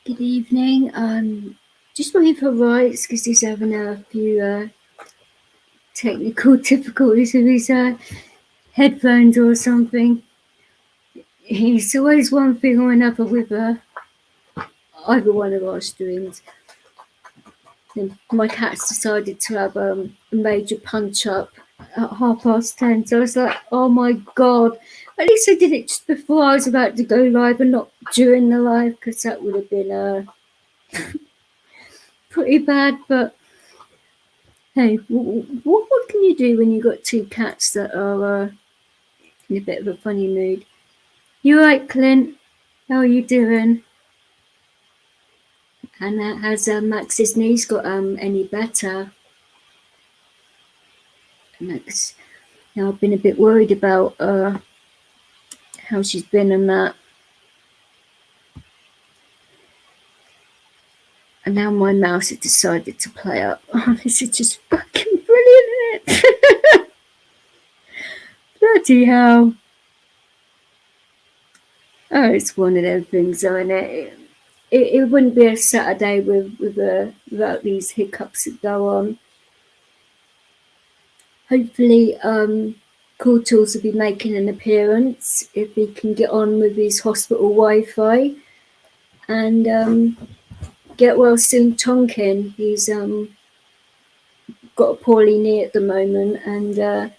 Good evening. Just waiting for Rights because he's having a few technical difficulties with his headphones or something. He's always one thing or another with either one of our streams. And my cat's decided to have a major punch up at 10:30. So I was like, oh my god. At least I did it just before I was about to go live and not during the live because that would have been pretty bad. But hey, what can you do when you've got two cats that are in a bit of a funny mood? You right, Clint? How are you doing? And has Max's knees got any better? Max, now I've been a bit worried about how she's been and that. And now my mouse has decided to play up. Oh, this is just fucking brilliant, isn't it? Bloody hell. Oh, it's one of those things, isn't it? It wouldn't be a Saturday without these hiccups that go on. Hopefully, Cool Tools will be making an appearance if he can get on with his hospital Wi-Fi and get well soon. Tonkin, he's got a poorly knee at the moment, and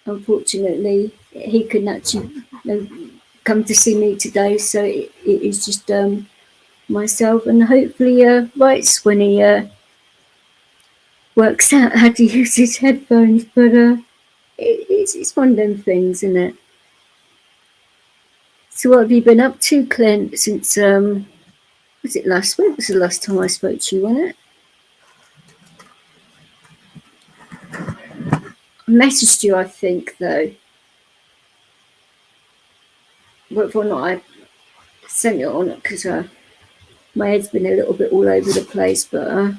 unfortunately, he couldn't actually come to see me today, so it is just myself and hopefully Rights when he works out how to use his headphones. But it's one of them things, isn't it? So what have you been up to, Clint, since was it last week? Was the last time I spoke to you, wasn't it? I messaged you, I think, though. Whether or not I sent it or not, because my head's been a little bit all over the place, but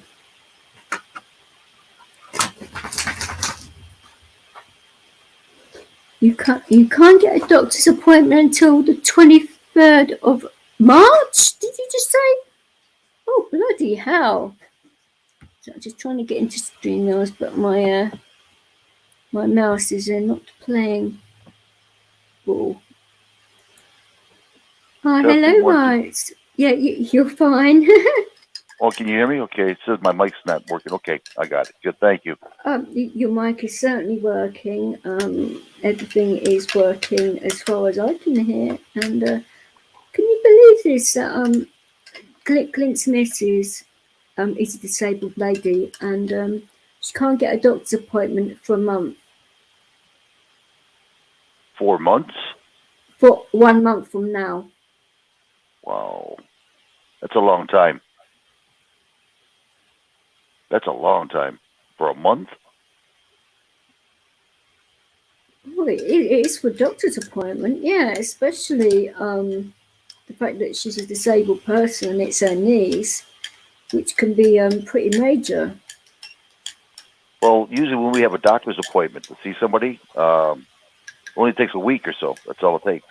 you can't get a doctor's appointment until the 23rd of March. Did you just say? Oh, bloody hell! So I'm just trying to get into StreamYards, but my mouse is not playing ball. Oh, hello, Rights. Yeah, you're fine. Oh, can you hear me? Okay, it says my mic's not working. Okay, I got it. Good, thank you. Your mic is certainly working. Everything is working as far as I can hear. And can you believe this? Clint's missus is a disabled lady, and she can't get a doctor's appointment for a month. 4 months? For 1 month from now. Wow, that's a long time. That's a long time for a month. Well, it is for a doctor's appointment, yeah, especially the fact that she's a disabled person and it's her knees, which can be pretty major. Well, usually when we have a doctor's appointment to see somebody, only takes a week or so. That's all it takes.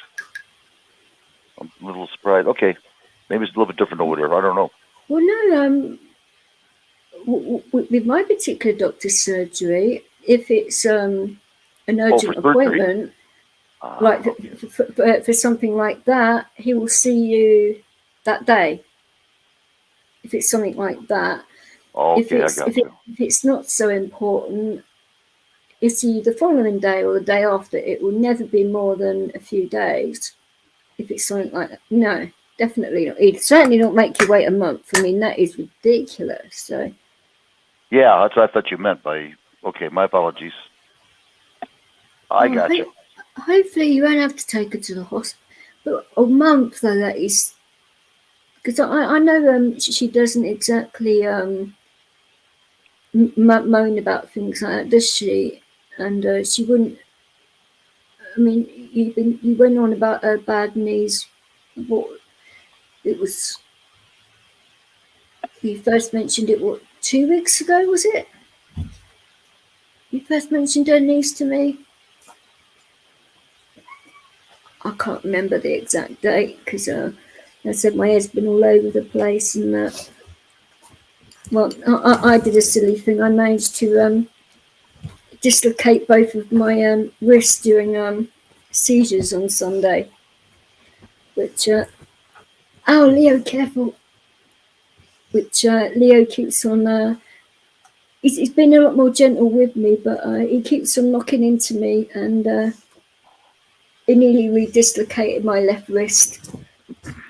I'm a little surprised. Okay, maybe it's a little bit different over there. I don't know. Well, no, with my particular doctor's surgery, if it's an urgent appointment, like okay. for something like that, he will see you that day. If it's something like that. Okay, I got you. If it's not so important, it's the following day or the day after. It will never be more than a few days. If it's something like that, no, definitely not. It'd certainly not make you wait a month. I mean, that is ridiculous. So. Yeah, that's what I thought you meant by. Okay, my apologies. I got you. Hopefully, you won't have to take her to the hospital. But a month, though, that is. Because I know she doesn't exactly moan about things like that, does she? And she wouldn't. I mean, you went on about her bad knees. What it was? You first mentioned it. What, 2 weeks ago? Was it? You first mentioned her knees to me. I can't remember the exact date because I said my hair's been all over the place, and well, I did a silly thing. I managed to dislocate both of my wrists during seizures on Sunday, which oh Leo, careful! Which Leo keeps on. He's been a lot more gentle with me, but he keeps on knocking into me, and he nearly re-dislocated my left wrist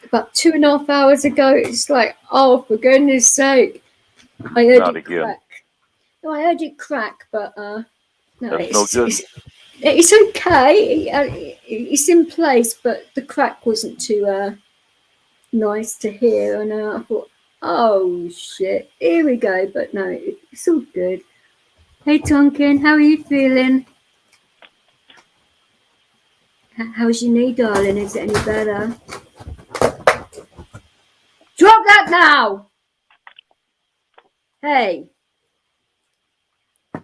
about 2.5 hours ago. It's like, oh, for goodness sake! I heard Not it again. crack. No, I heard it crack, but no, That's no good. It's okay. It's in place, but the crack wasn't too nice to hear, and I thought, oh shit, here we go. But no, it's all good. Hey Tonkin, how are you feeling? How's your knee, darling? Is it any better? Drop that now! Hey.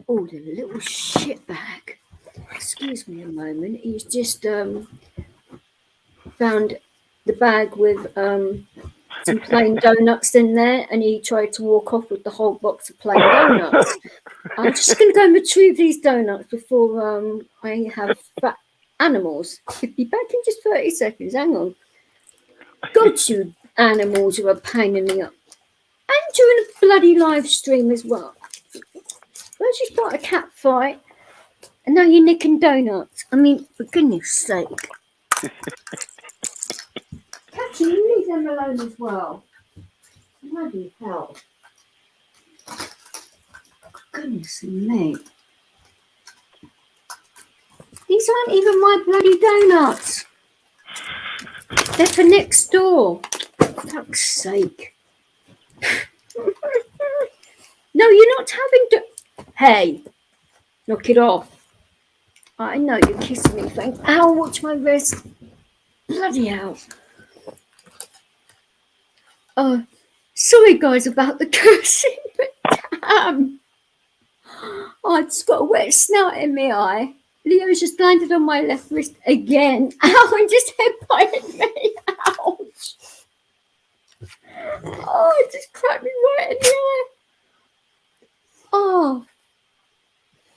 Oh, the little shitbag. Excuse me a moment. He's just found the bag with some plain donuts in there, and he tried to walk off with the whole box of plain donuts. I'm just going to go and retrieve these donuts before I have fat animals. He'll be back in just 30 seconds. Hang on. God, you animals are a pain in the up. And during a bloody live stream as well. First you start a cat fight, and now you're nicking donuts. I mean, for goodness sake. Catchy, you leave them alone as well. Bloody hell. Goodness me. These aren't even my bloody donuts. They're for next door. For fuck's sake. No, you're not having Hey, knock it off. I know you're kissing me. Ow, watch my wrist. Bloody hell. Sorry guys about the cursing, but damn. Oh, I just got a wet snout in my eye. Leo's just landed on my left wrist again. Ow, and just headbutted me. Ouch. Oh, it just cracked me right in the eye. Oh.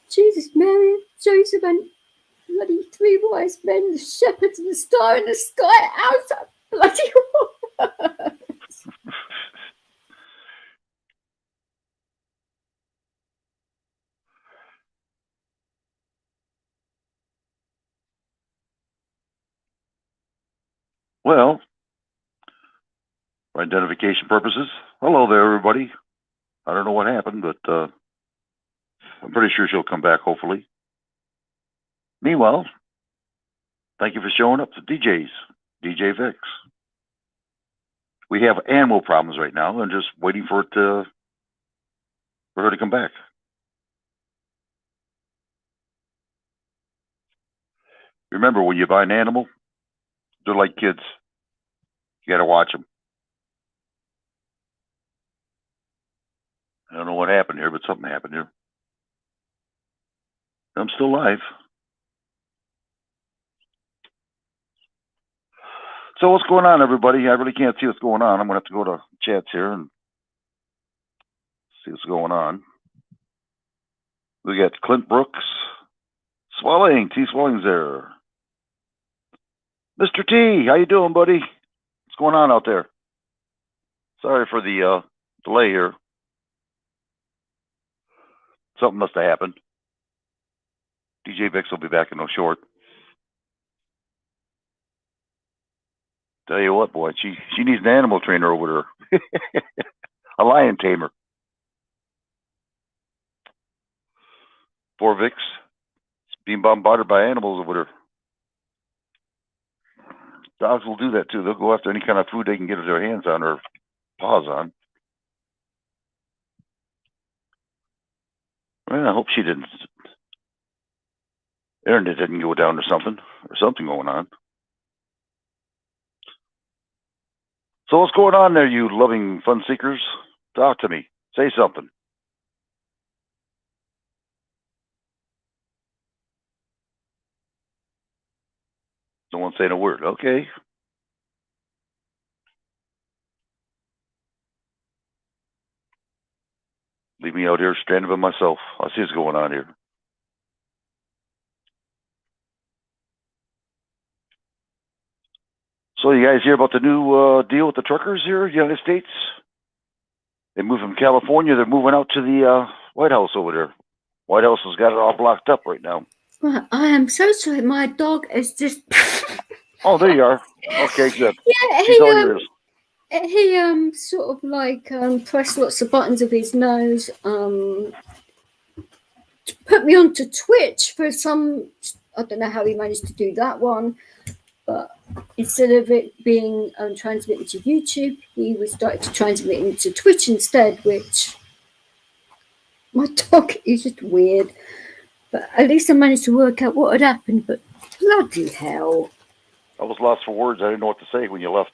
Jesus, Mary, Joseph, and bloody three wise men, the shepherds and the star in the sky. How's that bloody words? Well, for identification purposes, hello there, everybody. I don't know what happened, but I'm pretty sure she'll come back, hopefully. Meanwhile, thank you for showing up to DJ's, DJ Vix. We have animal problems right now, and just waiting for her to come back. Remember, when you buy an animal, they're like kids. You got to watch them. I don't know what happened here, but something happened here. I'm still live. So what's going on, everybody? I really can't see what's going on. I'm going to have to go to chats here and see what's going on. We got Clint Brooks. Swelling. T. Swelling's there. Mr. T, how you doing, buddy? What's going on out there? Sorry for the delay here. Something must have happened. DJ Vix will be back in no short. Tell you what, boy, she needs an animal trainer over there. A lion tamer. Poor Vix being bombarded by animals over there. Dogs will do that too. They'll go after any kind of food they can get their hands on or paws on. Well, I hope she didn't. Internet didn't go down or something going on. So what's going on there, you loving fun seekers? Talk to me. Say something. No one's saying a word. Okay. me out here, stranded by myself. I'll see what's going on here. So you guys hear about the new deal with the truckers here in the United States? They moved from California. They're moving out to the White House over there. White House has got it all blocked up right now. Well, I am so sorry. My dog is just. Oh, there you are. Okay, good. Yeah, She's all yours. He sort of like pressed lots of buttons of his nose. Put me onto Twitch for some. I don't know how he managed to do that one, but instead of it being transmitted to YouTube, he was started to transmit into Twitch instead, which my dog is just weird. But at least I managed to work out what had happened. But bloody hell! I was lost for words. I didn't know what to say when you left.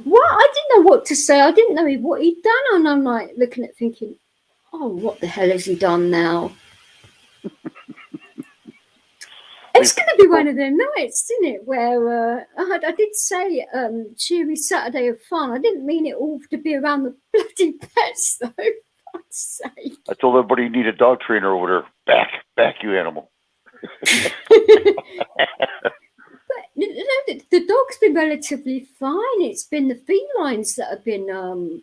What? I didn't know what to say. I didn't know what he'd done, and I'm like looking at thinking, oh, what the hell has he done now? It's going to be one of them nights, isn't it? Where I did say cheery Saturday of fun. I didn't mean it all to be around the bloody pets, though. For God's sake. I told everybody you need a dog trainer over there. Back, you animal. But the dog's been relatively fine. It's been the felines that have been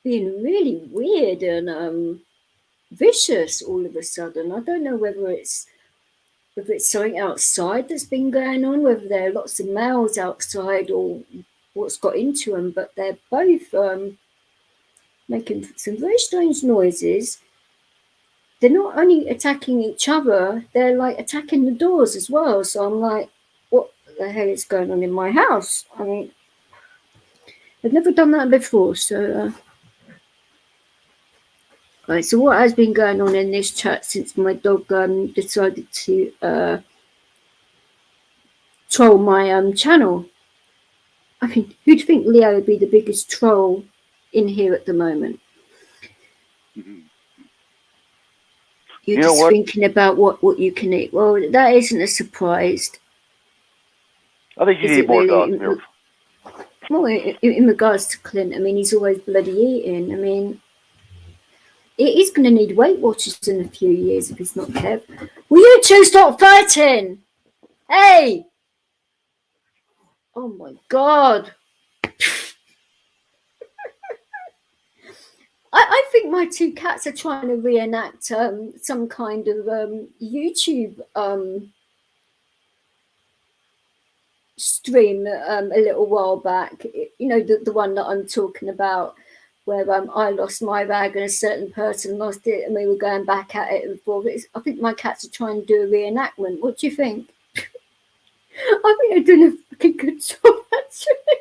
being really weird and vicious all of a sudden. I don't know whether it's something outside that's been going on, whether there are lots of males outside or what's got into them, but they're both making some very strange noises. They're not only attacking each other, they're like attacking the doors as well. So I'm like, what the hell is going on in my house? I mean, I've never done that before. So, right. So what has been going on in this chat since my dog decided to troll my channel? I mean, who'd think Leo would be the biggest troll in here at the moment? Mm-hmm. You're just thinking about what you can eat. Well, that isn't a surprise. I think you need more dogs. Well, in regards to Clint, I mean, he's always bloody eating. I mean, he's going to need Weight Watchers in a few years if he's not kept. Will you two stop fighting? Hey! Oh my God. I think my two cats are trying to reenact some kind of YouTube stream a little while back. You know, the one that I'm talking about, where I lost my bag and a certain person lost it, and we were going back at it and forth. I think my cats are trying to do a reenactment. What do you think? I think they're doing a fucking good job, actually.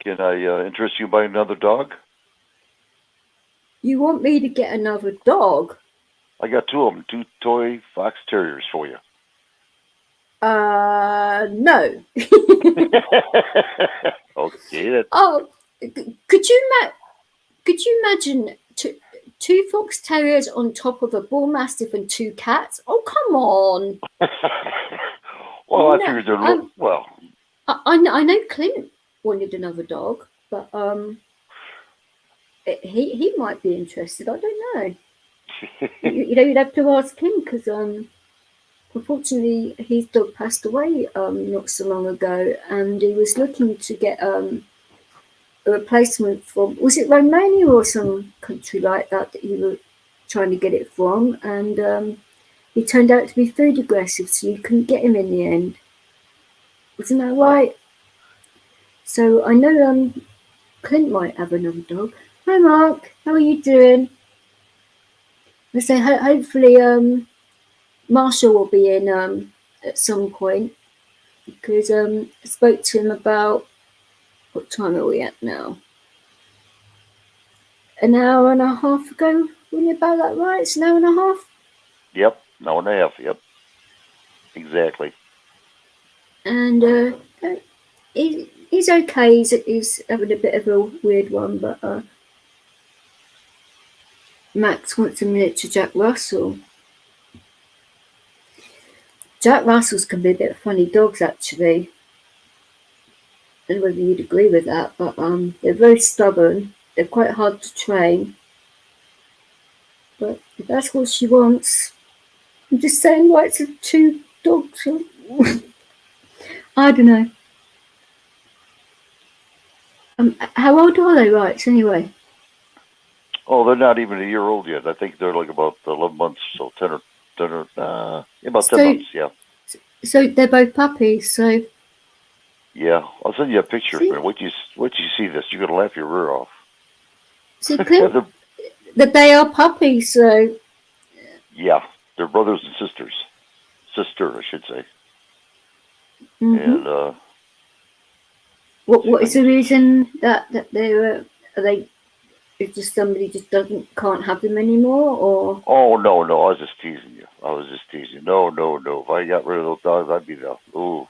Can I interest you by another dog? You want me to get another dog? I got two of them, 2 toy fox terriers for you. No. Okay. Then. Oh, could you imagine two fox terriers on top of a bull mastiff and 2 cats? Oh, come on. Well, I figured they're well. I know Clint wanted another dog, but he might be interested. I don't know. You'd have to ask him because unfortunately his dog passed away not so long ago, and he was looking to get a replacement from, was it Romania or some country like that he was trying to get it from, and he turned out to be food aggressive, so you couldn't get him in the end. Wasn't that right? So I know Clint might have another dog. Hi Mark, how are you doing? I say hopefully Marshall will be in at some point, because I spoke to him about, what time are we at now? An hour and a half ago. Wasn't it about that right? It's an hour and a half? Yep, an hour and a half, yep. Exactly. And he's okay. He's having a bit of a weird one, but Max wants a miniature Jack Russell. Jack Russells can be a bit of funny dogs, actually. I don't know whether you'd agree with that, but they're very stubborn. they're quite hard to train. But if that's what she wants, I'm just saying, rights of 2 dogs. I don't know. How old are they, rights, anyway? Oh, they're not even a year old yet. I think they're like about 11 months, so 10 or about 10 months. Yeah. So they're both puppies. So Yeah, I'll send you a picture. see, Wait till you see this. You're gonna laugh your rear off. see, Clint, that they are puppies. So yeah, they're brothers and sisters. Sister, I should say. mm-hmm. And What is the reason that they're are they? It's just somebody just can't have them anymore, or? oh no, I was just teasing you. No. If I got rid of those dogs, I'd be the ooh.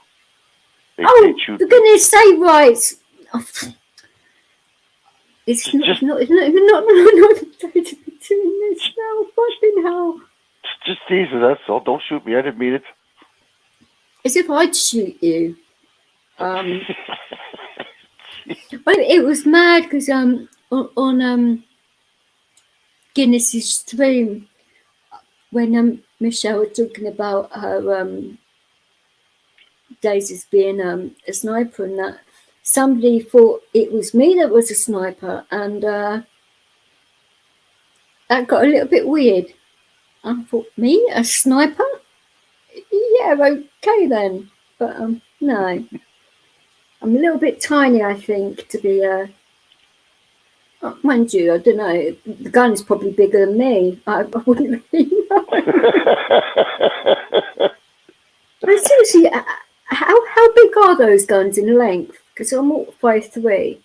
They shoot for me. goodness sake, right? Oh, it's not doing this now. Fucking hell! Just teasing. That's all. Don't shoot me. I didn't mean it. As if I'd shoot you. But it was mad because on Guinness's stream when Michelle was talking about her days as being a sniper and that somebody thought it was me that was a sniper, and that got a little bit weird. I thought, me a sniper? Yeah, okay then, but no, I'm a little bit tiny, I think, to be mind you, I don't know. The gun is probably bigger than me. I wouldn't really know. But seriously, how big are those guns in length? Because I'm all 5'3".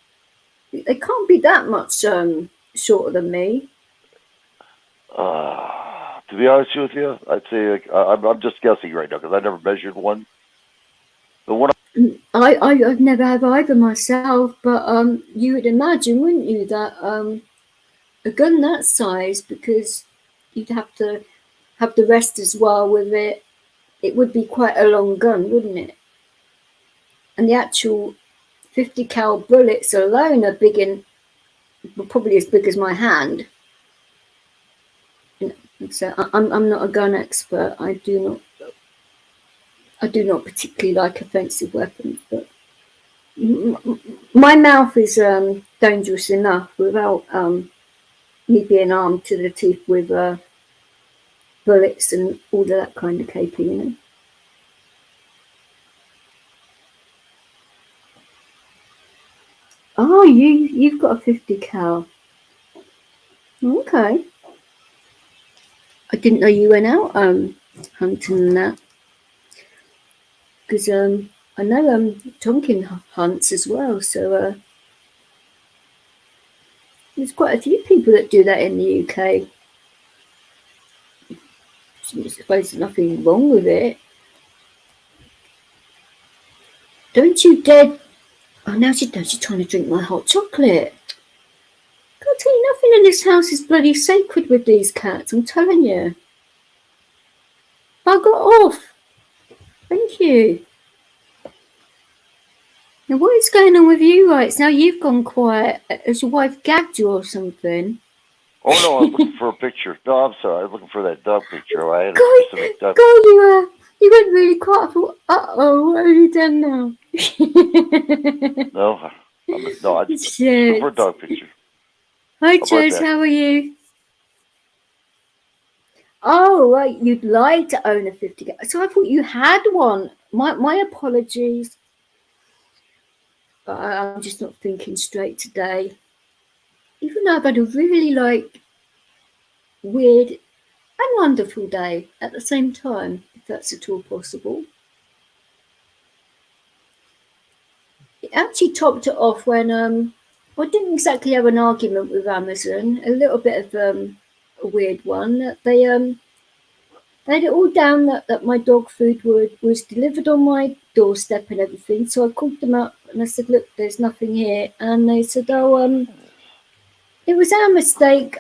They can't be that much shorter than me. To be honest with you, I'd say I'm just guessing right now because I never measured one. The one I've never have either myself, but you would imagine, wouldn't you, that a gun that size, because you'd have to have the rest as well with it. It would be quite a long gun, wouldn't it? And the actual 50 cal bullets alone are probably as big as my hand. So I'm not a gun expert. I do not particularly like offensive weapons, but my mouth is dangerous enough without me being armed to the teeth with bullets and all of that kind of caper, you know. Oh, you've got a 50 cal. Okay. I didn't know you went out hunting and that. Because I know Tonkin hunts as well, so there's quite a few people that do that in the UK. I suppose there's nothing wrong with it. Don't you dare... Oh, now she's trying to drink my hot chocolate. I'll tell you, nothing in this house is bloody sacred with these cats, I'm telling you. Bugger off. Thank you. Now, what is going on with you, right? Now you've gone quiet. Has your wife gagged you or something? Oh no, I was looking for a picture. No, I'm sorry. I was looking for that dog picture. I had a specific dog. God, you went really quiet. I thought, uh-oh, what have you done now? No, I just looking for a dog picture. Hi, Jess, how are you? Oh, right, you'd like to own a 50 cal. So I thought you had one. My apologies. But I'm just not thinking straight today. Even though I've had a really, weird and wonderful day at the same time, if that's at all possible. It actually topped it off when I didn't exactly have an argument with Amazon, a little bit of a weird one. They had it all down that my dog food was delivered on my doorstep and everything. So I called them up and I said, look, there's nothing here. And they said, oh, it was our mistake.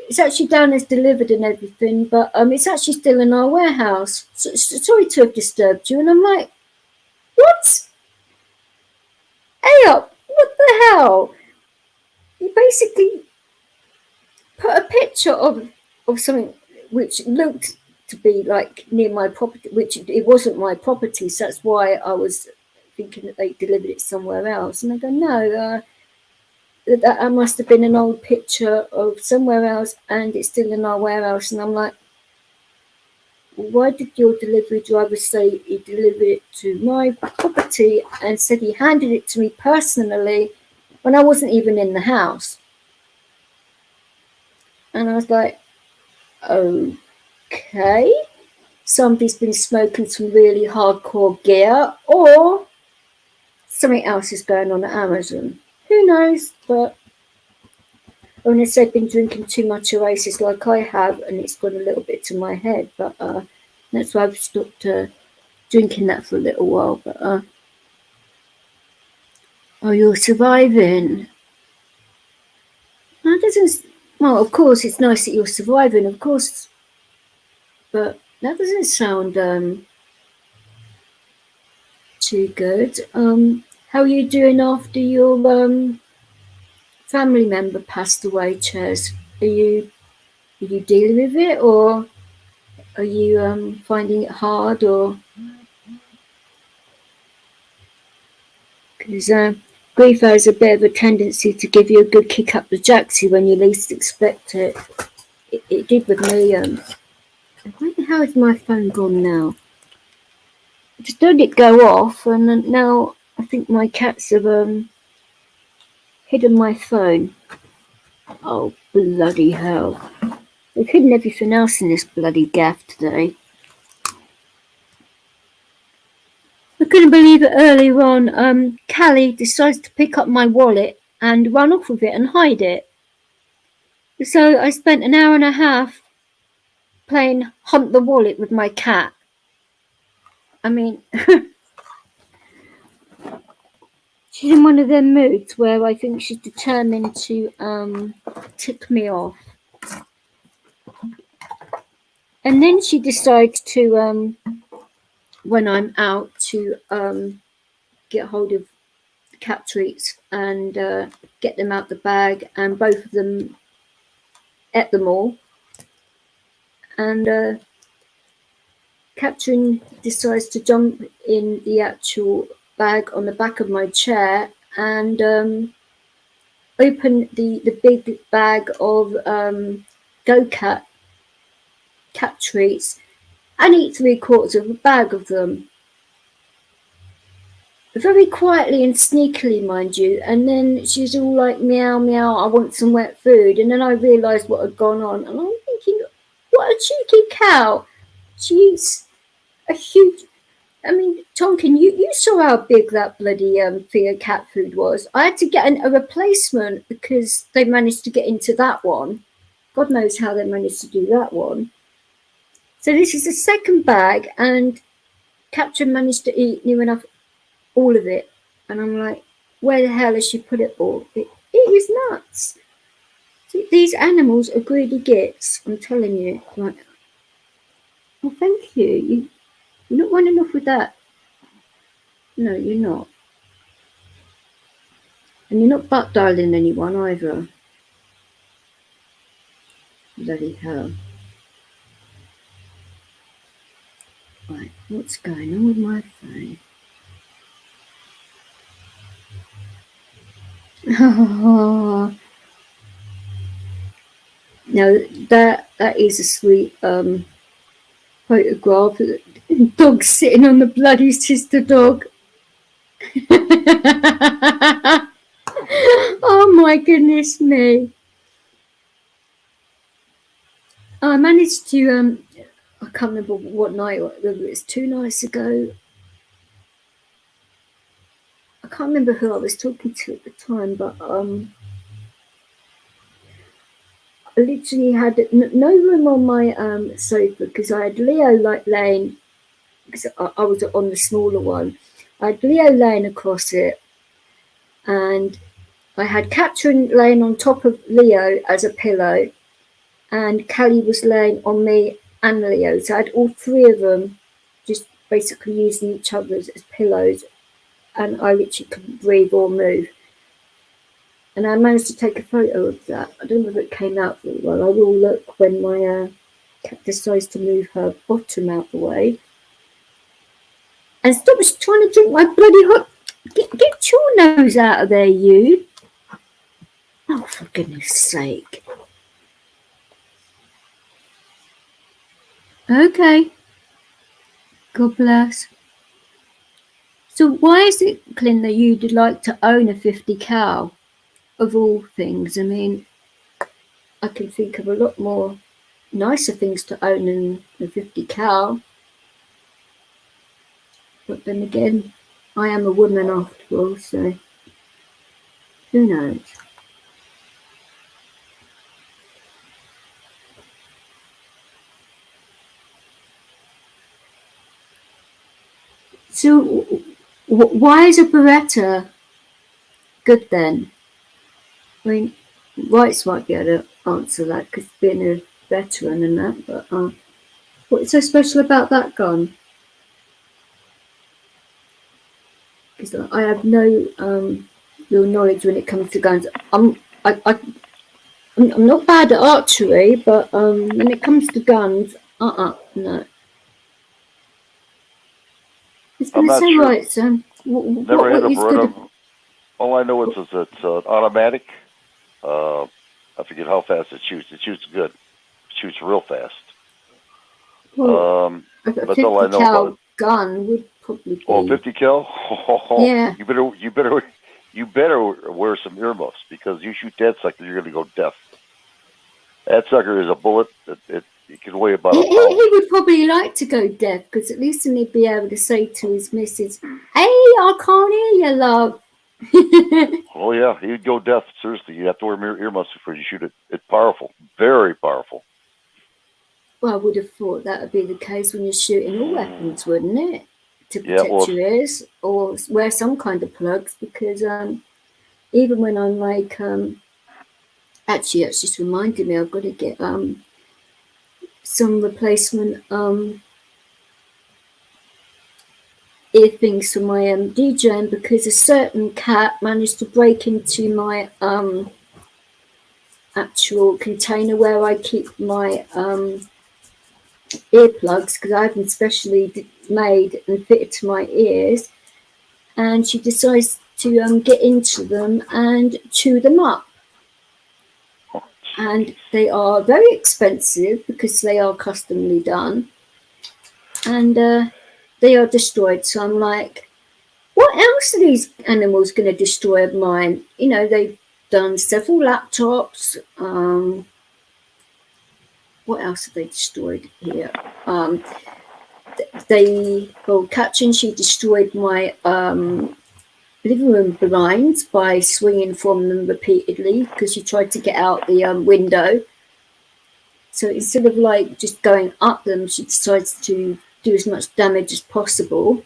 It's actually down as delivered and everything, but it's actually still in our warehouse. So, sorry to have disturbed you. And I'm like, what? Hey up, what the hell? he basically put a picture of something which looked to be like near my property, which it wasn't my property. So that's why I was thinking that they delivered it somewhere else. And I go, no, that must have been an old picture of somewhere else, and it's still in our warehouse. And I'm like, why did your delivery driver say he delivered it to my property and said he handed it to me personally when I wasn't even in the house? And I was like, okay, somebody's been smoking some really hardcore gear, or something else is going on at Amazon. Who knows? But unless they've been drinking too much Oasis like I have, and it's gone a little bit to my head. But that's why I've stopped drinking that for a little while. But oh, you're surviving. That doesn't. Well, of course, it's nice that you're surviving, of course, but that doesn't sound too good. How are you doing after your family member passed away, Ches? Are you dealing with it, or are you finding it hard, or because grief has a bit of a tendency to give you a good kick up the jacksy when you least expect it. It did with me. Where the hell is my phone gone now? I just let it go off, and now I think my cats have hidden my phone. Oh, bloody hell. They've hidden everything else in this bloody gaff today. I couldn't believe it earlier on. Callie decides to pick up my wallet and run off with it and hide it. So I spent an hour and a half playing Hunt the Wallet with my cat. I mean, she's in one of them moods where I think she's determined to tick me off. And then she decides to, when I'm out, to get hold of cat treats and get them out the bag, and both of them ate them all. And Catherine decides to jump in the actual bag on the back of my chair and open the big bag of cat treats and eat 3/4 of a bag of them. Very quietly and sneakily, mind you. And then she's all like, meow, meow, I want some wet food. And then I realised what had gone on. And I'm thinking, what a cheeky cow. She eats a huge... I mean, Tonkin, you saw how big that bloody thing of cat food was. I had to get a replacement because they managed to get into that one. God knows how they managed to do that one. So this is the second bag, and Catherine managed to eat near enough all of it. And I'm like, where the hell has she put it all? It is nuts. See, these animals are greedy gits, I'm telling you. Like, well, thank you. You're not running off with that. No, you're not. And you're not butt dialing anyone either. Bloody hell. Right, what's going on with my phone? Oh, now that is a sweet photograph of the dog sitting on the bloody sister dog. Oh my goodness me. I managed to I can't remember what night, whether it was 2 nights ago. I can't remember who I was talking to at the time, but I literally had no room on my sofa because I had Leo like laying, because I was on the smaller one. I had Leo laying across it, and I had Catherine laying on top of Leo as a pillow, and Callie was laying on me and Leo. So I had all three of them just basically using each other as pillows, and I literally couldn't breathe or move. And I managed to take a photo of that. I don't know if it came out very well. I will look when my cat decides to move her bottom out the way. And stop trying to drink my bloody hot. Get your nose out of there, you. Oh, for goodness sake. Okay. God bless. So why is it, Clint, that you'd like to own a 50 cal, of all things? I mean, I can think of a lot more nicer things to own than a 50 cal. But then again, I am a woman after all, so who knows? So why is a Beretta good then? I mean, Whites might be able to answer that because being a veteran and that, but what's so special about that gun? Because I have no real knowledge when it comes to guns. I'm not bad at archery, but when it comes to guns, no. I was going to say, sure. right, so Never had a is good? Beretta. All I know is it's automatic. I forget how fast it shoots. It shoots good. It shoots real fast. Well, a that's all I 50 know cal about it. gun would probably be. Oh, 50 cal? Yeah. You better wear some earmuffs because you shoot that sucker, you're going to go deaf. That sucker is a bullet. It can weigh about a pound. He would probably like to go deaf because at least then he'd be able to say to his missus, "Hey, I can't hear you, love." Oh yeah, he'd go deaf. Seriously, you have to wear earmuffs before you shoot it. It's powerful, very powerful. Well, I would have thought that would be the case when you're shooting all weapons, wouldn't it? To protect your ears, or wear some kind of plugs, because even when I'm like, actually, that's just reminded me, I've got to get some replacement ear things for my DJing, because a certain cat managed to break into my actual container where I keep my earplugs, because I have them specially made and fitted to my ears, and she decides to get into them and chew them up. And they are very expensive because they are customly done, and they are destroyed. So I'm like, what else are these animals going to destroy of mine? You know, they've done several laptops. What else have they destroyed here? Katrin, she destroyed my living room blinds by swinging from them repeatedly because she tried to get out the window. So instead of like just going up them, she decides to do as much damage as possible,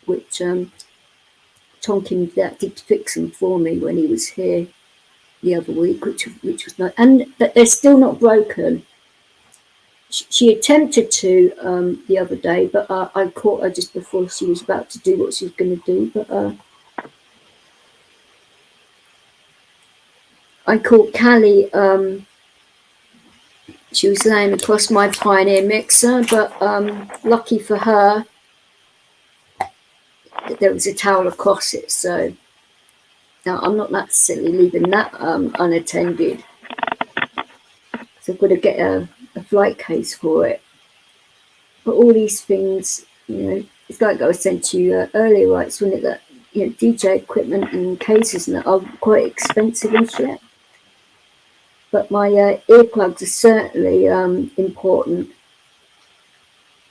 which Tonkin did fix them for me when he was here the other week, which was nice. And they're still not broken. She attempted to the other day, but I caught her just before she was about to do what she was going to do. But I caught Callie. She was laying across my Pioneer mixer, but lucky for her, there was a towel across it. So now I'm not that silly leaving that unattended. So I've got to get a flight case for it. But all these things, you know, it's like I was saying to you earlier, right? It's when it that, you know, DJ equipment and cases and that are quite expensive and shit. But my earplugs are certainly important,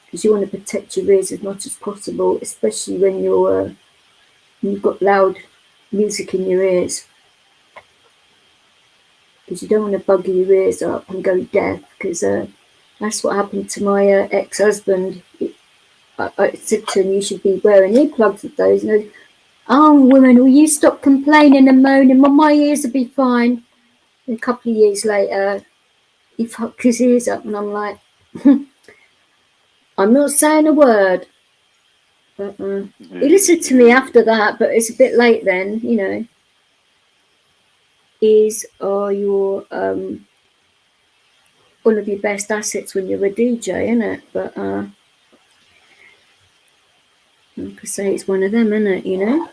because you want to protect your ears as much as possible, especially when you've got loud music in your ears, because you don't want to bugger your ears up and go deaf, because that's what happened to my ex-husband. I said to him, you should be wearing earplugs with those. And goes, oh, woman, will you stop complaining and moaning? My ears will be fine. And a couple of years later, he fucked his ears up, and I'm like, I'm not saying a word. But he listened to me after that, but it's a bit late then, you know. are your one of your best assets when you're a DJ, isn't it? But like I say, it's one of them, isn't it? You know.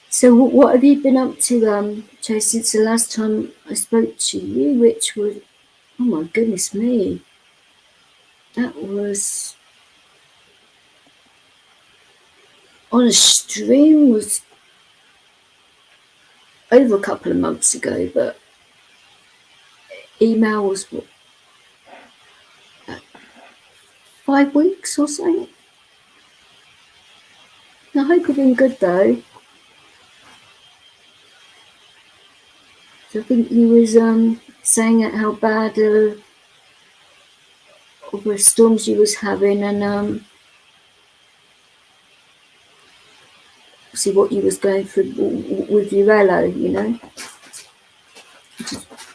So what have you been up to, Joe, since the last time I spoke to you, which was, oh my goodness me, that was on a stream, was over a couple of months ago, but email was what, 5 weeks or so. I hope you've been good though. So I think you was saying at how bad of the storms you was having, and see what you was going through with your Elo, you know.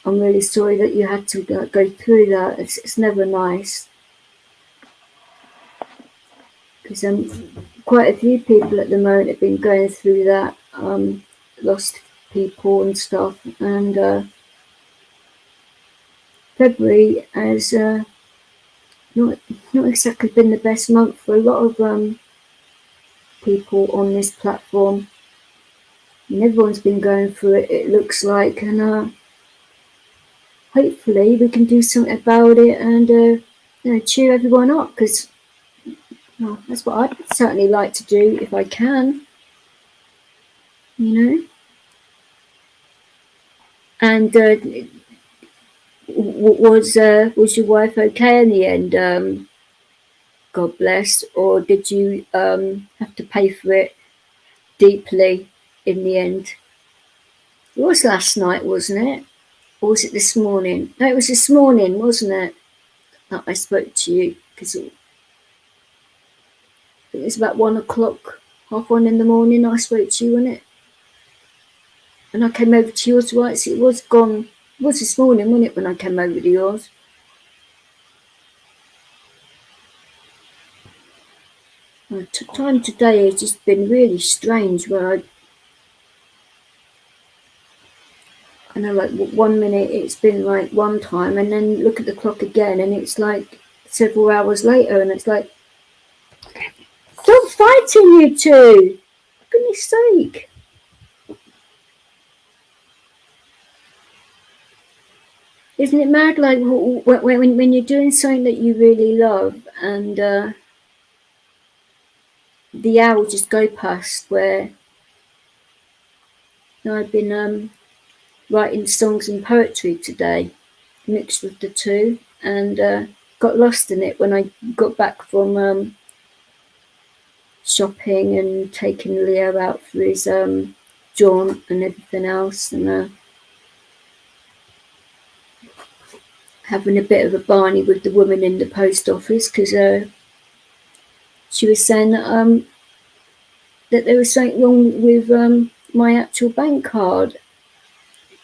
I'm really sorry that you had to go through that. It's never nice. Because quite a few people at the moment have been going through that, lost people and stuff, and February has not exactly been the best month for a lot of people on this platform, and everyone's been going through it, it looks like, and hopefully we can do something about it and you know, cheer everyone up, because well, that's what I'd certainly like to do if I can, you know. And was your wife okay in the end? God bless. Or did you have to pay for it deeply in the end? It was last night, wasn't it? Or was it this morning? No, it was this morning, wasn't it? That I spoke to you, because it was about 1 o'clock, 1:30 in the morning. I spoke to you, wasn't it? And I came over to yours, right? So it was gone. It was this morning, wasn't it, when I came over to yours? Time today has just been really strange, where I know, like 1 minute it's been like one time, and then look at the clock again and it's like several hours later, and it's like, stop fighting, you two! For goodness sake. Isn't it mad, like when you're doing something that you really love, and the hour just go past, where you know, I've been writing songs and poetry today, mixed with the two, and got lost in it when I got back from shopping and taking Leo out for his jaunt and everything else, and having a bit of a barney with the woman in the post office, because she was saying that there was something wrong with my actual bank card.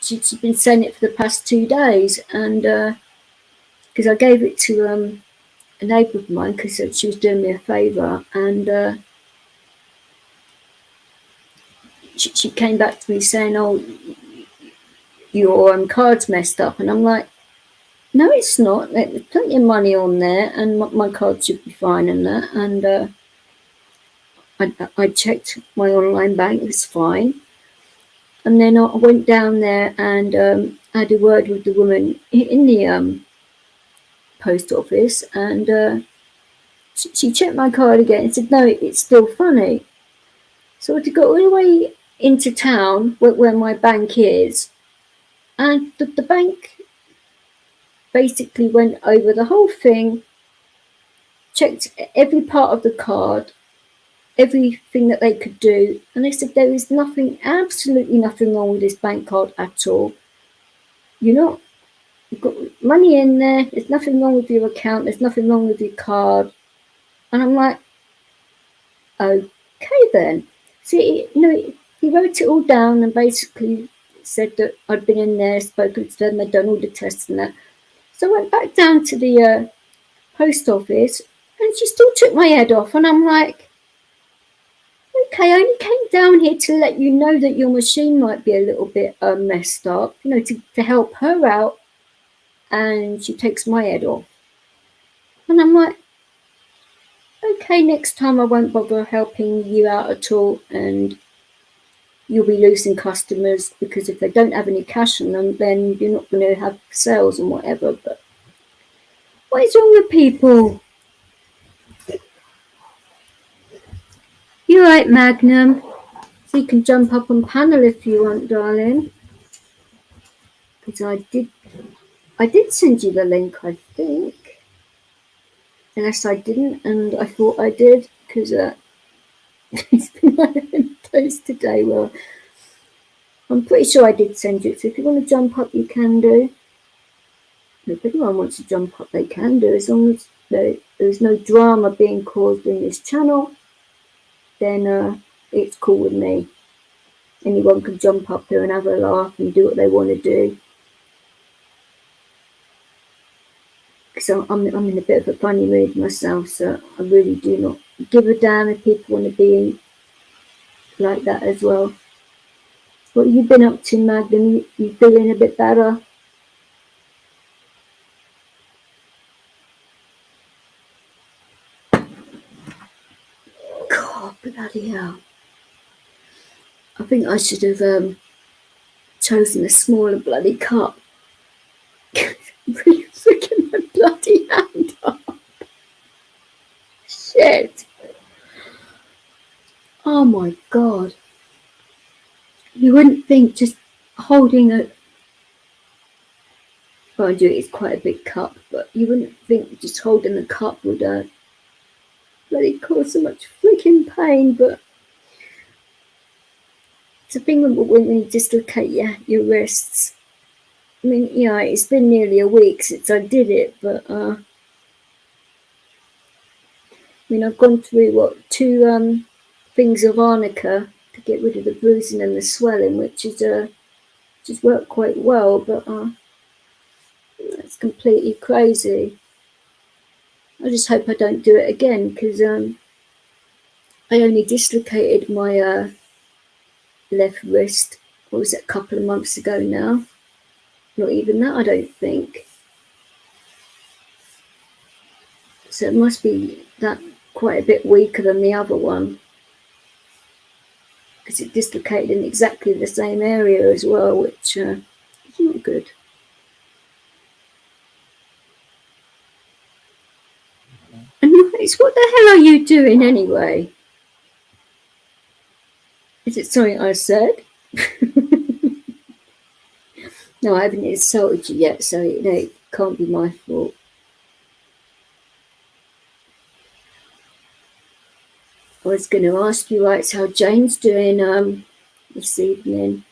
She'd been saying it for the past 2 days, and because I gave it to a neighbour of mine, because she was doing me a favour, and she came back to me saying, "Oh, your card's messed up," and I'm like, "No, it's not. There's plenty of money on there, and my card should be fine and that." And I checked my online bank; it's fine. And then I went down there and had a word with the woman in the post office, and she checked my card again and said, "No, it's still funny." So I had to go all the way into town where my bank is, and the bank basically went over the whole thing, checked every part of the card, everything that they could do, and they said there is nothing, absolutely nothing wrong with this bank card at all. You've got money in there, there's nothing wrong with your account, there's nothing wrong with your card. And I'm like, okay then. See, he wrote it all down and basically said that I'd been in there, spoken to them, they'd done all the tests and that. So I went back down to the post office, and she still took my head off, and I'm like, okay, I only came down here to let you know that your machine might be a little bit messed up, you know, to help her out. And she takes my head off. And I'm like, okay, next time I won't bother helping you out at all, and you'll be losing customers because if they don't have any cash on them, then you're not going to have sales and whatever. But what is wrong with people? You're right, Magnum. So you can jump up on panel if you want, darling. Because I did send you the link, I think. Unless I didn't, and I thought I did, because it's been one of them days today where I'm pretty sure I did send you it. So if you want to jump up, you can do. If anyone wants to jump up, they can do. As long as there's no drama being caused in this channel, then it's cool with me. Anyone can jump up here and have a laugh and do what they want to do. Because I'm in a bit of a funny mood myself, so I really do not give a damn if people want to be like that as well. What have you been up to, Magnum? You feeling a bit better? God, bloody hell. I think I should have chosen a smaller bloody cup. Really freaking my bloody hand up. Shit. Oh my God. You wouldn't think just holding a... Mind you, it's quite a big cup, but you wouldn't think just holding the cup would bloody cause so much freaking pain, but it's a thing when you dislocate your wrists. I mean, yeah, it's been nearly a week since I did it, but I mean, I've gone through two things of arnica to get rid of the bruising and the swelling, which is just worked quite well, but it's completely crazy. I just hope I don't do it again, because I only dislocated my left wrist, what was it, a couple of months ago now? Not even that, I don't think. So it must be that quite a bit weaker than the other one, because it dislocated in exactly the same area as well, which is not good. Anyways, what the hell are you doing anyway? Is it something I said? No, I haven't insulted you yet, so it can't be my fault. I was going to ask you, right, how Jane's doing this evening.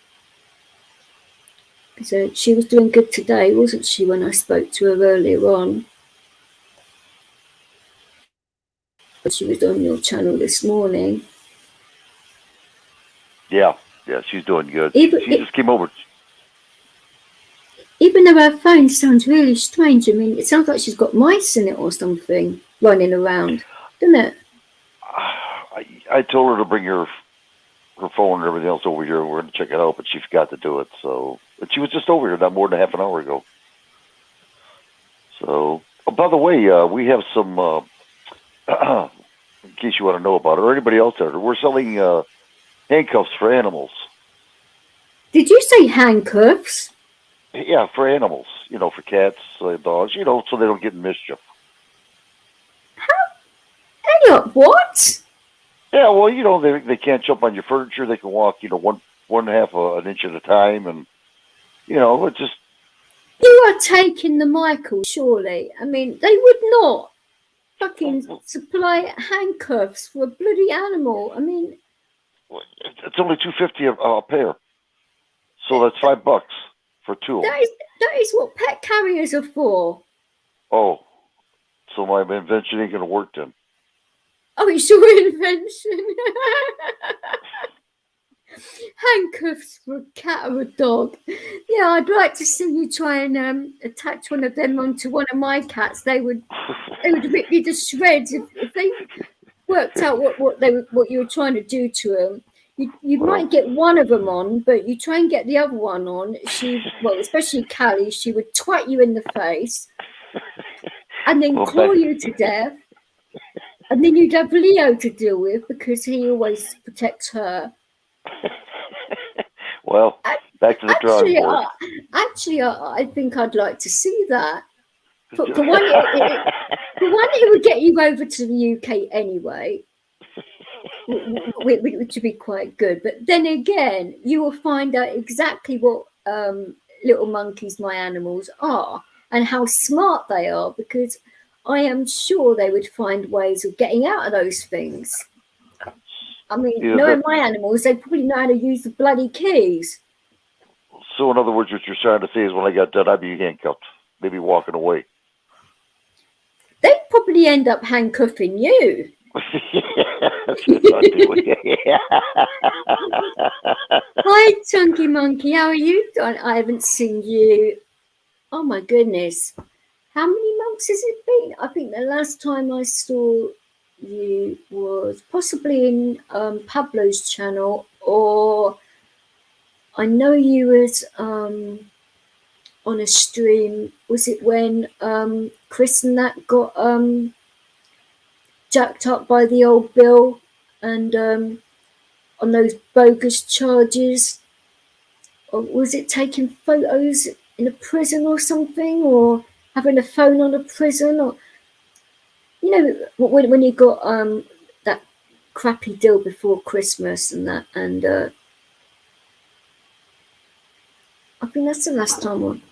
So she was doing good today, wasn't she, when I spoke to her earlier on? But she was on your channel this morning. Yeah, she's doing good. She just came over. Even though her phone sounds really strange, I mean, it sounds like she's got mice in it or something running around, doesn't it? I told her to bring her phone and everything else over here. We're going to check it out, but she forgot to do it. But she was just over here not more than half an hour ago. So, by the way, we have some, in case you want to know about it, or anybody else there, we're selling handcuffs for animals. Did you say handcuffs? Yeah, for animals, for cats, dogs, so they don't get in mischief. Elliot, what? Yeah, well, they can't jump on your furniture. They can walk, 1.5 an inch at a time, and it just. You are taking the Michael, surely. I mean, they would not fucking supply handcuffs for a bloody animal. I mean, it's only $2.50 a pair, so that's $5 for two. That is what pet carriers are for. Oh, so my invention ain't gonna work then. Oh, it's your invention. Handcuffs for a cat or a dog. Yeah, I'd like to see you try and attach one of them onto one of my cats. They would rip you to shreds if worked out what you were trying to do to them. You Well, might get one of them on, but you try and get the other one on. Especially Callie, she would twat you in the face and then well, claw you to death. And then you'd have Leo to deal with because he always protects her. well, back to the drawing board. I think I'd like to see that. For one, it would get you over to the UK anyway, which would be quite good. But then again, you will find out exactly what little monkeys, my animals, are and how smart they are, because I am sure they would find ways of getting out of those things. I mean, knowing my animals, they probably know how to use the bloody keys. So, in other words, what you're trying to say is when I got done, I'd be handcuffed, maybe walking away. They'd probably end up handcuffing you. That's what I'm doing. Hi, Chunky Monkey. How are you doing? I haven't seen you. Oh, my goodness. How many months has it been? I think the last time I saw you was possibly in Pablo's channel, or I know you was on a stream. Was it when Chris and that got jacked up by the old Bill and on those bogus charges? Or was it taking photos in a prison or something, or having a phone on a prison, or when you got that crappy deal before Christmas and that, and I think that's the last time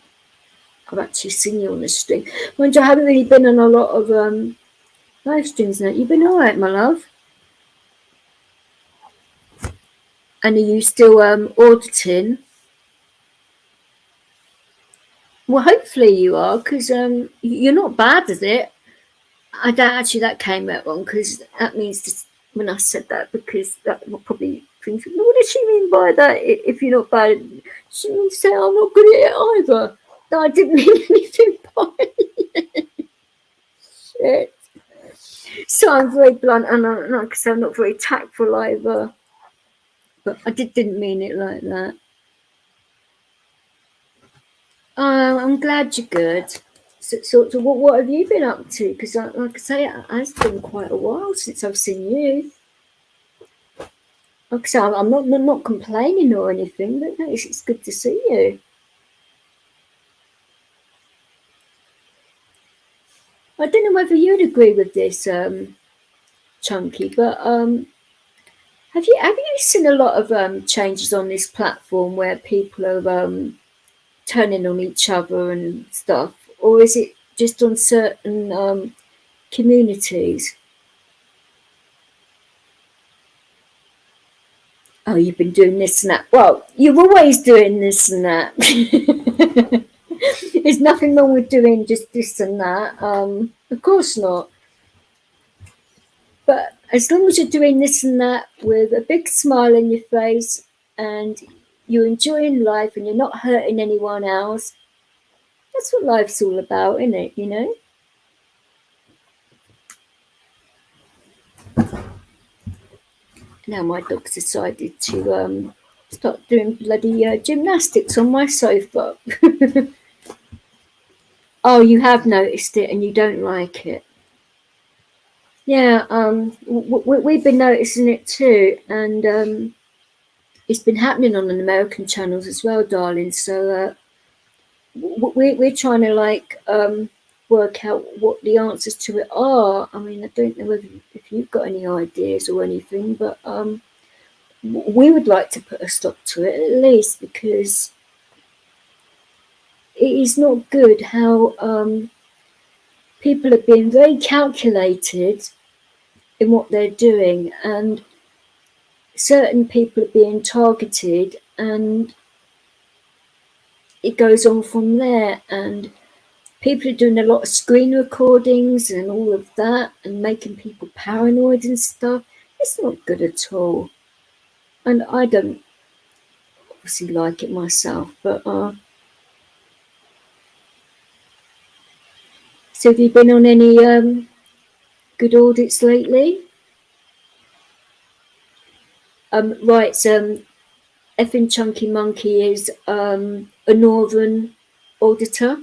I've actually seen you on the stream. Mind you, I haven't really been on a lot of live streams now. You've been all right, my love. And are you still auditing? Well, hopefully you are, because you're not bad at it. I don't actually, that came out wrong, because that means when I said that, because that will probably think, what does she mean by that? If you're not bad, she means to say I'm not good at it either. No, I didn't mean anything by it. Shit. So I'm very blunt, and like I said, I'm not very tactful either. But I didn't mean it like that. I'm glad you're good. So what have you been up to? Because like I say, it's been quite a while since I've seen you. Like I say, I'm not complaining or anything, but no, it's good to see you. I don't know whether you'd agree with this, Chunky, but have you seen a lot of changes on this platform where people are turning on each other and stuff, or is it just on certain communities? Oh, you've been doing this and that. Well, you're always doing this and that. There's nothing wrong with doing just this and that. Of course not. But as long as you're doing this and that with a big smile on your face and you're enjoying life and you're not hurting anyone else, that's what life's all about, isn't it? You know? Now my dog's decided to start doing bloody gymnastics on my sofa. Oh, you have noticed it and you don't like it. Yeah, we've been noticing it too, and it's been happening on the American channels as well, darling. So we're trying to work out what the answers to it are. I mean, I don't know if you've got any ideas or anything, but we would like to put a stop to it at least, because it is not good how people are being very calculated in what they're doing, and certain people are being targeted, and it goes on from there. And people are doing a lot of screen recordings and all of that and making people paranoid and stuff. It's not good at all, and I don't obviously like it myself. But so have you been on any good audits lately? Right, effing Chunky Monkey is a northern auditor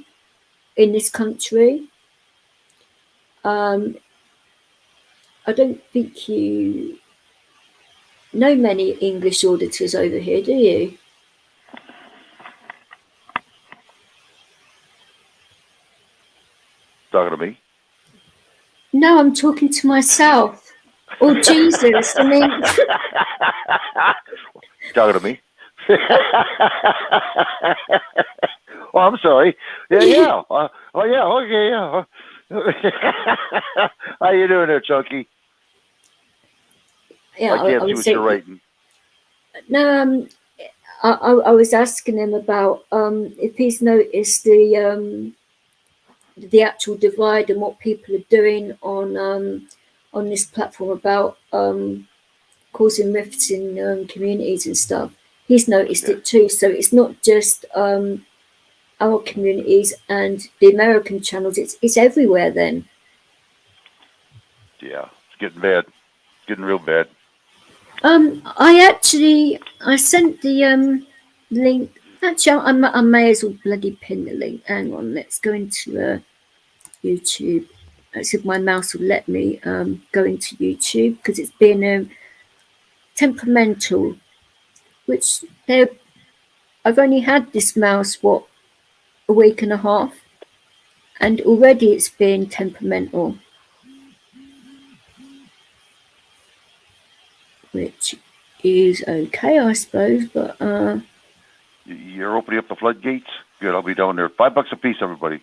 in this country. I don't think you know many English auditors over here, do you? Talking to me? No, I'm talking to myself. Oh, Jesus. I mean, Talking to me? Oh, I'm sorry. Yeah. Oh, yeah. Okay. Yeah. How you doing there, Chunky? yeah, I I can't see would what you're say, writing. no, I was asking him about if he's noticed the actual divide and what people are doing on this platform about causing rifts in communities and stuff. He's noticed Yeah. it too. So it's not just our communities and the American channels. It's everywhere. Then Yeah. It's getting bad. It's getting real bad. I sent the link. Actually, I may as well bloody pin the link. Hang on, let's go into YouTube. Let's see if my mouse will let me go into YouTube because it's been temperamental. Which I've only had this mouse a week and a half, and already it's been temperamental, which is okay, I suppose. But You're opening up the floodgates. Good. I'll be down there. $5 a piece, everybody.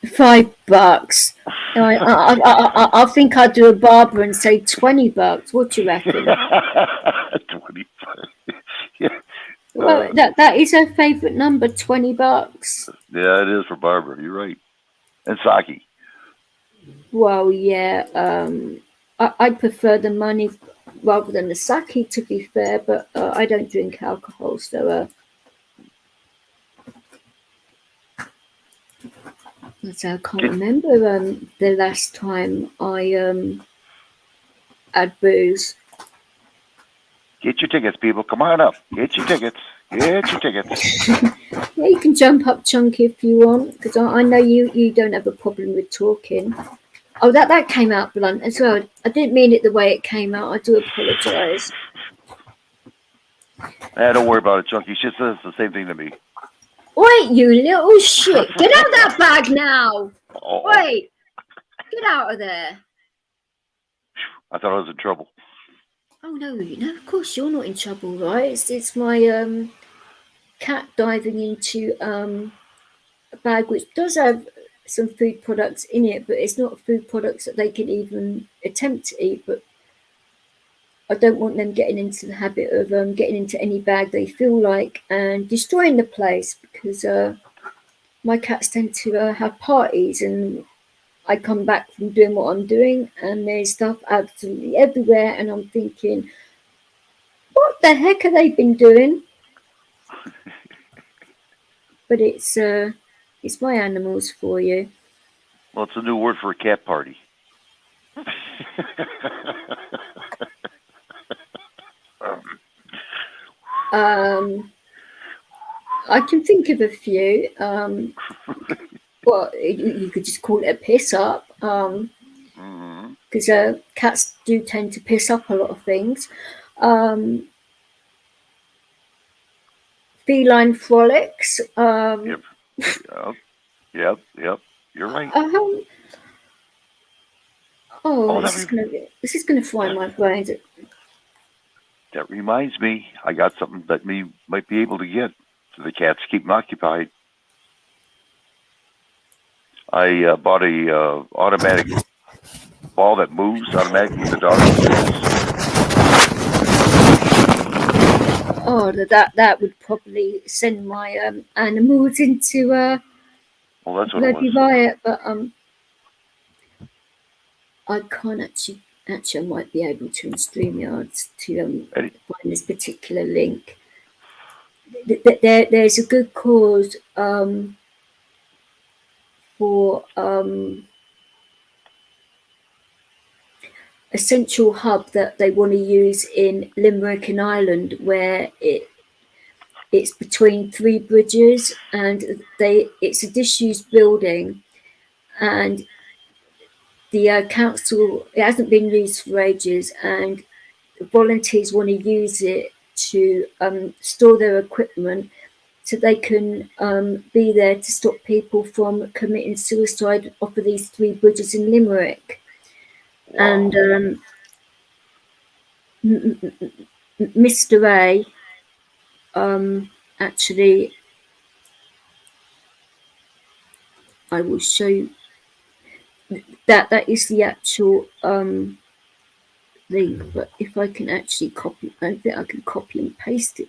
$5. I think I'd do a barber and say $20. What do you reckon? 25. Yeah. Well, that is her favourite number, $20. Yeah, it is for Barbara. You're right. And Saki. Well, yeah, I prefer the money rather than the sake, to be fair. But I don't drink alcohol, so so I can't remember the last time I had booze. Get your tickets, people. Come on up. Get your tickets. Get your tickets. Yeah, you can jump up, Chunky, if you want, because I know you don't have a problem with talking. Oh, that came out blunt as well. I didn't mean it the way it came out. I do apologise. Don't worry about it, Chunky. She says the same thing to me. Wait, you little shit! Get out of that bag now! Uh-oh. Wait, get out of there! I thought I was in trouble. Oh no, of course you're not in trouble, right? It's my cat diving into a bag which does have some food products in it, but it's not food products that they can even attempt to eat. But I don't want them getting into the habit of getting into any bag they feel like and destroying the place, because my cats tend to have parties, and I come back from doing what I'm doing and there's stuff absolutely everywhere, and I'm thinking, what the heck have they been doing? But it's my animals for you. Well, it's a new word for a cat party. I can think of a few. Well, you could just call it a piss up, because cats do tend to piss up a lot of things. Feline frolics. Yep. Yep. You're right. This is gonna fry my brains. That reminds me, I got something that we might be able to get so the cats keep them occupied. I bought a automatic ball that moves automatically with the dog. Oh, that would probably send my animals into Well, that's what it bloody was. riot. But I can't actually. Actually, I might be able to in StreamYards to find this particular link. There's a good cause for a central hub that they want to use in Limerick and Ireland, where it's between three bridges, and it's a disused building, and the council, it hasn't been used for ages, and volunteers want to use it to store their equipment so they can be there to stop people from committing suicide off of these three bridges in Limerick. Wow. And Mr. A actually, I will show you that is the actual link, but if I can actually copy, I think I can copy and paste it.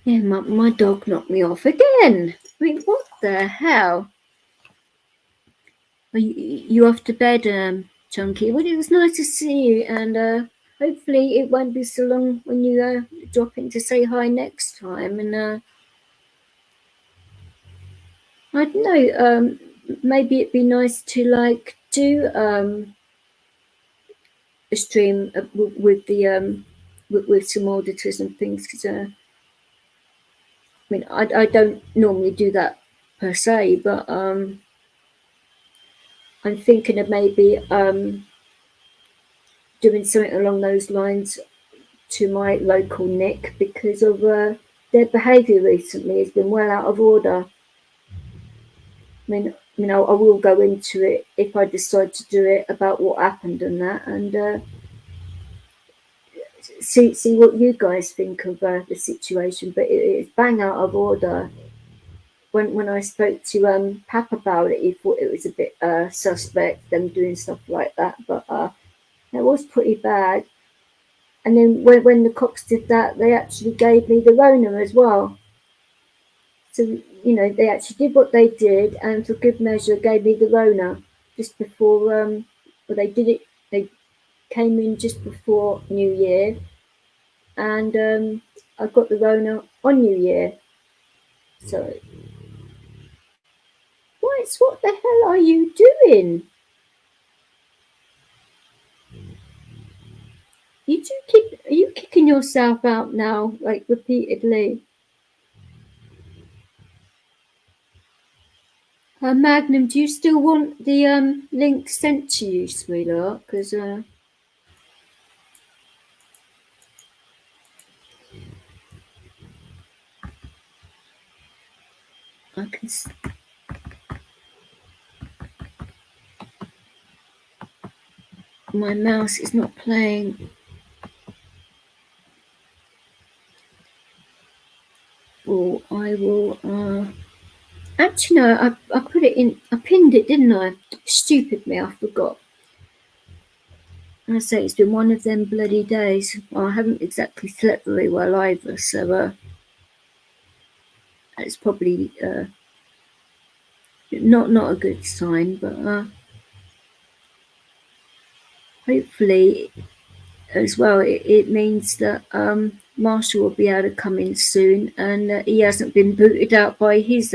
Yeah, my dog knocked me off again. I mean, what the hell? Are you off to bed, Chunky? Well, it was nice to see you, and hopefully it won't be so long when you drop in to say hi next time. And I don't know, maybe it'd be nice to like do a stream with the with some auditors and things, because I mean I don't normally do that per se, but I'm thinking of maybe doing something along those lines to my local Nick, because of their behaviour recently has been well out of order. I mean, I will go into it if I decide to do it about what happened and that, and see what you guys think of the situation. But it's bang out of order. When I spoke to Pap about it, he thought it was a bit suspect, them doing stuff like that, but it was pretty bad. And then when the cops did that, they actually gave me the Rona as well. So, they actually did what they did, and for good measure gave me the Rona just before, well, they did it, they came in just before New Year, and I got the Rona on New Year. So, what the hell are you doing? Are you kicking yourself out now, like repeatedly? Magnum, do you still want the link sent to you, sweetheart? Because I can. My mouse is not playing. Or I will. Actually, no. I put it in. I pinned it, didn't I? Stupid me. I forgot. I say it's been one of them bloody days. Well, I haven't exactly slept very well either, so it's probably not a good sign. But hopefully, as well, it means that Marshall will be able to come in soon, and he hasn't been booted out by his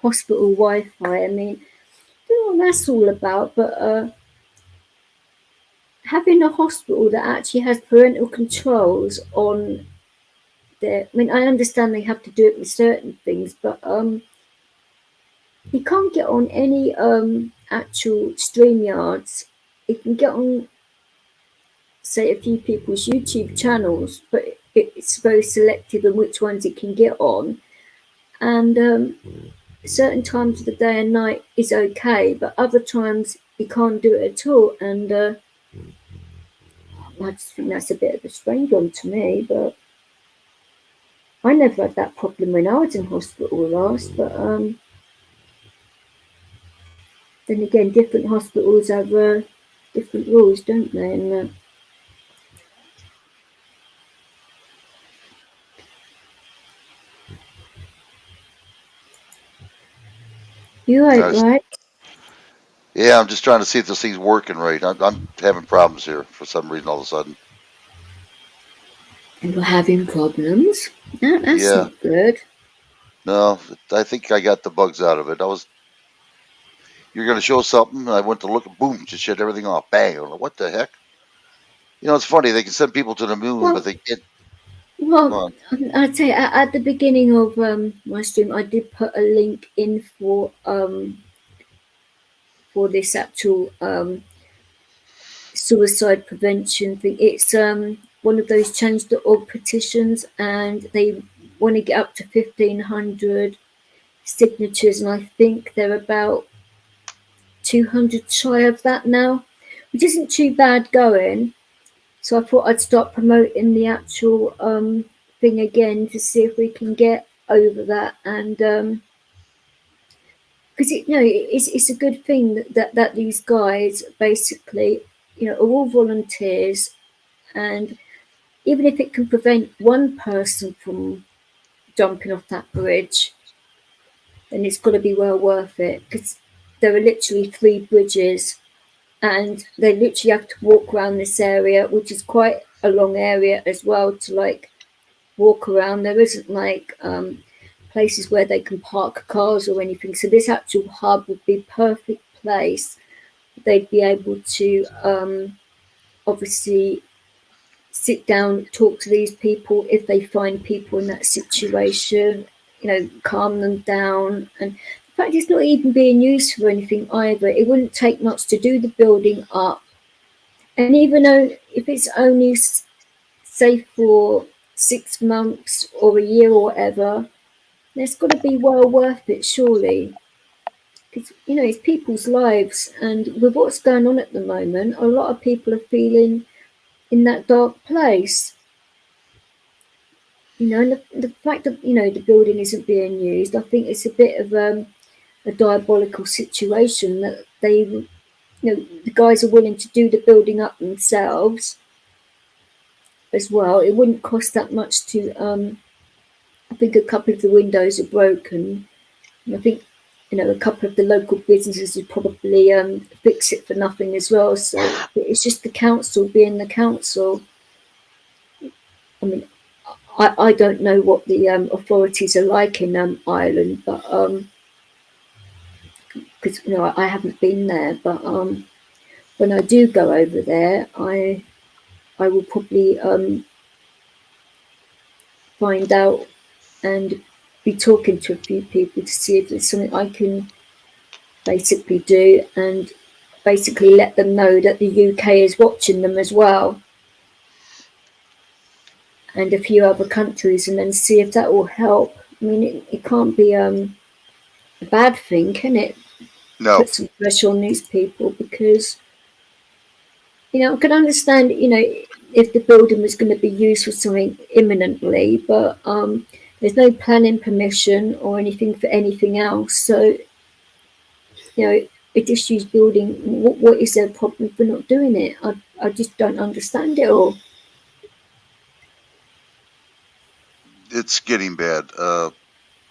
hospital Wi-Fi. I mean, I don't know what that's all about, but having a hospital that actually has parental controls on their, I mean, I understand they have to do it with certain things, but you can't get on any actual StreamYards. You can get on, say, a few people's YouTube channels, but it's very selective in which ones it can get on. And certain times of the day and night is okay, but other times you can't do it at all. And I just think that's a bit of a strange one to me, but I never had that problem when I was in hospital last. But then again, different hospitals have different rules, don't they? And You I right, was, right? yeah, I'm just trying to see if this thing's working right. I'm having problems here for some reason all of a sudden. And you're having problems. That's Yeah, not good. no, I think I got the bugs out of it. You're going to show something. I went to look, boom, just shut everything off. Bang. I'm like, what the heck? It's funny. They can send people to the moon, but Well, they can't. Come well, on. I'd say at the beginning of my stream, I did put a link in for this actual suicide prevention thing. It's one of those change.org petitions, and they want to get up to 1,500 signatures, and I think they're about 200 shy of that now, which isn't too bad going. So I thought I'd start promoting the actual thing again to see if we can get over that, and because it's a good thing that these guys basically are all volunteers, and even if it can prevent one person from jumping off that bridge, then it's got to be well worth it, because there are literally three bridges, and they literally have to walk around this area, which is quite a long area as well to like walk around. There isn't like places where they can park cars or anything. So this actual hub would be perfect place. They'd be able to obviously sit down, talk to these people if they find people in that situation, calm them down. And in fact, it's not even being used for anything either. It wouldn't take much to do the building up. And even though if it's only, say, for 6 months or a year or whatever, it's got to be well worth it, surely. Because, it's people's lives. And with what's going on at the moment, a lot of people are feeling in that dark place. And the fact that the building isn't being used, I think it's a bit of a diabolical situation that the guys are willing to do the building up themselves as well. It wouldn't cost that much to. I think a couple of the windows are broken, and I think a couple of the local businesses would probably fix it for nothing as well. So it's just the council being the council. I mean, I don't know what the authorities are like in Ireland, but because I haven't been there. But when I do go over there, I will probably find out and be talking to a few people to see if there's something I can basically do, and basically let them know that the UK is watching them as well, and a few other countries, and then see if that will help. I mean, it can't be a bad thing, can it? No, Put some pressure on these people, because I can understand if the building was going to be used for something imminently, but there's no planning permission or anything for anything else. So a disused building. What is their problem for not doing it? I just don't understand it all. it's getting bad.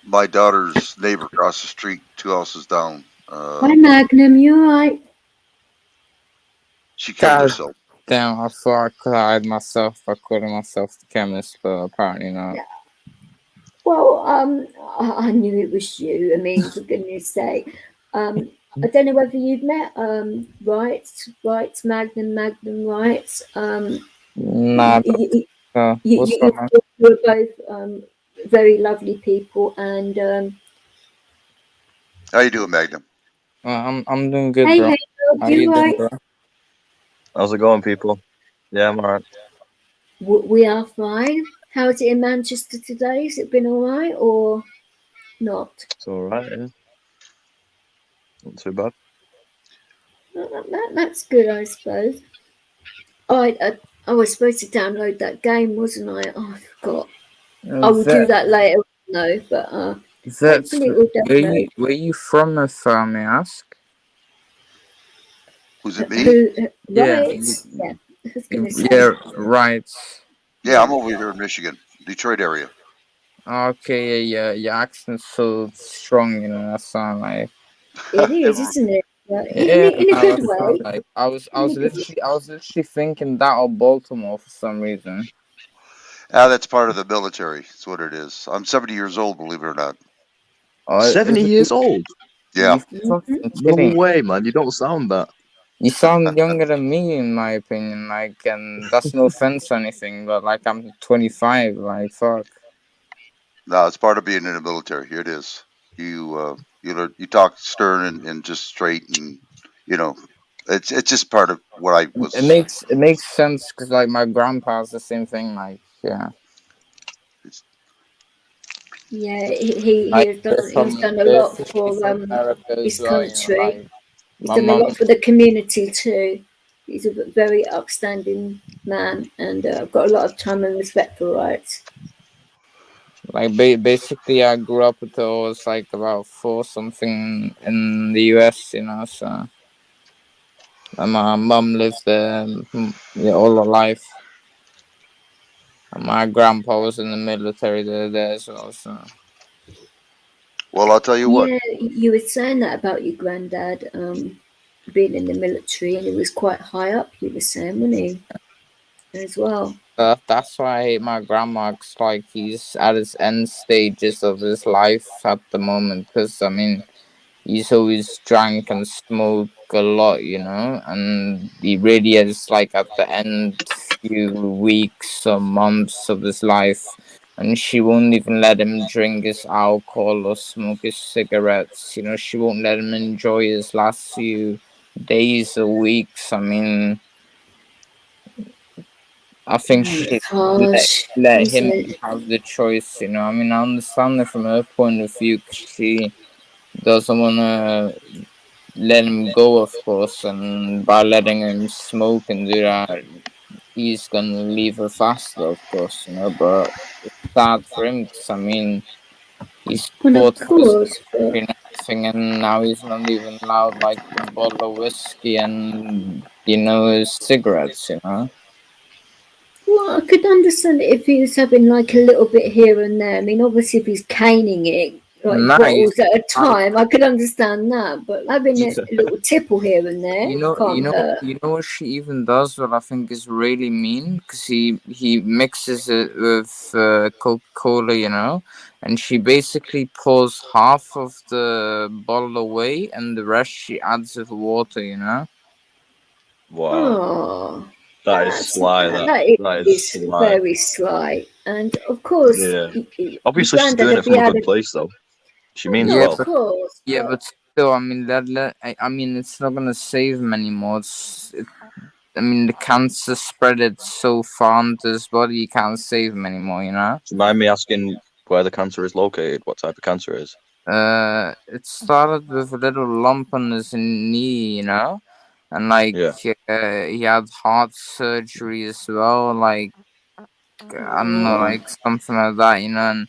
My daughter's neighbor across the street, two houses down, Hi Magnum, you alright? she killed God herself. damn, I thought I could hide myself by calling myself the chemist, but apparently not. Yeah. Well, I knew it was you. I mean, for goodness sake. I don't know whether you've met Rights, Magnum Rights. Nah, You, you, what's you, wrong, man? you are both very lovely people, and How you doing, Magnum? I'm doing good, hey, bro. hey, How you you doing, right? bro? How's it going, people? Yeah, I'm alright. We are fine. How's it in Manchester today? Has it been all right or not? It's alright, yeah. Not too bad. That's good, I suppose. I was supposed to download that game, wasn't I? Oh, I forgot. I will do That that later. No, but that's hopefully it will download. where you from, if I may ask? Who's it? Me? Who? Yeah, Right? Yeah, I was gonna yeah, say. right. Yeah, I'm Yeah. over here in Michigan, Detroit area. Okay, yeah, your accent's so strong, that's why I'm like. It is, Never. isn't it? But Yeah, in a no, good that's not way. like In a good. I was literally thinking that of Baltimore for some reason. Ah, that's part of the military. That's what it is. I'm 70 years old, believe it or not. Or 70 is it years old? Yeah. you Mhm. fucking No kidding? way, man. You don't sound that. You sound younger than me, in my opinion. Like, and that's no offense or anything, but like I'm 25. Like, fuck. No, it's part of being in the military. Here it is. You talk stern and just straight, and you know, it's just part of what I was. It makes sense because like my grandpa's the same thing. Like, yeah, It's, Yeah, like he's done a they're lot from, for America as his well. You know, country. like He's my done a mum. lot for the community too. He's a very upstanding man, and got a lot of time and respect for rights. Like basically, I grew up until I was like about four something in the US. You know, so and my mum lived there, yeah, all her life. And my grandpa was in the military there as well. So well, I'll tell you what. Yeah, you were saying that about your granddad being in the military, and he was quite high up. You were saying, wasn't he, as well? that's why I hate my grandma. 'Cause, like he's at his end stages of his life at the moment. Because I mean, he's always drank and smoked a lot, you know, and he really is like at the end few weeks or months of his life, and she won't even let him drink his alcohol or smoke his cigarettes. You know, she won't let him enjoy his last few days or weeks. I mean, I think she It's harsh, let isn't him it? have the choice. You know, I mean, I understand it from her point of view 'cause she doesn't want to let him go, of course, and by letting him smoke and do that, he's gonna leave her faster, of course, you know. But it's sad for him because I mean, he's Well, of fought for his course, but country and everything, and now he's not even allowed like the bottle of whiskey and his cigarettes, you know. well, I could understand it if he was having like a little bit here and there. I mean, obviously, if he's caning it like Nah, bottles at a like time, I could understand that. But having he's a little tipple here and there can't hurt. You know what she even does. What I think is really mean, because he mixes it with Coca Cola, you know, and she basically pours half of the bottle away, and the rest she adds with water, you know. Wow. Oh, That is sly, that. that That is is sly. very slight. And of course, Yeah. your Obviously, she's granddad, doing it if he from a had good a, place, though. She oh means no, Yeah, of well. but course, yeah, but still, I mean I mean, it's not gonna save him anymore. I mean, the cancer spread it so far into his body, you can't save him anymore, you know. Do you mind me asking where the cancer is located? What type of cancer it is? It started with a little lump on his knee, you know, and like Yeah. he had heart surgery as well, like I don't know, oh, like something like that, you know.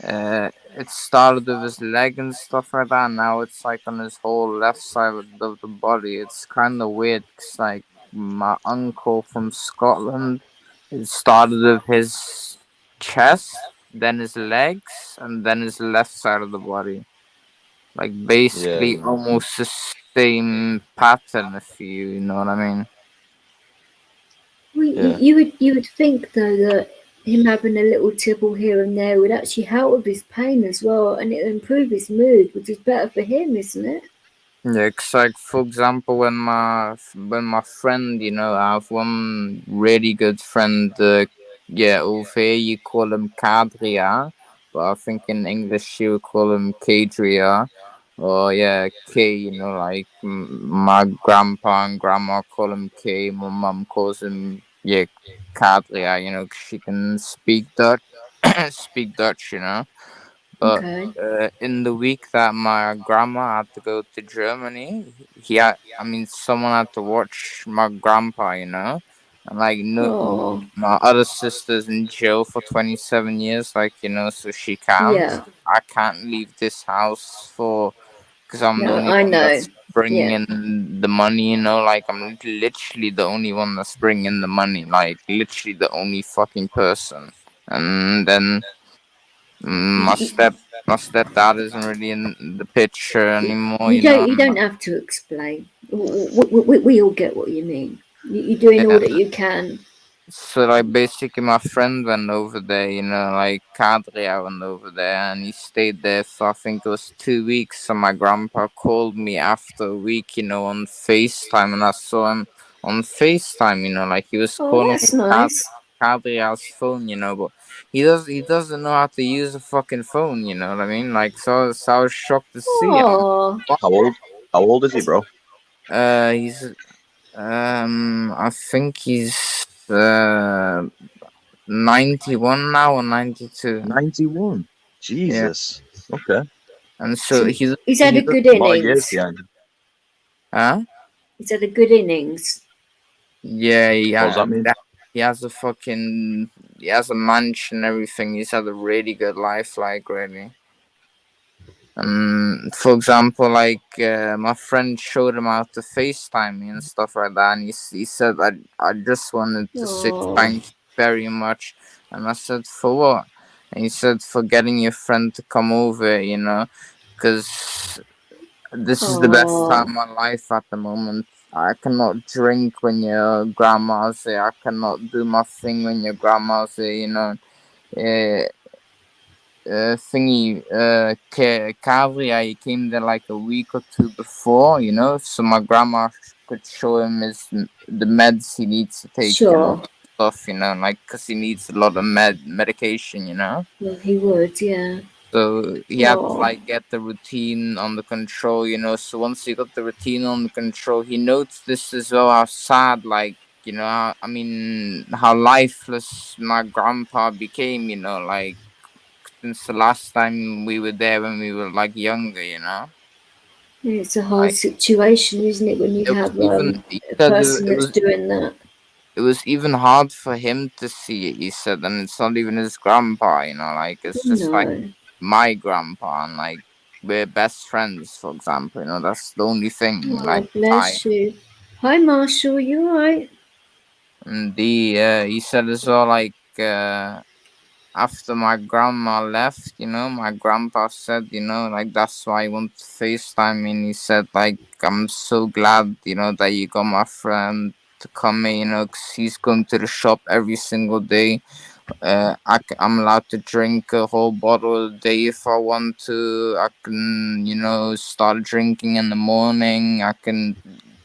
And it started with his leg and stuff like that. And now it's like on his whole left side of the body. It's kind of weird because like my uncle from Scotland, it started with his chest, then his legs, and then his left side of the body. Like Yeah. basically almost the same pattern, if you know what I mean. well, Yeah. you would think though that him having a little tipple here and there would actually help with his pain as well, and it improve his mood, which is better for him, isn't it? Yeah, 'cause like for example, when my friend, you know, I have one really good friend. Yeah, over here you call him Kadria, but I think in English you would call him Kadria, or yeah, K. You know, like my grandpa and grandma call him K. My mum calls him Kadria. You know, 'cause she can speak Dutch, speak Dutch. You know. But Okay. in the week that my grandma had to go to Germany, I mean, someone had to watch my grandpa, you know, and like, no, Oh, my other sister's in jail for 27 years, like, you know, so she can't. yeah. I can't leave this house because I'm the No, only I one know. that's bringing Yeah. in the money, you know, like, I'm literally the only one that's bringing in the money, like, literally the only fucking person. And then My stepdad isn't really in the picture anymore. You don't have to explain. We all get what you mean. You're doing all Yeah. that you can. So like basically my friend went over there, like Kadria went over there and he stayed there for I think it was 2 weeks. So my grandpa called me after a week, on FaceTime, and I saw him on FaceTime, like he was Oh, calling that's me nice. Kadria's phone, but he doesn't know how to use a fucking phone, you know what I mean? Like so I was shocked to see him. Oh, How old? How old is he, bro? He's I think he's 91 now or 92. 91. Yeah. Jesus. Okay. And so so he he's had he a does, good A lot of years innings. behind him. huh? He's had a good innings. Yeah, What does yeah. that mean? He has he has a mansion and everything. He's had a really good life, like really. For example, like my friend showed him how to FaceTime me and stuff like that, and he said, I just wanted to say Oh, thank you very much, and I said, for what? And he said, for getting your friend to come over, because this is the best time oh, of my life at the moment. I cannot drink when your grandma's here. I cannot do my thing when your grandma's here. Uh, Thingy, Kavri, I came there like a week or two before, so my grandma could show him the meds he needs to take and all sure. that stuff, like, because he needs a lot of medication. Well, he would, yeah. So he had to Oh, like get the routine under control. So once he got the routine under control, he noticed this as well, how sad, like, I mean, how lifeless my grandpa became, like since the last time we were there when we were like younger. it's a hard Like situation, isn't it, when you it was have even he a said person that's doing that? it was even hard for him to see it, he said, and it's not even his grandpa, like it's just like No. my grandpa, and like we're best friends, for example. That's the only thing, like Oh, tie. bless you. Hi, Marshall. You alright? And he said as well, like after my grandma left, my grandpa said, like that's why I want to FaceTime me. And he said, like, I'm so glad, that you got my friend to come in, because he's going to the shop every single day. I'm allowed to drink a whole bottle a day if I want to. I can, start drinking in the morning.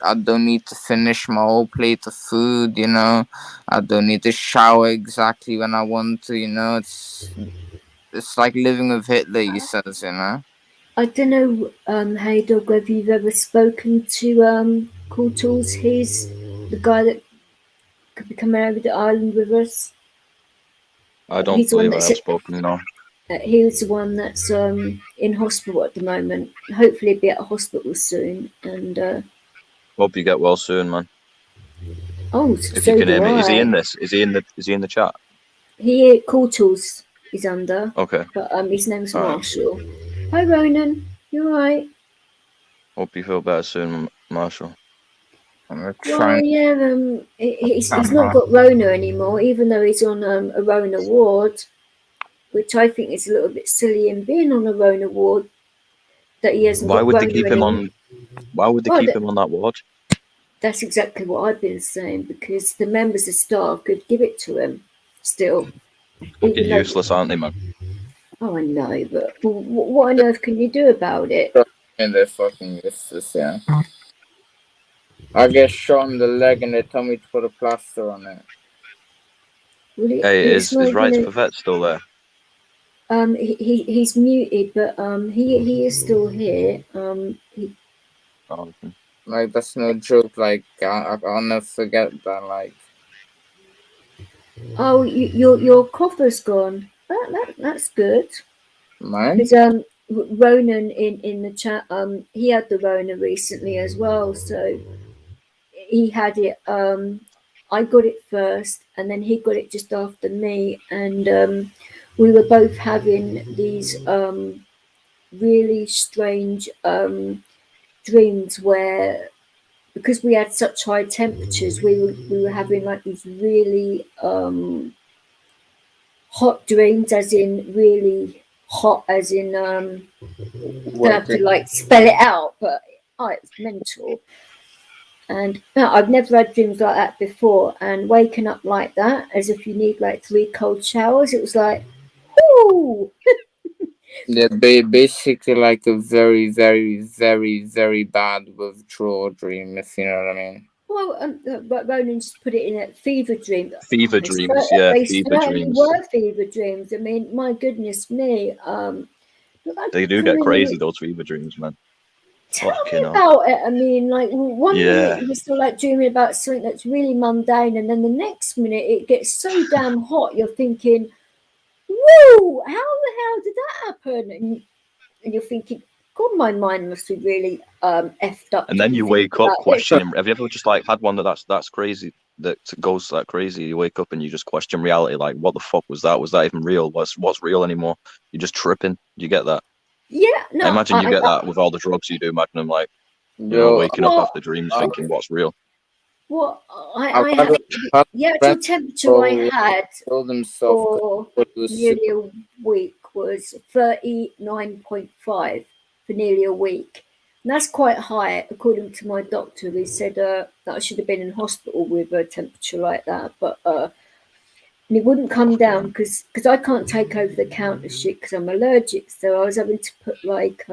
I don't need to finish my whole plate of food. I don't need to shower exactly when I want to. It's like living with Hitler, he says. I don't know, hey dog, whether you've ever spoken to Cool Tools. He's the guy that could be coming over the island with us. I don't He's the one believe I that's have spoken, no. he was the one that's in hospital at the moment. Hopefully, he'll be at a hospital soon. And Hope you get well soon, man. oh, If you so can hear do me. Is he in I. this? Is he in the chat? He Cool Tools is under, Okay. but his name's All right. Marshall. Hi, Ronan. You alright? Hope you feel better soon, Marshall. I'm gonna Well, try yeah, he's not and got Rona anymore, even though he's on a Rona ward, which I think is a little bit silly in being on a Rona ward that he hasn't Why got would they Rona keep him anymore. on? Why would they Well, keep him on that ward? that's exactly what I've been saying, because the members of staff could give it to him still, Fucking even though. useless, aren't they, man? Oh, I know, but what on earth can you do about it? and they're fucking useless, yeah. I get shot in the leg and they tell me to put a plaster on it. Well, Hey, it's is not Rights gonna. for Vets still there? He's muted, but he is still here. Oh, okay. Like that's no joke. Like I'll never forget that. Like Oh, your coffer's gone. That's good. mine. Because Ronan in the chat, he had the Rona recently as well, so he had it. I got it first, and then he got it just after me, and we were both having these really strange dreams where, because we had such high temperatures, we were having like these really hot dreams, as in really hot, as in don't have to Working. like spell it out, but it's mental. And no, I've never had dreams like that before. And waking up like that, as if you need like 3 cold showers, it was like, whoo. They're basically like a very, very, very, very bad withdrawal dream, if you know what I mean. Well, but Ronan just put it in a fever dream. Fever dreams, yeah, They fever certainly dreams. were fever dreams. I mean, my goodness me. They do get crazy, those fever dreams, man. Tell Fucking me hell. about it. I mean, like one Yeah. minute you're still like dreaming about something that's really mundane, and then the next minute it gets so damn hot. You're thinking, "Whoa! How the hell did that happen?" And you're thinking, "God, my mind must be really effed up." And to then be you thinking wake up about this. questioning. Have you ever just like had one that's crazy, that goes like crazy? You wake up and you just question reality. Like, what the fuck was that? Was that even real? What's real anymore? You're just tripping. Do you get that? Yeah, no, I imagine you get that with all the drugs you do, Magnum. Like, Yo, waking up well, after dreams thinking what's real. well, I've I had had had the actual friends temperature I who had killed himself for because he was nearly a week was 39.5 for nearly a week. And that's quite high, according to my doctor. He said that I should have been in hospital with a temperature like that, but and it wouldn't come down because I can't take over the counter shit because I'm allergic. So I was having to put like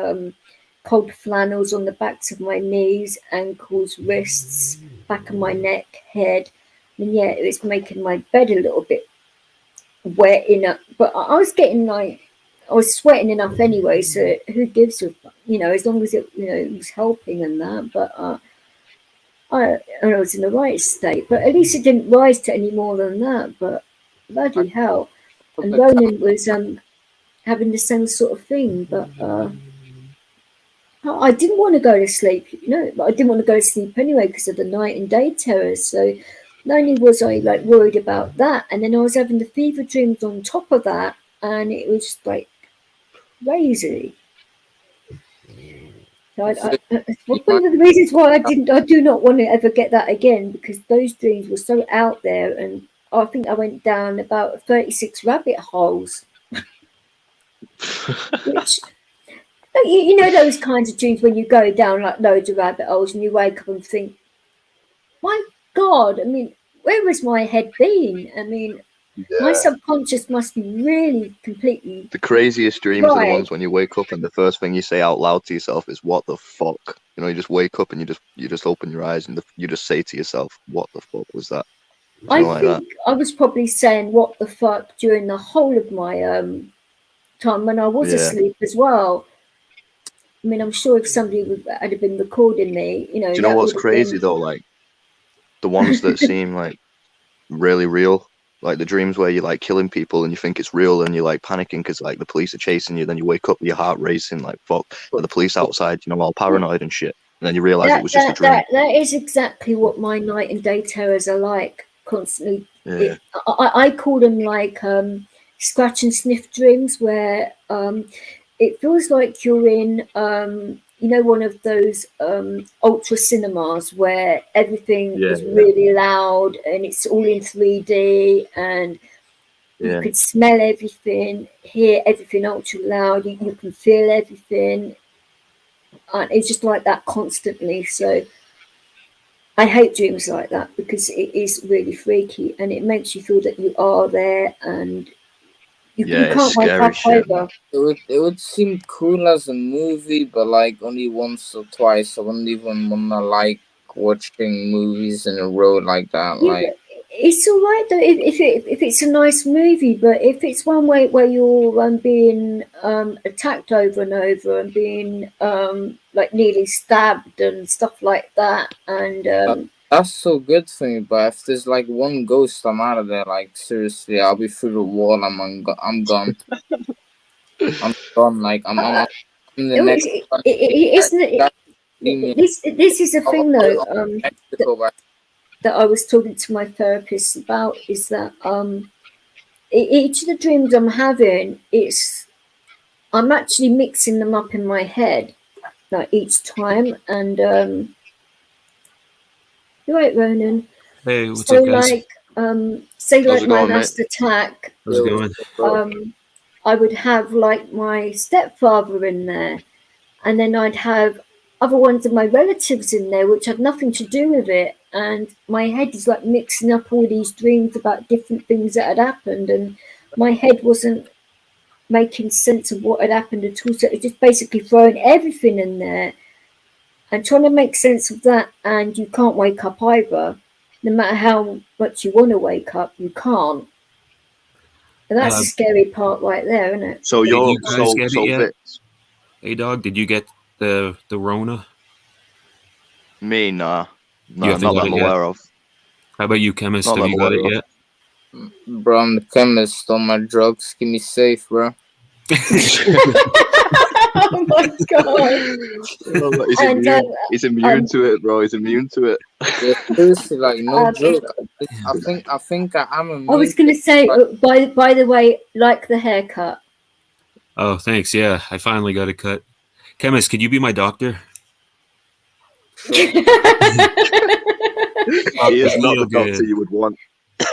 cold flannels on the backs of my knees, ankles, wrists, back of my neck, head. And yeah, it was making my bed a little bit wet enough, but I was getting like I was sweating enough anyway. So who gives a fuck? As long as it was helping and that. But I was in the right state. But at least it didn't rise to any more than that. But bloody hell! put And the cat. Ronan was having the same sort of thing. But I didn't want to go to sleep. But I didn't want to go to sleep anyway because of the night and day terrors. So not only was I like worried about that, and then I was having the fever dreams on top of that, and it was just like crazy. So one of the reasons why I do not want to ever get that again, because those dreams were so out there, and I think I went down about 36 rabbit holes, which you know those kinds of dreams when you go down like loads of rabbit holes and you wake up and think, my God, I mean, where has my head been? I mean, my subconscious must be really completely The craziest dreams are the fried. ones when you wake up and the first thing you say out loud to yourself is "What the fuck?" You just wake up and you just open your eyes and you just say to yourself, "What the fuck was that?" I Like think I was probably saying "what the fuck" during the whole of my time when I was Yeah. asleep as well. I mean, I'm sure if somebody had been recording me, Do you know that what's would have crazy been. though? Like the ones that seem like really real, like the dreams where you're like killing people and you think it's real and you're like panicking because like the police are chasing you. Then you wake up with your heart racing, like fuck, are the police outside? All paranoid and shit. And then you realize it was just a dream. That is exactly what my night and day terrors are like. Constantly, Yeah. I call them like scratch and sniff dreams, where it feels like you're in one of those ultra cinemas where everything Yeah, is yeah. really loud and it's all in 3D, and you Yeah. could smell everything, hear everything ultra loud, you can feel everything, and it's just like that constantly. So I hate dreams like that because it is really freaky and it makes you feel that you are there, and you Yeah, it's can't wake scary up shit, man. either. It would seem cool as a movie, but like only once or twice. I wouldn't even wanna like watching movies in a row like that. Yeah, Like but it's all right though if it's a nice movie, but if it's one way where you're being attacked over and over and being like nearly stabbed and stuff like that, and that's so good for me. But if there's like one ghost, I'm out of there. Like seriously, I'll be through the wall. I'm gone. I'm gone. Like I'm the next isn't it? leave me This is a thing though Mexico, but that I was talking to my therapist about, is that each of the dreams I'm having, I'm actually mixing them up in my head like each time, and you're right, Ronan. Hey, what's So up, guys? like say How's like it my going, mate? last attack, How's it going? um I would have like my stepfather in there, and then I'd have other ones of my relatives in there, which had nothing to do with it. And my head is like mixing up all these dreams about different things that had happened, and my head wasn't making sense of what had happened at all. So it's just basically throwing everything in there and trying to make sense of that. And you can't wake up either. No matter how much you want to wake up, you can't. And that's the scary part right there, isn't it? So you're you guys get it yet? Vix, Hey, dog, did you get the Rona? me, nah, You haven't not got that I'm it yet? aware of. How about you, chemist? Not Have that you I'm got it aware of. yet? Bro, I'm the chemist on my drugs. Keep me safe, bro. Oh my god! He's And, immune. He's immune to it, bro. He's immune to it. Yeah, seriously, like no Um, joke. I think I am immune. I was going to say, by the way, like the haircut. Oh, thanks. Yeah, I finally got a cut. Chemist, could you be my doctor? He is not the Real doctor good. you would want.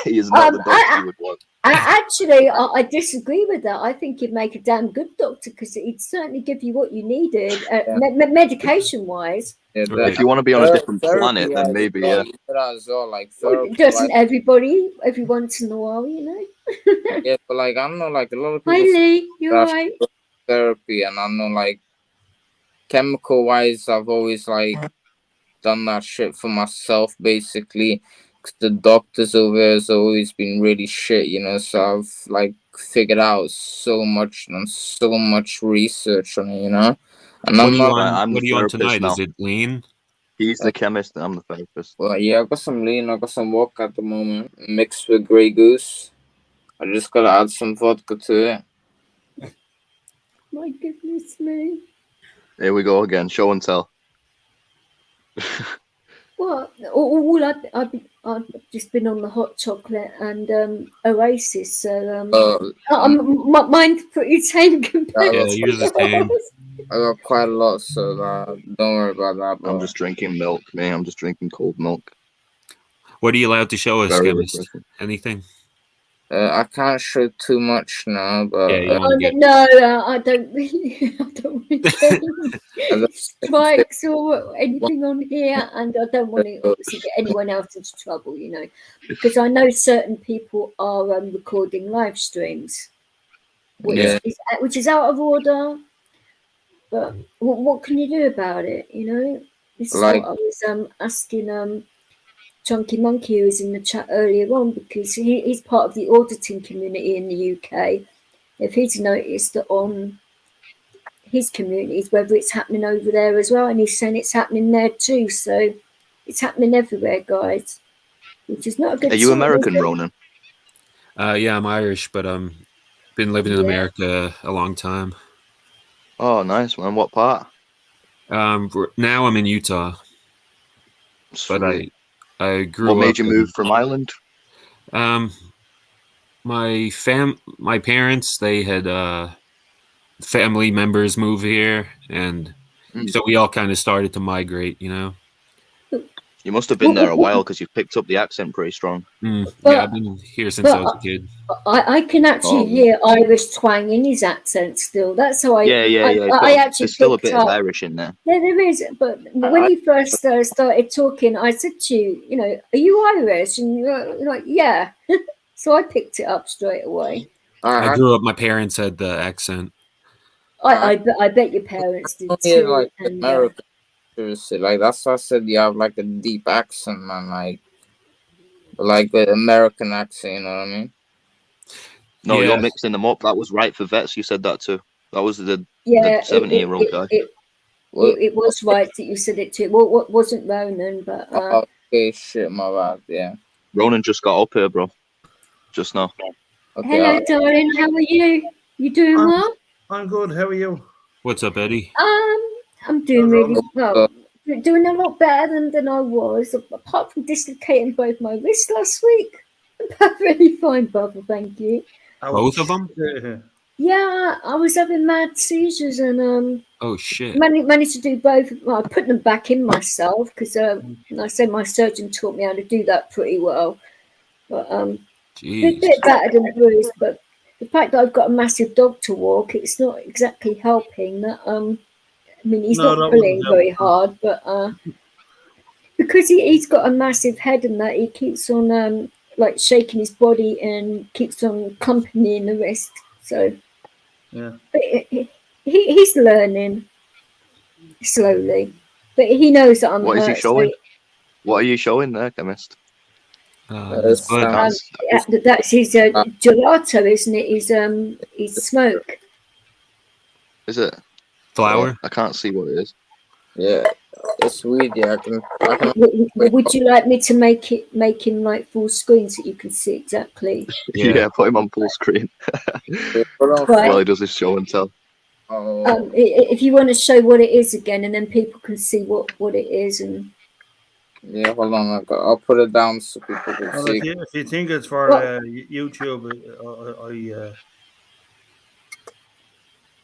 He is not the doctor you would want. Actually, I disagree with that. I think he'd make a damn good doctor because he'd certainly give you what you needed, medication-wise. Yeah, Right. If you want to be on a different planet, then therapy, maybe, yeah. yeah. As well, like Well, therapy, doesn't like, everybody every once in a while, you know? yeah, but like I know, like a lot of Hi, people Lee. You're that's right. therapy, and I know, like chemical wise, I've always like done that shit for myself, basically. Cause the doctors over there has always been really shit, you know. So I've like figured out so much and so much research on it, you know. And What I'm are you not. on? I'm What the are you on therapist tonight? now. Is it lean? He's the chemist and I'm the therapist. Well, yeah, I got some lean, I got some vodka at the moment, mixed with Grey Goose. I just gotta add some vodka to it. My goodness me. Here we go again. Show and tell. Well, all I've just been on the hot chocolate and Oasis, so mine's pretty tame compared Yeah, to yours is tame. yours. I got quite a lot, so don't worry about that, bro. I'm just drinking milk, man. I'm just drinking cold milk. What are you allowed to show us, Very chemist? refreshing. Anything? I can't show too much now, but Yeah, you want to get. No, I don't really get any strikes or anything on here, and I don't want to obviously get anyone else into trouble, you know, because I know certain people are recording live streams, which is out of order. But what can you do about it? You know, this is Like- what I was asking Chunky Monkey, who was in the chat earlier on, because he's part of the auditing community in the UK. If he's noticed that on his communities, whether it's happening over there as well, and he's saying it's happening there too. So it's happening everywhere, guys, which is not a good. Are you sign, American, is it? Ronan? Yeah, I'm Irish, but been living in Yeah. America a long time. Oh, nice, man. What part? Now I'm in Utah, but Sweet. I grew What up. made you move from Ireland? My parents, they had family members move here, and so we all kind of started to migrate, you know. You must have been there a while because you've picked up the accent pretty strong. Yeah, I've been here since I was a kid. I can actually hear Irish twang in his accent still. That's how I. I actually There's still a picked bit up. of Irish in there. Yeah, there is. But when he first started talking, I said to you, you know, are you Irish? And you're like, yeah. So I picked it up straight away. I grew up. My parents had the accent. I bet your parents did yeah, too. like And, American, seriously, like that's why I said you have like a deep accent, man. Like an American accent, you know what I mean? No, Yeah. you're mixing them up. That was right for vets. You said that too. That was the 70-year-old guy. It was right that you said it too. Well, what wasn't Ronan, but okay, shit, my bad. Yeah. Ronan just got up here, bro. Just now. Okay, hello, darling. How are you? You doing well? I'm good. How are you? What's up, Eddie? I'm doing really well. Doing a lot better than I was, apart from dislocating both my wrists last week. I'm really fine, brother. Thank you. Both of them? Yeah, I was having mad seizures and Oh shit! managed to do both. Well, I put them back in myself because I said my surgeon taught me how to do that pretty well. But Jeez. bit battered and bruised, but the fact that I've got a massive dog to walk, it's not exactly helping. That I mean, he's No, not that pulling wouldn't help. very hard, but because he's got a massive head and that, he keeps on like shaking his body and keeps on accompanying the rest. So Yeah. but he's learning slowly, but he knows that I'm What is he hurt. showing? What are you showing there, chemist? That's Some- bud. That's his gelato, isn't it? His smoke. Is it? Flour. I can't see what it is. Yeah, it's weird. Yeah, I can Would you like me to make him like full screen so you can see exactly? Yeah, put him on full screen Hold on, Right. while he does his show and tell. If you want to show what it is again, and then people can see what it is, and yeah, hold on. I'll put it down so people can Well, see. if you think it's for Well- YouTube,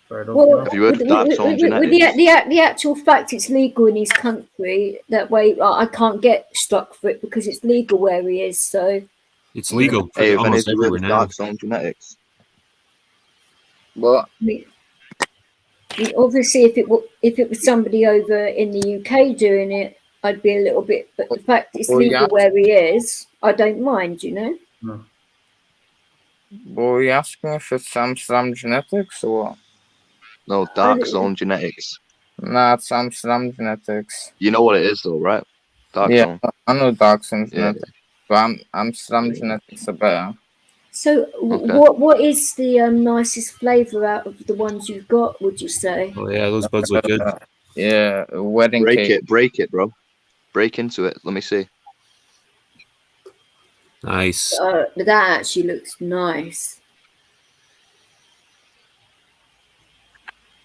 fair enough, well, you know? Have you heard of Dark Zone with Genetics? the actual fact it's legal in his country. That way, I can't get struck for it because it's legal where he is. So It's legal Hey, have any almost of you heard everywhere of now. Dark Zone Genetics? But I mean, obviously, if it was somebody over in the UK doing it, I'd be a little bit. But the fact it's Well, legal yeah. where he is, I don't mind. You know. No. were you asking if it's Amsterdam Genetics or what? No, Dark Zone Genetics. Nah, it's Amsterdam Genetics. You know what it is, though, right? Dark Yeah, Zone. I know Doxing Yeah. Genetics, but Amsterdam Genetics are better. So, Okay. what is the nicest flavour out of the ones you've got? Would you say? Oh yeah, those buds look good. Yeah, wedding Break cake. it, bro. Break into it. Let me see. Nice. That actually looks nice.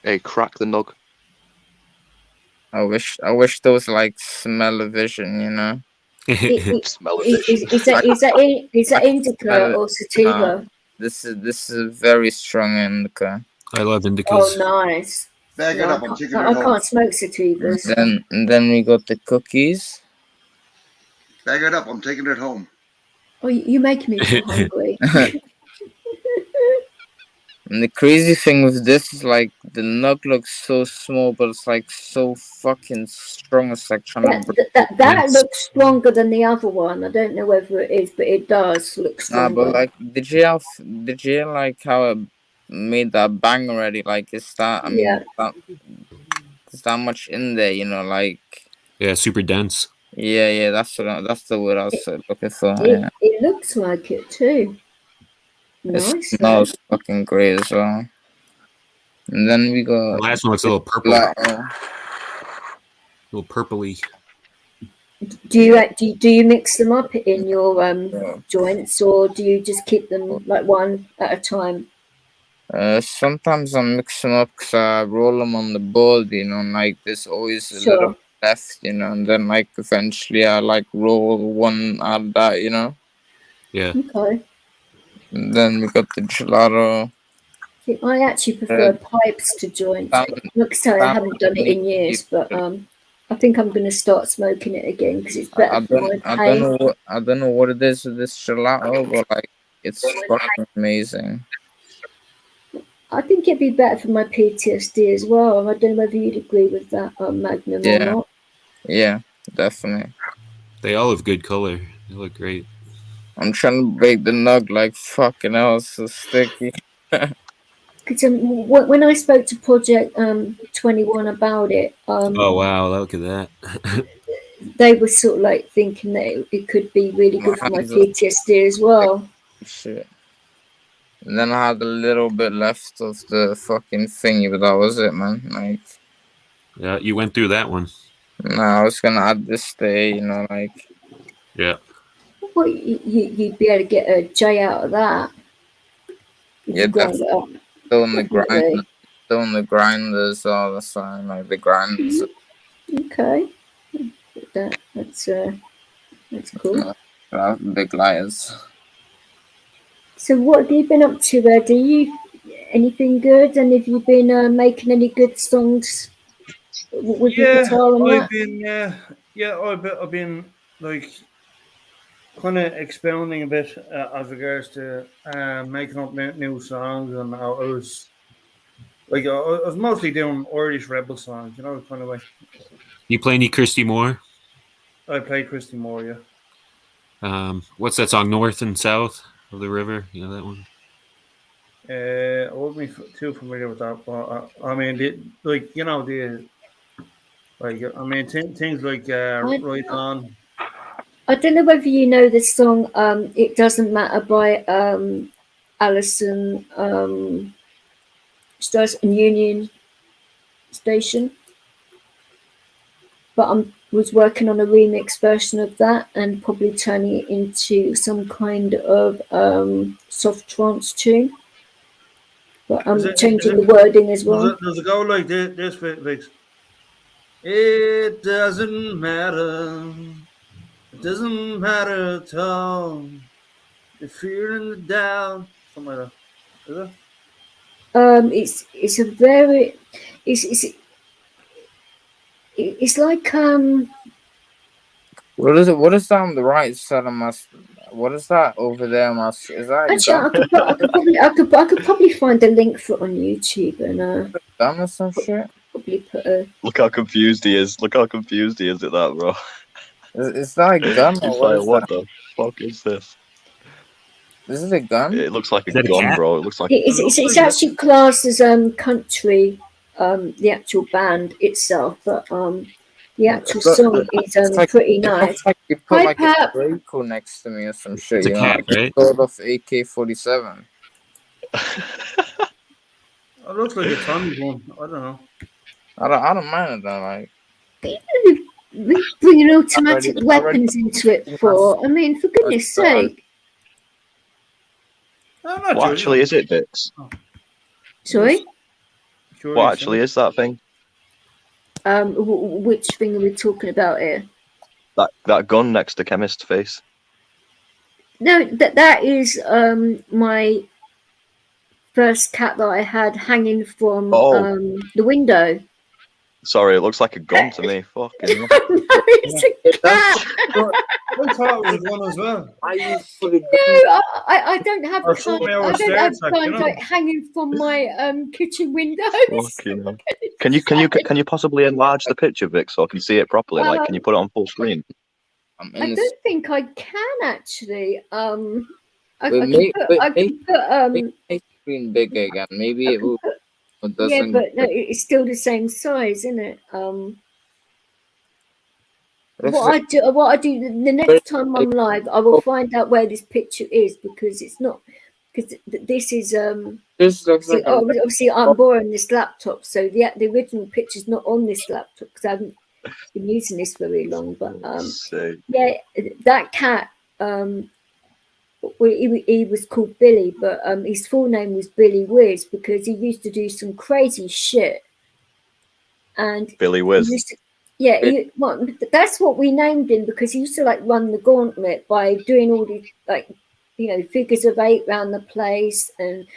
Hey, crack the nug. I wish there was like smell-o-vision, you know. Smell it. Is that indica or sativa? This is a very strong indica. I love indicas. Oh, nice. Bag it No, up. I'm taking it I home. can't smoke sativas. And then we got the cookies. Bag it up. I'm taking it home. Oh, you're making me feel hungry. And the crazy thing with this is like the nug looks so small, but it's like so fucking strong. It's like trying to. That Yes. looks stronger than the other one. I don't know whether it is, but it does look Nah, stronger. but like, did you hear like how it made that bang already? Like, is that? I mean, Yeah. there's that much in there, you know? Like, Yeah, super dense. yeah, that's the word I was looking for. Yeah. It looks like it too. It Nice. though. smells fucking great as well. And then we The got last one looks a little purple, gelato. little purpley. Do you mix them up in your joints, or do you just keep them like one at a time? Sometimes I mix them up because I roll them on the board, you know, and like there's always a Sure. little left, you know, and then like eventually I like roll one out of that, you know. Yeah. Okay. And then we got the gelato. See, I actually prefer pipes to joints. Like I say, I haven't done it in years, but I think I'm going to start smoking it again because it's better for my pain. I don't know what it is with this gelato, but like it's fucking amazing. I think it'd be better for my PTSD as well. I don't know whether you'd agree with that, Magnum, or not. Yeah, definitely. They all have good color. They look great. I'm trying to break the nug like fucking hell, it's so sticky. Because when I spoke to Project 21 about it, Oh wow, look at that. they were sort of like thinking that it could be really good for my PTSD as well. Shit. And then I had a little bit left of the fucking thingy, but that was it, man. Like, Yeah, you went through that one. no, I was gonna add this day, you know, like. Yeah. Well, you'd be able to get a J out of that. If Yeah, you grind it up. Still in the Definitely. grind, still in the grinders all the time, like the grinders. Okay, that's cool. Big lighters. So what have you been up to, Eddie? Anything good? And have you been making any good songs with your guitar and I've that? been I've been like kind of expounding a bit as regards to making up new songs, and I was like, I was mostly doing Irish rebel songs, you know, kind of way. You play any Christy Moore? I played Christy Moore, yeah. What's that song? North and South of the River. You know that one? I wasn't too familiar with that, but I mean, like, you know, the like, I mean, things like Right On. I don't know whether you know the song "It Doesn't Matter" by Alison Stars and Union Station, but I was working on a remix version of that and probably turning it into some kind of soft trance tune. But I'm changing the wording as well. Does it go like this, Vix? It doesn't matter. It doesn't matter at all. The fear and the doubt. Something like that. Is it? It's a very it's like What is it? What is that on the right side of my? What is that over there? Is that actually I could probably find a link for it on YouTube and gun or some shit? Probably put a. Look how confused he is. Look how confused he is at that, bro. Is that a gun or He's what? like, what the fuck is this? Is it a gun? It looks like Is a that a gun, cat? bro. It looks like. It's actually classed as country, the actual band itself, but the actual song is like, pretty it nice. looks like you put like a vehicle next to me or some shit. It's a cat, like right? sort of AK-47. It looks like a Tommy gun. I don't know. I don't mind it though. Like, We bringing automatic weapons into it for. I mean, for goodness sake. What actually is it, Vix? Sorry? What actually is that thing? Which thing are we talking about here? That gun next to Chemist's face. No, that is my first cat that I had hanging from the window. Sorry, it looks like a gun to me. Fucking no, it's a cat. I thought it was one as well. No, I don't have a gun. I don't have guns like hanging from my kitchen windows. Fucking hell. Can you possibly enlarge the picture, Vic, so I can see it properly? Like, can you put it on full screen? I don't think I can actually. I make can screen bigger again. Maybe it will. Yeah, but no, it's still the same size, isn't it? What I do the next time I'm live, I will find out where this picture is because it's not because this is obviously I'm borrowing this laptop, so the original picture's not on this laptop because I haven't been using this very long. But yeah, that cat. He was called Billy, but his full name was Billy Whiz because he used to do some crazy shit. And Billy Whiz. That's what we named him because he used to like run the gauntlet by doing all these figures of 8 around the place and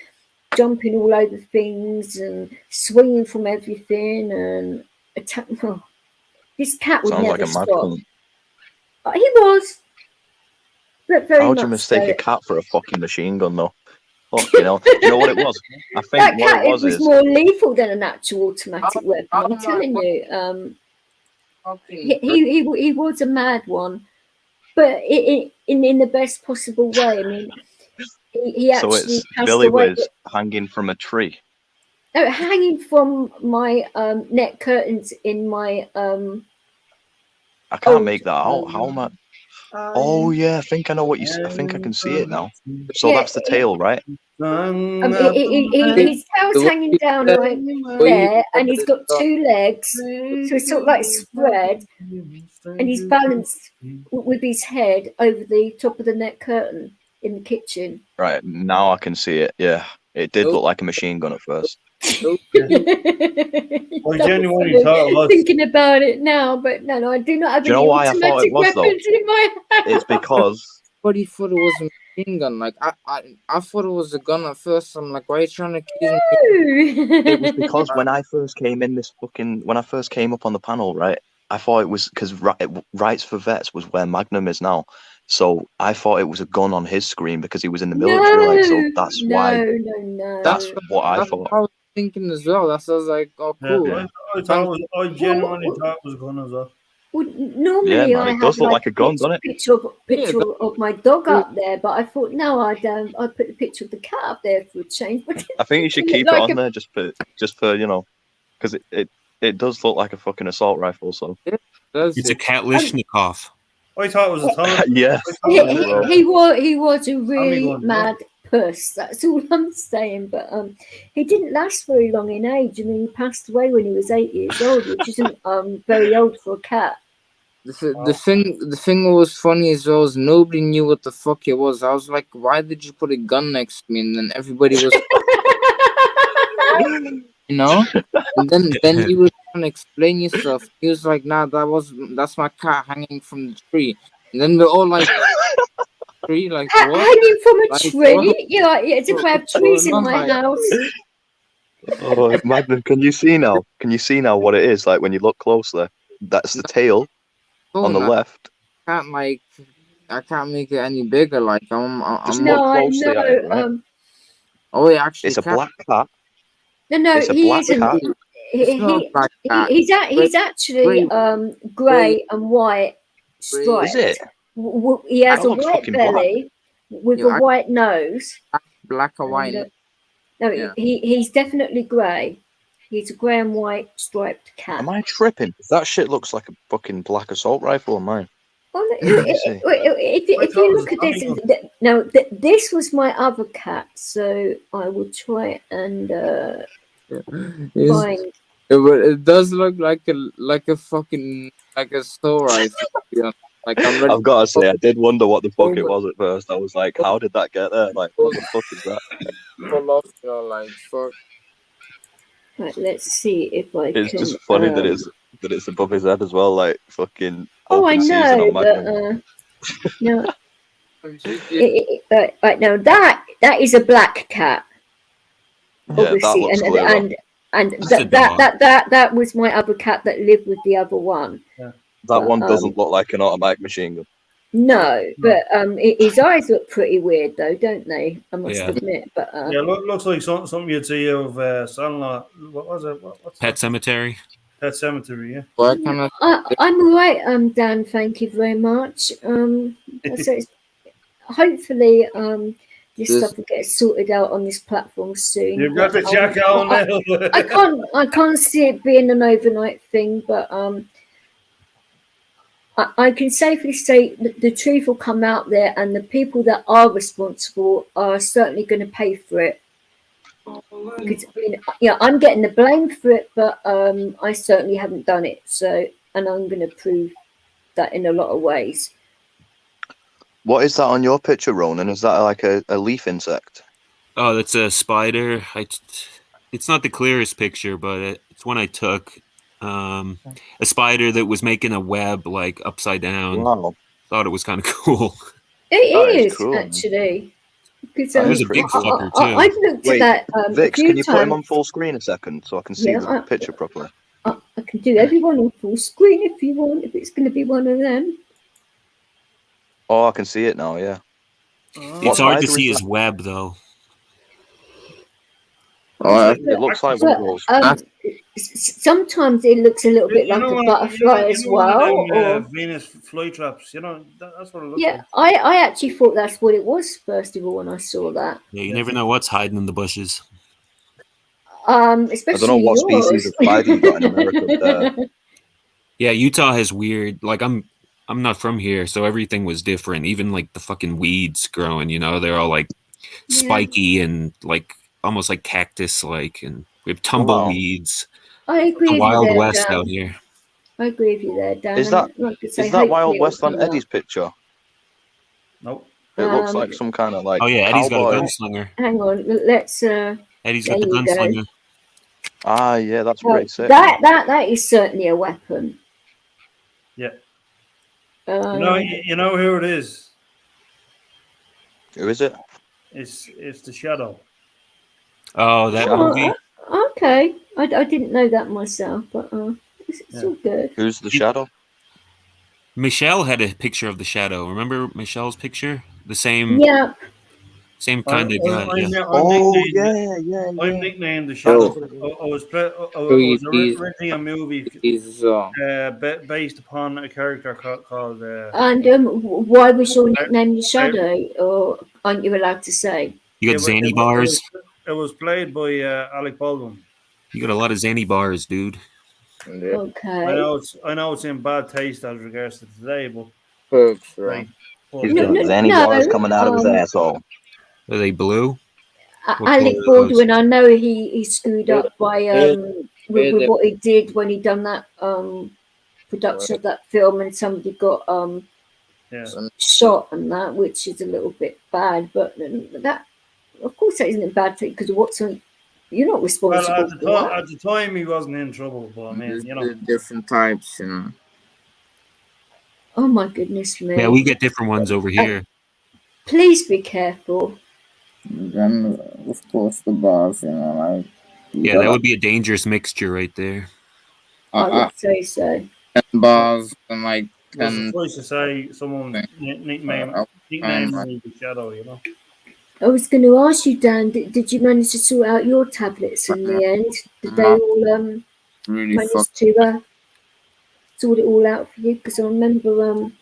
jumping all over things and swinging from everything and attack. Oh, this cat would never stop. He was. How would you mistake a cat for a fucking machine gun, though? Fucking hell. You know what it was? I think that what cat it was more lethal than an actual automatic weapon. I'm telling you. He was a mad one, but in the best possible way. I mean, he actually so it's passed Billy away. Whiz hanging from a tree. No, hanging from my net curtains in my I can't make that out. How am I? Oh yeah, I think I know what you. I think I can see it now. So that's the tail, right? His tail's hanging down right there, and he's got 2 legs, so it's sort of like spread, and he's balanced with his head over the top of the net curtain in the kitchen. Right now I can see it. Yeah, it did look like a machine gun at first. I genuinely thought it was. Thinking about it now, but no, I do not have any automatic weapons in my house. It's because everybody thought it was a machine gun. Like I thought it was a gun at first. I'm like, why are you trying to accuse me? It was because when I first came up on the panel, right? I thought it was because Rights for Vets was where Magnum is now. So I thought it was a gun on his screen because he was in the military. No, Like, so that's why. no. That's what I That's thought. what I was thinking as well. That's I was like, oh, Yeah, cool. Yeah. I genuinely thought it was a gun as well. Well, Yeah, normally man, I it does have look like like a gun, doesn't it? picture Yeah, of my dog up there, but I thought no, I'd put the picture of the cat up there for a change. But I think you should keep it on there just for because it does look like a fucking assault rifle. So It's a Kalashnikov. I thought it was a Tommy. yeah, he was a really gun, mad puss. That's all I'm saying. But he didn't last very long in age. I mean, he passed away when he was 8 years old, which isn't very old for a cat. the thing that was funny as well is nobody knew what the fuck it was. I was like, why did you put a gun next to me? And then everybody was, you know. And then you were trying to explain yourself. He was like, nah, that's my cat hanging from the tree. And then we're all like, tree, like what? Hanging from a Like, tree? what? Yeah, as if I have trees in my house. Oh, Magnum, can you see now? Can you see now what it is? Like when you look closely, that's the tail on the left. I can't make it any bigger. Like I'm No, I closely at it, right? know. Oh, it actually It's a black cat. No, It's a he black isn't. cat. It's not a black cat. He's actually grey and white striped. Is it? He has That a looks white fucking belly with Yeah, a white nose. black or white? And, no, Yeah. he's definitely grey. He's a grey and white striped cat. Am I tripping? That shit looks like a fucking black assault rifle on mine. Well, Let me see. if you look at this, now this was my other cat, so I will try and find. It does look like a fucking like a store rifle. Yeah. Like I'm ready. I've got to say, I did wonder what the fuck it Oh, was at first. I was like, how did that get there? Like, what the fuck is that? full off, you know, like fuck. Right, let's see if I It's can. just funny that it's above his head as well, like fucking Oh, I open season know, on but Magnum. no. Right now, that is a black cat, Yeah, that obviously, looks clearer. and That's a that was my other cat that lived with the other one. That one doesn't look like an automatic machine gun. No, but his eyes look pretty weird though, don't they? I must Yeah. admit. But Yeah, looks like something you'd see of Sandlot. What was it? What's Pet Cemetery. Pet Cemetery? Yeah. What kind of? I'm all right, Dan. Thank you very much. So it's, hopefully, this stuff will get sorted out on this platform soon. You've got the jack on now. I can't see it being an overnight thing, but I can safely say that the truth will come out there, and the people that are responsible are certainly going to pay for it. Because I'm getting the blame for it, but I certainly haven't done it. So, and I'm going to prove that in a lot of ways. What is that on your picture, Ronan? Is that like a leaf insect? Oh, that's a spider. It's not the clearest picture, but it's one I took. A spider that was making a web like upside down. Wow. Thought it was kind of cool. It is cool. actually. Because That was a big fucker too. I've looked Wait, at that Vix, a few can you times. put him on full screen a second so I can see Yeah, the picture properly? I can do everyone on full screen if you want, if it's going to be one of them. Oh, I can see it now. Yeah. It's hard to see his web though. Oh, It looks like one of those. Sometimes it looks a little bit like a butterfly as well. Or Venus flytraps. That's what it looks yeah, like. I actually thought that's what it was first of all when I saw that. Yeah, you never know what's hiding in the bushes. Especially I don't know what yours. species of spider you got in America there. Yeah, Utah has weird. Like I'm not from here, so everything was different. Even like the fucking weeds growing, they're all like spiky and like almost like cactus like, and we have tumbleweeds. I agree The with Wild you there, West Dan. out here. I agree with you there, Dan. Is that Wild West on Eddie's? Eddie's picture? Nope. It looks like some kind of like. Oh yeah, Eddie's got a cowboy. gunslinger. Hang on, let's. Eddie's got the there you go. gunslinger. Ah, yeah, that's pretty sick. That is certainly a weapon. Yeah. Um, You know who it is. Who is it? It's the Shadow. Oh, that movie. Okay, I didn't know that myself, but It's all good. Who's the shadow? Michelle had a picture of the shadow. Remember Michelle's picture? The same Yeah. kind of guy. Yeah. Oh yeah. I'm nicknamed the That's Shadow. what it is. I was Please, originally a movie please, based upon a character called And why was your nickname the Shadow? Or aren't you allowed to say? You got Zanny bars. It was played by Alec Baldwin. You got a lot of Zanny bars, dude. yeah, Okay. I know it's in bad taste as regards to today, but folks, like, He's No, got no, Zanny no, bars coming out of his asshole. Are they blue? What color Alec are those? Baldwin, I know he screwed up by with what he did when he done that production of that film, and somebody got yeah. shot and that, which is a little bit bad. But that, of course, that isn't a bad thing because what's on. You're not Well, responsible for that. at the time he wasn't in trouble, but I mean, you know. there's different types, you know. Oh my goodness me! Yeah, we get different ones over here. Please be careful. Then, of course, the bars, you know, like. Yeah, that would be a dangerous mixture right there. I would say so. 10 bars and like Well, 10. suffice to say, someone nicknamed me the Shadow, you know. I was going to ask you, Dan, did you manage to sort out your tablets in the end? Did they all Really manage to sort it all out for you? Because I remember was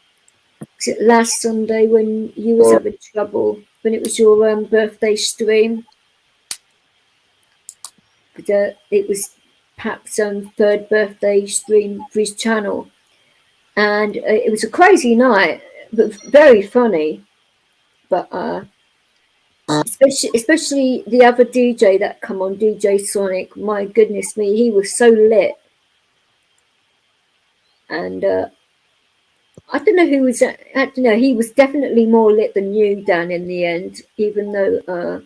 it last Sunday when you was having trouble, when it was your birthday stream. But, it was Pap's third birthday stream for his channel. And it was a crazy night, but very funny. But especially the other DJ that come on, DJ Sonic. My goodness me, he was so lit. And I don't know who was. I don't know. He was definitely more lit than you, Dan. In the end, even though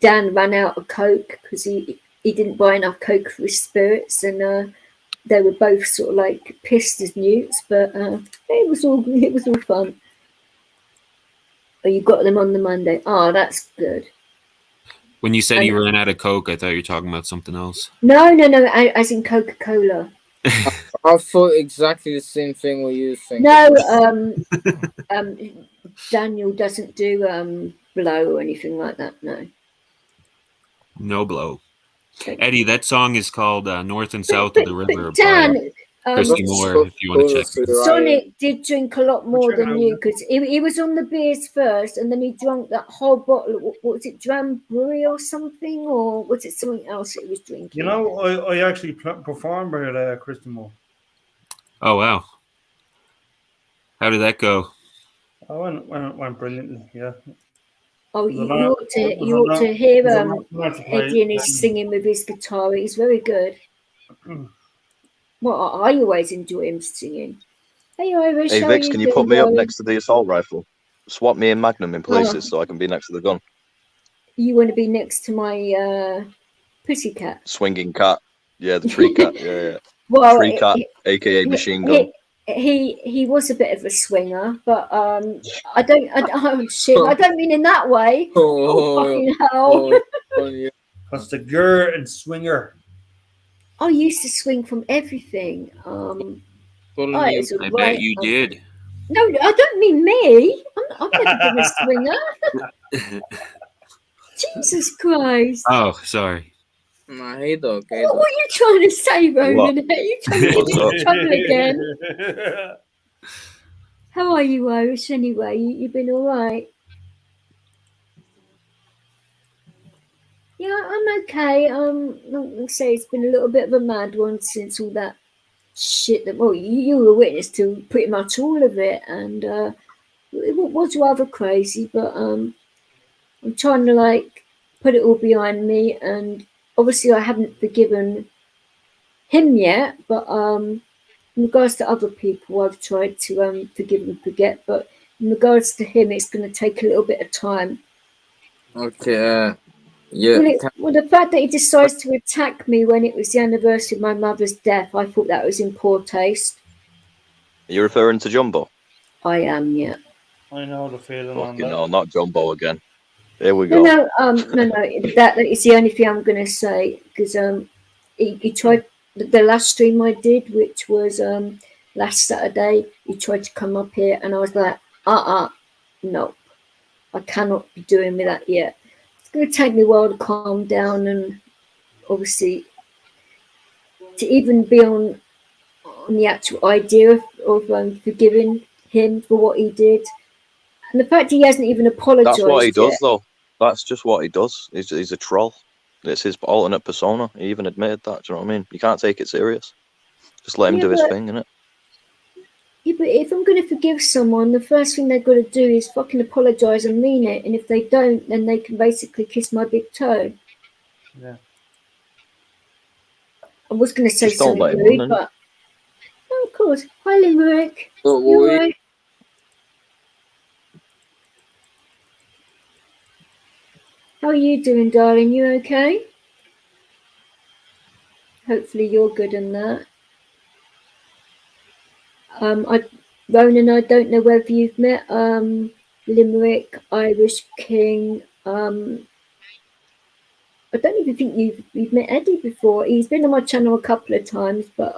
Dan ran out of Coke because he didn't buy enough Coke for his spirits, and they were both sort of like pissed as newts. But it was all fun. Oh, you got them on the Monday. Oh, that's good. When you said you ran out of Coke, I thought you were talking about something else. No, as in Coca-Cola. I thought exactly the same thing what you think. No, Daniel doesn't do blow or anything like that. No. No blow. Eddie, that song is called North and South but, of the River Dan, by Christy Moore, if you want to check it. Sonic did drink a lot more than you because he was on the beers first and then he drank that whole bottle. What was it, Drambury or something? Or was it something else he was drinking? You know, I actually performed with Christy Moore. Oh, wow. How did that go? I went brilliantly, yeah. Oh, you ought to hear Eddie and his singing with his guitar. He's very good. Well, I always enjoy him singing. Hey, Irish. Hey, Vix, can you put me up next to the assault rifle? Swap me and Magnum in places so I can be next to the gun. You want to be next to my pussycat? Swinging cat. Yeah, the tree cat. Yeah. Well, tree cat, a.k.a. machine gun. He was a bit of a swinger, but I don't mean in that way. Fucking hell. That's the gur and swinger. I used to swing from everything. I bet you did. No, I don't mean me. I've never been a swinger. Jesus Christ. Oh, sorry. No, hey, dog. What are you trying to say, Roman? Are you trying to get into trouble again? How are you, Irish, anyway? You've been all right? Yeah, I'm okay. Like I say, it's been a little bit of a mad one since all that shit that, well, you were witness to pretty much all of it, and it was rather crazy, but I'm trying to, like, put it all behind me, and obviously I haven't forgiven him yet, but in regards to other people, I've tried to forgive and forget, but in regards to him, it's going to take a little bit of time. Okay, yeah. Well, the fact that he decides to attack me when it was the anniversary of my mother's death, I thought that was in poor taste. Are you referring to Jumbo? I am, yeah. I know the feeling on Fucking that. no, not Jumbo again. Here we go. No, that is the only thing I'm going to say, because he tried the last stream I did, which was last Saturday. He tried to come up here, and I was like, no, I cannot be doing with that yet. It's going to take me a while to calm down, and obviously to even be on the actual idea of forgiving him for what he did, and the fact he hasn't even apologized. That's what he does, yet. though. That's just what he does. He's a troll. It's his alternate persona. He even admitted that. Do you know what I mean? You can't take it serious. Just let him do his thing, innit? Yeah, but if I'm going to forgive someone, the first thing they've got to do is fucking apologise and mean it. And if they don't, then they can basically kiss my big toe. Yeah. I was going to say Just don't something let him rude, on, but oh, of course. Hi, Limerick. But You right? How are you doing, darling? You okay? Hopefully you're good in that. Ronan, I don't know whether you've met Limerick, Irish King. I don't even think you've met Eddie before. He's been on my channel a couple of times, but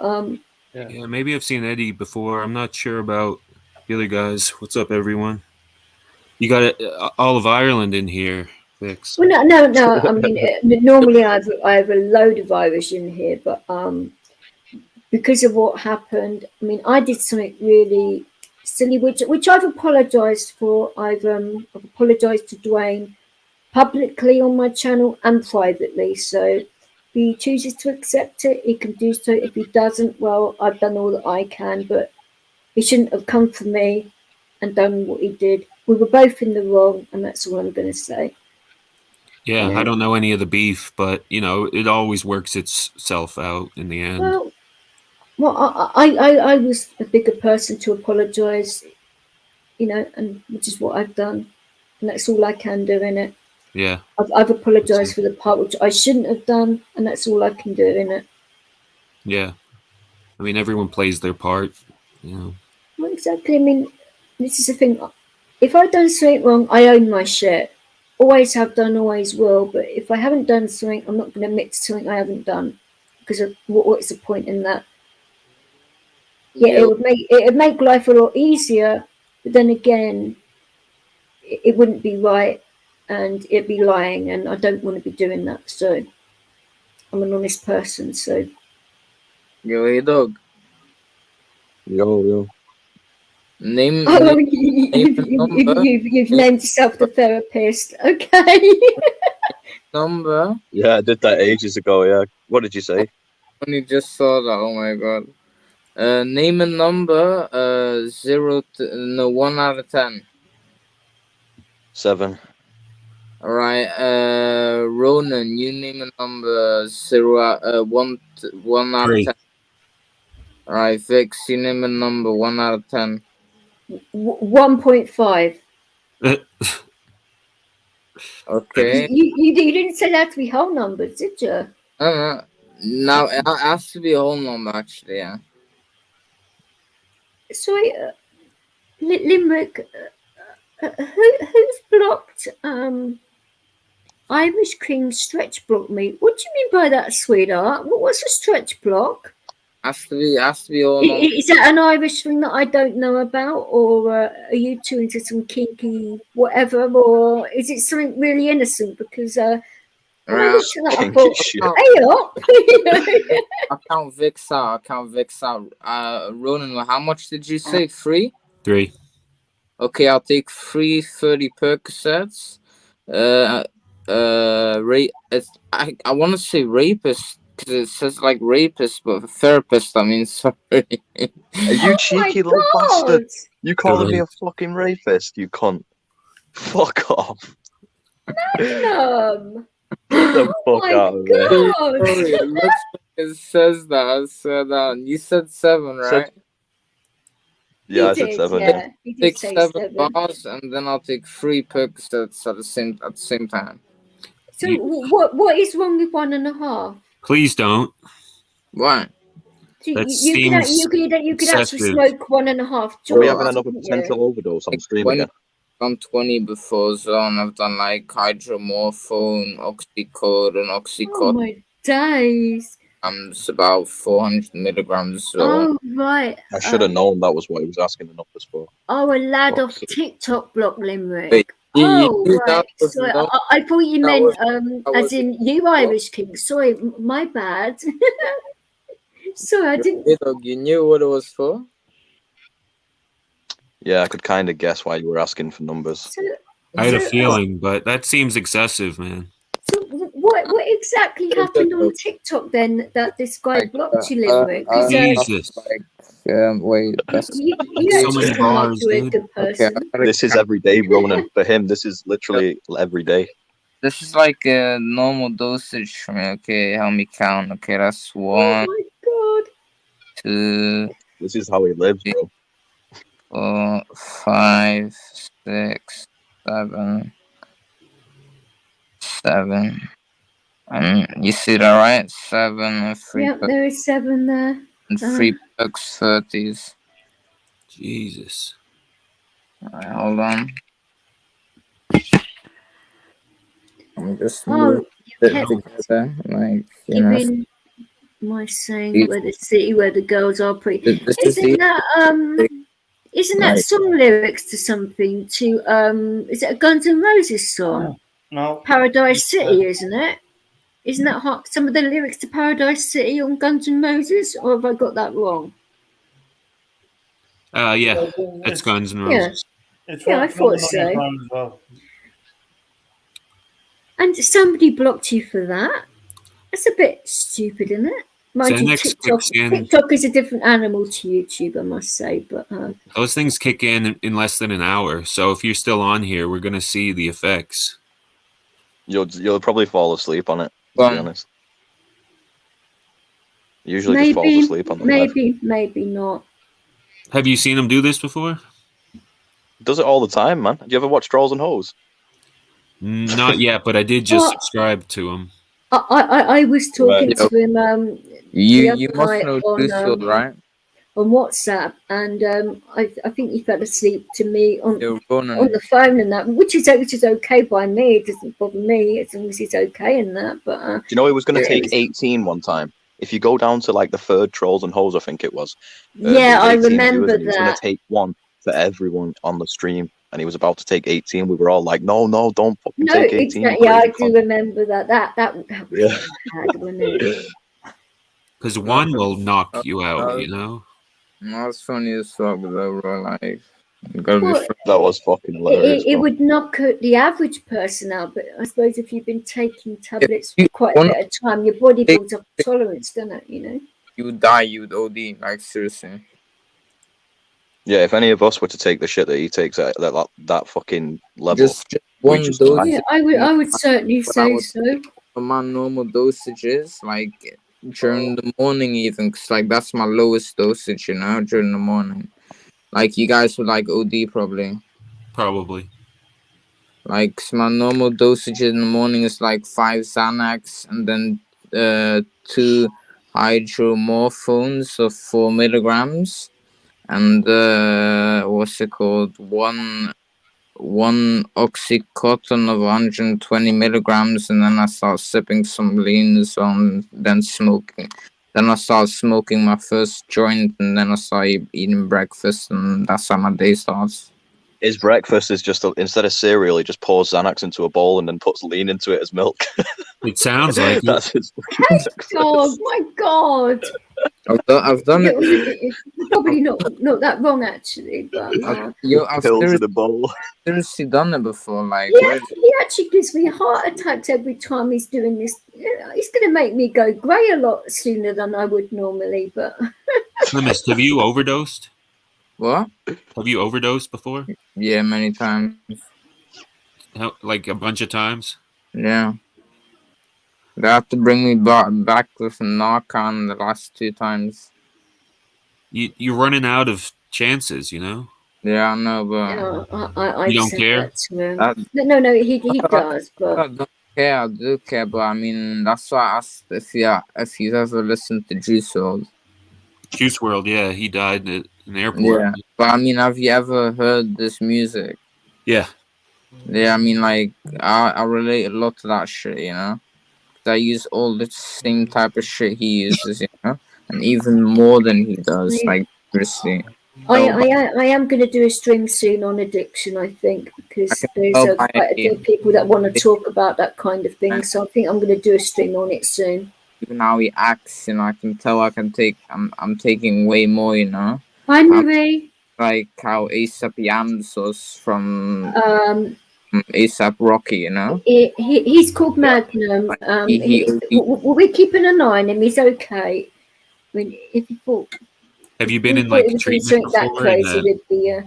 yeah, maybe I've seen Eddie before. I'm not sure about the other guys. What's up, everyone? You got all of Ireland in here, Vix. Well, no. I mean, normally I have a load of Irish in here, but because of what happened, I mean, I did something really silly, which I've apologised for. I've apologised to Dwayne publicly on my channel and privately. So if he chooses to accept it, he can do so. If he doesn't, well, I've done all that I can, but he shouldn't have come for me and done what he did. We were both in the wrong, and that's all I'm going to say. Yeah, I don't know any of the beef, but it always works itself out in the end. Well, I was a bigger person to apologise, and which is what I've done, and that's all I can do in it. Yeah, I've apologised for the part which I shouldn't have done, and that's all I can do in it. Yeah, I mean, everyone plays their part. Well, exactly. I mean, this is the thing. If I've done something wrong, I own my shit. Always have done, always will. But if I haven't done something, I'm not going to admit to something I haven't done, because of what's the point in that? Yeah, it would make life a lot easier, but then again, it wouldn't be right, and it'd be lying, and I don't want to be doing that. So I'm an honest person. So hey dog. Yo. Name. Oh, you've named yourself the therapist. Okay. Number. Yeah, I did that ages ago. Yeah. What did you say? I only just saw that. Oh my god. Name a number. 1 out of 10. 7. All right. Ronan, you name a number. 1 out of 10. All right, Vix, you name a number. 1 out of 10. 1.5. Okay. You didn't say that to be whole numbers, did you? Now it has to be a whole number, actually. Yeah. Sorry, Limerick. Who's blocked? Irish King stretch block me. What do you mean by that, sweetheart? What's a stretch block? Has to be all number. Is that an Irish thing that I don't know about, or are you two into some kinky whatever, or is it something really innocent? Because when I looked at that, I thought, I count Vix out. Ronan, how much did you say? 3? 3. Okay, I'll take 3 30 Percocets. I want to say rapist, because it says like rapist, but therapist. I mean, sorry. Are you cheeky little bastard? You calling me a fucking rapist, you cunt? Fuck off. Magnum. Get the fuck out of there. Sorry, it looks like it says that. You said 7, right? Yeah, I said 7. Yeah, he did take say 7 bars, and then I'll take 3 Percocets at the same time. So what is wrong with 1.5? Please don't. So Why? you could actually smoke 1.5. Are we having another potential overdose on stream again? I'm 20 before zone. I've done like hydromorphone, oxycodone, Oh my days! about 400 milligrams. So Oh, right. I should have known that was what he was asking the numbers for. Oh, a lad off Fuck's sake. TikTok block limerick. wait, you Oh, knew right. that was Sorry, no, I thought you that meant was that as was in you Irish King. Sorry, my bad. Sorry, I didn't. dog. You knew what it was for. Yeah, I could kind of guess why you were asking for numbers. So, I had a so, feeling, but that seems excessive, man. so what exactly happened on TikTok then that this guy blocked you, limerick? Because Jesus. Wait, that's you So actually many seem like bars, you're a dude. good okay. person. This is every day, Ronan. For him, this is literally every day. This is like a normal dosage for me. Okay, help me count. Okay, that's Oh 1, my god. 2, This is how he lives, bro. 4, 5, 6, 7, 7. You see that right? 7 and 3 Yep, there is 7 there. and 3 bucks 30s. Jesus. Alright, hold on. I'm just Oh, you kept together, like you know. giving my saying where the city where the girls are pretty. This is Isn't the that isn't that Right. song lyrics to something to is it a Guns N' Roses song? No. Paradise City, isn't it? Isn't that some of the lyrics to Paradise City on Guns N' Roses, or have I got that wrong? Yeah, that's Guns N' Yeah, Roses. It's yeah, I thought so. as well. And somebody blocked you for that. That's a bit stupid, isn't it? Mind you, Xanax kicks in. TikTok is a different animal to YouTube, I must say. But Those things kick in less than an hour. So if you're still on here, we're gonna see the effects. You'll probably fall asleep on it. To be honest, usually just falls asleep on the maybe not. Have you seen him do this before? Does it all the time, man. Do you ever watch Trolls and Hoes? Not yet, but I did just subscribe to him. I was talking to him you must know Truthful, right? On WhatsApp, and I think he fell asleep to me on the phone and that, which is okay by me. It doesn't bother me as long as he's okay in that. But do you know he was going to take 18 one time? If you go down to like the third Trolls and Hoes, I think it was. Yeah, I remember that. He was going to take one for everyone on the stream, and he was about to take 18. We were all like, "No, don't fucking take 18." Exactly. Yeah, I do remember that. That was bad, wasn't it? Because one will knock you out, you know. That's funny as fuck, though, bro. Like, Well, that was fucking hilarious. It would knock the average person out, but I suppose if you've been taking tablets for quite a bit of time, your body builds up a tolerance, doesn't it? You know. You die, you'd OD. Like seriously. Yeah, if any of us were to take the shit that he takes at that fucking level, just one dose. Yeah, I would certainly say so. For my normal dosages, like during the morning, even, cause like that's my lowest dosage, you know, during the morning. Like you guys would like OD probably. Probably. Like my normal dosage in the morning is like 5 Xanax and then 2 hydromorphones of 4 milligrams. And what's it called? One oxycodone of 120 milligrams, and then I start sipping some lean as well, and then smoking. Then I start smoking my first joint, and then I start eating breakfast, and that's how my day starts. His breakfast is just instead of cereal, he just pours Xanax into a bowl and then puts lean into it as milk. It sounds like that's his Oh my god! I've done it. Probably not that wrong actually, but I've seriously done it before. Like he actually gives me heart attacks every time he's doing this. He's going to make me go grey a lot sooner than I would normally. But Slimmest, have you overdosed? What? Have you overdosed before? Yeah, many times. Like a bunch of times? Yeah. They have to bring me back with a Narcan the last 2 times. You're running out of chances, you know? Yeah, I know, but... I you don't care? No, he does, but... I don't care, I do care, but I mean, that's why I asked if you've ever listened to Juice WRLD. Juice WRLD, yeah, he died at an airport. Yeah, but I mean, have you ever heard this music? Yeah. Yeah, I mean, like, I relate a lot to that shit, you know? I use all the same type of shit he uses, you know, and even more than he does. Yeah. Like seriously, I am going to do a stream soon on addiction, I think, because there's tell by quite a few people that want to talk about that kind of thing. So I think I'm going to do a stream on it soon. even how he acts, you know, I can tell I'm taking way more, you know. Hi, Marie. Like how ASAP Yams was from Um, ASAP Rocky, you know. he's called Magnum. He We're keeping an eye on him. He's okay. I mean, if he thought Have you he been in thought he like was doing treatment something that before? crazy, we'd be.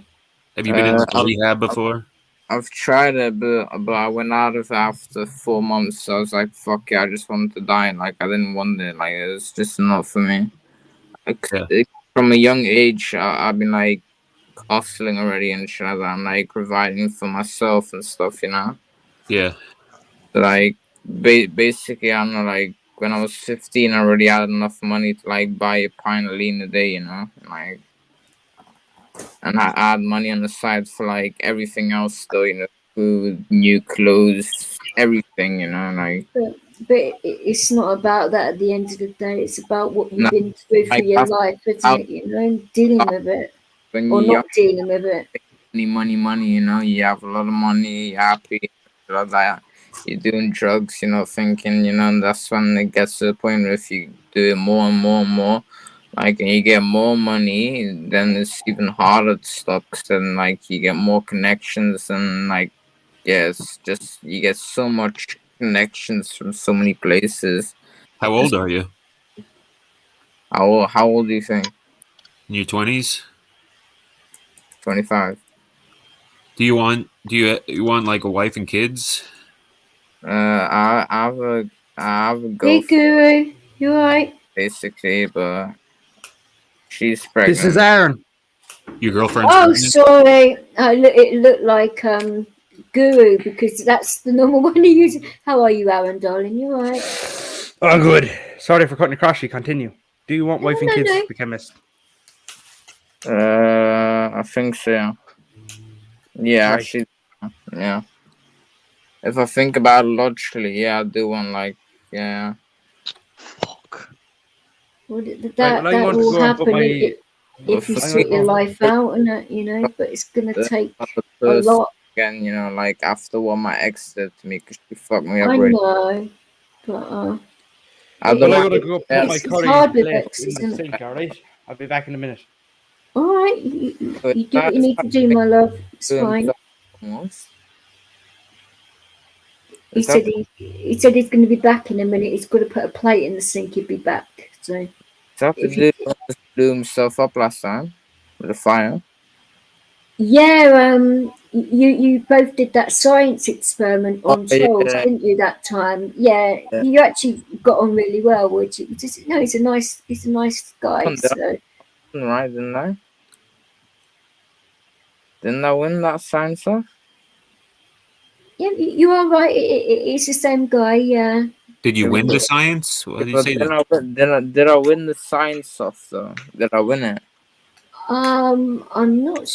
Have you been in like I've, rehab before? I've tried it, but I went out of it after 4 months. So I was like, fuck it, I just wanted to die. Like I didn't want it. Like it was just not for me. From a young age, I've been like hustling already and shit like that. I'm like providing for myself and stuff, you know. Yeah. Like basically, I don't know. Like when I was 15, I already had enough money to like buy a pint of lean a day, you know. Like, and I had money on the side for like everything else, still, you know, food, new clothes, everything, you know. Like, But it's not about that at the end of the day. It's about what you've no, been through for like your life, isn't it? You know, dealing with it when or you're not dealing with it. money, you know, you have a lot of money, you're happy, like that. You're doing drugs, you know, thinking, you know, and that's when it gets to the point where if you do it more and more and more, like, and you get more money, then it's even harder to stop, because then, like, you get more connections, and, like, yeah, it's just, you get so much connections from so many places. How old are you? How old do you think? In your 20s? 25. Do you want like a wife and kids? I have a Hey, girlfriend, Guru, you alright? basically, but she's This is pregnant. Aaron. Your girlfriend's Oh, pregnant? sorry. It looked like Guru because that's the normal one he uses. How are you, Aaron, darling? You alright? Oh, good. Sorry for cutting across you. Continue. Do you want wife and kids, No. the chemist? I think so. Yeah, Right. actually, yeah. If I think about it logically, yeah, I do want like, yeah. Fuck. Well, Right, that well, I'm going to will go and put happen my. if you I'm sort going to your go. life out, and that, you know. But it's gonna take The a person lot. again, you know, like after what my ex did to me, because she fucked me up I really. know, but I Well, don't I'm mind. going to go put Yeah, my it's curry hard with plate in exes, the isn't it? sink, alright? I'll be back in a minute. All right, you do what that you is need how to do, my love. It's to fine. himself almost. He Is that said he said he's going to be back in a minute. He's got to put a plate in the sink. He'll be back. So the if you, dude who blew himself up last time with a fire? yeah, you both did that science experiment Oh on Charles, yeah, didn't you? That time, yeah, yeah. you actually got on really well. Which just no, he's a nice guy. Did So I win, right? Didn't I? Didn't I win that science off? yeah, you are right. It's the same guy. Yeah. Did you Yeah, win the but, science? What did you but say? did I win the science off though? Did I win it? I'm not.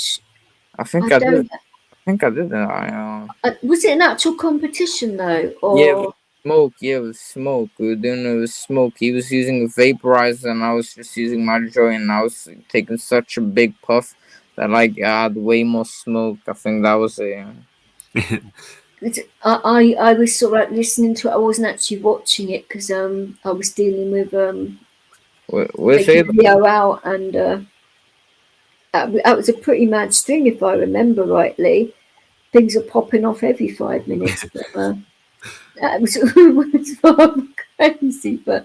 I think I I did. don't. I think I did it. Was it an actual competition though, Yeah, with or smoke. Yeah, with smoke. We were doing it with smoke. He was using a vaporizer, and I was just using my joint. And I was taking such a big puff that like I had way more smoke. I think that was it. Yeah. I was sort of like listening to it. I wasn't actually watching it because I was dealing with Where's taking it? Leo out, and that was a pretty mad string if I remember rightly. Things are popping off every 5 minutes, but that was, was far crazy. But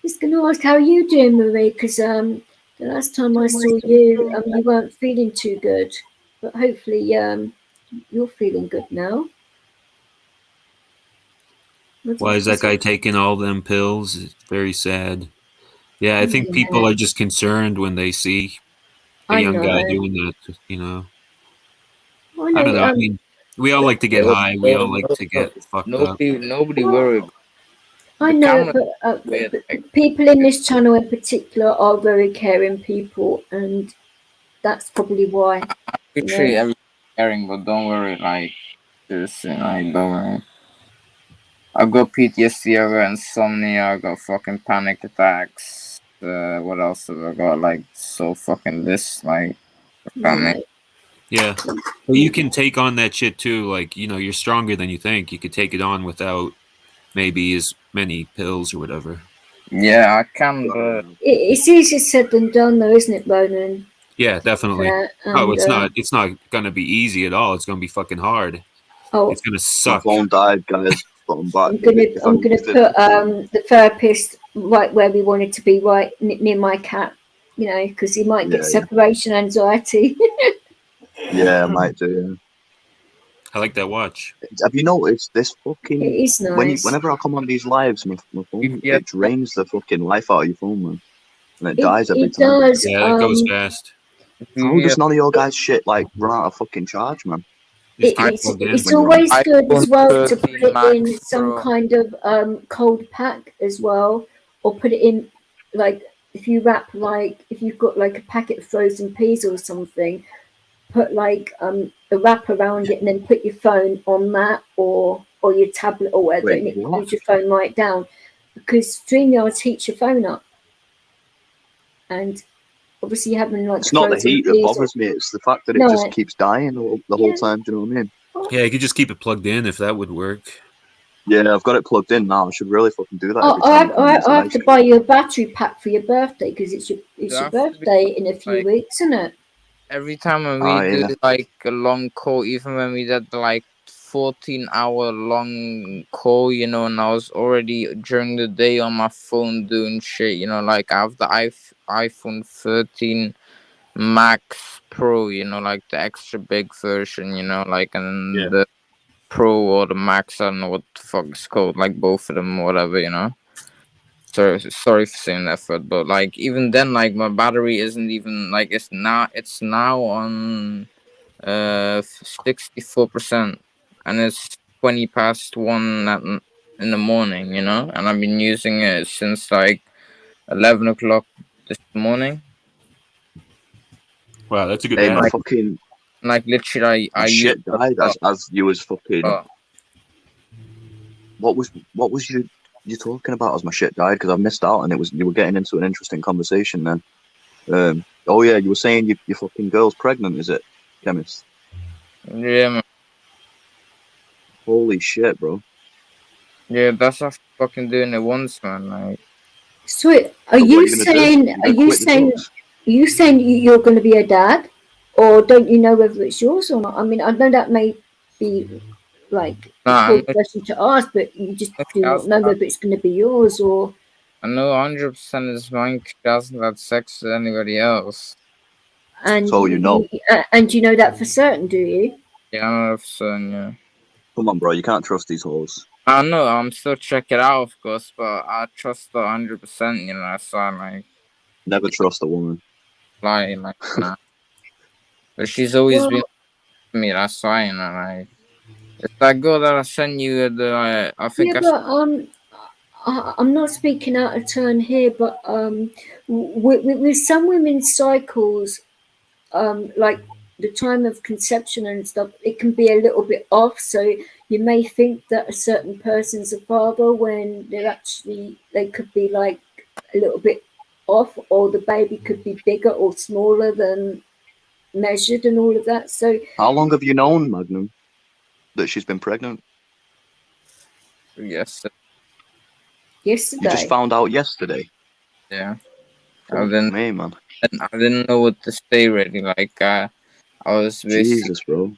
just going to ask how you doing, Marie? Because the last time I saw you, you weren't feeling too good, but hopefully you're feeling good now. Why is that guy taking all them pills? It's very sad. Yeah, I think people Yeah, are just concerned when they see a I young guy know. doing that. You know, I I don't know. know. I mean, we all like to get high. We all like to get fucked up. Nobody Well, worried. I The know, camera weird. but Like, people in this channel in particular are very caring people, and that's probably why. we You know, treat everything caring, but don't worry. Like this, like don't worry. I got PTSD, I got insomnia, I got fucking panic attacks. What else have I got? Like, so fucking this, like, Right. Yeah. But you can take on that shit too. Like, you know, you're stronger than you think. You could take it on without maybe as many pills or whatever. Yeah, I can, but It's easier said than done, though, isn't it, Bonan? Yeah, definitely. Yeah, Oh, and it's not. It's not gonna be easy at all. It's gonna be fucking hard. oh, It's gonna My suck. phone died, guys. But I'm back. I'm gonna put the therapist right where we want it to be, right near my cat. You know, because he might get Yeah, yeah. separation anxiety. Yeah, I might do. Yeah. I like that watch. Have you noticed this It fucking? is nice. Whenever I come on these lives, my phone Yeah. it drains the fucking life out of your phone, man, and it It, dies every it time. does. Yeah, it goes fast. How does none of your guys shit like run out of fucking charge, man? Just keep it It's plugged in. it's when you're always good as iPhone well to put 13 it in Max some Pro. kind of cold pack as well, or put it in like if you wrap like if you've got like a packet of frozen peas or something, put like a wrap around it and then put your phone on that or your tablet or whatever, Wait, and it what? cools your phone right down because StreamYard heats your phone up, and obviously you're having like It's not the frozen heat that peas. bothers me. It's the fact that it No, just keeps dying the whole Yeah. time. Do you know what I mean? Yeah, you could just keep it plugged in if that would work. Yeah, I've got it plugged in now. I should really fucking do that every I time. I come on have to buy you a battery pack for your birthday because it's your That's birthday in a few like- weeks, isn't it? Every time when we Oh, do yeah. like a long call, even when we did like 14-hour long call, you know, and I was already during the day on my phone doing shit, you know, like I have the iPhone 13 Max Pro, you know, like the extra big version, you know, like, and Yeah. the Pro or the Max, I don't know what the fuck it's called, like both of them or whatever, you know. Sorry for saying that, but like even then, like my battery isn't even like it's now on 64%, and it's 1 in the morning, you know, and I've been using it since like 11 o'clock this morning. Wow, that's a good Hey, my battery. fucking Like literally, my I use shit died as you was fucking. What was you talking about as my shit died? Because I missed out, and you were getting into an interesting conversation then. Oh yeah, you were saying your fucking girl's pregnant, is it, chemist? Yeah, man. Holy shit, bro. Yeah, that's after fucking doing it once, man. Like, So, are So what you gonna do? saying? You're Are gonna you quit the saying? drugs? Are you saying you're going to be a dad, or don't you know whether it's yours or not? I mean, I know that may be like a nah, cool question to ask, but you just do not know whether it's going to be yours or. I know 100% it's mine. 'Cause she hasn't had sex with anybody else. And So you know. And you know that for certain, do you? Yeah, I know for certain, yeah. Come on, bro. You can't trust these hoes. I know, I'm still checking it out, of course, but I trust her 100%, you know, so I'm like, Never trust a woman. lying, like, nah. But she's always been with me, that's why, you know, like, it's that girl that I sent you the, I think Yeah, but I'm not speaking out of turn here, but with some women's cycles, like the time of conception and stuff, it can be a little bit off. So you may think that a certain person's a father when they could be like a little bit off, or the baby could be bigger or smaller than measured and all of that. So How long have you known, Magnum, that she's been pregnant? yesterday. You just found out yesterday? Yeah. Fuck me, man. I didn't know what to say, really. Like, I was Jesus, bro.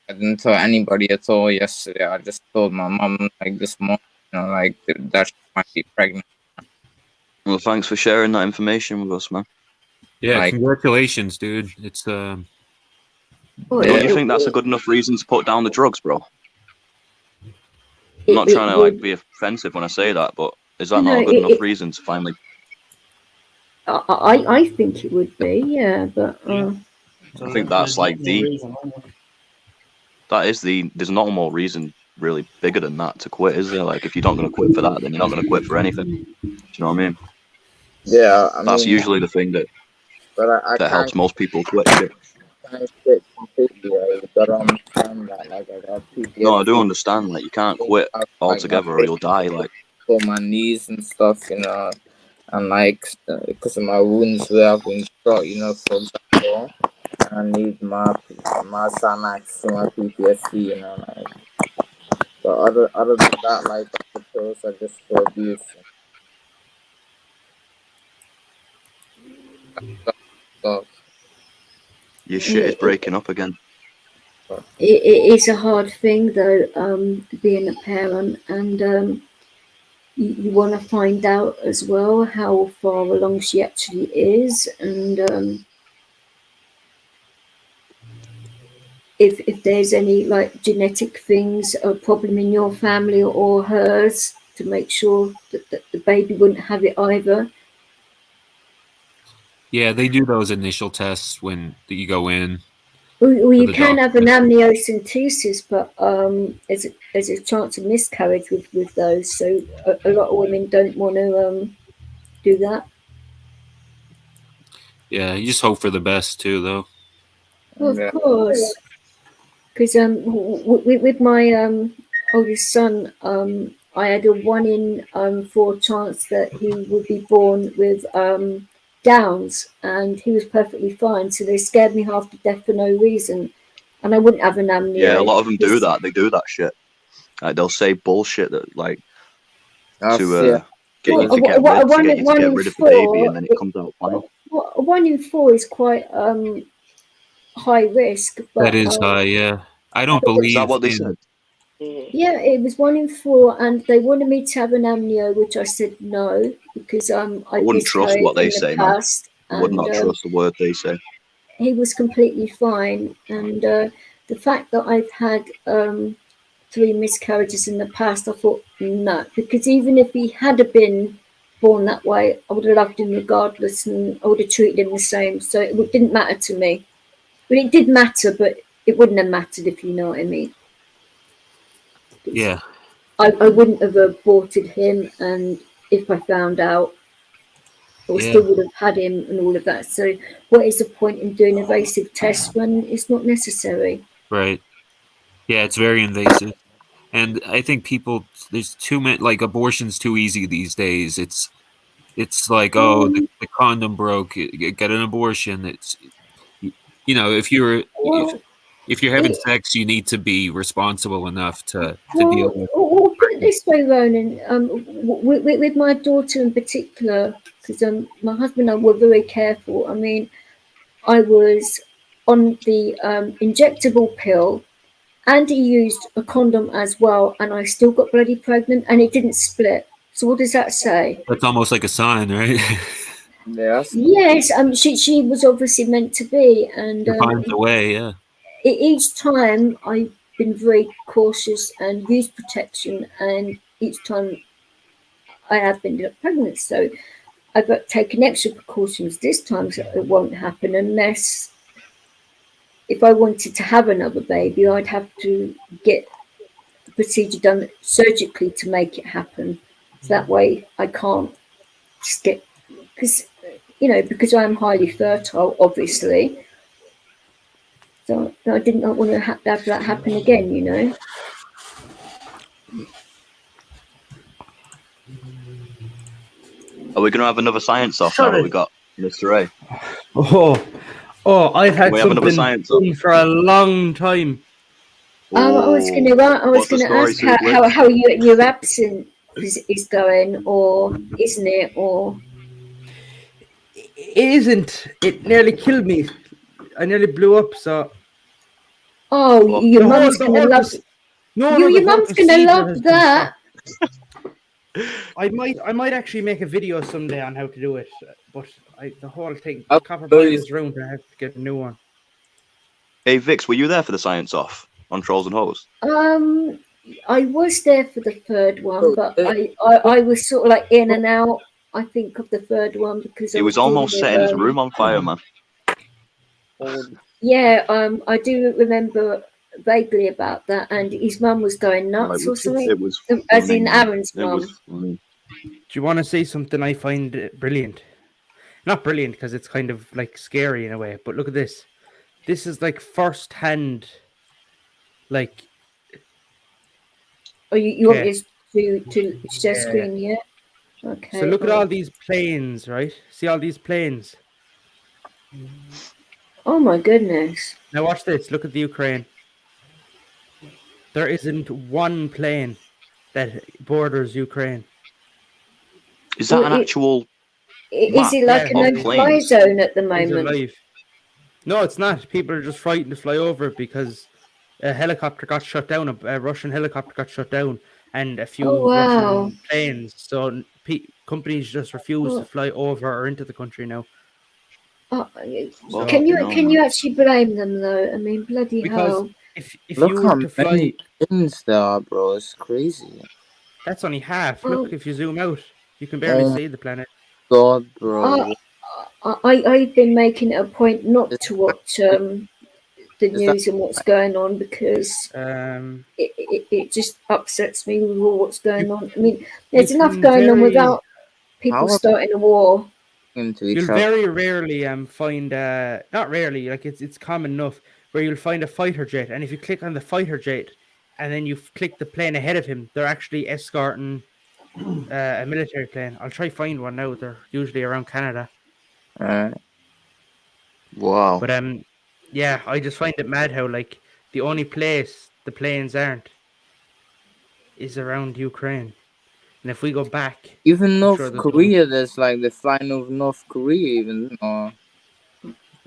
I didn't tell anybody at all yesterday. I just told my mom, like, this morning, you know, like, that she might be pregnant. Well, thanks for sharing that information with us, man. Yeah, Like- congratulations, dude. It's Don't you think that's a good enough reason to put down the drugs, bro? I'm not trying to like be offensive when I say that, but is that not a good enough reason to finally? I think it would be, yeah, but I think that's like there's not more reason really bigger than that to quit, is there? Like, if you're not going to quit for that, then you're not going to quit for anything. Do you know what I mean? Yeah, that's usually the thing that but I helps most people quit. can't my shit completely. You gotta understand that. Like, I got No, I do PTSD. understand. Like, you can't I quit have, like, my altogether or face you'll die. Like, for my knees and stuff, and like because of my wounds where I've been shot, for example. I need my Xanax to my PTSD, like. But other than that, like the pills are just for abuse. Stuff. your shit is It, breaking up again. it is a hard thing though, being a parent, and you want to find out as well how far along she actually is, and if there's any like genetic things or problem in your family or hers, to make sure that the baby wouldn't have it either. Yeah, they do those initial tests when you go in Or for you the can have doctor. an amniocentesis, but there's a chance of miscarriage with those. So a lot of women don't want to do that. Yeah, you just hope for the best too, though. Well, of Yeah. course, because with my oldest son, I had a 1 in 4 chance that he would be born with Downs, and he was perfectly fine. So they scared me half to death for no reason, and I wouldn't have an Yeah, a amnio. lot of them do that. They do that shit. Like, they'll say bullshit that, like, That's to get Well, you to get one in rid of the baby, and four. then it comes out fine. A 1 in 4 is quite high risk, That but is high. Yeah, I don't Is that believe what they in. said? yeah, it was 1 in 4, and they wanted me to have an amnio, which I said no because I I'd wouldn't trust miscarried what they in the say, man. past, I would and not trust the word they say. he was completely fine. And the fact that I've had 3 miscarriages in the past, I thought no, because even if he had have been born that way, I would have loved him regardless, and I would have treated him the same. So it didn't matter to me. But it did matter, but it wouldn't have mattered, if you know what I mean. Yeah, I wouldn't have aborted him, and if I found out, I yeah, still would have had him and all of that. So, what is the point in doing invasive tests when it's not necessary? right. Yeah, it's very invasive, and I think people there's too many like abortion's too easy these days. It's like, oh, Um, the condom broke, get an abortion. It's you know if you're well, if you're having it, sex, you need to be responsible enough to deal with well, put it pregnancy. this way, Ronan. With my daughter in particular, because my husband and I were very careful. I mean, I was on the injectable pill, and he used a condom as well, and I still got bloody pregnant, and it didn't split. So what does that say? That's almost like a sign, right? Yes. Yes, she was obviously meant to be, and It finds a way. Yeah, each time I've been very cautious and used protection, and each time I have been pregnant. So I've taken extra precautions this time, so it won't happen unless if I wanted to have another baby, I'd have to get the procedure done surgically to make it happen. So that way I can't just get, because because I'm highly fertile, obviously. So I did not want to have that happen again. Are we gonna have another science off now that we Sorry. got Mr. A? I've Can had we have another something science off? for a long time. Oh, I was what's the gonna story, ask Sweet Bliss? how your absence is going, or isn't it, or It isn't. It nearly killed me. I nearly blew up. So oh, Fuck. your mum's gonna love The your whole mum's gonna procedure love has been that. I might actually make a video someday on how to do it, but the whole thing, the I've copper pipe always is ruined. I have to get a new one. Hey Vix, were you there for the science off on Trolls and Hoes? Um, I was there for the third one, so but it, I was sort of like in and out. I think of the third one because I He was was dealing almost with setting his room on fire, man. yeah. I do remember vaguely about that, and his mum was going No, nuts or something, it was as funny, in man. Aaron's It was mum. funny. Do you want to see something I find brilliant? Not brilliant because it's kind of like scary in a way, but look at this. this is like first hand, like. Oh, you want Okay. me to share Yeah. screen? Yeah. So Okay. look at all these planes, right? See all these planes. Oh my goodness. Now watch this. Look at the Ukraine. There isn't one plane that borders Ukraine. Is that Well, an actual is map it like Yeah, a of there is. no-fly planes? zone at the These are moment? live. No, it's not. People are just frightened to fly over it because a helicopter got shut down. A Russian helicopter got shut down, and a Oh few wow. Russian planes. So companies just refuse to Well, fly over or into the country now. oh, So can Fucking hell, man. you actually blame them though? I mean, bloody because hell. if you Look were how to many fly, planes there are, bro. It's crazy. that's only half. Oh, Look, if you zoom out, you can barely Oh my see the planet. god, I, bro. I've been making it a point not Is, to watch is the that news and what's going on because Um, it just upsets me with all what's you going on. I mean, you there's enough can going on very without people how are starting a war. they into you'll each other? very rarely find not rarely, like it's common enough where you'll find a fighter jet, and if you click on the fighter jet and then you click the plane ahead of him, they're actually escorting a military plane. I'll try find one now. They're usually around Canada, Wow. but yeah, I just find it mad how like the only place the planes aren't is around Ukraine, and if we go back, Even I'm sure North there's one. Korea, there's like they're flying over North Korea, even. Or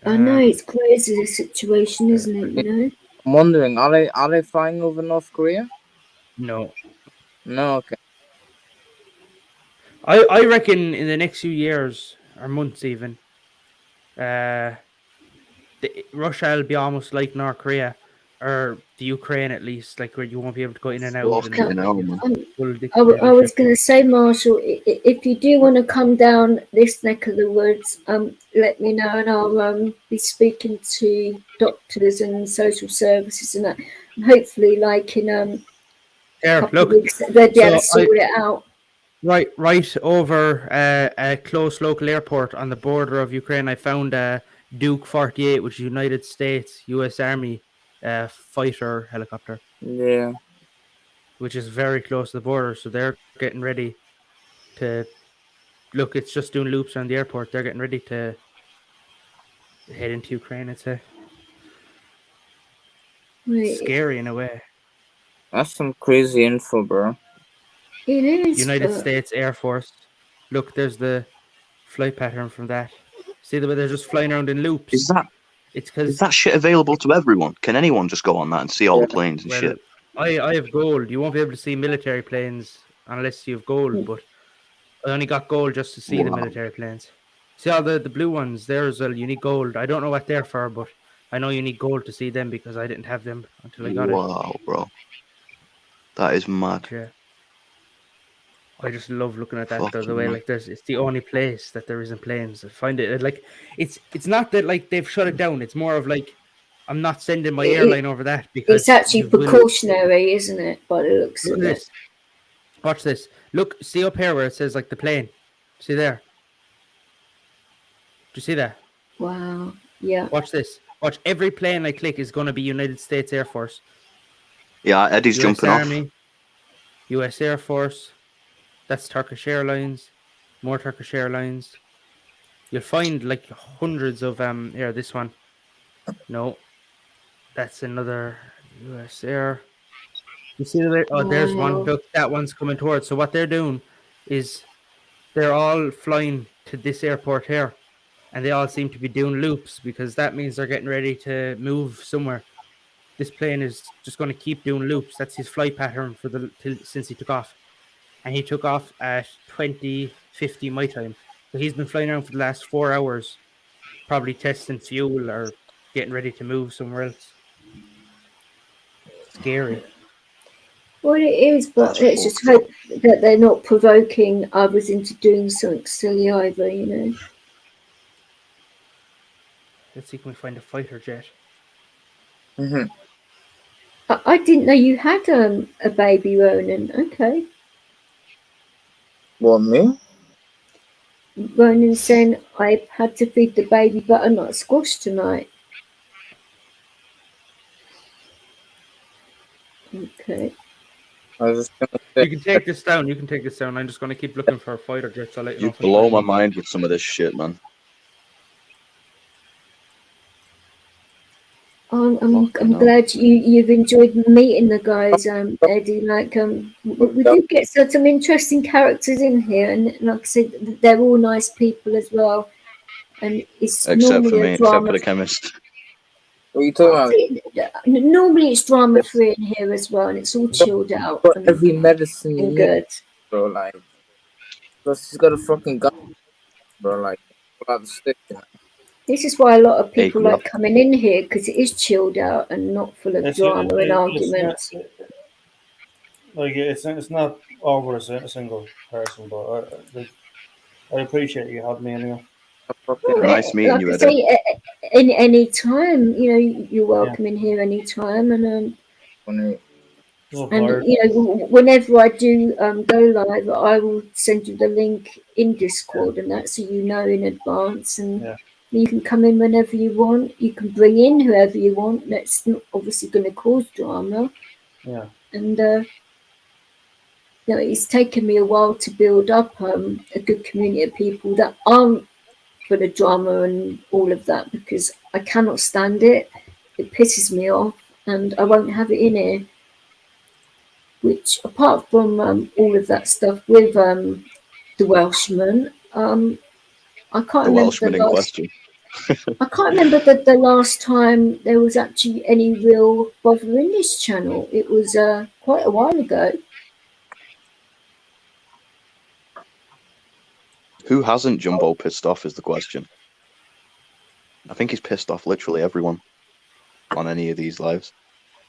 I know Um, it's crazy the situation, isn't it? You know. I'm wondering, are they flying over North Korea? no, No, okay. I reckon in the next few years or months even, uh, Russia will be almost like North Korea or the Ukraine at least, like where you won't be able to go in and out, and Now, Fucking hell, you man. full I was dictatorship. going to say, Marshall, if you do want to come down this neck of the woods, let me know, and I'll be speaking to doctors and social services and that, and hopefully, like in a There, couple of look. weeks, they'll be able So to sort it out. right over a close local airport on the border of Ukraine, I found a Duke 48, which is United States U.S. Army fighter helicopter, Yeah. which is very close to the border. So they're getting ready to look. It's just doing loops around the airport. They're getting ready to head into Ukraine. I'd say Right. scary in a way. That's some crazy info, bro. It is, United but States Air Force. Look, there's the flight pattern from that. See the way they're just flying around in Is loops. that It's is because that shit available to everyone? Can anyone just go on that and see all Yeah. the planes and well, shit? I have gold. You won't be able to see military planes unless you have gold. But I only got gold just to see the Wow. military planes. See all the blue ones there as well. You need gold. I don't know what they're for, but I know you need gold to see them because I didn't have them until I got it. Wow, bro. That is mad. But yeah, I just love looking at that though. The Fucking way hell. like it's the only place that there isn't planes. I find it like it's not that like they've shut it down. It's more of like I'm not sending my it, airline over that it's because actually you will. precautionary, isn't it? By the looks Look of at it. this. Watch this. Look, see up here where it says like the plane. See there. Do you see that? Wow. Yeah. Watch this. Watch every plane I click is going to be United States Air Force, Yeah, Eddie's U.S. jumping off. Army, U.S. Air Force. That's Turkish Airlines. More Turkish Airlines. You'll find like hundreds of here. This one. No, that's another U.S. Air. You see the oh, there's one. Wow. Look, that one's coming towards. So what they're doing is they're all flying to this airport here, and they all seem to be doing loops because that means they're getting ready to move somewhere. This plane is just going to keep doing loops. That's his flight pattern for since he took off, and he took off at 20:50 my time. So he's been flying around for the last 4 hours, probably testing fuel or getting ready to move somewhere else. Scary. Well, it is, but That's let's just fucked up. hope that they're not provoking others into doing something silly either, you know. Let's see if we can find a fighter jet. Mm-hmm. I didn't know you had a baby Ronan. Okay. What, me? Ronan saying I had to feed the baby butternut squash tonight. Okay. I was just gonna say, You can take this down. You can take this down. I'm just going to keep looking for fighter jets. I'll let you know You if I blow find my one. mind with some of this shit, man. I'm Fucking hell. glad you've enjoyed meeting the guys, Eddie. Like, we do get some interesting characters in here, and like I said, they're all nice people as well. And it's Except for normally a me, except for drama. the chemist. what are you talking about? Normally it's drama free in here as well, and it's all chilled out For every medicine you and need, good. bro. Like, plus he's got a fucking gun, bro. Like, without the stick, you know. This is why a lot of Hey, people Grub. like coming in here, because it is chilled out and not full of drama and arguments. It's not over a single person, but I appreciate you having me anyway. I fucking Nice meeting Like you, I Eddie. say, any time, you're welcome in here any time, and funny. whenever I do go live, I will send you the link in Discord, and that so you know in advance, and you can come in whenever you want. You can bring in whoever you want. That's not obviously going to cause drama. Yeah. And it's taken me a while to build up a good community of people that aren't for the drama and all of that, because I cannot stand it. It pisses me off, and I won't have it in here. Which, apart from all of that stuff with the Welshman, I can't The remember Welshman the in last. question. I can't remember the last time there was actually any real bother in this channel. It was quite a while ago. Who hasn't Jumbo pissed off is the question. I think he's pissed off literally everyone on any of these lives.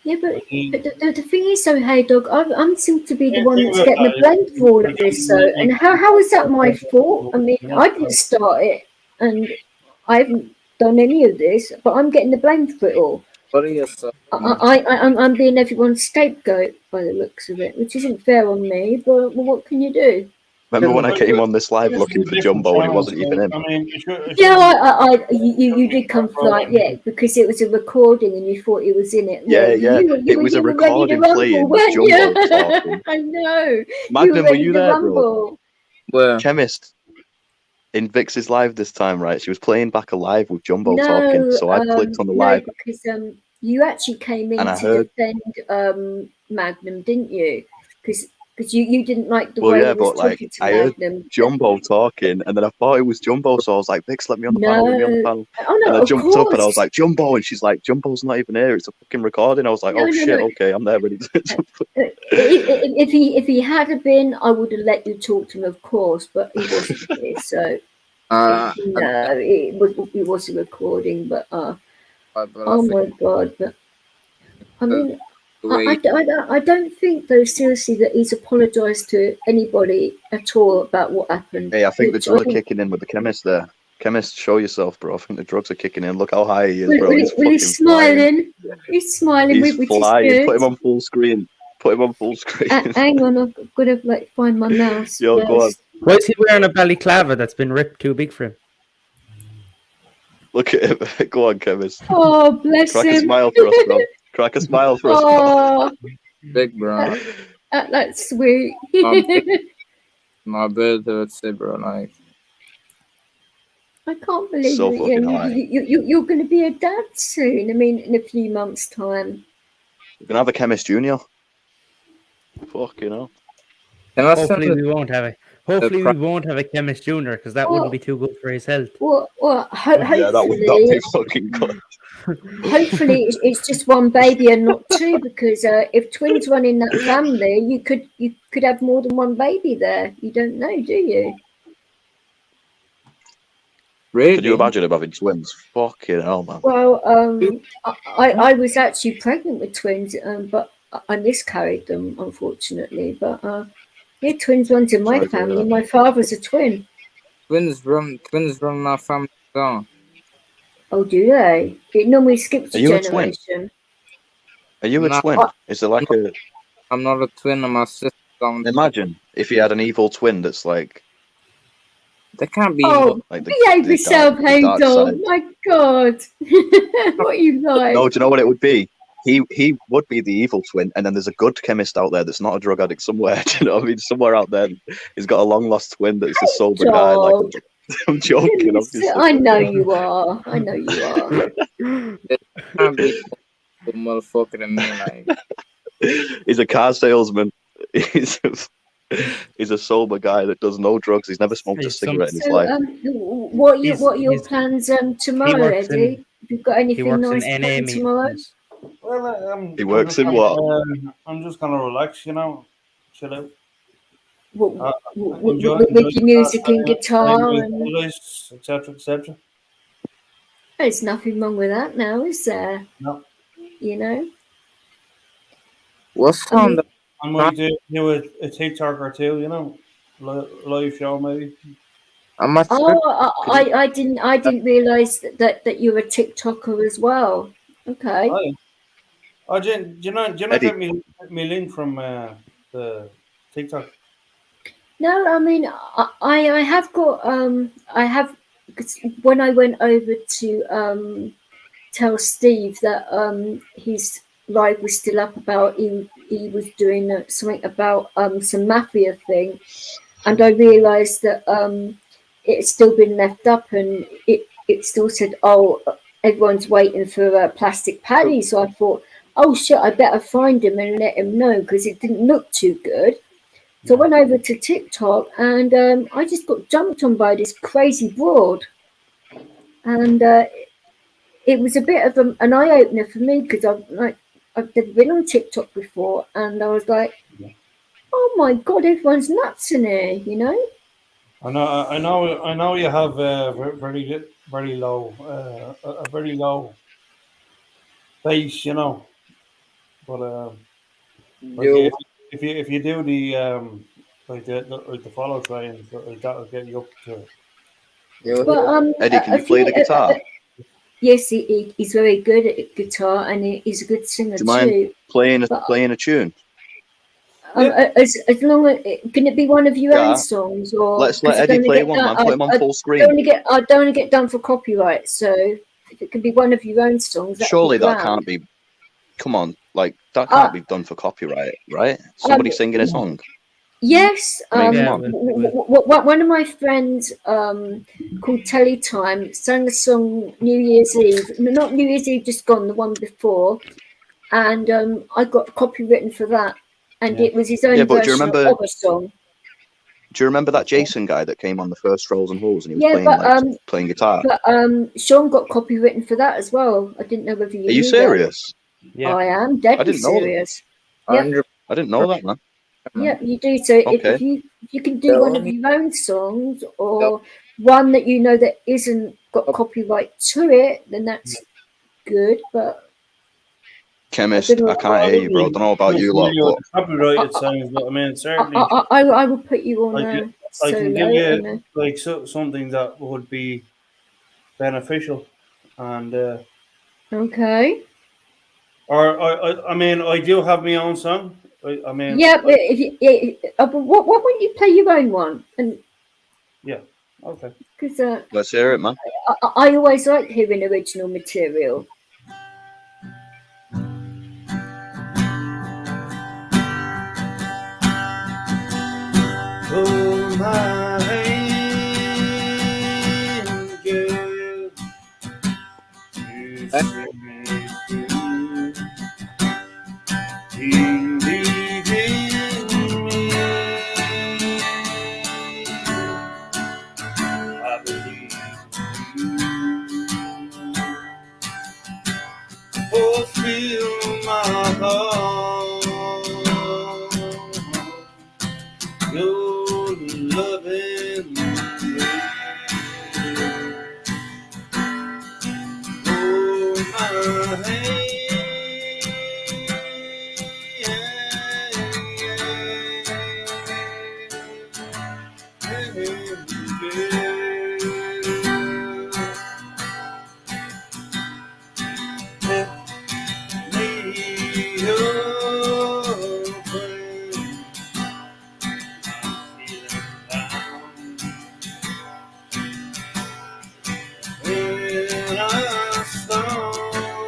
Yeah, but the thing is, so hey, dog, I'm seem to be the one that's getting the blame for all of this. So, and how is that my fault? I mean, I didn't start it, and I haven't done any of this, but I'm getting the blame for it all. What are yourself? I'm being everyone's scapegoat by the looks of it, which isn't fair on me. But what can you do? Remember when I came on this live looking for Jumbo and he wasn't even in? I mean, You did come flight, yeah, because it was a recording and you thought he was in it. Yeah. You It was a were ready to recording rumble, playing with weren't Jumbo you? talking. I know. Magnum, were ready you to there, bro? rumble. Where? Chemist in Vix's live this time, right? She was playing back a live with Jumbo No, talking. So I clicked on the no, live because you actually came in and I to heard, defend Magnum, didn't you? Because you didn't like the well, way yeah, he was but like talking to I heard Magnum. Jumbo talking and then I thought it was Jumbo. So I was like, Vix, let me on the panel, let me on the No. panel. Oh no, And I of jumped up and I was course. like, Jumbo. And she's like, Jumbo's not even here. It's a fucking recording. I was like, No, oh no, shit, no. okay, I'm there ready to If he had been, I would have let you talk to him, of course, but he wasn't here, so no, it was a recording. But oh my god! But I mean, I don't think though seriously that he's apologised to anybody at all about what happened. Hey, I think the drugs are kicking in with the chemist there. Chemist, show yourself, bro. I think the drugs are kicking in. Look how high he is, bro. He's smiling. He's smiling. He's which flying. is good. Put him on full screen. Put him on full screen. Hang on, I've got to find my mouse. Yo, go on. Why is he wearing a balaclava that's been ripped too big for him? Look at him. Go on, chemist. Oh, bless Crack him. a smile for us, bro. Crack a smile for us, bro. Oh, big, bro. That's sweet. My bed hurts, bro. Like, I can't believe So that fucking high. you're going to be a dad soon. I mean, in a few months' time. We're gonna have a chemist junior. Fucking hell. Hopefully we won't have it. Hopefully we won't have a chemist junior because that wouldn't be too good for his health. Well, hopefully, Yeah, that would not be fucking good. Hopefully, it's just one baby and not two, because if twins run in that family, you could have more than one baby there. You don't know, do you? Really? Could you imagine him having twins? Fucking hell, man. Well, I was actually pregnant with twins, but I miscarried them, unfortunately. But yeah, twins runs in my family. My father's a twin. Twins run our family down. Oh, do they? It normally skips a generation. Twin? Are you a twin? Is there like a... I'm not a twin, I'm a sister. Imagine if you had an evil twin that's like... They can't be... Oh, like behave yourself, hey dog. My God. What are you like? No, do you know what it would be? he would be the evil twin, and then there's a good chemist out there that's not a drug addict somewhere. Do you know what I mean? Somewhere out there, he's got a long lost twin that's a sober guy. Like I'm joking, obviously. I know you are. I know you are. There can't be a motherfucker than me, like. He's a car salesman. He's a sober guy that does no drugs. He's never smoked a cigarette in his life. What are your plans tomorrow, Eddie? Have you got anything nice planned tomorrow? Well, He works in what? I'm just gonna relax, chill out. With your music and guitar and etc. There's nothing wrong with that now, is there? No. You know. What's on the? I might do a TikTok or two, you know, live show maybe. I didn't realize that you're a TikToker as well. Okay. Do you not get me link from the TikTok? No, I mean I have got I have, because when I went over to tell Steve that his live was still up about he was doing something about some mafia thing, and I realised that it's still been left up, and it still said, oh, everyone's waiting for Plastic Paddy. So I thought, oh shit, I better find him and let him know, because it didn't look too good. So I went over to TikTok, and I just got jumped on by this crazy broad, and it was a bit of an eye opener for me, because I've never been on TikTok before, and I was like, oh my god, everyone's nuts in here, you know. I know. You have very low, a very low base, you know. But if you do the the follow train, that'll get you up to. But, Eddie, can you play the guitar? Yes, he's very good at guitar, and he's a good singer. Do you mind playing a tune? As long as can it be one of your own songs, or let's let Eddie play one, man. Put him on full screen. I don't want to get done for copyright, so if it can be one of your own songs, surely that can't be. Come on, like that can't be done for copyright, right? Somebody singing a song. Yes, one of my friends called Teletime sang a song New Year's Eve, not New Year's Eve just gone, the one before, and I got copywritten for that, and it was his own version of a song. Do you remember that Jason guy that came on the first Rolls and Halls, and he was playing guitar? But Sean got copywritten for that as well. I didn't know whether you. Are you serious? Yeah. I am deadly serious. Yep. I didn't know that, man. Yeah, you do. So if you can do one of your own songs, or one that you know that isn't got copyright to it, then that's good. But Chemist, I can't hear you, bro. I don't know about you lot. Copyrighted songs, but I mean, certainly. I will put you on. I can give you like something that would be beneficial, and okay. Or I mean, I do have my own song. I mean, yeah, but but what won't you play your own one? And yeah, okay. Because let's hear it, man. I always like hearing original material. Oh my hand, girl, you say believe in me. I believe you fulfill my heart. Your loving me. Oh my hand. When I stumble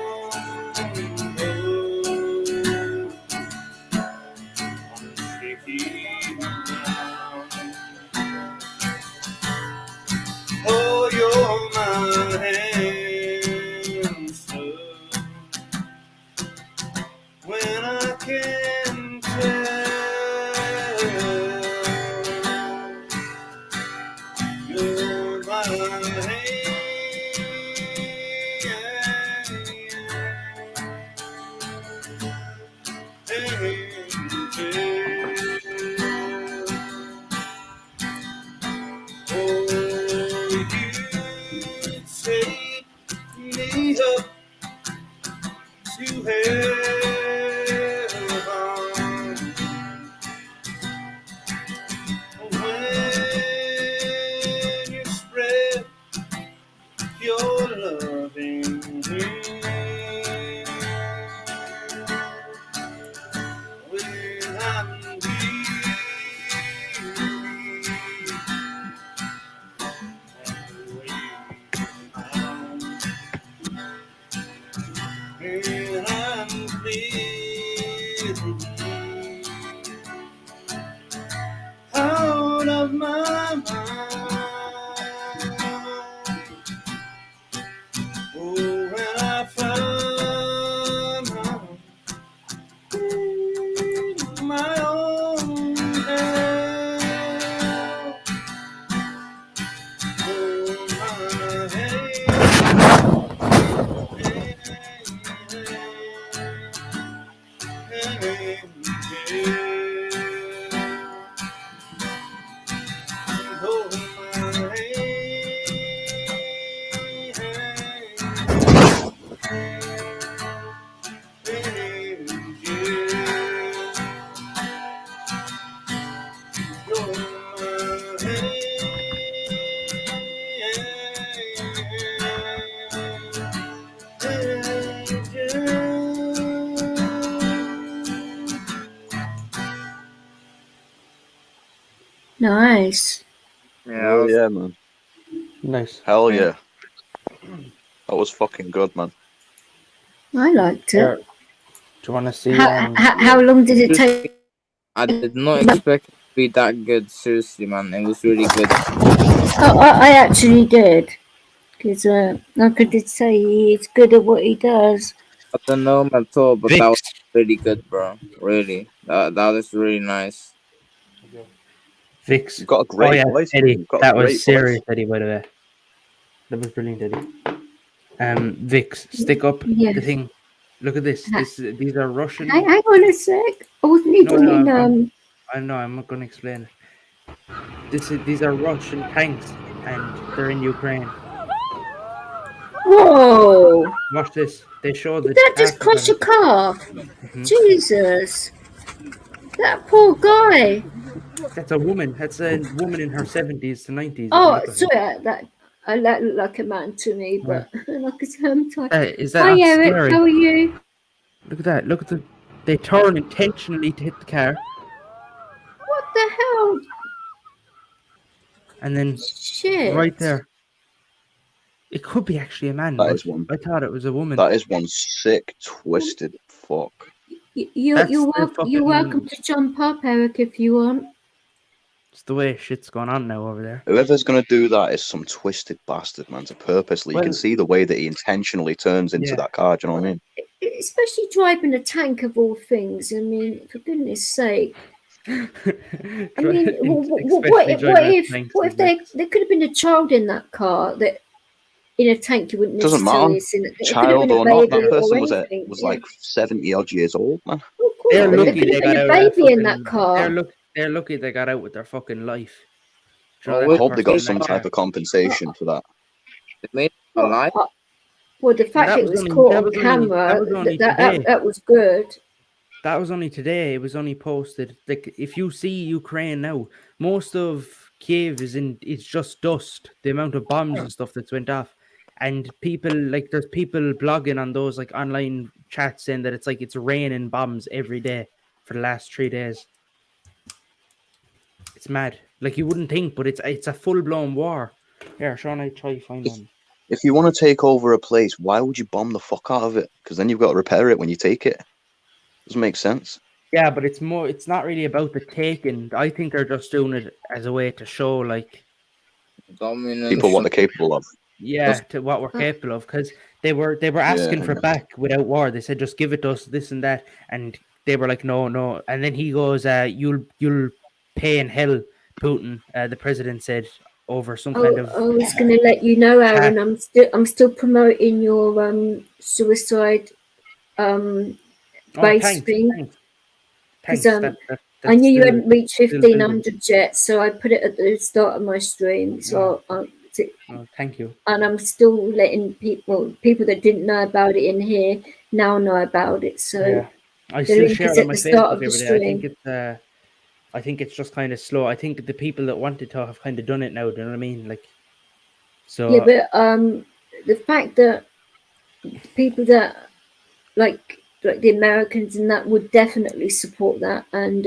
when you spread your loving wings. When I'm weary and weary, when I'm bleeding out of my mind. Oh, when I find my own help. Oh, my Nice. Yeah, Oh yeah, man. Nice. Hell yeah. That was fucking good, man. I liked There, it. do you want to see? How long did it take? I did not expect it to be that good. Seriously, man, it was really good. Oh, I actually did. Because, like I did say, he's good at what he does. I don't know him at all, but Vix. that was really good, bro. Really, that is really nice. Vix. You've got a great voice, man. Eddie. You've got a That was great serious, voice. Eddie. By the way, that was brilliant, Eddie. Vix, stick up the Yes. thing. Look at this. These are Russian. Hang on a sec. I wasn't even in. I know. I'm not going to explain it. These are Russian tanks, and they're in Ukraine. Whoa! Watch this. They show Did that just crash a car? Jesus! That poor guy. That's a woman. That's a woman in her 70s to 90s. Oh, sorry. That looked like a man to me, but like a term type. Is that Hi, not Eric. scary? How are you? Look at that. Look at the. They turn intentionally to hit the car. What the hell? And then Shit. right there. It could be actually a man. That is one. I thought it was a woman. That is one sick, twisted fuck. You're welcome to jump up, Eric, if you want. It's the way shit's going on now over there. Whoever's going to do that is some twisted bastard, man, to purposely. You can see the way that he intentionally turns into that car, do you know what I mean? Especially driving a tank of all things. I mean, for goodness sake. I mean, what if there could have been a child in that car that in a tank you wouldn't Doesn't necessarily matter, see it. child or not, that person or was like 70 odd years old, man. They're lucky they got out. A baby in that car. They're lucky they got out with their fucking life. I hope they got some type of compensation for that. They made a life. Well, the fact it was caught on camera, that was good. That was only today. It was only posted. Like, if you see Ukraine now, most of Kiev it's just dust. The amount of bombs and stuff that's went off, and people there's people blogging on those like online chats saying that it's raining bombs every day for the last 3 days. It's mad. Like, you wouldn't think, but it's a full blown war. Here, Sean, I try to find one. If you want to take over a place, why would you bomb the fuck out of it? Because then you've got to repair it when you take it. Doesn't make sense. Yeah, but it's not really about the taking. I think they're just doing it as a way to show people what they're capable of. Yeah, to what we're capable of, because they were asking for back without war. They said, just give it to us, this and that, and they were like, no. And then he goes, you'll pay in hell, Putin. The president said, over some kind of. I was going to let you know, Aaron. I'm still promoting your suicide base thing. Because I knew you hadn't reached 1,500 yet, so I put it at the start of my stream. So Oh, thank you. and I'm still letting people that didn't know about it in here now know about it. So Yeah, I the still link share is it on at my the start Facebook of the every day. stream. I think it's just kind of slow. I think the people that wanted to have kind of done it now. Do you know what I mean? Like, so Yeah, but the fact that people that like the Americans and that would definitely support that. And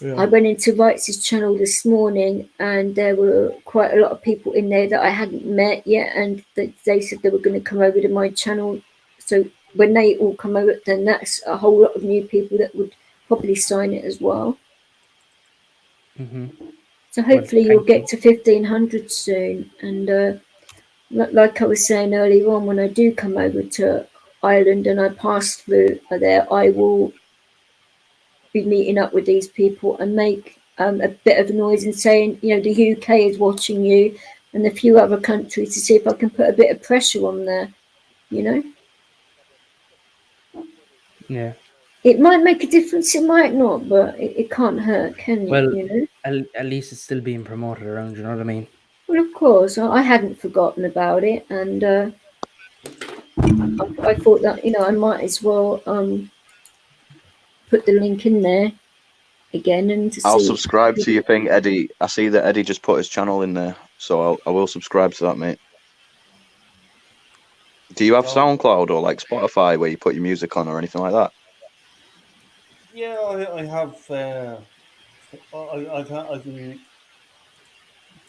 yeah. I went into Wright's channel this morning, and there were quite a lot of people in there that I hadn't met yet, and they said they were going to come over to my channel. So when they all come over, then that's a whole lot of new people that would probably sign it as well. Mm-hmm. So Well, hopefully you'll thank get you. to 1,500 soon. And like I was saying earlier on, when I do come over to Ireland and I pass through there, I will be meeting up with these people and make a bit of noise and saying, the UK is watching you and a few other countries, to see if I can put a bit of pressure on there, Yeah. It might make a difference, it might not, but it can't hurt, can it, Well, at least it's still being promoted around. You know what I mean? Well, of course, I hadn't forgotten about it, and I thought that, I might as well put the link in there again and to I'll see. subscribe to your thing, Eddie. I see that Eddie just put his channel in there, so I will subscribe to that, mate. Do you have So, SoundCloud or like Spotify where you put your music on or anything like that? yeah, I have. I can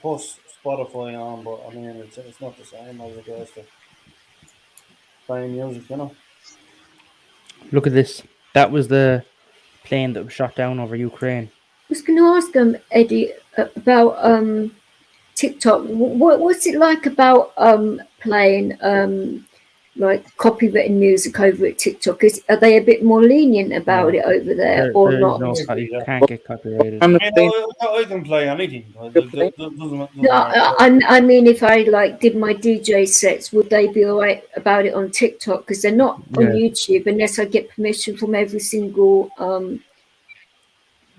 post Spotify on, but I mean it's not the same as it goes to playing music, Look at this. That was the plane that was shot down over Ukraine. I was going to ask Eddie, about TikTok. What's it like about playing like copywritten music over at TikTok? Are they a bit more lenient about No, it over there, or there is not? no. You Yeah. can't get copyrighted. I'm I the mean, same. I can play anything. Doesn't No, matter. I mean, if I like did my DJ sets, would they be alright about it on TikTok? Because they're not on Yeah. YouTube unless I get permission from every single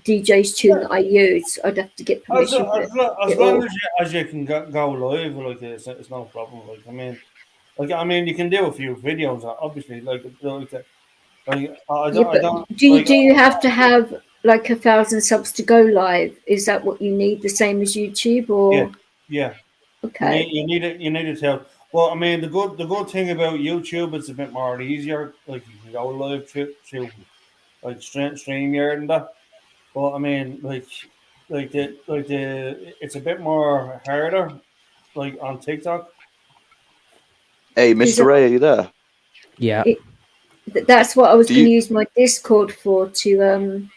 DJ's tune that I use. I'd have to get As, permission for as, lo- as it long all. as you can go live, like it's no problem. Like I mean, you can do a few videos, obviously. I Yeah, don't, I but don't do you like. do you have to have like 1,000 subs to go live? Is that what you need, the same as YouTube, Yeah, or yeah. You okay? need you need it. You need it to. Well, I mean, the good thing about YouTube, it's a bit more easier. Like you can go live to like StreamYard and that. But I mean, it's a bit more harder, like on TikTok. Hey, Because Mr. Ray, are you there? Yeah. that's what I was Do going to you? use my Discord for, to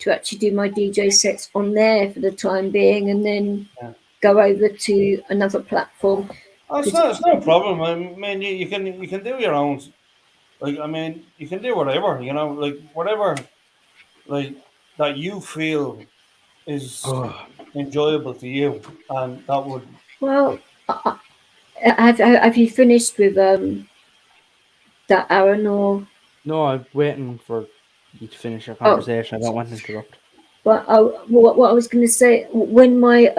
actually do my DJ sets on there for the time being, and then Yeah. go over to another platform. Oh, it's 'Cause not. It's no problem. I mean, you can do your own. Like I mean, you can do whatever. Like whatever, like that you feel is Oh enjoyable to you, and that would. well, have you finished with that, Aaron? Or no, I'm waiting for you to finish your oh, conversation. I don't want to interrupt. but what I was going to say, when my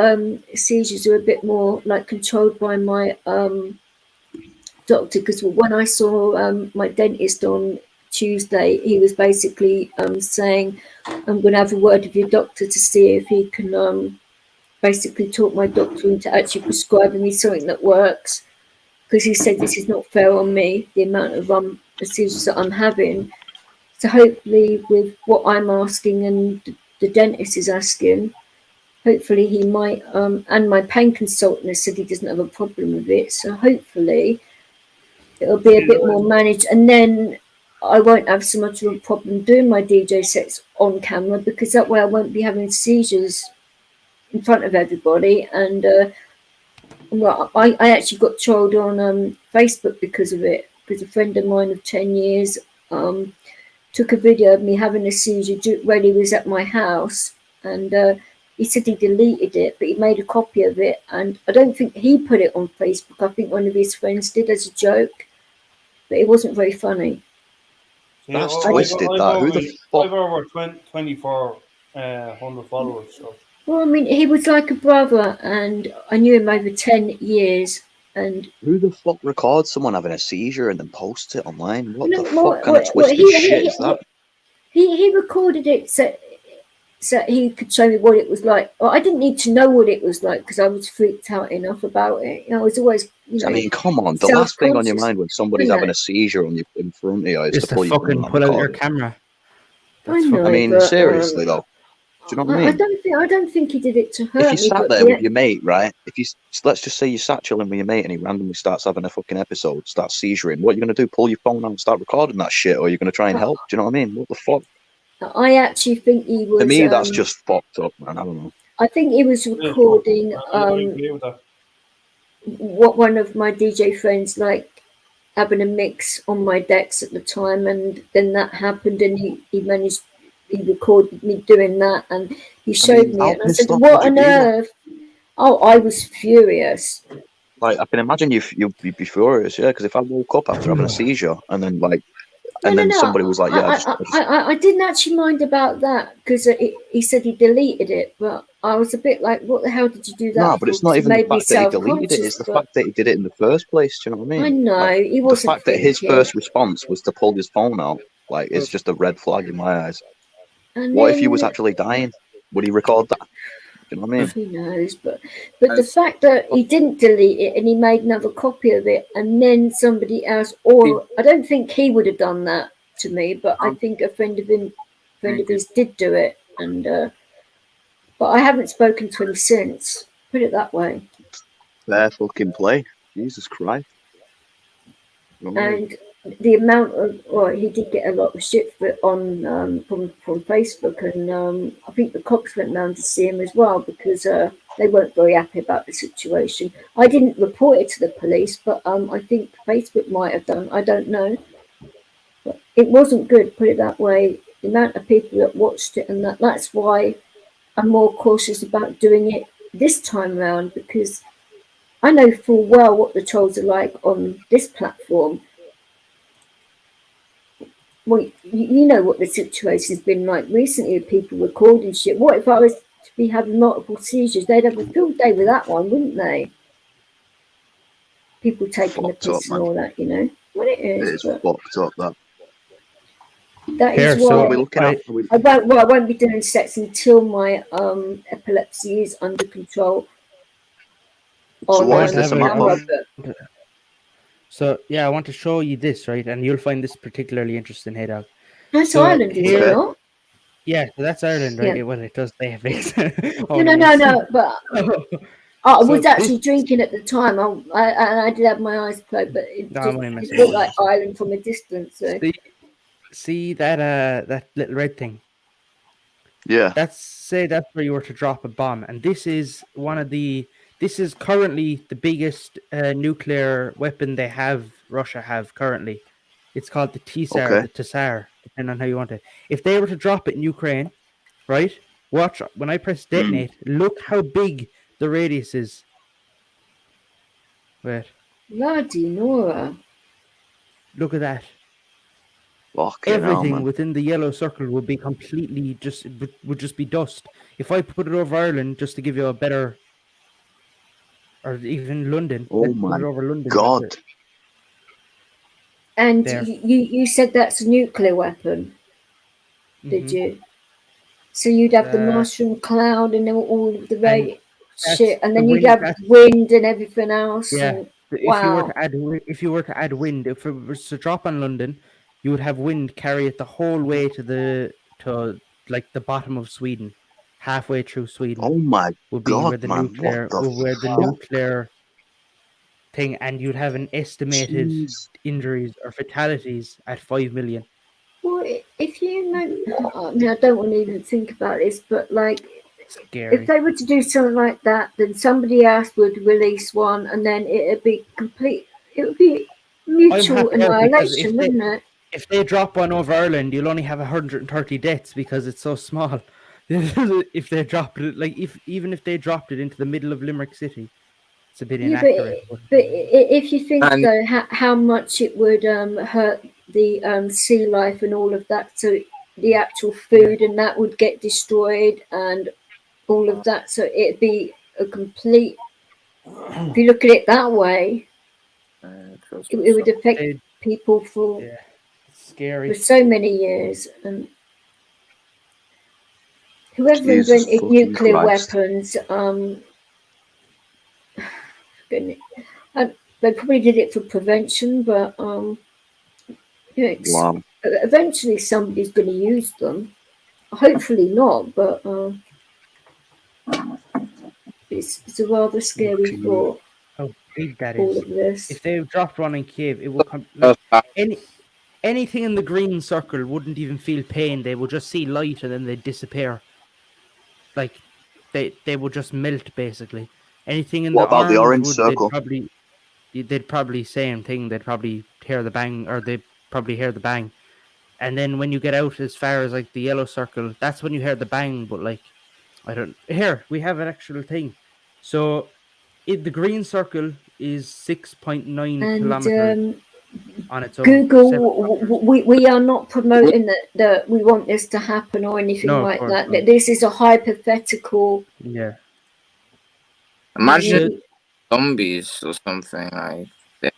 seizures are a bit more like controlled by my doctor, because when I saw my dentist on Tuesday, he was basically saying, I'm going to have a word with your doctor to see if he can basically talk my doctor into actually prescribing me something that works, because he said this is not fair on me, the amount of seizures that I'm having. So hopefully with what I'm asking and the dentist is asking, hopefully he might, and my pain consultant has said he doesn't have a problem with it, so hopefully it'll be a bit more managed, and then I won't have so much of a problem doing my DJ sets on camera, because that way I won't be having seizures in front of everybody. And well, I actually got trolled on Facebook because of it, because a friend of mine of 10 years took a video of me having a seizure when he was at my house, and he said he deleted it, but he made a copy of it, and I don't think he put it on Facebook. I think one of his friends did as a joke, but it wasn't very funny. See, That's I, twisted. That who the fuck? I've over 24 hundred followers. So Well, I mean, he was like a brother, and I knew him over 10 years. And Who the fuck records someone having a seizure and then posts it online? What the well, fuck kind of twisted shit is that? he recorded it so he could show me what it was like. Well, I didn't need to know what it was like because I was freaked out enough about it. I was always, I mean, come on. The last thing on your mind when somebody's I know. having a seizure on you in front of you is Just to pull your phone fucking and pull out your record it. camera. I know, I mean, but, seriously though. Do you know what I mean? I don't think he did it to hurt If you me. sat But there with your mate, right? If you let's just say you sat chilling with your mate and he randomly starts having a fucking episode, starts seizuring, what are you gonna do? Pull your phone out and start recording that shit, or are you gonna try and help? Do you know what I mean? What the fuck? I actually think he was. To me, that's just fucked up, man. I don't know. I think he was recording what one of my DJ friends like having a mix on my decks at the time, and then that happened, and he recorded me doing that, and he showed me it, and I said, "What on earth?" Oh, I was furious. Like, I can imagine you'd be furious, yeah. Because if I woke up after having a seizure and then somebody was like, "Yeah," I didn't actually mind about that because he said he deleted it, but I was a bit like, "What the hell did you do that?" No, but it's not even the fact that he deleted it; it's the but fact that he did it in the first place. Do you know what I mean? I know Like, he the wasn't fact that his thinking. first response was to pull his phone out, like, it's just a red flag in my eyes. And What then, if he was actually dying? Would he record that? Do you know what I mean? Who knows? But the fact that he didn't delete it and he made another copy of it, and then somebody else, or I don't think he would have done that to me, but I think a friend of his did do it, and but I haven't spoken to him since. Put it that way. Fair fucking play. Jesus Christ. You know what I mean? And the amount of, well, he did get a lot of shit for it on from Facebook, and I think the cops went round to see him as well because they weren't very happy about the situation. I didn't report it to the police, but I think Facebook might have done. I don't know, but it wasn't good. Put it that way. The amount of people that watched it, and that's why I'm more cautious about doing it this time round, because I know full well what the trolls are like on this platform. Well, you know what the situation's been like recently with people recording shit. What if I was to be having multiple seizures? They'd have a field day with that one, wouldn't they? People taking the piss and all that, you know. Well, it is, It's but fucked up, that. that is Here, why so I won't be doing sex until my epilepsy is under control. So On, what is this amount of? So yeah, I want to show you this, right? And you'll find this particularly interesting, hey dog. That's So Ireland, is it not? Yeah, so that's Ireland, right? Yeah. Well, it does say FX. No, but I was So actually drinking at the time. I did have my eyes closed, but it looked like Ireland from a distance. So. See that that little red thing? Yeah. Say that's where you were to drop a bomb, and this is this is currently the biggest nuclear weapon they have. Russia have currently. It's called the Tsar, the Tsar, depending on how you want it. If they were to drop it in Ukraine, right? Watch when I press detonate. Look how big the radius is. Wait. Bloody Nora. Look at that. Fucking everything hell, within the yellow circle would be completely would just be dust. If I put it over Ireland, just to give you a better, or even London, oh my put it over London, God! And you said that's a nuclear weapon, did you? So you'd have the mushroom cloud and all of the shit, and then you'd have wind and everything else. Yeah. And, if you were to add wind, if it was to drop on London, you would have wind carry it the whole way to like the bottom of Sweden, halfway through Sweden. Oh my would be God, where the man! nuclear thing, and you'd have an estimated injuries or fatalities at 5 million. Well, if you know, I mean, I don't want to even think about this, but like, scary. If they were to do something like that, then somebody else would release one, and then it'd be complete. It would be mutual annihilation, wouldn't it? If they drop one over Ireland, you'll only have 130 deaths because it's so small. If they dropped it, like even if they dropped it into the middle of Limerick City, it's a bit inaccurate. But if you think though how much it would hurt the sea life and all of that, so the actual food and that would get destroyed, and all of that. So it'd be a complete. If you look at it that way, it would affect They- people for yeah, it's scary. so many years. And whoever Jesus invented fucking nuclear Christ. weapons, they probably did it for prevention, but Wow. eventually somebody's going to use them. Hopefully not, but it's a rather scary Fucking thought. How big that All is. of this. If they dropped one in Kiev, it would come like anything in the green circle wouldn't even feel pain. They would just see light and then they'd disappear. Like they would just melt basically. Anything in What the about the orange orange would circle? they'd probably same thing. They'd probably hear the bang, or they'd probably hear the bang. And then when you get out as far as like the yellow circle, that's when you hear the bang. But like, I don't. Here we have an actual thing. So, the green circle is 6.9 And kilometers on its own. Google, we are not promoting that we want this to happen or anything No, of like course that. not. This is a hypothetical. Yeah. Imagine zombies or something like that.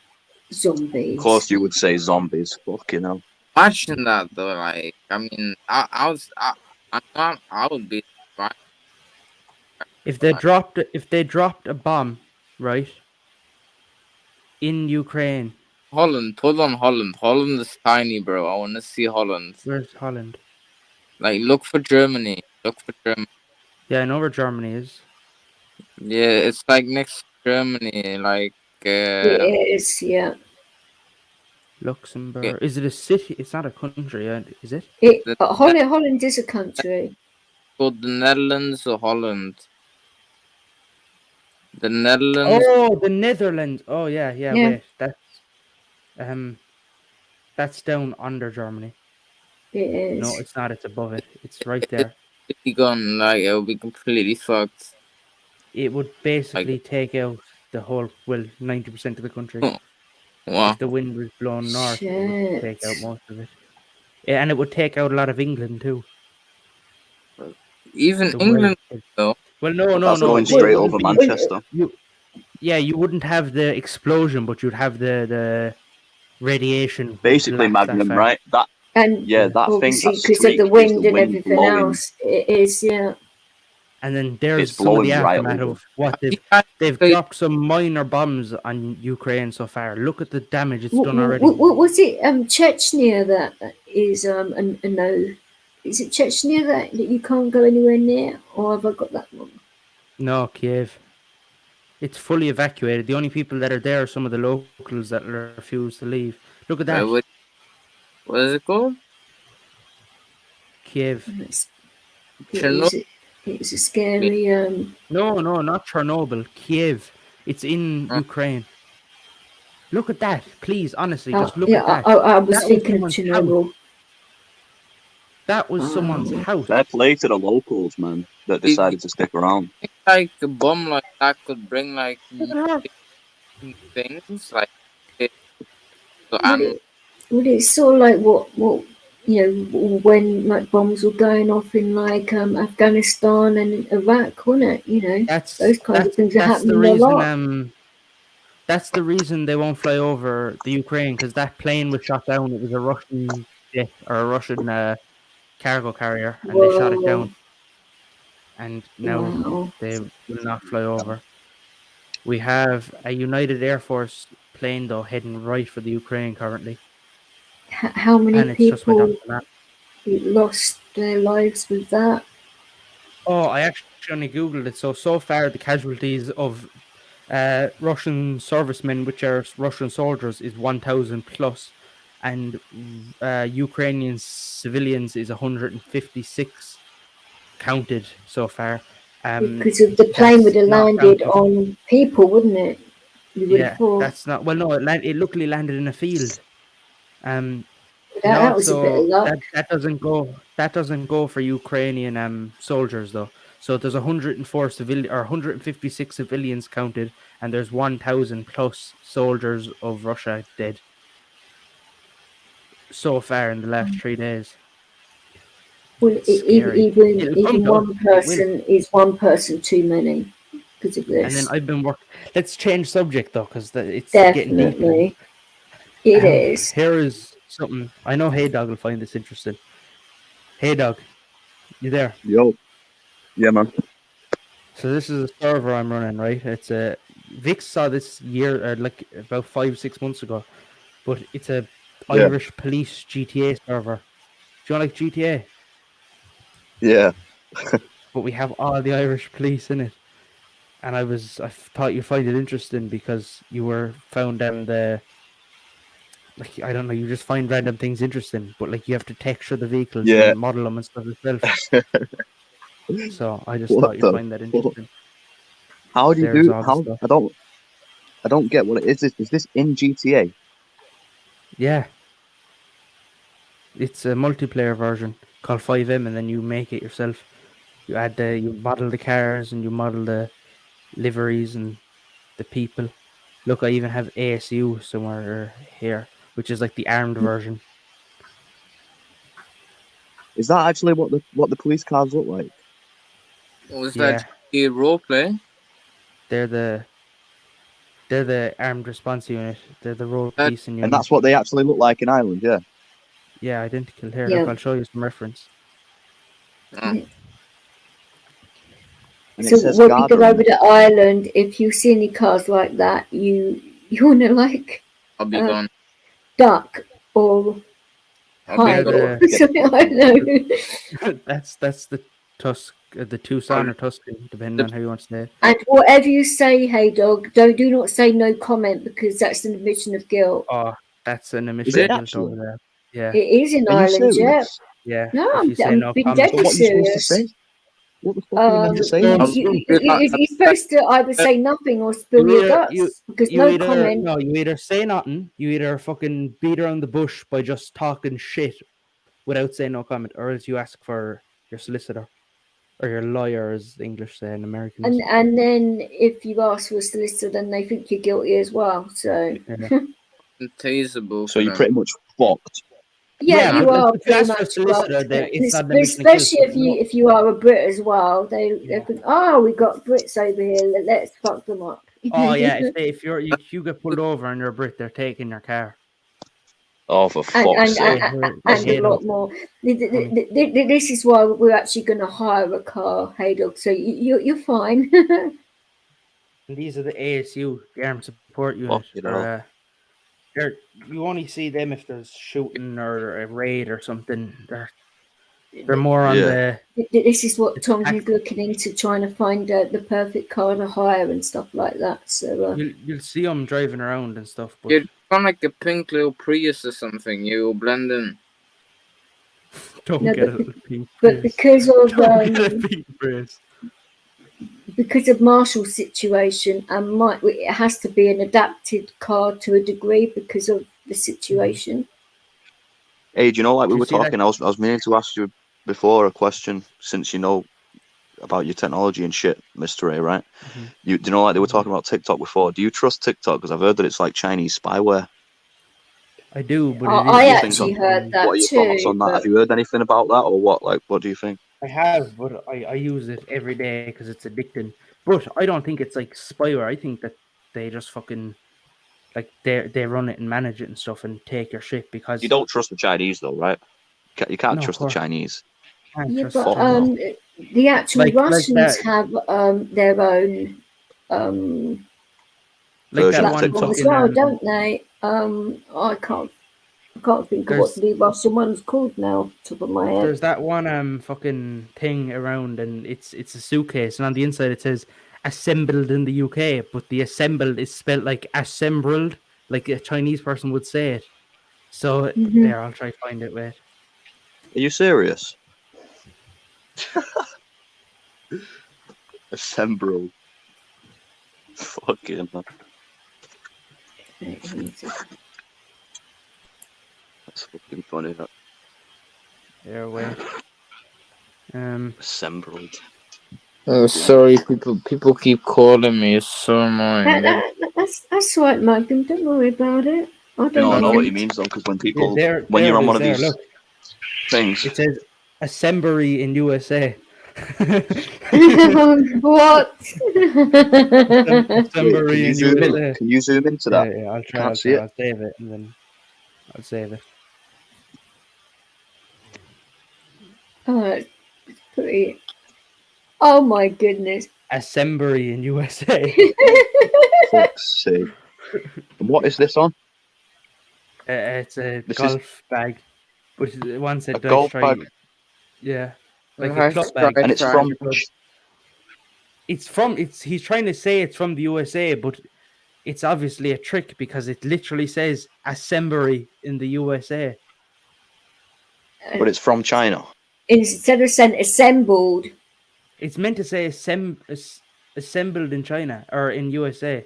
Zombies. Of course, you would say zombies. Fucking hell. Imagine that though. Like, I mean, I would be fine. If they dropped a bomb, right, in Ukraine. Holland, put on Holland. Holland is tiny, bro. I want to see Holland. Where's Holland? Like, look for Germany. Look for Germany. Yeah, I know where Germany is. Yeah, it's like next to Germany. Like, It is, yeah. Luxembourg. Is it a city? It's not a country, is it? Holland is a country. called the Netherlands or Holland. The Netherlands. Oh, the Netherlands. Oh yeah. Wait, that's down under Germany. It is. No, it's not. It's above it. It's right there. It'd be gone. Like, it would be completely fucked. It would basically take out the whole, 90% of the country. Wow. If the wind was blowing north, it would take out most of it. Yeah, and it would take out a lot of England too. Even England, though. Well, no. That's going straight over Manchester. You wouldn't have the explosion, but you'd have the radiation. Basically, Magnum, right? That thing that's because of the wind and everything else. It is, yeah. And then there's some of the aftermath of what they've dropped some minor bombs on Ukraine so far. Look at the damage it's done already. Was it Chechnya that is a no? Is it Chechnya that you can't go anywhere near, or have I got that wrong? No, Kiev. It's fully evacuated. The only people that are there are some of the locals that refuse to leave. Look at that. What is it called? Kiev. It's a scary. No, not Chernobyl. Kiev. It's in Ukraine. Look at that, please. Honestly, just look at that. I was thinking of Chernobyl. That was someone's house. Fair play to the locals, man, that decided to stick around. Like a bomb like that could bring like things like. It's sort of like what when like bombs were going off in like Afghanistan and Iraq, wasn't it? Those kinds of things are happening a lot. That's the reason they won't fly over the Ukraine, because that plane was shot down. It was a Russian jet or a Russian cargo carrier, and they shot it down. And now they will not fly over. We have a United Air Force plane though heading right for the Ukraine currently. How many people lost their lives with that? Oh, I actually only googled it. So far the casualties of Russian servicemen, which are Russian soldiers, is 1,000 plus, and Ukrainian civilians is 156 counted so far. Because if the plane would have landed on people, wouldn't it? You would have thought. That's not. Well, no, it luckily landed in a field. That was a bit of luck. That doesn't go for Ukrainian soldiers though. So there's 156 civilians counted, and there's 1,000 plus soldiers of Russia dead so far in the last 3 days. Well, Scary. even It'll come though. one It will. person is one person too many because of And then this. I've been working. Let's change subject though, because it's getting deep. Definitely, it is. Here is something I know. Hey Dog will find this interesting. Hey Dog, you there? Yo, yeah, man. So this is a server I'm running, right? It's a Vix saw this year, like about 5-6 months ago, but it's a Yeah. Irish police GTA server. Do you like GTA? Yeah. But we have all the Irish police in it, and I thought you'd find it interesting because you were found down the. Like, I don't know, you just find random things interesting, but like you have to texture the vehicles Yeah. and model them and stuff yourself. So I just What thought you'd the find that fuck? interesting. How do you There's do? all the How stuff. I don't get what it is. Is this in GTA? Yeah. It's a multiplayer version called 5M, and then you make it yourself. You model the cars and you model the liveries and the people. Look, I even have ASU somewhere here, which is like the armed version. Is that actually what the police cars look like? Was Yeah. that a roleplay? They're the armed response unit. They're the road That- policing unit. And that's what they actually look like in Ireland, yeah. Yeah, identical. Here, Yeah. look, I'll show you some reference. And So it says when we guard go on over it. to Ireland, if you see any cars like that, you wanna like I'll be gone. duck or I'll be hide gone. or something. I don't know. That's the the Tucson or Tuscan, depending on how you want to say it. And whatever you say, hey dog, do not say no comment because that's an admission of guilt. Oh, that's an Is admission it of guilt actually? over there. Yeah, It is in Are you Ireland, yeah. serious? yeah. No, If you say I'm no being comment, So deadly what are you supposed to serious. say? What the fuck are you meant to say? You're supposed to either say nothing or spill your guts because no comment. No, you either say nothing, you either fucking beat around the bush by just talking shit without saying no comment, or else you ask for your solicitor or your lawyer, as English say in Americans. And then if you ask for a solicitor, then they think you're guilty as well. So Yeah. Taseable. So you're pretty much fucked. yeah, you but like, are if you pretty ask for a much solicitor, fucked. it's not an admission of guilt, Especially but no. if you are a Brit as well, they Yeah. think, oh, we got Brits over here, let's fuck them up. Oh yeah, if you get pulled over and you're a Brit, they're taking your car. Oh, for fuck's sake. and a lot more. This is why we're actually going to hire a car, hey dog. So you're fine. And these are the ASU, the Armed Support Unit. Fuck, you know. You only see them if there's shooting or a raid or something. They're more on Yeah. This is what Tom is looking into, trying to find the perfect car to hire and stuff like that. So you'll see them driving around and stuff. But You're on like a pink little Prius or something. You blend in. don't No, get but a pink but Prius. because of Don't get a pink Prius. because of Marshall's situation, and it has to be an adapted car to a degree because of the situation. Hey, do you know, like we Do you were see that- talking, I was meaning to ask you before a question, since you know about your technology and shit, Mr. A, right? Mhm. Do you know, like they were talking about TikTok before. Do you trust TikTok? Because I've heard that it's like Chinese spyware. I do, but I it is actually heard that What are your too. thoughts on that? but- Have you heard anything about that, or what? Like, what do you think? I have, but I use it every day because it's addicting. But I don't think it's like spyware. I think that they just fucking like they run it and manage it and stuff and take your shit because You don't trust the Chinese, though, right? You can't No, of trust the course. Chinese. can't Yeah, trust but Fuck China. no. the actual Like Russians that- have their own like that Version of one platform as fucking well, don't they? I can't think of what the Russian one's called now, top of my head. there's that one fucking thing around, and it's a suitcase, and on the inside it says assembled in the UK, but the assembled is spelled like assembled, like a Chinese person would say it. So there, I'll try to find it. Wait. Are you serious? Assemble. Fucking hell. That's fucking funny. That There, wait. assembled. Oh, sorry, people keep calling me. It's so annoying. That's right, Magnum. Don't worry about it. I No, don't I know what he mind. means though, because when people, There when it you're on is one of there, these look. things, It says assembly in USA. What? Assembly Can you in zoom in? USA. Can you zoom into that? Yeah, I'll try. Can't see it. I'll save it and then I'll save it. Oh, that's pretty. Oh my goodness. Assembly in USA. Fuck's sake. And what is this on? It's a This is golf bag, but one said a golf bag, Yeah, like a Nice club bag. and it's try. from. It's from. It's he's trying to say it's from the USA, but it's obviously a trick because it literally says assembly in the USA. But it's from China. Instead of saying assembled. It's meant to say assembled in China or in USA,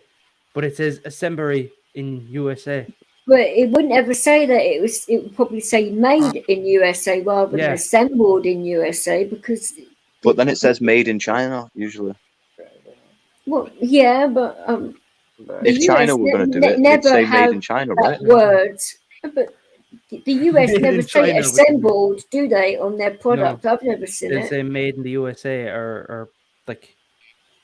but it says assembly in USA. But it wouldn't ever say that. It would probably say made in USA rather than Yeah. assembled in USA because. But then it says made in China usually. Well, yeah, but If the China US were going to do it, they'd never say made have in China, that right? word. But the US Made never in say China, assembled, do they, on their product? I've never seen They it. say made in the USA or like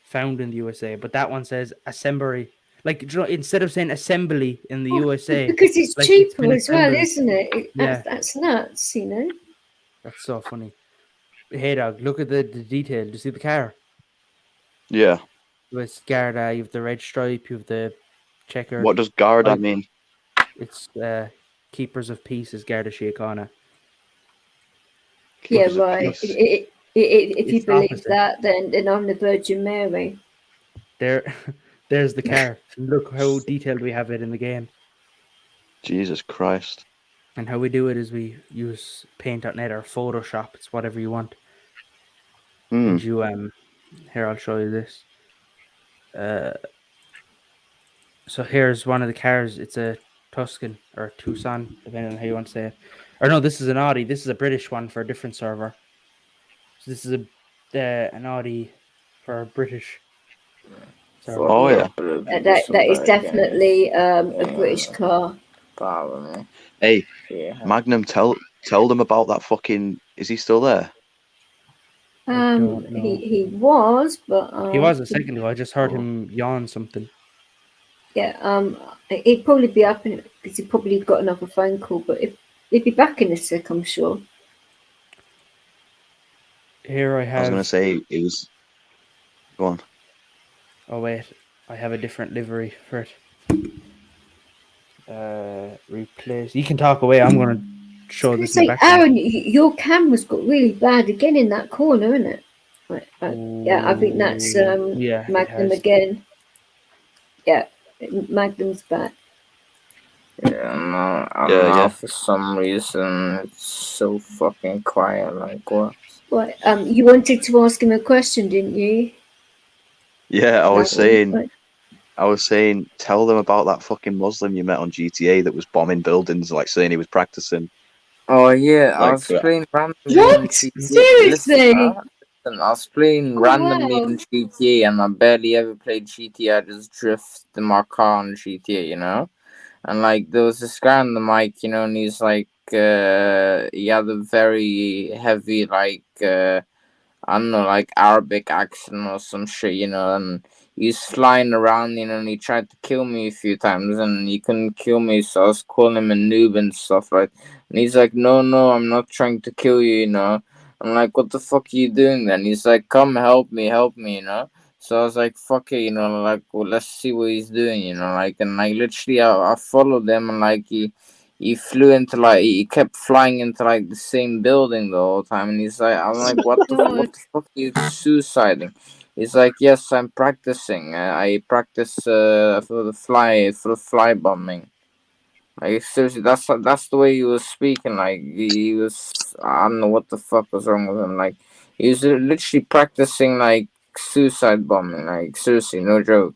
found in the USA, but that one says assembly. Like instead of saying assembly in the USA, Because it's like, cheaper been as well, assembled. isn't it? Yeah. That's nuts, you know. That's so funny. Hey dog, look at the detail. Do you see the car? Yeah. It's Garda, you have the red stripe, you have the checker. What does Garda mean? It's Keepers of Peace is Garda Síochána. Yeah, Keepers of right. Peace. If you It's believe opposite. that, then I'm the Virgin Mary. There's the car. Look how detailed we have it in the game. Jesus Christ. And how we do it is we use Paint.net or Photoshop. It's whatever you want. And you here I'll show you this. So here's one of the cars. It's a Tuscan or Tucson, depending on how you want to say it. Or no, this is an Audi. This is a British one for a different server. So this is an Audi for a British server. Oh yeah. That is definitely a British car. Probably. Hey, Yeah. Magnum, tell them about that fucking. Is he still there? don't know. He was, but He was a second ago. I just heard him yawn something. Yeah, he'd probably be up because he probably got another phone call, but he'd be back in a sec, I'm sure. Here I I was have. gonna say it was. Go on. Oh wait, I have a different livery for it. Replace. You can talk away. I'm gonna show this in the background. Aaron, your camera's got really bad again in that corner, isn't it? Right, yeah, I think that's Yeah, it Magnum has. again. Yeah, Magnum's back. Yeah, no, I don't Yeah, know, yeah. for some reason it's so fucking quiet. Like what? Right, you wanted to ask him a question, didn't you? Yeah, I was Magnum? saying, tell them about that fucking Muslim you met on GTA that was bombing buildings, like saying he was practicing. Oh yeah, I Like, was playing randomly What? in GTA. Seriously? Listen, I was playing Oh, randomly wow. in GTA, and I barely ever played GTA. I just drift in my car on GTA, you know. And like there was this guy on the mic, you know, and he's like, he had a very heavy, like, I don't know, like Arabic accent or some shit, you know, and he's flying around, you know, and he tried to kill me a few times and he couldn't kill me, so I was calling him a noob and stuff, like, and he's like, no, I'm not trying to kill you, you know. I'm like, what the fuck are you doing then? He's like, come help me, you know. So I was like, fuck it, you know, like, well, let's see what he's doing, you know, like, and like, literally, I followed him, and like, he flew into, like, he kept flying into like the same building the whole time, and he's like, I'm like, what the fuck are you suiciding? He's like, yes, I'm practicing. I practice for the fly bombing. Like seriously, that's the way he was speaking. Like he was, I don't know what the fuck was wrong with him. Like he was literally practicing like suicide bombing. Like seriously, no joke.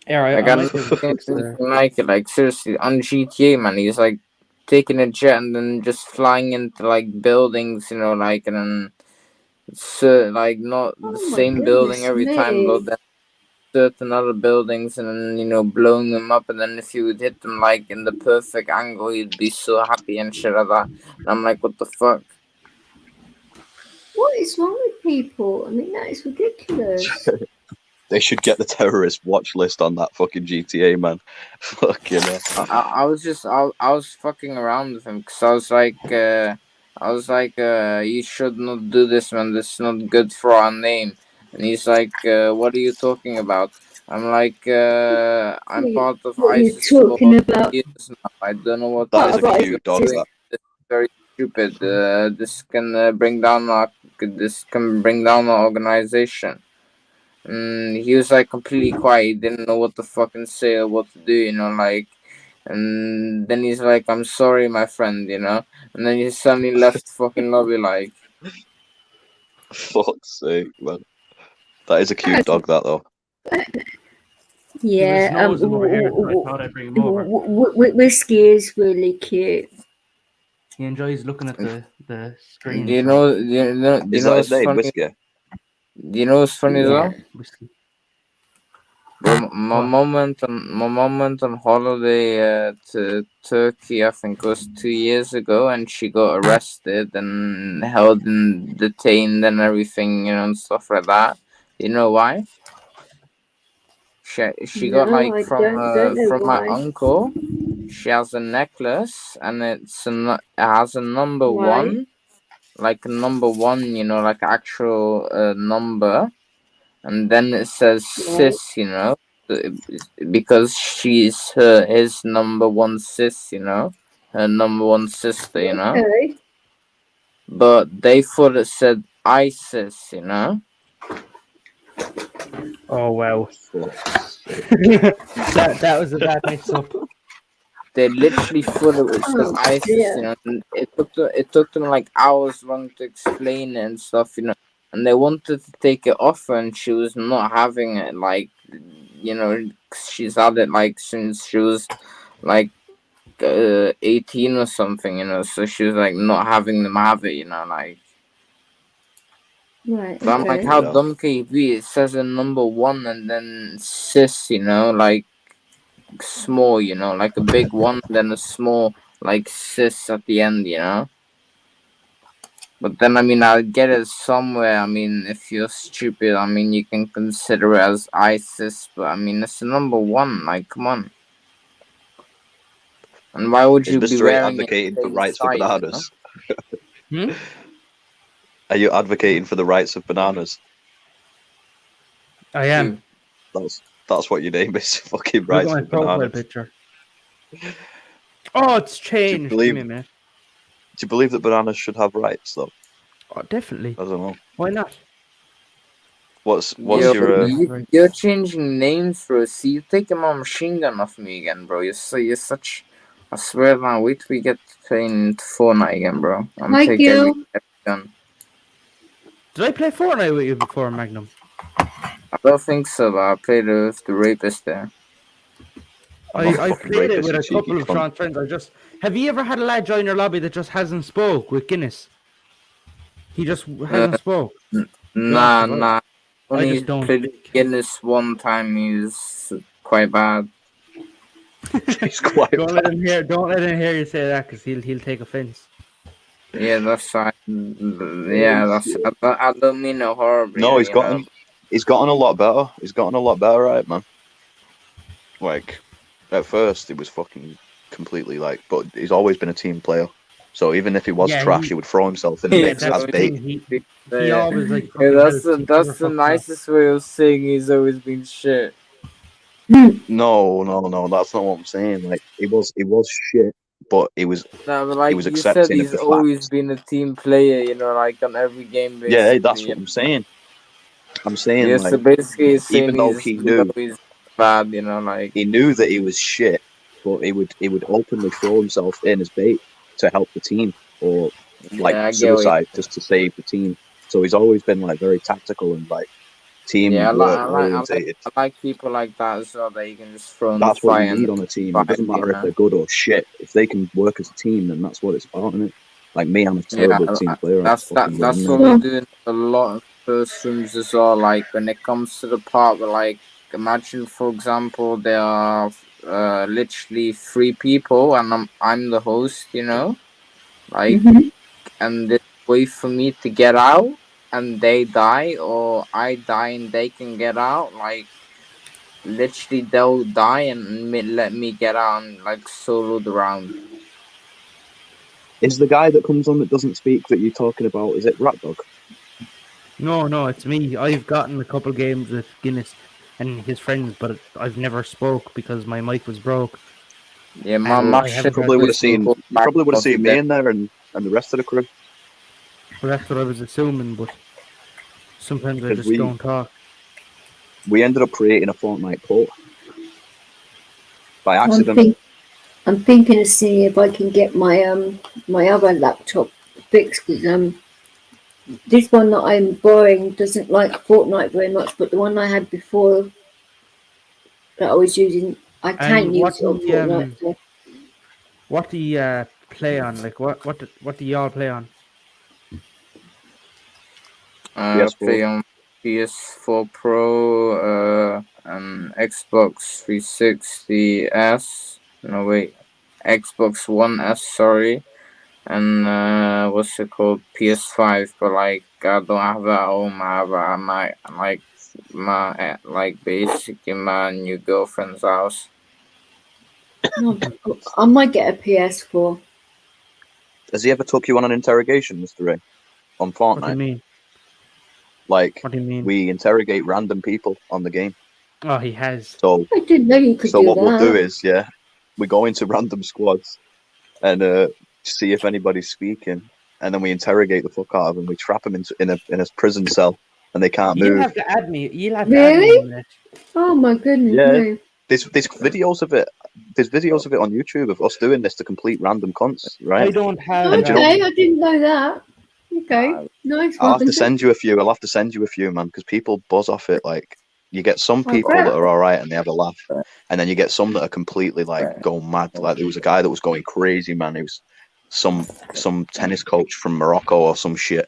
Yeah, Like I I might be able to don't fix the. like it. Like seriously, on GTA, man, he's like taking a jet and then just flying into like buildings, you know, like, and then like not the Oh my same building goodness every time, me. but then certain other buildings and then blowing them up, and then if you would hit them like in the perfect angle, you'd be so happy and shit like that. And I'm like, what the fuck? What is wrong with people? I mean, that is ridiculous. They should get the terrorist watch list on that fucking GTA, man. Fucking hell. I was fucking around with him because I was like, you should not do this, man. This is not good for our name. And he's like, what are you talking about? I'm like, I'm part of What are you ISIS talking for about? years now. I don't know what That is a Right. cute dog. doing. That. This is very stupid. This can bring down our organization. And he was like completely quiet. He didn't know what to fucking say or what to do, like. And then he's like, "I'm sorry, my friend," and then he suddenly left the fucking lobby, like. Fuck's sake, man. That is a cute dog, that though. Yeah. Over here, so I thought I'd bring him over. Whiskey is really cute. He enjoys looking at the screen. Do you know? Do you know Is that his name, Whiskey? Do you know what's funny though? Whiskey. Bro, my mom went on holiday to Turkey. I think it was 2 years ago, and she got arrested and held and detained and everything, and stuff like that. You know why? She got like from my uncle. She has a necklace, and it has a number one, like a number one, like actual number. And then it says sis, because she's his number one sis, her number one sister, Okay. But they thought it said ISIS, Oh wow. that was a bad mix up. They literally thought it said ISIS, and it took them like hours long to explain it and stuff, and they wanted to take it off her, and she was not having it, like, she's had it like since she was like 18 or something, so she was like not having them have it, like. Right. But I'm like, how dumb can you be? It says a number one and then sis, like small, like a big one, then a small like sis at the end, But then, I mean, I'll get it somewhere. I mean, if you're stupid, I mean, you can consider it as ISIS, but I mean, it's the number one. Like, come on. And why would you be wearing advocating for rights for bananas? Hmm? Are you advocating for the rights of bananas? I am. That's what your name is. Fucking rights for bananas. Picture. Oh, it's changed. Do you believe that bananas should have rights, though? Oh, definitely. I don't know. Why not? What's your? You're changing names, bro. See, you're taking my machine gun off me again, bro. You're such. I swear, man. Wait till we get playing Fortnite again, bro. I'm taking every gun. Did I play Fortnite with you before, Magnum? I don't think so, but I played with the rapist there. I played it with a couple of Sean's friends. Have you ever had a lad join your lobby that just hasn't spoke with Guinness? He just hasn't spoke. Nah. When I he just don't played Guinness one time, he was quite bad. He's quite don't let him hear you say that, because he'll take offense. Yeah, that's right. Yeah, that's. I don't mean it horribly. No, he's gotten a lot better. He's gotten a lot better, right, man? Like, at first, it was fucking completely like, but he's always been a team player. So even if he was trash, he would throw himself in the mix as bait. He always like. Yeah, that's the nicest way of saying he's always been shit. No, that's not what I'm saying. Like, he was shit, but he was. No, but like he was you accepting said, he's always been a team player. Like on every game. Basically. Yeah, that's what I'm saying. I'm saying, yeah, like, so basically, he's saying even though he knew he's bad, like he knew that he was shit, but he would openly throw himself in as bait to help the team, or like suicide just to save the team. So he's always been like very tactical and like team orientated. I like people like that as well, that you can just throw in that's the what fire. you need on a team. It doesn't matter if they're good or shit. If they can work as a team, then that's what it's about, isn't it? Like me, I'm a terrible team player. That's what we're doing a lot of first rooms as well. Like when it comes to the part where like imagine, for example, there are literally 3 people, and I'm the host, you know, like, and there's a way for me to get out, and they die, or I die and they can get out. Like, literally, they'll die and let me get out and like solo the round. Is the guy that comes on that doesn't speak that you're talking about? Is it Rat Dog? No, it's me. I've gotten a couple games with Guinness and his friends, but I've never spoke because my mic was broke. Yeah, And my I shit haven't Probably would have seen. goes You back probably would have to seen me that. in there and the rest of the crew. Well, that's what I was assuming, but sometimes I Because just don't talk. we ended up creating a Fortnite port by I'm, accident. think, I'm thinking of seeing if I can get my my other laptop fixed, because this one that I'm borrowing doesn't like Fortnite very much, but the one I had before that I was using, I can And use it on Fortnite. So. what do you play on? Like what do y'all play on? Play PS4. on PS4 Pro, and Xbox 360 S. No wait, Xbox One S. Sorry, and what's it called? PS5. But like, I don't have that at home. I have it at my basically my new girlfriend's house. No, I might get a PS4. Has he ever took you on an interrogation, Mr. Ray, on What do you Fortnite? mean? Like, What do you mean? we interrogate random people on the game. Oh, he has. So, I didn't know you could do what that. we'll do is, we go into random squads and see if anybody's speaking, and then we interrogate the fuck out of them. We trap them in a prison cell, and they can't You'll move. have to add me. You'll have to add me Really? on that. Oh my goodness Yeah. me. There's videos of it. There's videos of it on YouTube of us doing this to complete random cunts, right? I don't have. And do you know- Okay, I didn't know that. Okay, nice I'll one. have to send you a few. I'll have to send you a few, man, because people buzz off it. Like, you get some Oh, people crap. that are all right and they have a laugh, and then you get some that are completely like go mad. Like, there was a guy that was going crazy, man. He was some tennis coach from Morocco or some shit,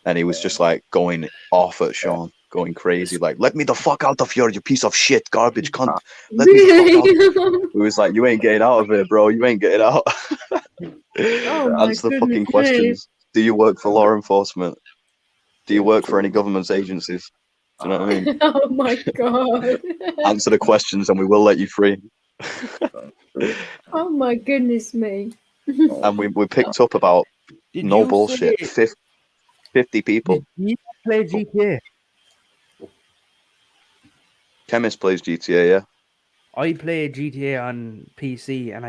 and he was just like going off at Sean, going crazy, like, "Let me the fuck out of here, you piece of shit, garbage cunt! Let me the fuck out!" He was like, "You ain't getting out of here, bro. You ain't getting out." Oh my Answer the goodness fucking me. questions. Do you work for law enforcement? Do you work for any government agencies? Do you know what I mean? Oh my god. Answer the questions and we will let you free. Oh my goodness me. And we picked up about, Did no you bullshit, say- 50 people. Did you play GTA? Chemist plays GTA, yeah. I play GTA on PC, and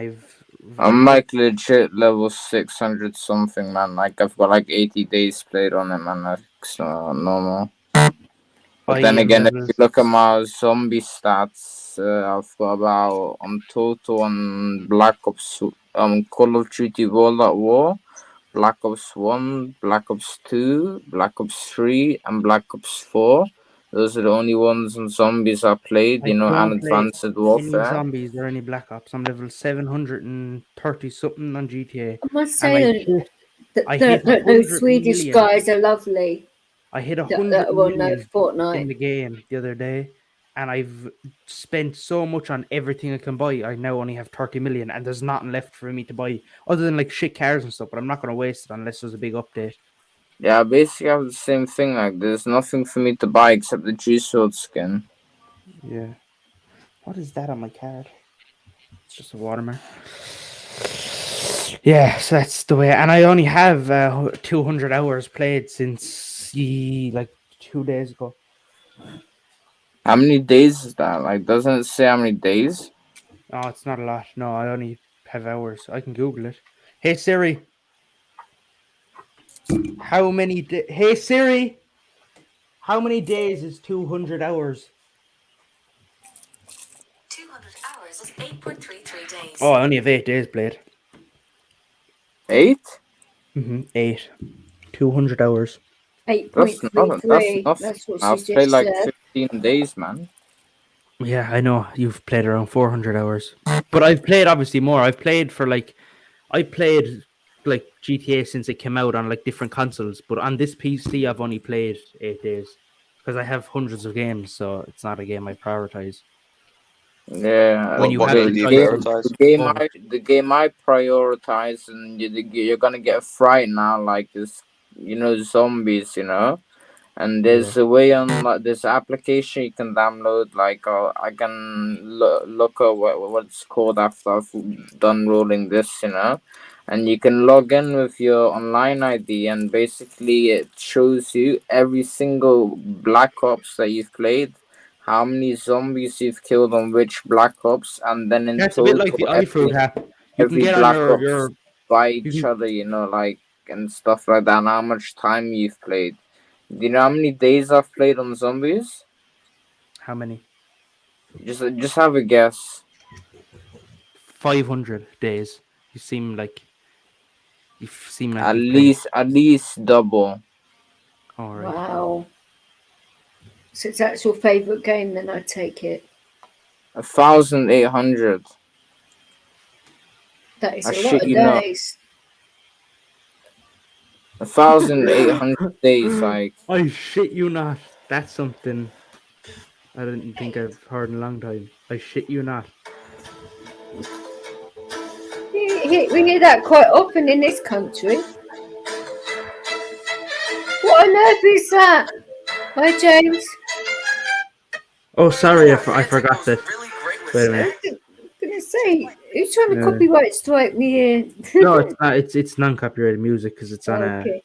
I'm like legit level 600 something, man. Like, I've got like 80 days played on it, man. That's normal. But then again, if you look at my zombie stats, I've got about on total on Black Ops, Call of Duty World at War, Black Ops 1, Black Ops 2, Black Ops 3, and Black Ops 4. Those are the only ones on zombies I played, you know, and Advanced any Warfare. zombies or any Black Ops. I'm level 730 something on GTA. I must say hit that those Swedish million. guys are lovely. I hit That 100 are on million Fortnite. in the game the other day, and I've spent so much on everything I can buy. I now only have 30 million, and there's nothing left for me to buy other than like shit cars and stuff. But I'm not going to waste it unless there's a big update. Yeah, I basically have the same thing. Like, there's nothing for me to buy except the G-Sword skin. Yeah. What is that on my card? It's just a watermark. Yeah, so that's the way. And I only have 200 hours played since like 2 days ago. How many days is that? Like, doesn't it say how many days? Oh, it's not a lot. No, I only have hours. I can Google it. Hey Siri, how many? Hey Siri, how many days is 200 hours? 200 hours is 8.33 days. Oh, I only have 8 days played. 8? 8. 200 hours. 8.33. That's That's what I've she played just like said. 15 days, man. Yeah, I know you've played around 400 hours, but I've played obviously more. I played like GTA since it came out on like different consoles, but on this PC I've only played 8 days. because I have hundreds of games, so it's not a game I prioritize. Yeah, When you what have game the do you choice prioritize? the game I prioritize, and you're gonna get fright now, like this, zombies, And there's a way on like this application you can download. Like I can look at what it's called after I've done rolling this, and you can log in with your online ID, and basically it shows you every single Black Ops that you've played, how many zombies you've killed on which Black Ops, and then in That's a bit like total the iFruit app. You can every get on Black Ops your by you each can, other, like and stuff like that, and how much time you've played. Do you know how many days I've played on zombies? how many? Just have a guess. 500 days. You seem like At you've played. least double. All right. Wow. So that's your favourite game, then I take it. 1,800. That is I a lot shit of you not. days. 1,800 days. Like I shit you not. That's something I didn't think I've heard in a long time. I shit you not. We hear that quite often in this country. What on earth is that? Hi, James. Oh, sorry, I forgot that. Wait a minute. I was gonna say, who's trying to No. copyright strike me here? No, it's not. It's non-copyrighted music because it's on Okay.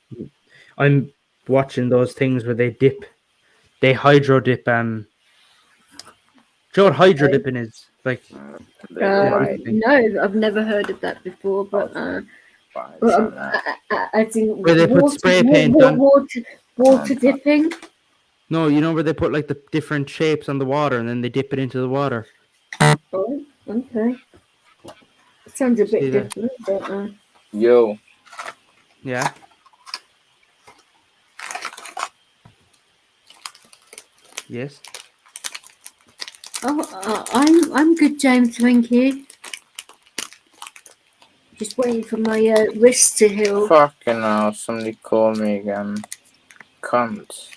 I'm watching those things where they hydro dip. Do you know what hydro dipping is? Like, right. No, I've never heard of that before, but I think where they put spray paint on. water dipping. No, you know where they put like the different shapes on the water and then they dip it into the water. Oh, okay. Sounds a bit different, but Yo. Yeah. Yes. Oh, I'm good, James. Thank you. Just waiting for my wrist to heal. Fucking hell! Somebody call me again. Cunt.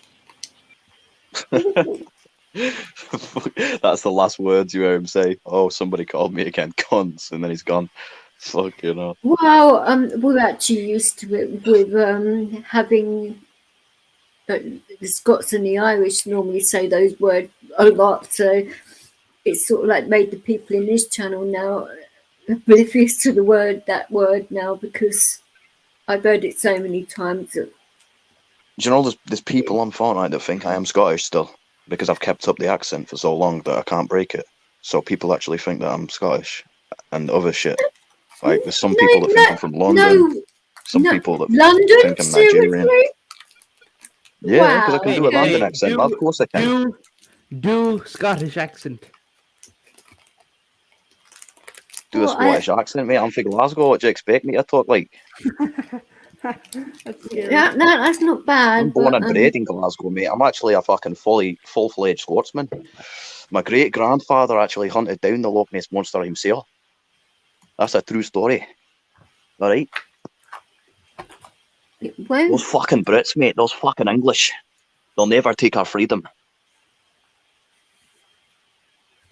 That's the last words you hear him say. Oh, somebody called me again, cunts, and then he's gone. Fucking hell. Well, we're actually used to it with having the Scots and the Irish normally say those words a lot, so it's sort of like made the people in this channel now oblivious to that word now, because I've heard it so many times. Do you know there's people on Fortnite that think I am Scottish still because I've kept up the accent for so long that I can't break it. So people actually think that I'm Scottish and other shit. Like there's some people that think I'm from London. Some people that think I'm Nigerian. Yeah, because I can do a London accent. Of course I can. Do Scottish accent. Do a Scottish accent, mate. I'm from Glasgow. What do you expect me to talk like? Yeah, no, that's not bad. I'm born and bred in Glasgow, mate. I'm actually a fucking full-fledged Scotsman. My great-grandfather actually hunted down the Loch Ness Monster himself. That's a true story. All right? Those fucking Brits, mate. Those fucking English. They'll never take our freedom.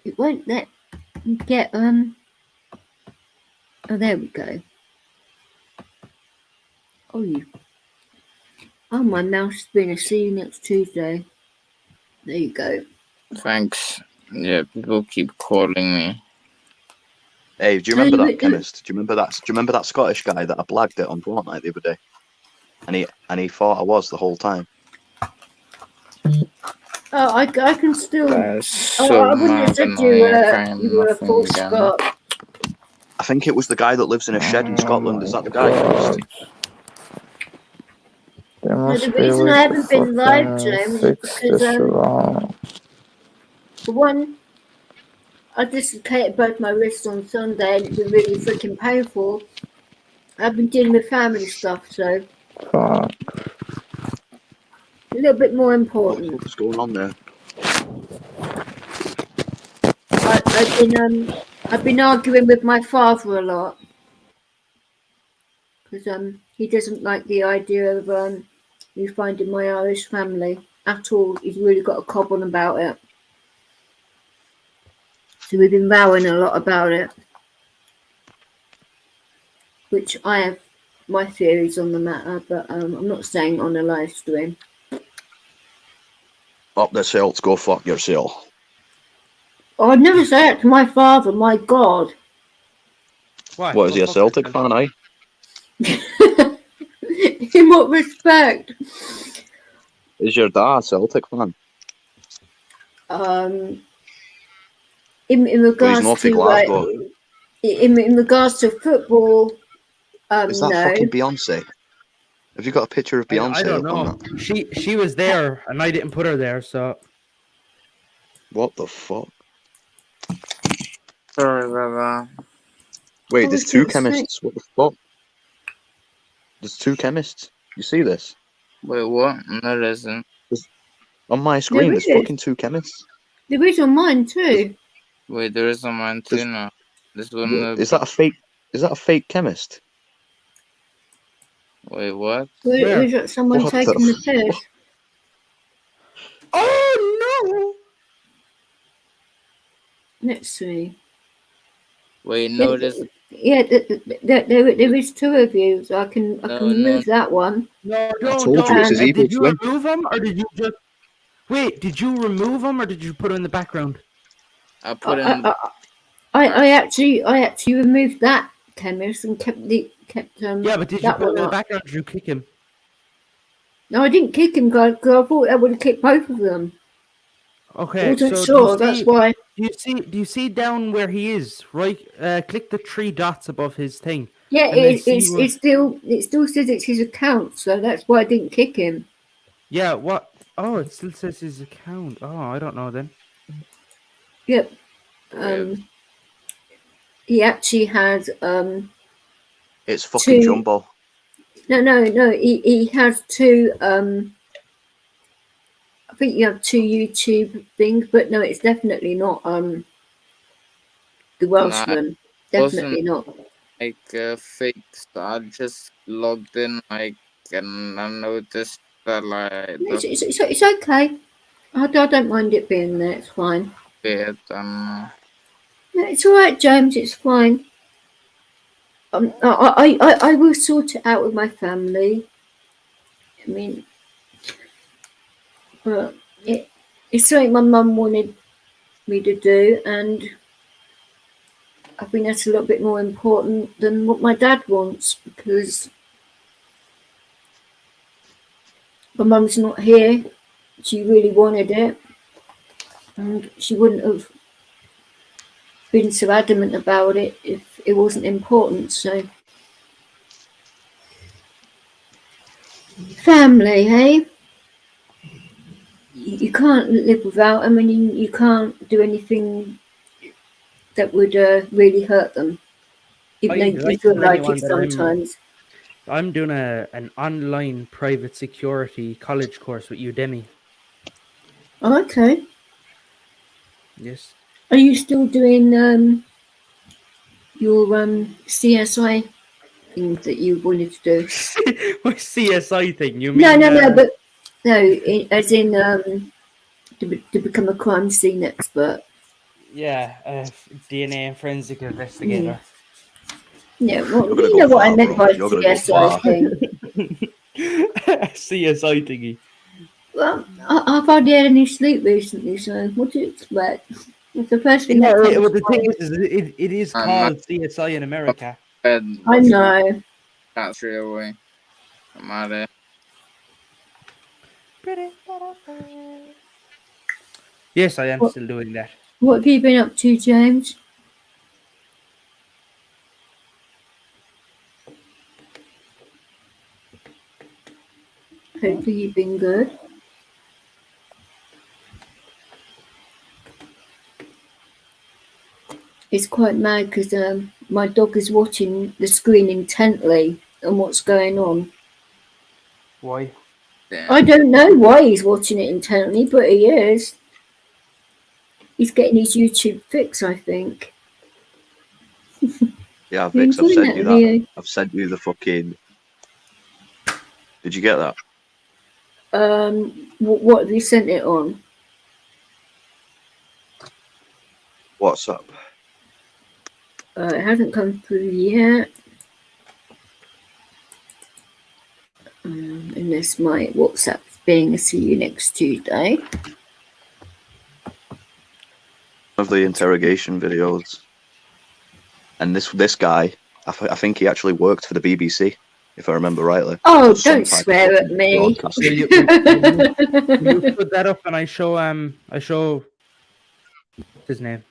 It won't let me get Oh, there we go. Oh, my mouse has been. See you next Tuesday. There you go. Thanks. Yeah, people keep calling me. Hey, do you remember that chemist? Do you remember that Scottish guy that I blagged it on Fortnite the other day? And he thought I was the whole time. Oh, I can still. I wouldn't have said you were a full Scot. I think it was the guy that lives in a shed in Scotland. Is that the guy? The reason I haven't been live, James, is because for one, I dislocated both my wrists on Sunday and it's been really freaking painful. I've been dealing with family stuff, so a little bit more important. What's going on there? I've been arguing with my father a lot because he doesn't like the idea of me finding my Irish family. at all. He's really got a cob on about it. So we've been rowing a lot about it, which I have my theories on the matter, but I'm not saying on a live stream. Up the Celts, go fuck yourself. Oh, I'd never say that to my father. My God. What is he, a Celtic fan, eh? In what respect? Is your dad a Celtic fan? In Well, he's regards not for to Glasgow. in regards to football, Is that no. fucking Beyonce? Have you got a picture of Beyonce I don't up on know. that? She was there, and I didn't put her there, so. What the fuck? Sorry about that. Wait, I there's was two gonna say- chemists. What the fuck? There's two chemists. You see this? Wait, what? No, there isn't. On my screen, there's is. fucking two chemists. There is on mine too. Wait, there is on mine too now. This one. Is that a fake? Is that a fake chemist? Wait, what? Where? Is that someone What taking the the piss? Oh Let's see. Wait, no, this. Yeah, there is two of you, so I can No, remove that one. no! I Don't, told you, it's his evil Did you twin. remove him, or did you just? Wait, did you remove him, or did you put him in the background? I put in. I actually removed that chemist and kept Yeah, but did you that put him one in the up. background? Or did you kick him? No, I didn't kick him, guys, because I thought I would have kicked both of them. Okay, I wasn't so sure. That's why. Do you see down where he is? Right, click the three dots above his thing. Yeah, And then it still says it's his account, so that's why I didn't kick him. Yeah, what? Oh, it still says his account. Oh, I don't know then. Yep. Wait, He actually has It's fucking two. Jumbo. No. He has two. I think you have two YouTube things, but no, it's definitely not the Welshman. Definitely not. like fixed. I just logged in, like, and I noticed that, like, It's okay. I don't mind it being there. It's fine. bit, No, it's all right, James. It's fine. I will sort it out with my family. I mean, but it's something my mum wanted me to do, and I think that's a little bit more important than what my dad wants, because my mum's not here. She really wanted it, and she wouldn't have been so adamant about it if it wasn't important. So, family, hey? You can't live without them, and you can't do anything that would really hurt them, even though you feel like it sometimes. I'm doing an online private security college course with Udemy. Oh, okay. Yes. Are you still doing your CSI thing that you wanted to do? What CSI thing? You mean? No, but no, as in to become a crime scene expert. Yeah, DNA and forensic investigator. Yeah, well, You're gonna you go know what I far, meant bro. by You're gonna go CSI far. thing. CSI thingy. Well, I've hardly had any sleep recently, so what do you expect? It's the first thing Yeah, that comes well, the to thing mind. is it is called CSI in America. bed. I know. That's straight away. I'm out of Yes, I am What- still doing that. What have you been up to, James? Hopefully you've been good. It's quite mad because my dog is watching the screen intently on what's going on. Why? damn. I don't know why he's watching it intently, but he is. He's getting his YouTube fix, I think. Yeah, You Vix, I've enjoying sent that you that. video? I've sent you the fucking. Did you get that? What have you sent it on? WhatsApp. It hasn't come through yet. Unless my WhatsApp's being a see you next Tuesday. Of the interrogation videos, and this guy, I think he actually worked for the BBC, if I remember rightly. Oh, don't swear at me. Will you put that up and I show what's his name?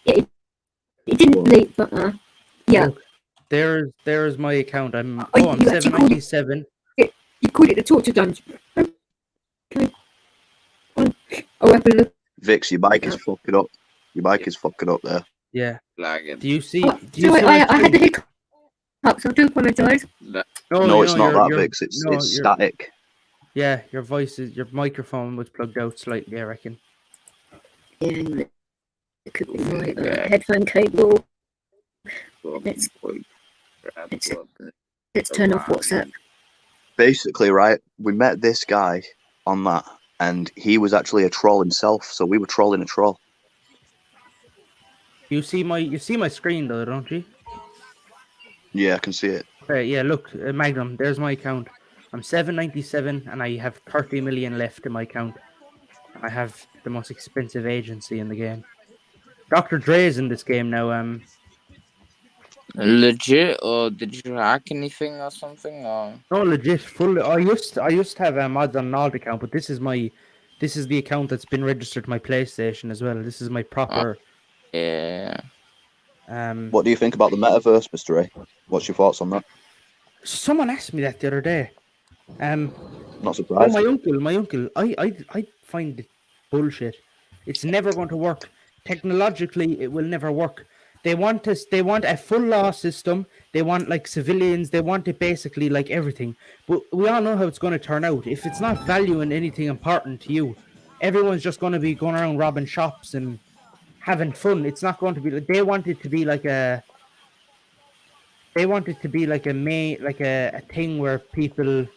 It didn't leak, but yeah. Look, there's my account. I'm you actually 797. You called it the torture dungeon. Okay. Oh, have a look. Vix, your bike is fucking up. Your bike is fucking up there. Yeah. Lagging. Do you see? Oh, sorry, I had the hiccups, so I do apologise. No, it's not that, Vix. It's static. Yeah, your microphone was plugged out slightly, I reckon. Yeah, it could be my headphone cable. Let's turn off WhatsApp. Basically, right, we met this guy on that, and he was actually a troll himself, so we were trolling a troll. You see my screen though, don't you? Yeah, I can see it. Okay, yeah, look, Magnum, there's my account. I'm 797 and I have 30 million left in my account. I have the most expensive agency in the game. Dr. Dre's in this game now. Legit, or did you hack anything or something? Or No, legit, full. I used to have mods on an alt account, but this is the account that's been registered to my PlayStation as well. This is my proper. Yeah. What do you think about the metaverse, Mr. A? What's your thoughts on that? Someone asked me that the other day. Not surprised. My uncle. I find it bullshit. It's never going to work. Technologically, it will never work. They want a full law system. They want like civilians. They want it basically like everything. But we all know how it's going to turn out. If it's not valuing anything important to you, everyone's just going to be going around robbing shops and having fun. It's not going to be. They want it to be like a. They want it to be like a thing where people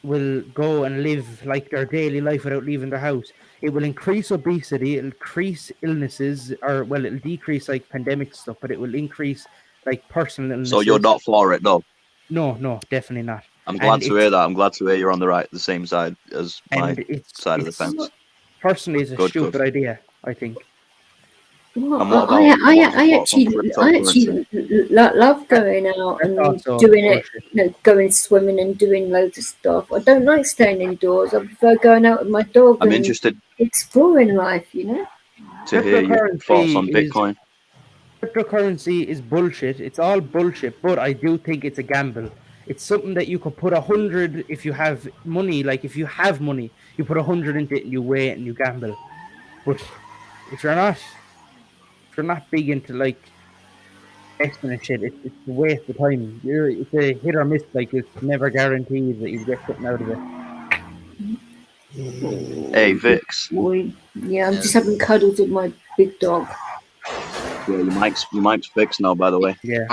will go and live like their daily life without leaving their house. It will increase obesity, it'll increase illnesses, it'll decrease like pandemic stuff, but it will increase like personal illnesses. So you're not for it, no? No, definitely not. I'm glad to hear that. I'm glad to hear you're on the same side as my side of the fence. Personally, it's a stupid idea, I think. Well, I actually love going out and doing it, going swimming and doing loads of stuff. I don't like staying indoors. I prefer going out with my dog. I'm interested exploring life, to hear your thoughts on Bitcoin. Cryptocurrency is bullshit. It's all bullshit, but I do think it's a gamble. It's something that you could put 100 if you have money. Like if you have money, you put 100 into it and you wait and you gamble. But if you're not big into like investing and shit, it's a waste of time. It's a hit or miss. Like it's never guaranteed that you get something out of it. Hey Vix. Yeah, I'm just having cuddles with my big dog. Yeah, your mic's fixed now, by the way. Yeah.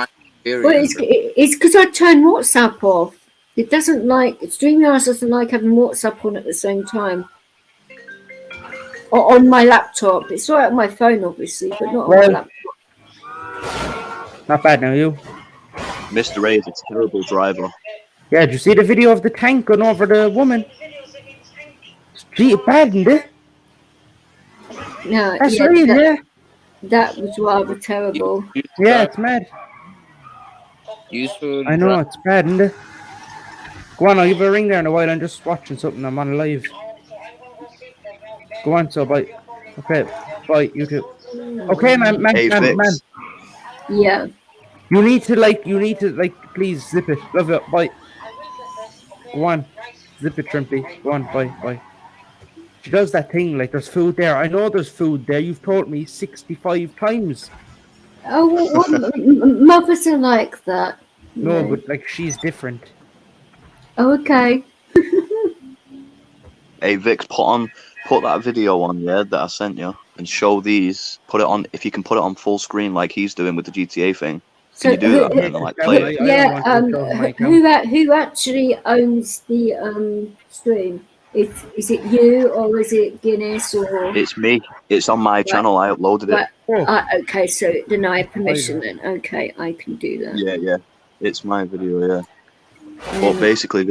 Well, it's because I turned WhatsApp off. It doesn't like StreamYard doesn't like having WhatsApp on at the same time. Or on my laptop. It's all right on my phone, obviously, but not on my laptop. Not bad now, you. Mr. A is a terrible driver. Yeah, did you see the video of the tank going over the woman? Gee, it's bad, isn't it? No, that's real, that was rather terrible. Yeah, it's mad. Useful. I know, it's bad, isn't it? Go on, I'll give a ring there in a while. I'm just watching something. I'm on live. Go on, so bye. Okay, bye, you too. Okay, man. Yeah. You need to please zip it. Love it. Bye. Go on, zip it, Shrimpy. Go on, bye. She does that thing like there's food there. I know there's food there. You've told me 65 times. Oh, what mothers are like that. No, but like she's different. Oh, okay. Hey Vix, put that video on, that I sent you, and show these. Put it on, if you can put it on full screen like he's doing with the GTA thing. Can you do who, that and then like Yeah, play but it? I don't want to show my account. who actually owns the stream? Is it you or is it Guinness or It's me. It's on my channel. I uploaded it. right? Okay, so then I have permission. Then okay, I can do that. Yeah. It's my video, yeah. But basically,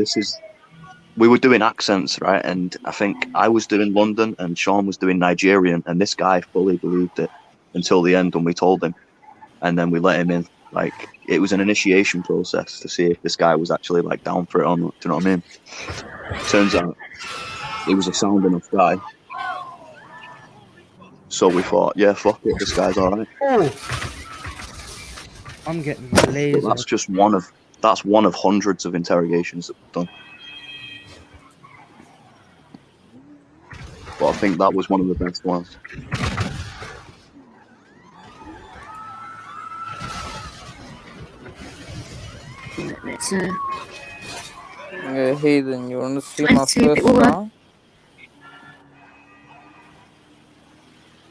we were doing accents, right? And I think I was doing London and Sean was doing Nigerian, and this guy fully believed it until the end when we told him. And then we let him in. Like, it was an initiation process to see if this guy was actually, like, down for it or not. Do you know what I mean? Turns out he was a sound enough guy. So we thought, yeah, fuck it, this guy's all right. Oh, I'm getting lazy. But that's just one of hundreds of interrogations that we've done. But I think that was one of the best ones. Let's Hayden, you want to see my let's see if first it will. car?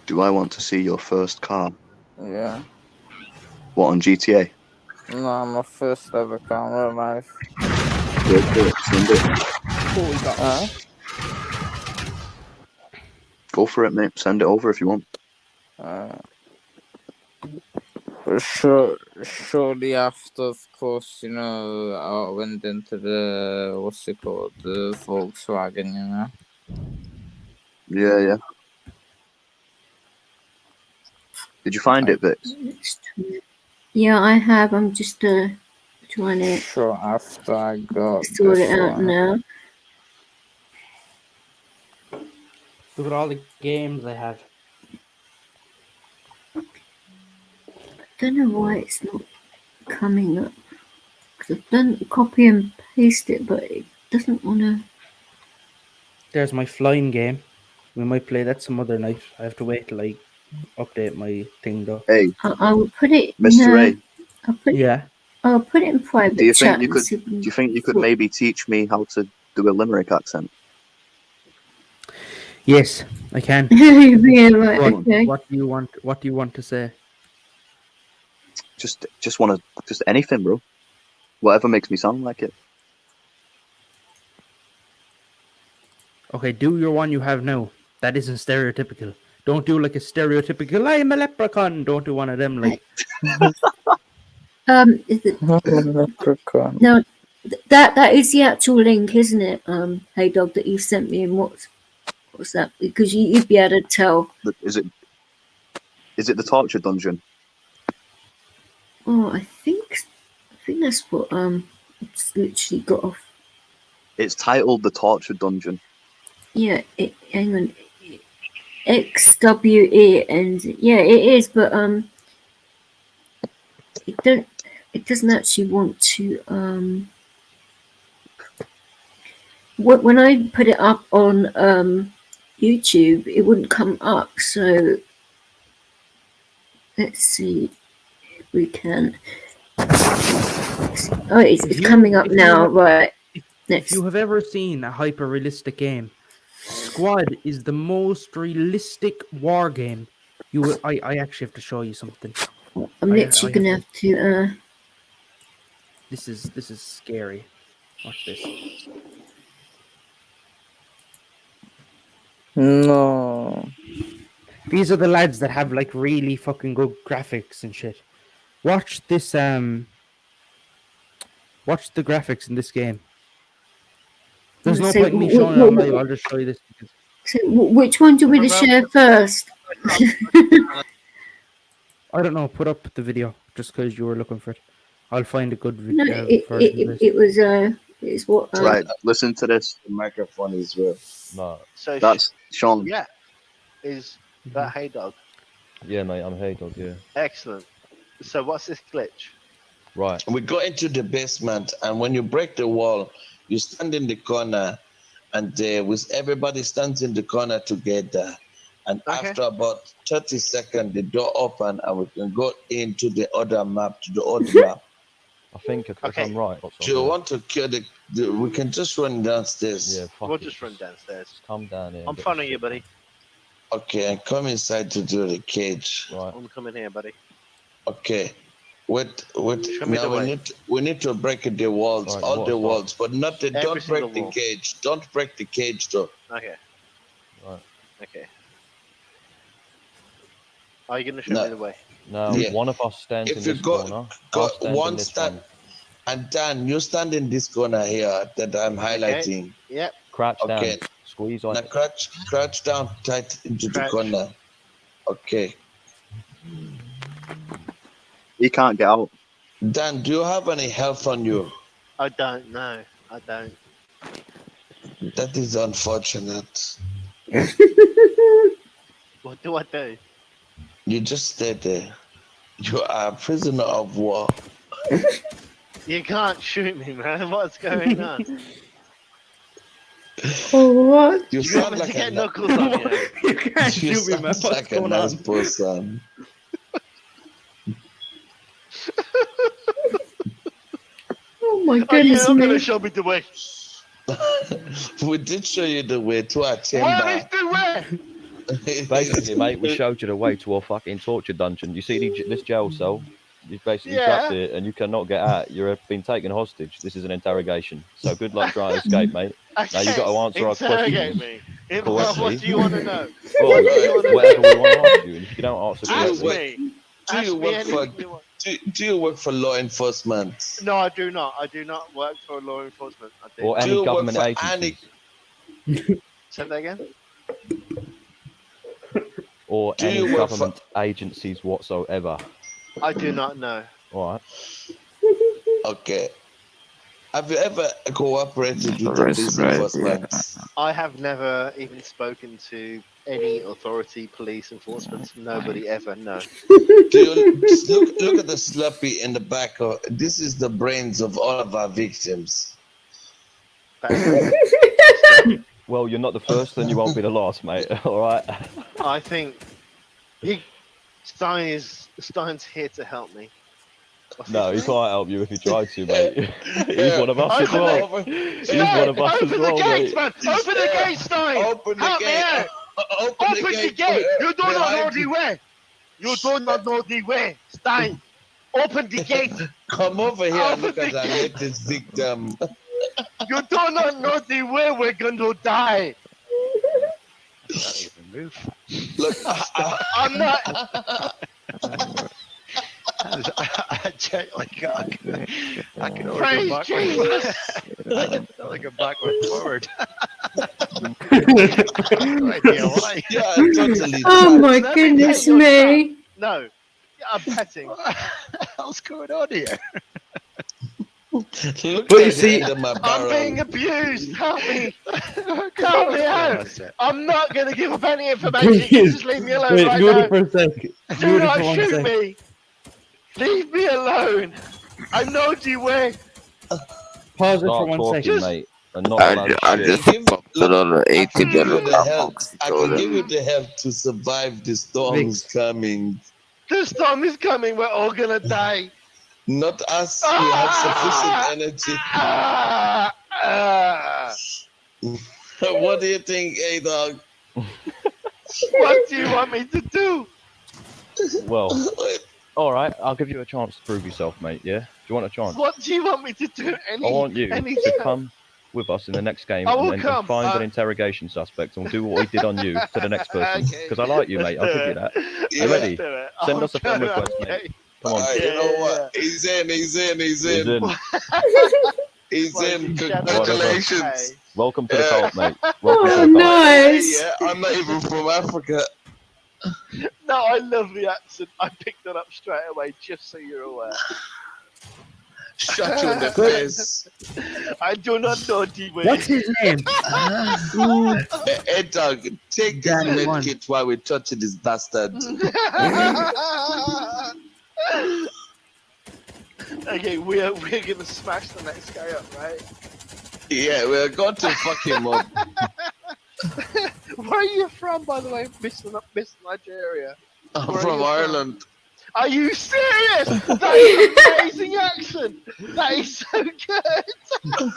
Do I want to see your first car? Yeah. What, on GTA? No, my first ever car in real life. Send it. Go for it, mate. Send it over if you want. Shortly after, of course, you know, I went into the, what's it called, the Volkswagen, you know. Yeah. Did you find it, Vix? Yeah, I have. I'm just trying to Sure, after I got sort it this out one. now. Look at all the games I have. I don't know why it's not coming up. Because I've done copy and paste it, but it doesn't want to. There's my flying game. We might play that some other night. I have to wait till I update my thing though. Hey, I will put it. Mr. A. I'll put it in private Do you chat. think you could maybe teach me how to do a Limerick accent? Yes, I can. Yeah, right. Okay. What do you want to say? Just anything, bro. Whatever makes me sound like it. Okay, do your one you have now. That isn't stereotypical. Don't do like a stereotypical I'm a leprechaun. Don't do one of them like Is it Leprechaun. no? That is the actual link, isn't it? Hey dog, that you sent me. And what's that? Because you'd be able to tell. Is it the torture dungeon? Oh, I think that's what it's literally got off. It's titled the torture dungeon. Yeah, hang on. XWE and yeah, it is, but it doesn't actually want to when I put it up on YouTube, it wouldn't come up. So let's see if we can. Oh, it's coming up now, right? If you have ever seen a hyper realistic game, Squad is the most realistic war game. I actually have to show you something. I'm literally gonna have to. This is scary. Watch this. No. These are the lads that have like really fucking good graphics and shit. Watch this. Watch the graphics in this game. There's no point in me showing it on live. I'll just show you this. So which one do we to share first? I don't know. Put up the video just because you were looking for it. I'll find a good video. No, it was it's what. Right, listen to this. The microphone is well. No. So that's Sean. Yeah. Is that Hey Dog? Yeah, mate, I'm Hey Dog, yeah. Excellent. So what's this glitch? Right. We go into the basement, and when you break the wall, you stand in the corner, and with everybody stands in the corner together. And after about 30 seconds, the door open, and we can go into the other map, to the other map. I think if I'm right. Do you want to kill the? We can just run downstairs. Yeah, We'll just run downstairs. Come down here. I'm following you, buddy. Okay, and come inside to do the cage. Right. I'm coming here, buddy. Okay. Wait. Show me the Now way. we need to break the walls, Right, all what the start? walls, but not the. Every Don't break single the wall. cage. Don't break the cage, though. Okay. Right. Okay. Are you going to show No. me the way? Now, Yeah. one of us stands If in you this go, corner. go I'll stand in one this stand, one. and Dan, you stand in this corner here that I'm highlighting. Yep. Crouch Okay. down. Squeeze Now like crouch down tight into the Crouch. corner. Okay. He can't get out. Dan, do you have any health on you? I don't know. I don't. That is unfortunate. What do I do? You just stay there. You are a prisoner of war. You can't shoot me, man. What's going on? What? You You want sound me like to get a knuckles on you? You can't you shoot me, man. sound What's like a going nice on? person. Oh my Oh, you're goodness not going to me. show me the way. We did show you the way to our Where is chamber. the way? basically, mate, we showed you the way to our fucking torture dungeon. You see this jail cell? You're basically trapped here and you cannot get out. You're being taken hostage. This is an interrogation. So good luck trying to escape, mate. Now you've got to answer our Interrogate questions me. correctly. What do you want to know? Well, What do you want to whatever know? we want to ask you, and if you don't answer Ask correctly, me. Do you Ask me work for anything you want. do you work for law enforcement? No, I do not. I do not work for law enforcement. I do. or Do any you work government for agencies, Say that again? or Do any you work for- government agencies whatsoever. I do not know. All right. Okay. Have you ever cooperated with the police enforcement? I have never even spoken to any authority, police enforcement. Nobody ever. No. Do you look at the sloppy in the back? This is the brains of all of our victims. Well, you're not the first, and you won't be the last, mate. All right. I think Stein's here to help me. What's No, he his name? can't help you if he tried to, mate. He's one of us as Open well. it. He's one of us as Open well, the gates, mate. man! Open the gates, Stein! Open the Help me gate. out! Open the gate! You do not know the way! You do not know the way! Stein! Open the gate! Come over here and Open look at the our gate. latest victim. You do not know the way we're going to die! Don't even move. Look, I'm not... I can only Praise go backwards. Jesus! I can only go backwards forward. No idea why. yeah, totally. Oh my Let me goodness pet your me. No, I'm petting. What the hell's going on here? Look But you at see- the end of my I'm barrel. being abused! Help me! Help me out! That's it. I'm not going to give up any information. Please. Just leave me alone Wait, right mute now. it for a sec. Do Mute it not for 1 shoot sec. me! Leave me alone! I know the way! Pause it for Start 1 talking, second. mate, and not allow shit. I can give you the help. I can give you the help to survive the storms coming. The storm is coming. We're all going to die. Not us. We have sufficient energy. What do you think, A-Dog? What do you want me to do? Well, all right. I'll give you a chance to prove yourself, mate. Yeah. Do you want a chance? What do you want me to do? I want you to come with us in the next game I will and come. find an interrogation suspect, and we'll do what we did on you to the next person. Okay. Because I like you, mate. I'll give you that. You Let's ready? do it. Send I'll us a friend do it, request, okay. mate. Come on. Alright, you know what? He's in. He's in. He's in. Congratulations. Hey. Welcome to the cult, mate. Welcome to Oh, the cult. nice. Yeah, I'm not even from Africa. No, I love the accent. I picked it up straight away, just so you're aware. Shut you in the face. I do not know the way. What's his name? Hey, dog, take this Danny med one. kit while we're touching this bastard. Okay, we're gonna smash the next guy up, right? Yeah, we're going to fuck him up. Where are you from, by the way? Miss Nigeria. I'm Where are from you Ireland. Are you serious? That is an amazing accent. That is so good.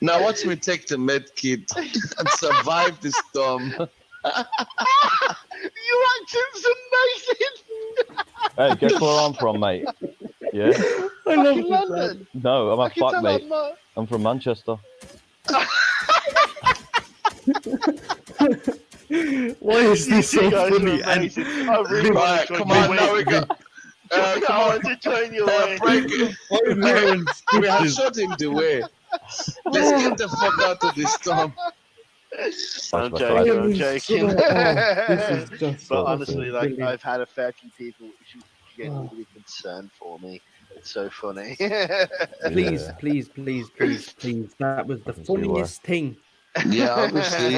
Now watch me take the med kit and survive the storm. Your accent's amazing. Hey, guess where I'm from, mate? Yeah. I love Fucking this, London. No, I'm a Fucking fuck, tell mate. that Mark. I'm from Manchester. Why is You this so two guys funny? are amazing. I really want to join Come your on, now wing. we got. I Come on, want to join your wing. Frank. We have stitches. shot him the way. Let's get the fuck out of this storm. I'm my joking. I'm God. joking. This is just But so honestly, like brilliant. I've had a fair few people genuinely concerned for me. It's so funny. Please, Yeah. please, please, please, please. That was the can see why. funniest thing. Yeah, obviously.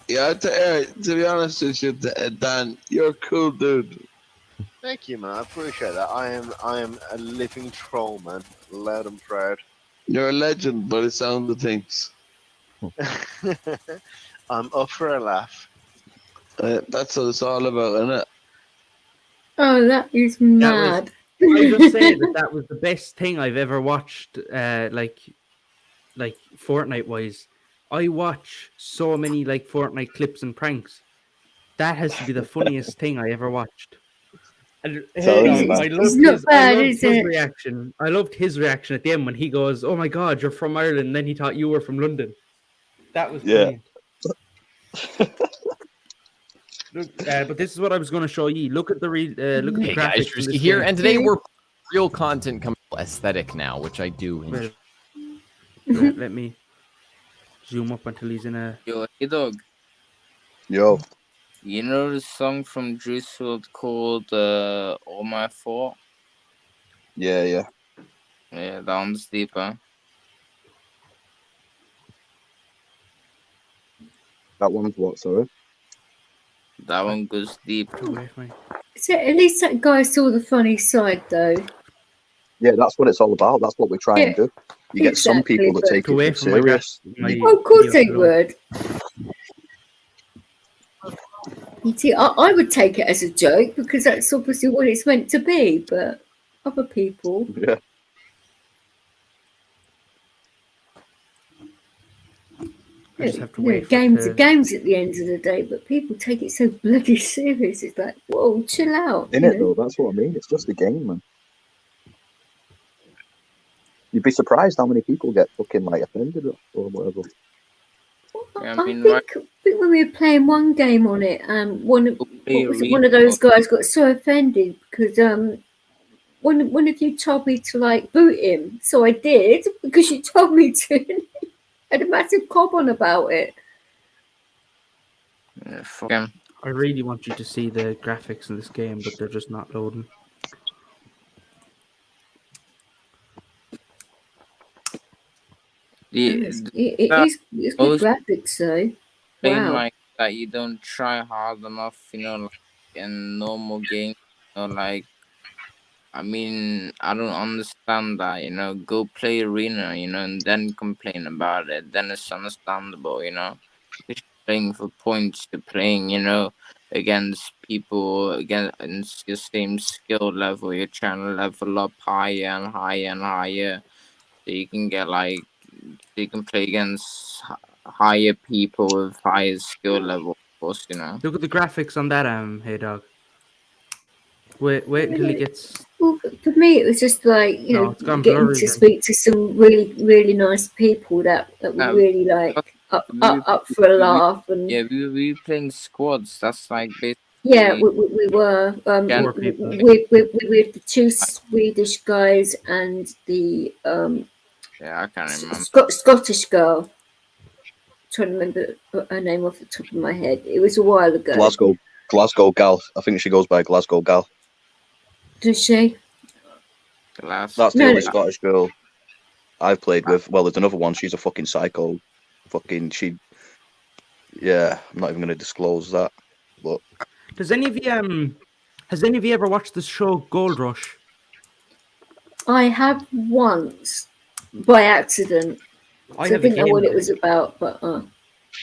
Yeah, to be honest with you, Dan, you're a cool dude. Thank you, man. I appreciate that. I am a living troll, man. Loud and proud. You're a legend by the sound of things. I'm up for a laugh. That's what it's all about, isn't it? Oh, that is mad. I just say that was the best thing I've ever watched. Like Fortnite wise, I watch so many like Fortnite clips and pranks. That has to be the funniest thing I ever watched. And I loved his reaction. I loved his reaction at the end when he goes, "Oh my God, you're from Ireland," and then he thought you were from London. That was brilliant. Look, but this is what I was going to show you. Look at the look at the Hey graphics guys, in Drewski this here, game. and today we're real content coming aesthetic now, which I do enjoy. Let me zoom up until he's in a. Yo, hey dog. Yo. You know the song from Juice WRLD called All My Fault? Yeah. Yeah, that one's deeper. That one's what, sorry? That one goes deep. So at least that guy saw the funny side, though. Yeah, that's what it's all about. That's what we try and do. You get some exactly, people that but- take it serious. Oh, of course they would. You see, I would take it as a joke because that's obviously what it's meant to be, but other people. Yeah. I just have to You know, wait for games it are games at the end of the day, but people take it so bloody serious. It's like, whoa, chill out. In you it know? though, that's what I mean. It's just a game, man. You'd be surprised how many people get fucking like offended or whatever. Yeah, I think when we were playing one game on it, one of those guys got so offended because one of you told me to like boot him, so I did because you told me to. And he had a massive cob on about it. Yeah, fuck him. I really want you to see the graphics in this game, but they're just not loading. It's good graphics though. Playing Wow. like that, you don't try hard enough, you know, like in normal games, you know, like, I mean, I don't understand that, you know, go play arena, you know, and then complain about it, then it's understandable, you know. If you're playing for points, you're playing, you know, against people, against your same skill level, you're trying to level up higher and higher and higher, so you can get like, you can play against higher people with higher skill level, of course, you know. Look at the graphics on that, hey dog. Wait until he gets. Well, for me, it was just like it's gone getting blurry to then. speak to some really nice people that were really like up for a laugh and Yeah, we were playing squads. That's like basically. yeah, we were with the two Swedish guys and the Yeah, I can't remember. Scottish girl. Trying to remember her name off the top of my head. It was a while ago. Glasgow Gal. I think she goes by Glasgow Gal. Does she? That's the only Scottish girl I've played with. Well, there's another one. She's a fucking psycho. Yeah, I'm not even going to disclose that. But has any of you ever watched the show Gold Rush? I have once by accident. I didn't know what it was about, but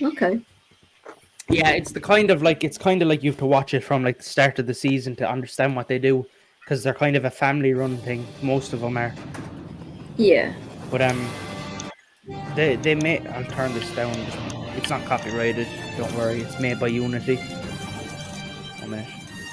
okay. Yeah, it's kind of like you have to watch it from like the start of the season to understand what they do, because they're kind of a family-run thing. Most of them are. Yeah. But they made. I'll turn this down. It's not copyrighted. Don't worry. It's made by Unity.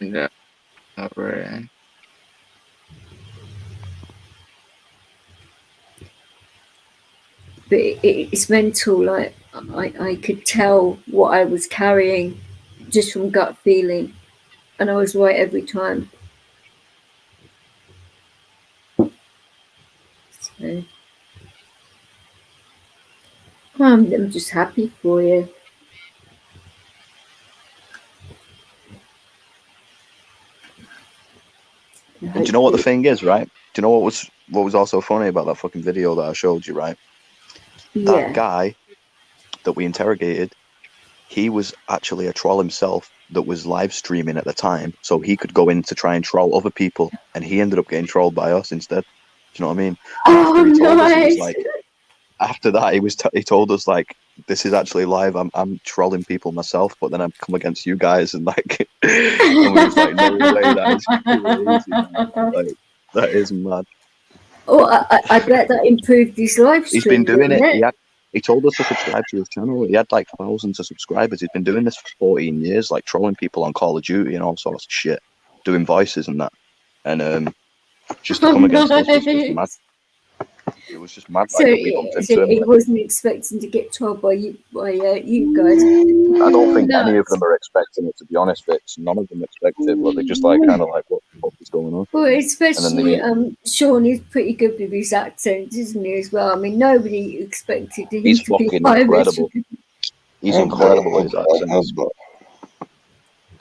Yeah. Alright. But it's mental. Like I could tell what I was carrying just from gut feeling, and I was right every time. So I'm just happy for you. And do you know what the thing is, right? Do you know what was also funny about that fucking video that I showed you, right? Yeah. That guy that we interrogated, he was actually a troll himself that was live streaming at the time, so he could go in to try and troll other people, and he ended up getting trolled by us instead. Do you know what I mean? And after he told us, he was like, after that, he told us like, this is actually live. I'm trolling people myself, but then I've come against you guys, and like, and we was like, no way, that is crazy, man. Like, that is mad. Oh, I bet that improved his live stream. He's been doing it. it? He told us to subscribe to his channel. He had like thousands of subscribers. He's been doing this for 14 years, like trolling people on Call of Duty and all sorts of shit, doing voices and that. And just to come against us was just mad. It was just mad. So, Like, we bumped into him. he wasn't expecting to get trolled by you guys. I don't think any of them are expecting it, to be honest, Vix. None of them expect it, but they're just like kind of like, what the fuck is going on? Well, especially Sean is pretty good with his accent, isn't he, as well? I mean, nobody expected him He's to be fucking Irish. incredible. He's incredible with his accent.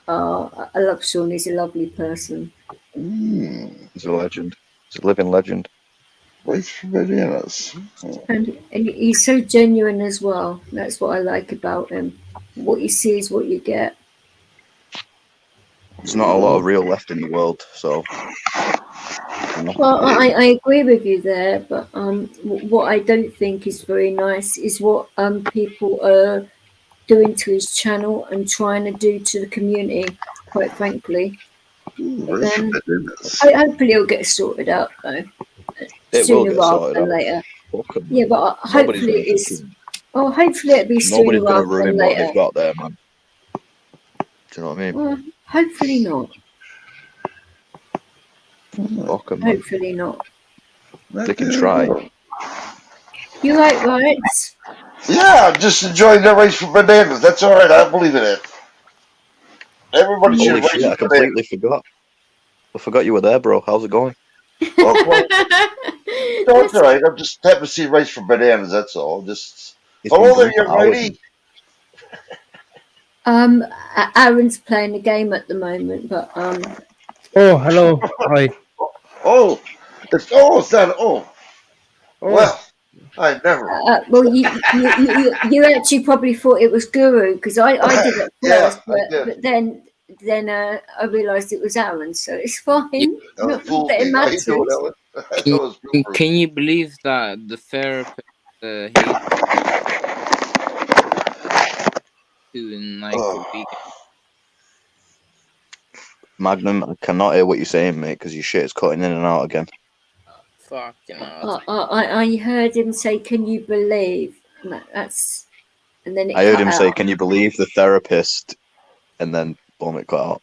Oh, I love Sean. He's a lovely person. He's a legend. He's a living legend. Race for bananas. And he's so genuine as well. That's what I like about him. What you see is what you get. There's not a lot of real left in the world, so. Well, I agree with you there, but what I don't think is very nice is what people are doing to his channel and trying to do to the community, quite frankly. Hopefully it'll get sorted out, though. It will get sorted out. Later. Yeah, but hopefully it is. Oh, hopefully it'll be sooner Nobody's going to rather than ruin later. what they've got there, man. Do you know what I mean? Well, hopefully not. Fuck 'em, man. Hopefully not. They can try. You right? Yeah, I'm just enjoying the race for bananas. That's all right. I believe in it. Everybody should Holy race shit, for I completely forgot. I forgot you were there, bro. How's it going? No, it's all right. I'm just happy to see race for bananas. That's all. Just hello there, young lady. Aaron's playing a game at the moment, but Oh, hello. Hi. It's not. Well, I never. Well, you actually probably thought it was Guru because I did it first, but then I realised it was Aaron, so it's fine. Not that it matters. Can you believe that the therapist hates you in like a week? Magnum, I cannot hear what you're saying, mate, because your shit is cutting in and out again. Fucking hell. I heard him say, "Can you believe?" And then I heard him say, "Can you believe the therapist?" And then boom, it cut out.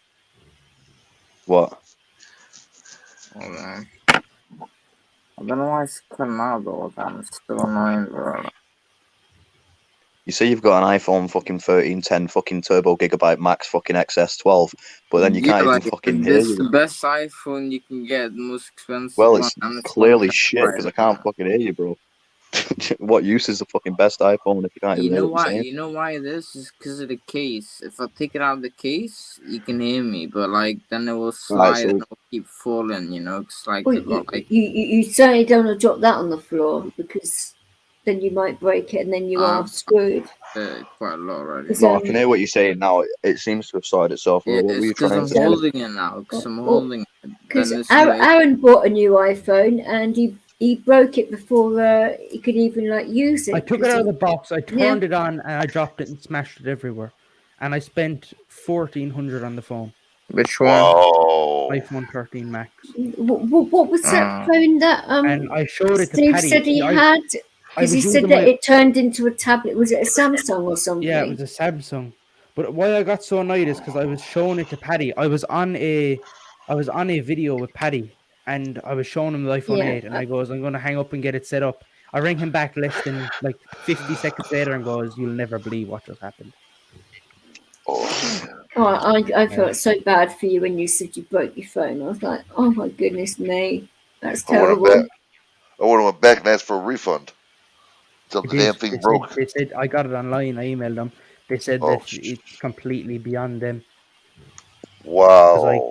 What? Hold on. I don't know why it's cutting out all the time. It's still annoying, bro. You say you've got an iPhone fucking 13, 10 fucking turbo gigabyte max fucking XS12, but then you can't even fucking hear This is you. the best iPhone you can get, the most expensive Well, one. it's and it's clearly not shit because I can't fucking hear you, bro. What use is the fucking best iPhone if you can't even hear what you're saying? You know why this is because of the case. If I take it out of the case, you can hear me, but like then it will slide and it will keep falling. You know, it's like, you certainly don't want to drop that on the floor because then you might break it and then you are screwed. Quite a lot already. No, I can hear what you're saying now. It seems to have sorted itself. Yeah, what were you because trying I'm to say? holding it now. Because I'm holding it. Because Aaron bought a new iPhone and he broke it before he could even like use it. I took it out of the box. I turned it on and I dropped it and smashed it everywhere. And I spent $1,400 on the phone. Which one? iPhone 13 Max. What was that phone that and I showed it to Steve Paddy. said he had? Because he said that it turned into a tablet. Was it a Samsung or something? Yeah, it was a Samsung. But why I got so annoyed is because I was showing it to Paddy. I was on a video with Paddy, and I was showing him the iPhone Yeah. 8, and I goes, I'm going to hang up and get it set up. I ring him back less than like 50 seconds later and goes, you'll never believe what just happened. I felt so bad for you when you said you broke your phone. I was like, oh my goodness me, that's terrible. I would have went back and asked for a refund. Until the damn thing broke. They said I got it online. I emailed them. They said that it's completely beyond them. Wow. Like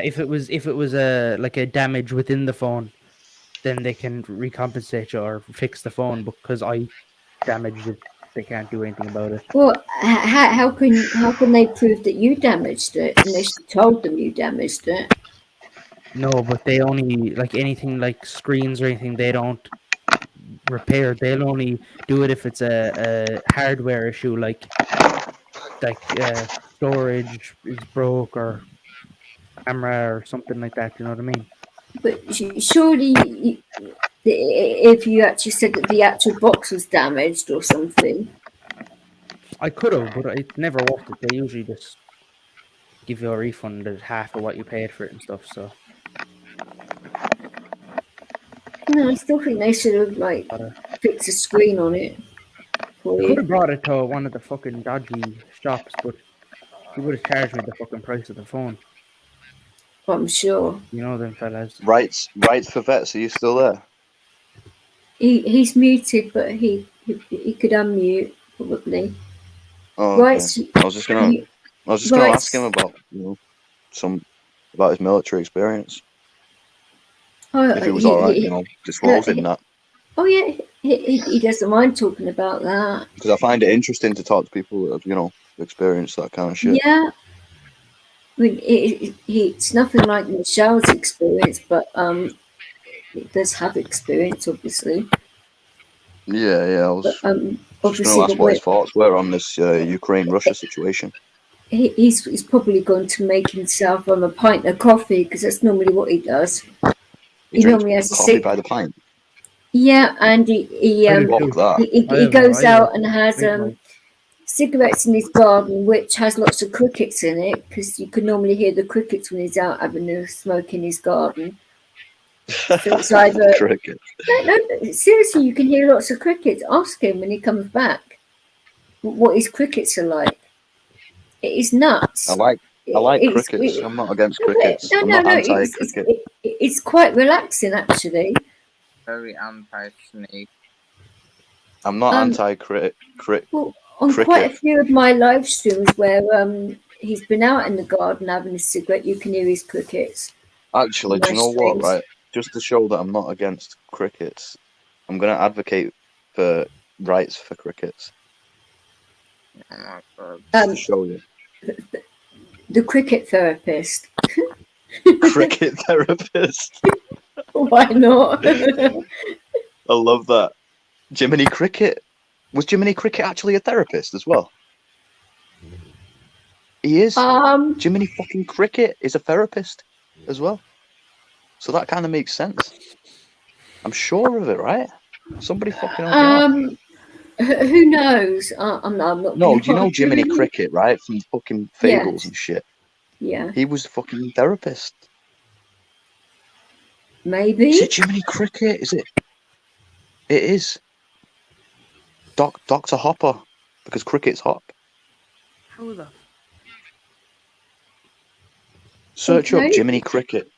if it was a like a damage within the phone, then they can recompensate you or fix the phone. Because I damaged it, they can't do anything about it. Well, how can they prove that you damaged it unless you told them you damaged it? No, but they only like anything like screens or anything. They don't repair. They'll only do it if it's a hardware issue, like storage is broke or camera or something like that. You know what I mean? But surely, if you actually said that the actual box was damaged or something, I could have, but it's never worth it. They usually just give you a refund at half of what you paid for it and stuff. So no, I still think they should have like fixed a screen on it. I could have brought it to one of the fucking dodgy shops, but he would have charged me the fucking price of the phone. I'm sure. You know them fellas. Rights for vets. Are you still there? He's muted, but he could unmute probably. Oh, Right. okay. I was just gonna ask him about about his military experience. If it was all right, disclosing that. Oh yeah, he doesn't mind talking about that. Because I find it interesting to talk to people that have, experienced that kind of shit. Yeah. I mean, it's nothing like Michelle's experience, but it does have experience, obviously. Yeah. I was just going obviously to ask what his thoughts were on this Ukraine-Russia situation. He's probably going to make himself a pint of coffee because that's normally what he does. He normally has coffee by the pint. Yeah, and he goes out and has cigarettes in his garden, which has lots of crickets in it, because you can normally hear the crickets when he's out having a smoke in his garden. So it's either crickets. No, seriously, you can hear lots of crickets. Ask him when he comes back what his crickets are like. It is nuts. I like crickets. I'm not against crickets. I'm not anti-cricket. It's quite relaxing, actually. Very anti-snake. I'm not anti-cricket. Well, on quite a few of my live streams where he's been out in the garden having a cigarette, you can hear his crickets. Actually, do you know what, right? Just to show that I'm not against crickets, I'm going to advocate for rights for crickets. To show you. The cricket therapist. Cricket therapist. Why not? I love that. Jiminy Cricket. Was Jiminy Cricket actually a therapist as well? He is. Jiminy fucking Cricket is a therapist as well. So that kind of makes sense. I'm sure of it, right? Somebody fucking who knows? I'm not. No, do you know Jiminy Cricket, right? From fucking Fables and shit. Yeah. He was a fucking therapist. Maybe. Is it Jiminy Cricket? Is it? It is. Dr. Hopper, because cricket's hop. How the? Search up Jiminy Cricket.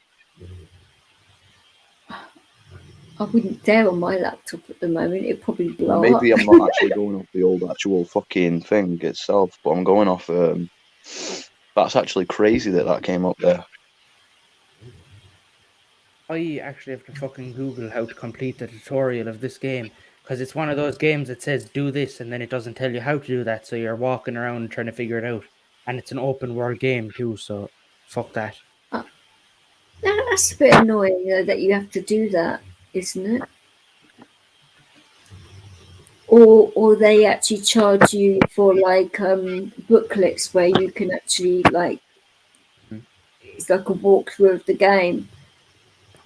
I wouldn't dare on my laptop at the moment. It'd probably blow up. Maybe I'm not actually going off the old actual fucking thing itself, but I'm going off. That's actually crazy that came up there. I actually have to fucking Google how to complete the tutorial of this game. Because it's one of those games that says do this and then it doesn't tell you how to do that, so you're walking around trying to figure it out. And it's an open world game too, so fuck that. That's a bit annoying that you have to do that, isn't it? Or they actually charge you for like booklets where you can actually it's like a walkthrough of the game.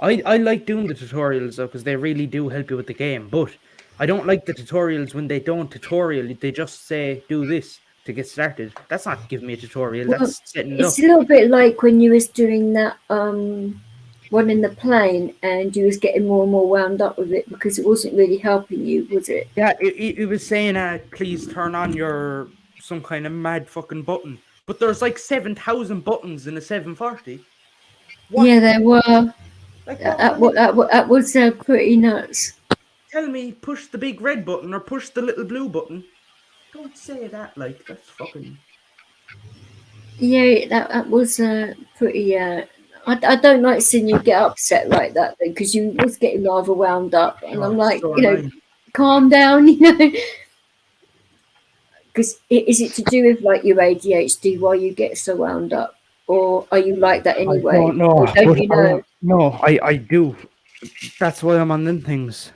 I like doing the tutorials though because they really do help you with the game, but I don't like the tutorials when they don't tutorial. They just say do this, to get started. That's not giving me a tutorial. Well, That's setting it up. it's a little bit like when you was doing that one in the plane, and you was getting more and more wound up with it because it wasn't really helping you, was it? Yeah, it was saying, please turn on your some kind of mad fucking button. But there's like 7,000 buttons in a 740. What? Yeah, there were. Like, That was pretty nuts. Tell me, push the big red button or push the little blue button. Don't say that, like, that's fucking... Yeah, that was pretty. I don't like seeing you get upset like that, though, because you was getting rather wound up, and I'm like, so you know, annoying. calm down, you know. Because is it to do with like your ADHD why you get so wound up, or are you like that anyway? I don't know. Or don't you know? I do. That's why I'm on them things.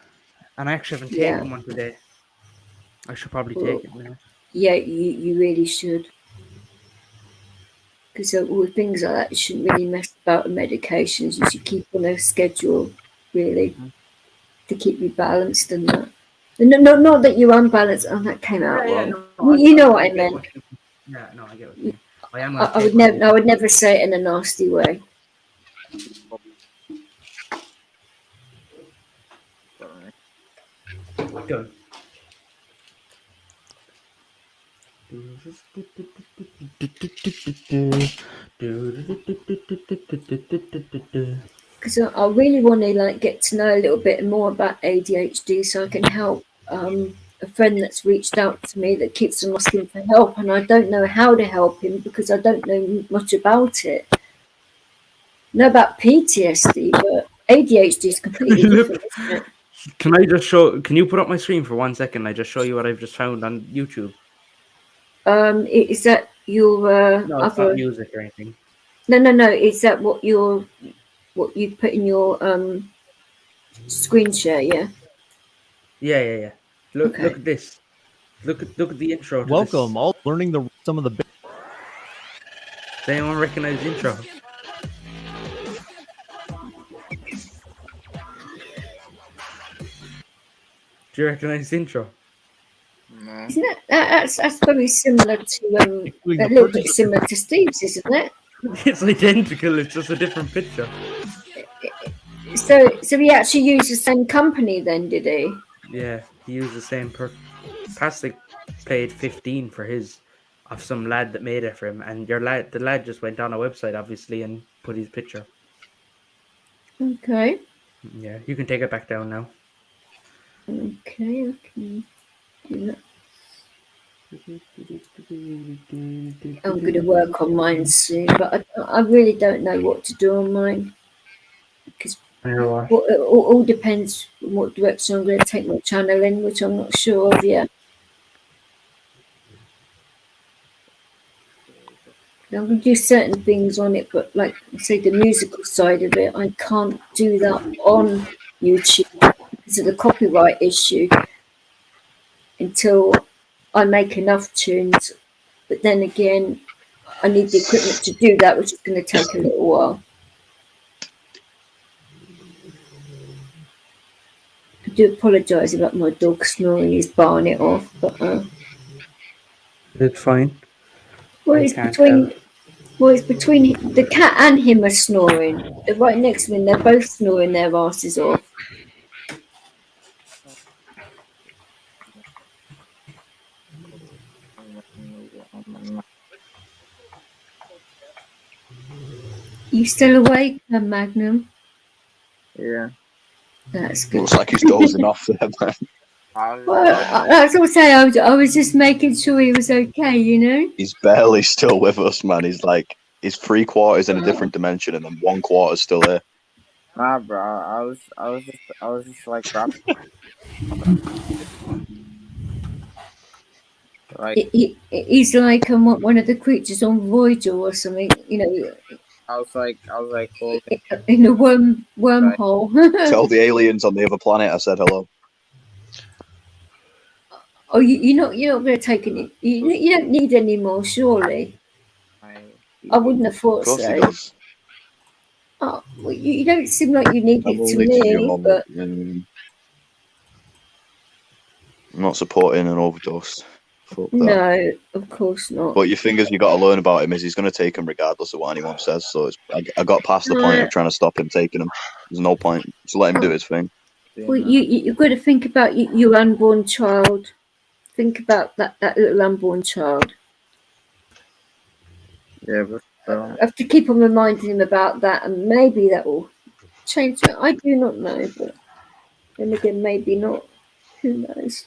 And I actually haven't Yeah. taken one today. I should probably Well, take it now. Yeah, you really should. Because with things like that, you shouldn't really mess about with medications. You should keep on a schedule, really, to keep you balanced and that. No, not that you're unbalanced. Oh, that came out wrong. You know what I meant. Yeah, no, I get what you mean. I would never say it in a nasty way. Done. Because I really want to like get to know a little bit more about ADHD, so I can help a friend that's reached out to me that keeps on asking for help, and I don't know how to help him because I don't know much about it. I know about PTSD, but ADHD is completely different, isn't it? Can I just show? Can you put up my screen for 1 second? I just show you what I've just found on YouTube. Is that your No, it's not music or anything. No. Is that what you put in your screen share? Yeah. Yeah. Look at this. Look at the intro. To Welcome, this. all learning some of the. Does anyone recognize the intro? Do you recognize the intro? No. Isn't it? That's probably similar to a little bit similar to Steve's, isn't it? It's identical. It's just a different picture. So he actually used the same company then, did he? Yeah, he used the same Plastic paid 15 for his of some lad that made it for him, and the lad just went on a website obviously and put his picture. Okay. Yeah, you can take it back down now. Okay. Yeah. I'm going to work on mine soon, but I really don't know what to do on mine because it all depends on what direction I'm going to take my channel in, which I'm not sure of yet. I'm going to do certain things on it, but like say the musical side of it, I can't do that on YouTube because of the copyright issue until I make enough tunes. But then again, I need the equipment to do that, which is going to take a little while. I do apologise about my dog snoring. He's barring it off, but it's fine. Well, it's between the cat and him are snoring. They're right next to me, and they're both snoring their asses off. You still awake, Magnum? Yeah. That's good. Looks like he's dozing off there, man. Well, that's what I say. I was just making sure he was okay, you know? He's barely still with us, man. He's like, he's 3/4 in a different dimension, and then 1/4 still here. Nah, bro. I was just like, He's like one of the creatures on Voyager or something, you know. I was like, cool. In a wormhole. Tell the aliens on the other planet I said hello. Oh, you're not going to take any. You don't need any more, surely. I wouldn't have thought so. Of course he does. Oh, well, you don't seem like you need I'm it to only to your me, mum. but I'm not supporting an overdose. Fuck that. No, of course not. But your fingers, you got to learn about him is he's going to take them regardless of what anyone says. So I got past the point of trying to stop him taking them. There's no point. Just let him do his thing. Well, you've got to think about your unborn child. Think about that little unborn child. Yeah, but I have to keep on reminding him about that, and maybe that will change it. I do not know, but then again, maybe not. Who knows?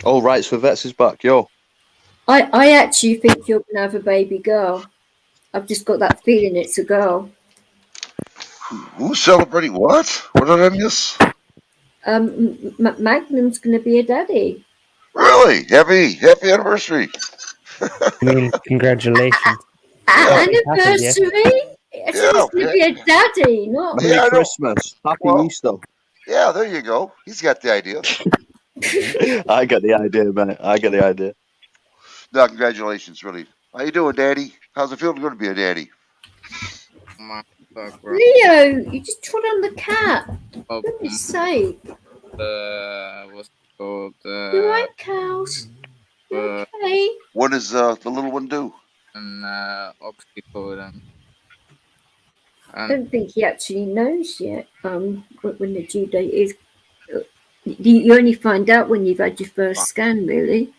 Oh, Rights for Vets is back, yo. I actually think you're gonna have a baby girl. I've just got that feeling it's a girl. Who's celebrating what? What did I miss? Magnum's gonna be a daddy. Really? Happy anniversary. I mean, congratulations. Anniversary? It's Yeah, gonna be a daddy, not. Merry I know. Christmas. Happy Easter. Yeah, there you go. He's got the idea. I get the idea, man. I get the idea. No, congratulations, really. How you doing, Daddy? How's it feel to be a daddy? Leo, you just trod on the cat. For goodness sake. What's it called? You right, cows? Okay. What does the little one do? An oxycodone. I don't think he actually knows yet. When the due date is. You only find out when you've had your first scan, really.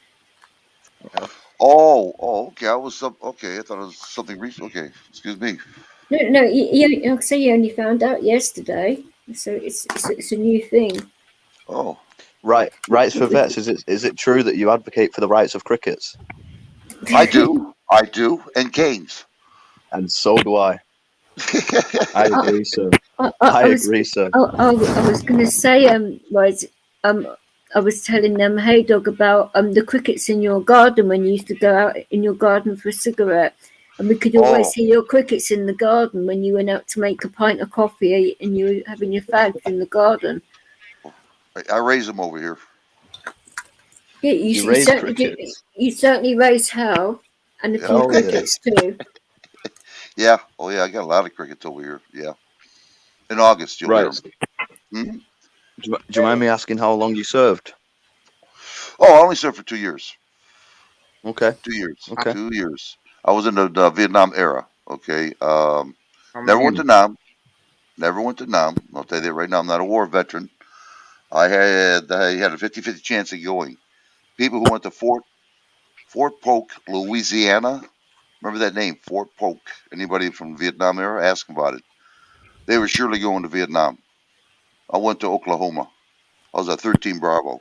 Oh, okay. Okay. I thought it was something recent. Okay, excuse me. No. I'll say you only found out yesterday, so it's a new thing. Oh, right. Rights for Vets. Is it true that you advocate for the rights of crickets? I do, and canes. And so do I. I agree, sir. I agree, sir. I was going to say, I was telling them, hey dog, about the crickets in your garden when you used to go out in your garden for a cigarette, and we could always hear your crickets in the garden when you went out to make a pint of coffee and you were having your fags in the garden. I raise them over here. Yeah, you raise crickets. You certainly raise hell, and a few crickets too. Yeah. Oh yeah, I got a lot of crickets over here. Yeah. In August, you'll hear them. Mm-hmm. Do you mind me asking how long you served? Oh, I only served for 2 years. Okay. 2 years. Okay. 2 years. I was in the Vietnam era. Okay. Never went to Nam. I'll tell you that right now. I'm not a war veteran. I had a 50-50 chance of going. People who went to Fort Polk, Louisiana. Remember that name, Fort Polk. Anybody from the Vietnam era? Ask them about it. They were surely going to Vietnam. I went to Oklahoma. I was at 13 Bravo.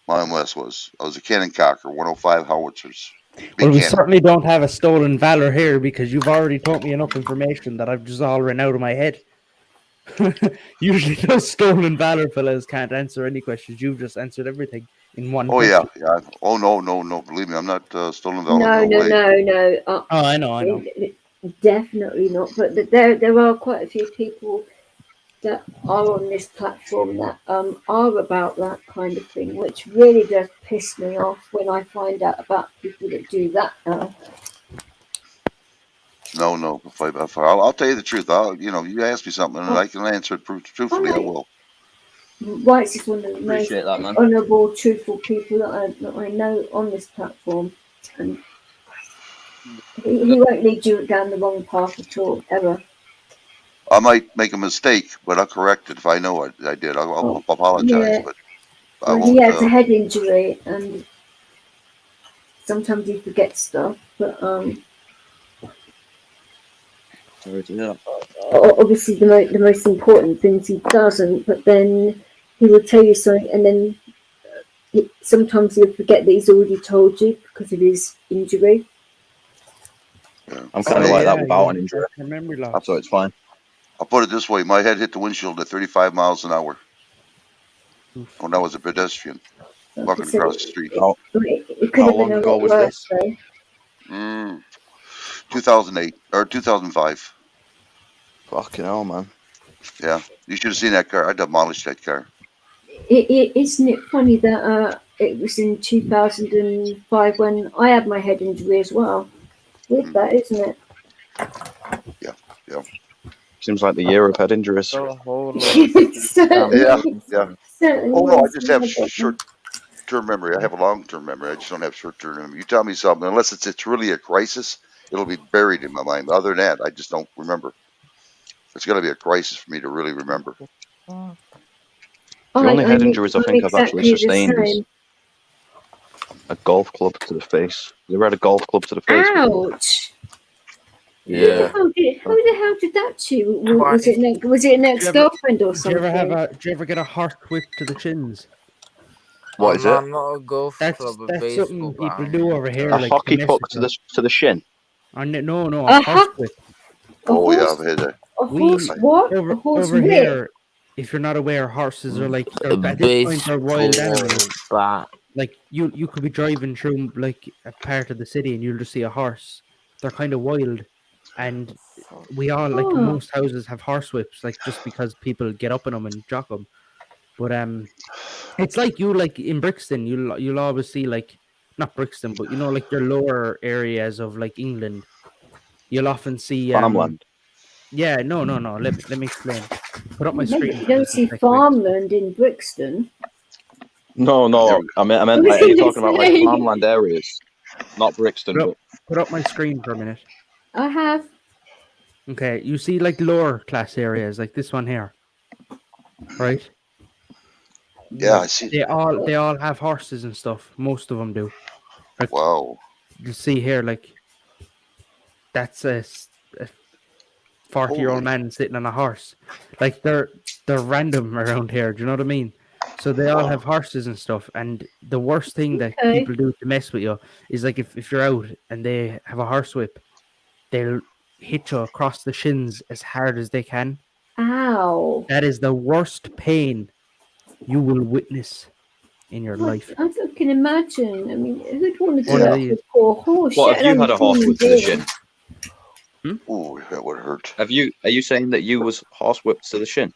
My MS was. I was a cannon cocker, 105 howitzers. Well, we certainly don't have a stolen valor here because you've already taught me enough information that I've just all run out of my head. Usually those stolen valor fellas can't answer any questions. You've just answered everything in one question. Yeah. Oh, no. Believe me, I'm not stolen valor. No. I know. Definitely not. But there are quite a few people that are on this platform that are about that kind of thing, which really does piss me off when I find out about people that do that now. No. I'll tell you the truth. You ask me something and I can answer it truthfully. I will. White's is one of the most honourable, truthful people that I know on this platform, and he won't lead you down the wrong path at all, ever. I might make a mistake, but I'll correct it if I know I did. I'll apologize, but I won't. He has a head injury, and sometimes he forgets stuff. But obviously, the most important things he doesn't. But then he will tell you something, and then sometimes he'll forget that he's already told you because of his injury. Yeah. I'm kind of like that without an injury. Remember, so it's fine. I'll put it this way: my head hit the windshield at 35 miles an hour when I was a pedestrian walking across the street. How long ago was this? 2008 or 2005. Fucking hell, man. Yeah, you should have seen that car. I demolished that car. Isn't it funny that it was in 2005 when I had my head injury as well? With that, isn't it? Yeah. Seems like the year of head injuries. So a whole lot Yeah, yeah. Certainly Oh no, I is, just have yeah. short-term memory. I have a long-term memory. I just don't have short-term memory. You tell me something, unless it's really a crisis, it'll be buried in my mind. Other than that, I just don't remember. It's going to be a crisis for me to really remember. The only head injuries I think I've actually sustained is a golf club to the face. You ever had a golf club to the face? Ouch! Yeah. Who the hell did that to you? Was it an ex-girlfriend or something? Did you ever get a heart whip to the chins? What is no, it? I'm not a golf club, a That's baseball something people bat. do over here. A like hockey puck to the shin. No, a horse whip. Oh yeah, I've had that. A horse what? A horse over whip? here, if you're not aware, horses are like at this point they're wild animals. Bat. Like you could be driving through like a part of the city and you'll just see a horse. They're kind of wild, and we all like most houses have horse whips, like just because people get up in them and jock them. But it's like in Brixton, you'll always see like not Brixton, but like your lower areas of like England, you'll often see farmland. Yeah, no. Let me explain. Put up my Maybe screen. you don't see farmland in Brixton. No, I meant like, are you talking about like farmland areas, not Brixton? Put up my screen for a minute. I have. Okay, you see like lower class areas like this one here, right? Yeah, I see. They all have horses and stuff. Most of them do. Like, wow. You see here, like that's a 40-year-old man sitting on a horse. Like they're random around here. Do you know what I mean? So they all have horses and stuff. And the worst thing that people do to mess with you is like if you're out and they have a horse whip, they'll hit you across the shins as hard as they can. Ow! That is the worst pain you will witness in your life. I can imagine. I mean, who'd want to do One of that these. to a poor horse? What have you had a horse whip to the shin? Ooh, that would hurt. Are you saying that you was horse whipped to the shin?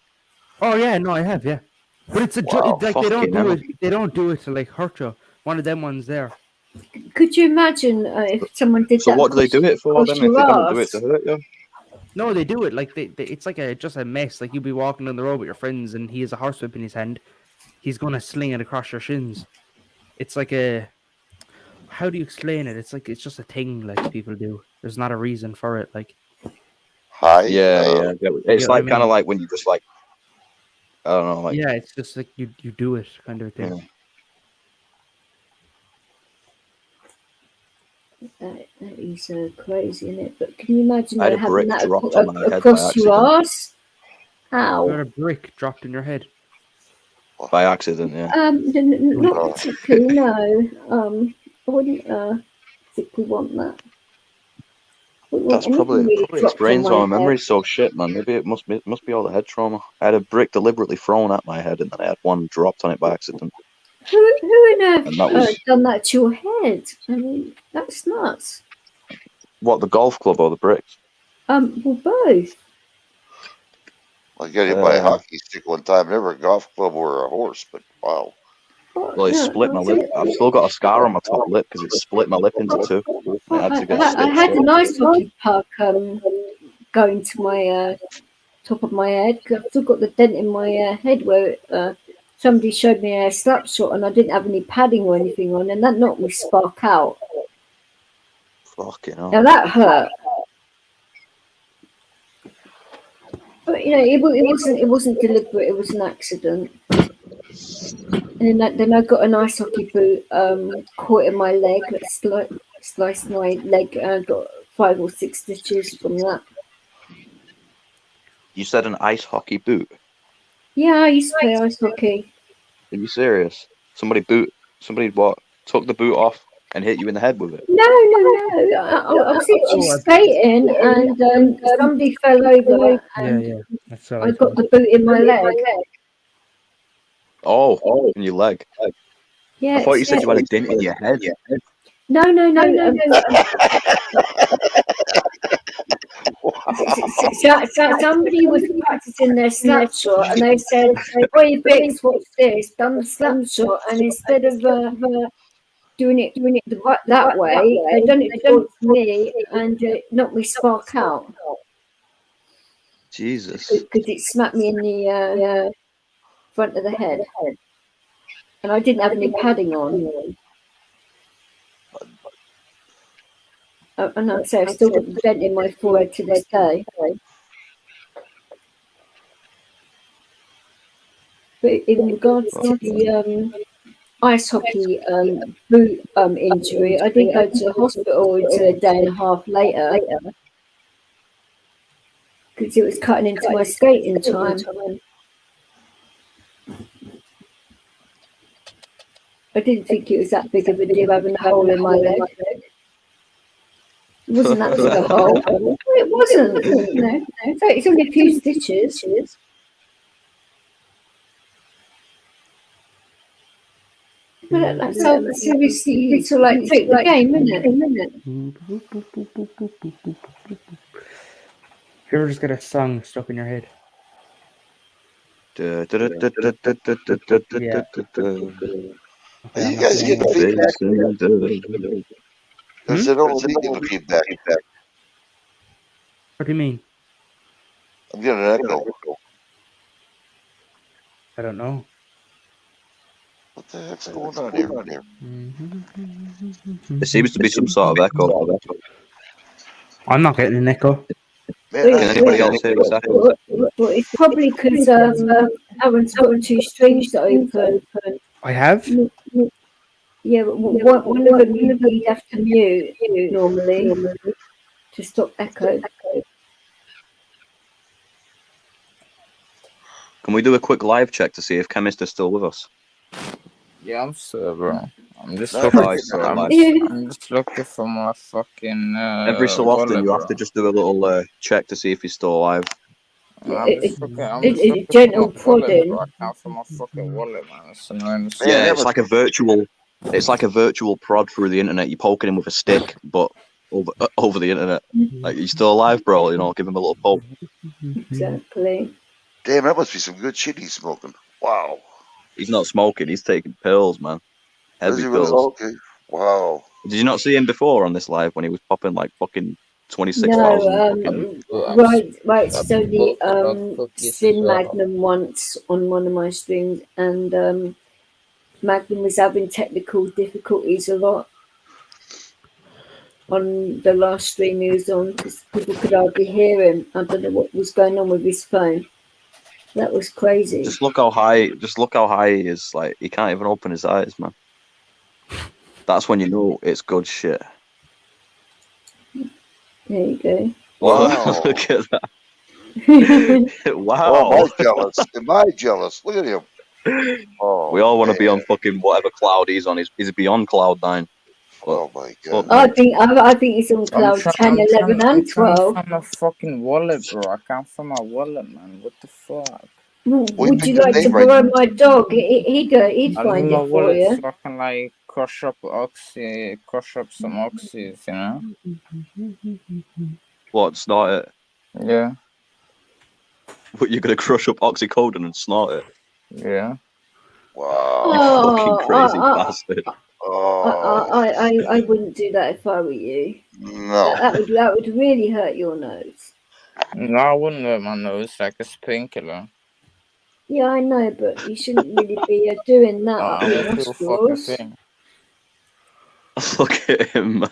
Oh yeah, no, I have, yeah. But it's like they don't do it. They don't do it to like hurt you. One of them ones there. Could you imagine if someone did that? So what do they do it for then? If they don't do it to hurt you? No, they do it like it's like just a mess. Like you'll be walking on the road with your friends, and he has a horsewhip in his hand. He's gonna sling it across your shins. It's like how do you explain it? It's just a thing like people do. There's not a reason for it. Like, yeah. It's like kind of like when you just like, I don't know, like, yeah, it's just like you do it kind of a thing. That is crazy, isn't it? But can you imagine I had a having brick that dropped on my head by across your accident. arse? Ow! You had a brick dropped in your head. By accident, yeah. Not particularly. No. I wouldn't particularly want that. That's probably explains why my memory's so shit, man. Maybe it must be all the head trauma. I had a brick deliberately thrown at my head, and then I had one dropped on it by accident. Who on And that earth was- done that to your head? I mean, that's nuts. What, the golf club or the bricks? Well, both. I got hit by a hockey stick one time. Never a golf club or a horse, but wow. Well, it split my lip. I've still got a scar on my top lip because it split my lip into two. I had to get I had stitched a up. nice hockey puck going to my top of my head. I've still got the dent in my head where somebody showed me a slap shot and I didn't have any padding or anything on, and that knocked me spark out. Fucking hell. Now that hurt. But it wasn't deliberate. It was an accident. And then I got an ice hockey boot caught in my leg. It sliced my leg. And I got 5 or 6 stitches from that. You said an ice hockey boot? Yeah, I used to play ice hockey. Are you serious? Somebody what? Took the boot off and hit you in the head with it? No. I was actually skating and somebody fell over and That's I got the boot in my leg. Oh, in your leg. Yeah. I thought you said you had a dent in your head. No. Somebody was practicing their slap shot and they said, "Oi, Bix, what's this? Done the slap shot." And instead of doing it that way, they done it towards me and it knocked me spark out. Jesus. Because it smacked me in the front of the head. And I didn't have any padding on. And I'd say I've still got the dent in my forehead to this day. But in regards to the ice hockey boot injury, I did go to the hospital until a day and a half later because it was cutting into my skating time. I didn't think it was that big of a deal having a hole in my leg. It wasn't that big a hole. It wasn't. No. So it's only a few stitches. But that's how seriously to like take the game, isn't it? You ever just get a song stuck in your head? Are you guys getting feedback? Because they don't need the feedback. What do you mean? I'm getting an echo. I don't know. What the heck's going on here? There seems to be some sort of echo. I'm not getting an echo. Man, Can anybody else hear this echo? Well, it's probably because Aaron's got two strings open. I have? Yeah, but one of them you'd have to mute normally to stop echo. Can we do a quick live check to see if Chemist is still with us? Yeah, I'm still, bro. I'm just No, looking. it's I'm live. just looking for my fucking. Every so often, wallet, you have bro. to just do a little check to see if he's still alive. I'm just looking gentle for my wallet, prodding. bro. I can't find my fucking wallet, man. It's annoying. Yeah, it's like a virtual. It's like a virtual prod through the internet. You're poking him with a stick, but over the internet. Like, he's still alive, bro. You know, give him a little poke. Exactly. Damn, that must be some good shit he's smoking. Wow. He's not smoking. He's taking pills, man. Heavy Is he really? pills. Okay. Wow. Did you not see him before on this live when he was popping like fucking 26,000? No, right. So the Spin Magnum once on one of my streams, and Magnum was having technical difficulties a lot on the last stream he was on because people could hardly hear him. I don't know what was going on with his phone. That was crazy. Just look how high. Just look how high he is. Like, he can't even open his eyes, man. That's when you know it's good shit. There you go. Wow. Look at that. Wow. Oh, am I jealous? Am I jealous? Look at him. Oh, we all want to man. be on fucking whatever cloud he's on. He's beyond cloud 9. Oh my god. I think it's on cloud 10, 11, and 12. I can't find my fucking wallet, bro. I can't find my wallet, man. What the fuck? Would you like to borrow my dog? He'd find my it for wallet you. so I can like crush up some oxys, you know? What? Snort it? Yeah. But you're gonna crush up oxycodone and snort it? Yeah. Wow. You fucking crazy bastard. I wouldn't do that if I were you. No. That would really hurt your nose. No, I wouldn't hurt my nose like a painkiller. Yeah, I know, but you shouldn't really be doing that up your nostrils. Look at him, man.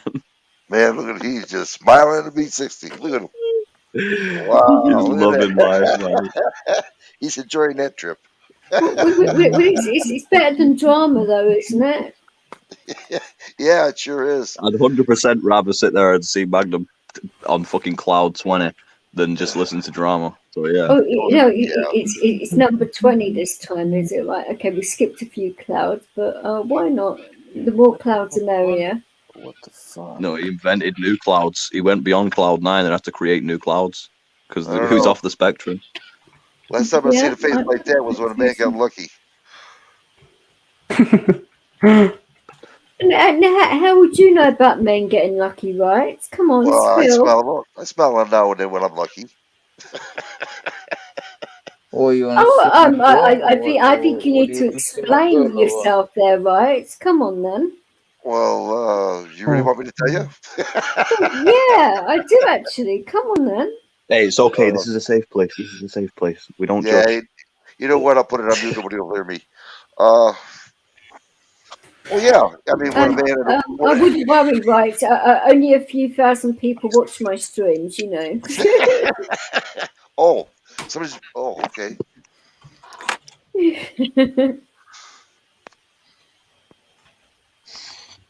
Man, look at him. He's just smiling at me 60. Look at him. Wow. He's loving life, man. He's enjoying that trip. It's better than drama, though, isn't it? Yeah, it sure is. I'd 100% rather sit there and see Magnum on fucking cloud 20 than just listen to drama. So yeah. Oh, it's number 20 this time, is it? Right, okay, we skipped a few clouds, but why not? The more clouds, the merrier. What the fuck? No, he invented new clouds. He went beyond cloud 9 and had to create new clouds because who's off the spectrum. Last time I seen a face like that was when a man got lucky. And how would you know about men getting lucky, right? Come on, well, I smell them now and then when I'm lucky. I think you need to explain yourself there, right? Come on, then. Well, you really want me to tell you? Yeah, I do actually. Come on, then. Hey, it's okay. This is a safe place. This is a safe place. We don't Yeah, judge. you know what? I'll put it on mute. Nobody will hear me. Well, yeah. I mean, when a man and I wouldn't worry, right? Only a few thousand people watch my streams, you know. oh, somebody's. Oh, okay.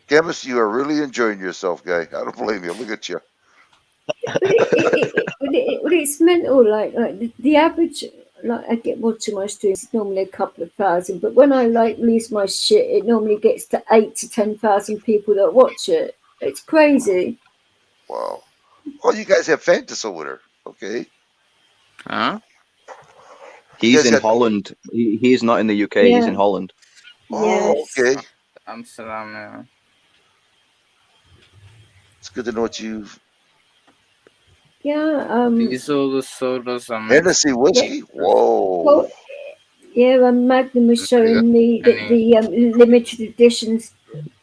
Chemist, you are really enjoying yourself, guy. I don't blame you. Look at you. It's mental. Like the average, like I get watching my streams is normally a couple of thousand, but when I like lose my shit, it normally gets to 8 to 10,000 people that watch it. It's crazy. Wow. Well, you guys have fantasy with her. Okay. Huh? He's in Holland. He's not in the UK. He's in Holland. Oh, okay. Amsterdam, yeah. It's good to know what you've. Yeah. These are the sodas I'm Hennessy whiskey. Whoa. Well, yeah, Magnum was showing me that the limited editions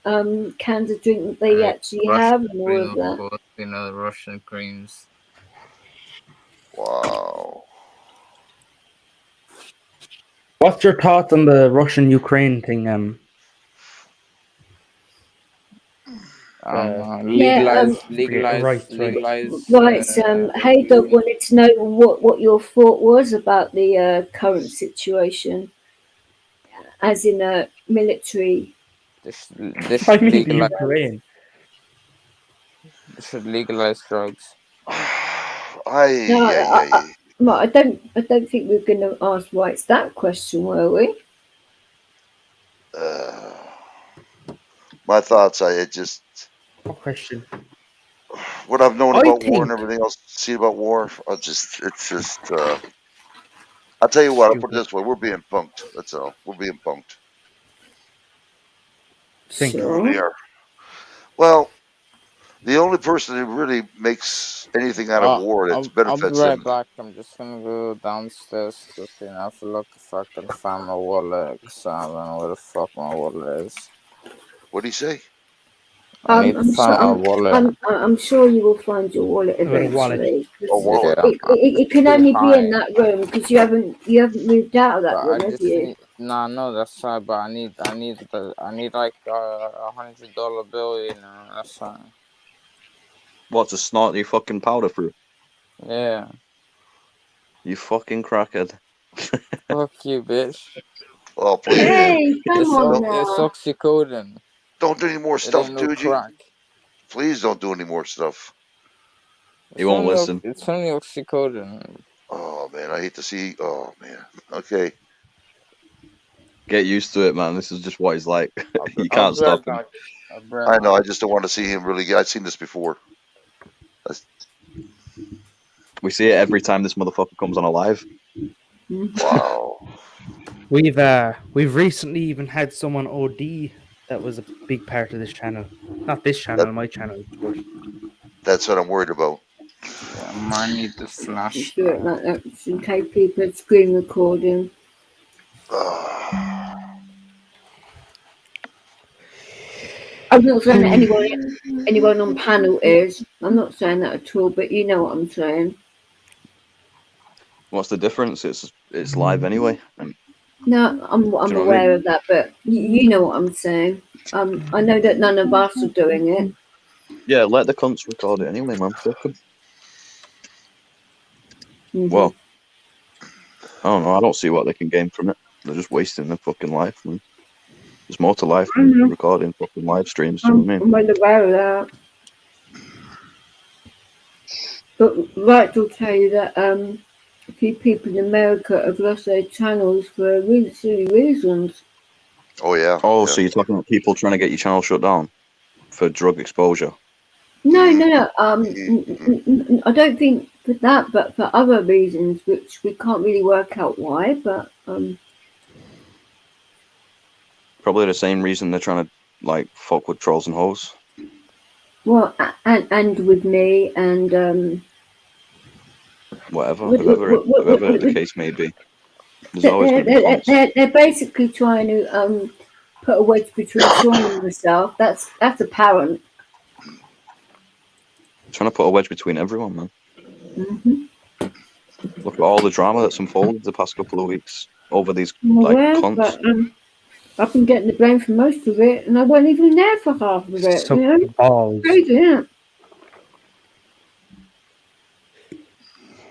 cans of drink that they actually have and all of that. Course, you know, the Russian creams. Wow. What's your thoughts on the Russian-Ukraine thing? Legalize. Right. Hey Dog wanted to know what your thought was about the current situation, as in a military. This should legalize. They should legalize drugs. I don't think we're going to ask White's that question, were we? My thoughts. What question? What I've known about war and everything else, see about war. I'll tell you what. I'll put it this way: we're being punked. That's all. We're being punked. Think we really are. Well, the only person who really makes anything out of war that benefits I'll be right him. back. I'm just gonna go downstairs to have a look if I can find my wallet. Cause I don't know where the fuck my wallet is. What do you say? I need to find my wallet. I'm sure you will find your wallet eventually. Wallet. It can only be in that room because you haven't moved out of that room, have you? No, that's right. But I need like $100 bill. You know, that's fine. What, to snort your fucking powder through? Yeah. You fucking crackhead. Fuck you, bitch. Oh, please. Hey, come on now. It's oxycodone. Don't do any more stuff, ain't no dude. Crack. Please don't do any more stuff. He won't listen. It's only oxycodone. Oh man, I hate to see. Oh man. Okay. Get used to it, man. This is just what he's like. You can't stop him. I know. I just don't want to see him really. I've seen this before. We see it every time this motherfucker comes on a live. Wow. We've recently even had someone OD that was a big part of this channel. Not this channel, my channel. But that's what I'm worried about. Yeah, I need the flash. Do it like that in case people screen recording. I'm not saying that anyone on panel is. I'm not saying that at all, but you know what I'm saying. What's the difference? It's live anyway. No, I'm aware of that, but you know what I'm saying. I know that none of us are doing it. Yeah, let the cunts record it anyway, man. Fuck 'em. Well, I don't know. I don't see what they can gain from it. They're just wasting their fucking life, man. There's more to life than recording fucking live streams. I'm well aware of that. But Right will tell you that a few people in America have lost their channels for really silly reasons. Oh yeah. Oh, so you're talking about people trying to get your channel shut down for drug exposure? No. I don't think for that, but for other reasons, which we can't really work out why. But probably the same reason they're trying to like fuck with trolls and hoes. Well, and with me and whatever the case may be. There's always going to be cons. They're basically trying to put a wedge between Sean and myself. That's apparent. Trying to put a wedge between everyone, man. Mm-hmm. Look at all the drama that's unfolded the past couple of weeks over these I'm like aware, cons. but I've been getting the blame for most of it, and I wasn't even there for half of it. So You know, balls. crazy, isn't it?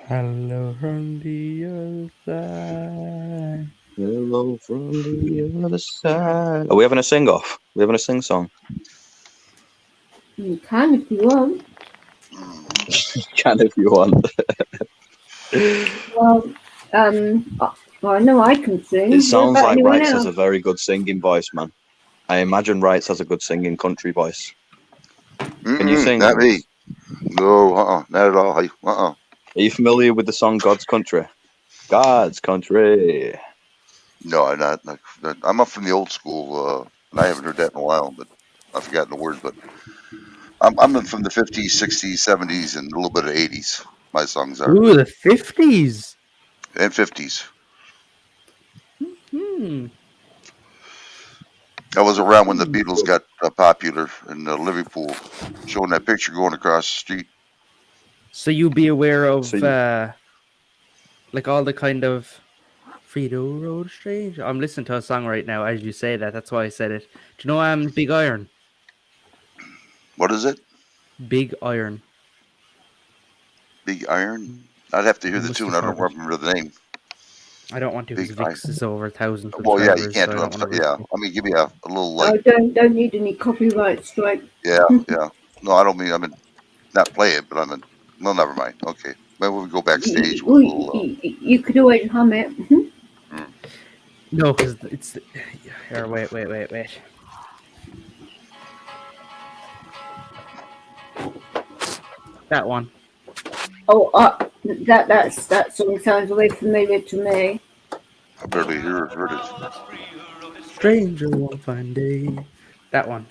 Hello from the other side. Hello from the other side. Are we having a sing off? Are we having a sing song? You can if you want. Can if you want. Well, I know I can sing. It What sounds about like anyone Wrights has else? a very good singing voice, man. I imagine Wrights has a good singing country voice. Can you sing? Not me. No, not at all. Are you familiar with the song God's Country? God's Country. No, I'm not. I'm up from the old school, and I haven't heard that in a while, but I've forgotten the words. But I'm from the 50s, 60s, 70s, and a little bit of 80s. My songs are. Ooh, the 50s. And 50s. I was around when the Beatles got popular in Liverpool, showing that picture going across the street. So you be aware of like all the kind of Frito Road Strange. I'm listening to a song right now as you say that. That's why I said it. Do you know Big Iron? What is it? Big Iron. Big Iron? I'd have to hear You the must tune. have I don't heard it. remember the name. I don't want to because Big Vix is over 1,000 Well, yeah, you subscribers. can't So do I it. don't want to Yeah, risk it. I mean, give me a little Oh, like. don't need any copyright strike. Yeah. No, I don't mean. I mean, not play it, but I mean. Well, never mind. Okay, maybe we go backstage with a little. You could always hum it. No, because it's. Here, wait. That one. Oh, that song sounds very familiar to me. I barely heard it. Stranger one fine day. That one.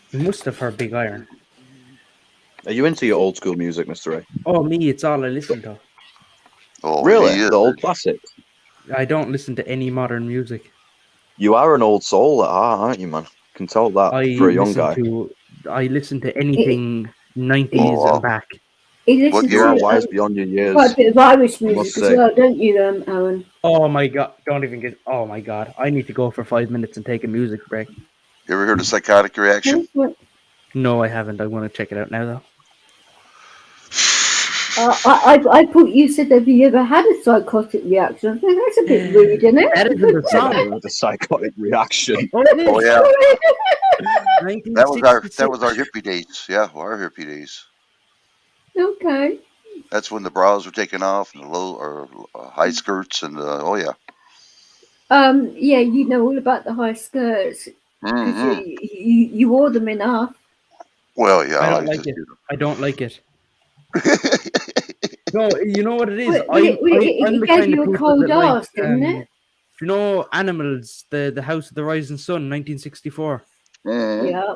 You must have heard Big Iron. Are you into your old school music, Mr. Ray? Oh, me, it's all I listen to. Oh, really? he is. The old classics? I don't listen to any modern music. You are an old soul at heart, aren't you, man? Can tell that for a young guy. I listen to anything 90s and back. You are wise beyond your years. Quite a bit of Irish music as say. well, don't you, Aaron? Oh my god! Don't even get. Oh my god! I need to go for 5 minutes and take a music break. You ever heard of Psychotic Reaction? No, I haven't. I want to check it out now, though. I thought you said, have you ever had a psychotic reaction? I think that's a bit rude, isn't it? That isn't the song. With a psychotic reaction. Oh yeah. That was our 1966. hippie days. Yeah, our hippie days. Okay. That's when the bras were taken off and the low or high skirts and oh yeah. Yeah, you know all about the high skirts because you wore them enough. Well, yeah. I don't like it. I don't like it. No, you know what it is. It gave you a cold ass, didn't it? You know, Animals, the House of the Rising Sun, 1964. Yeah.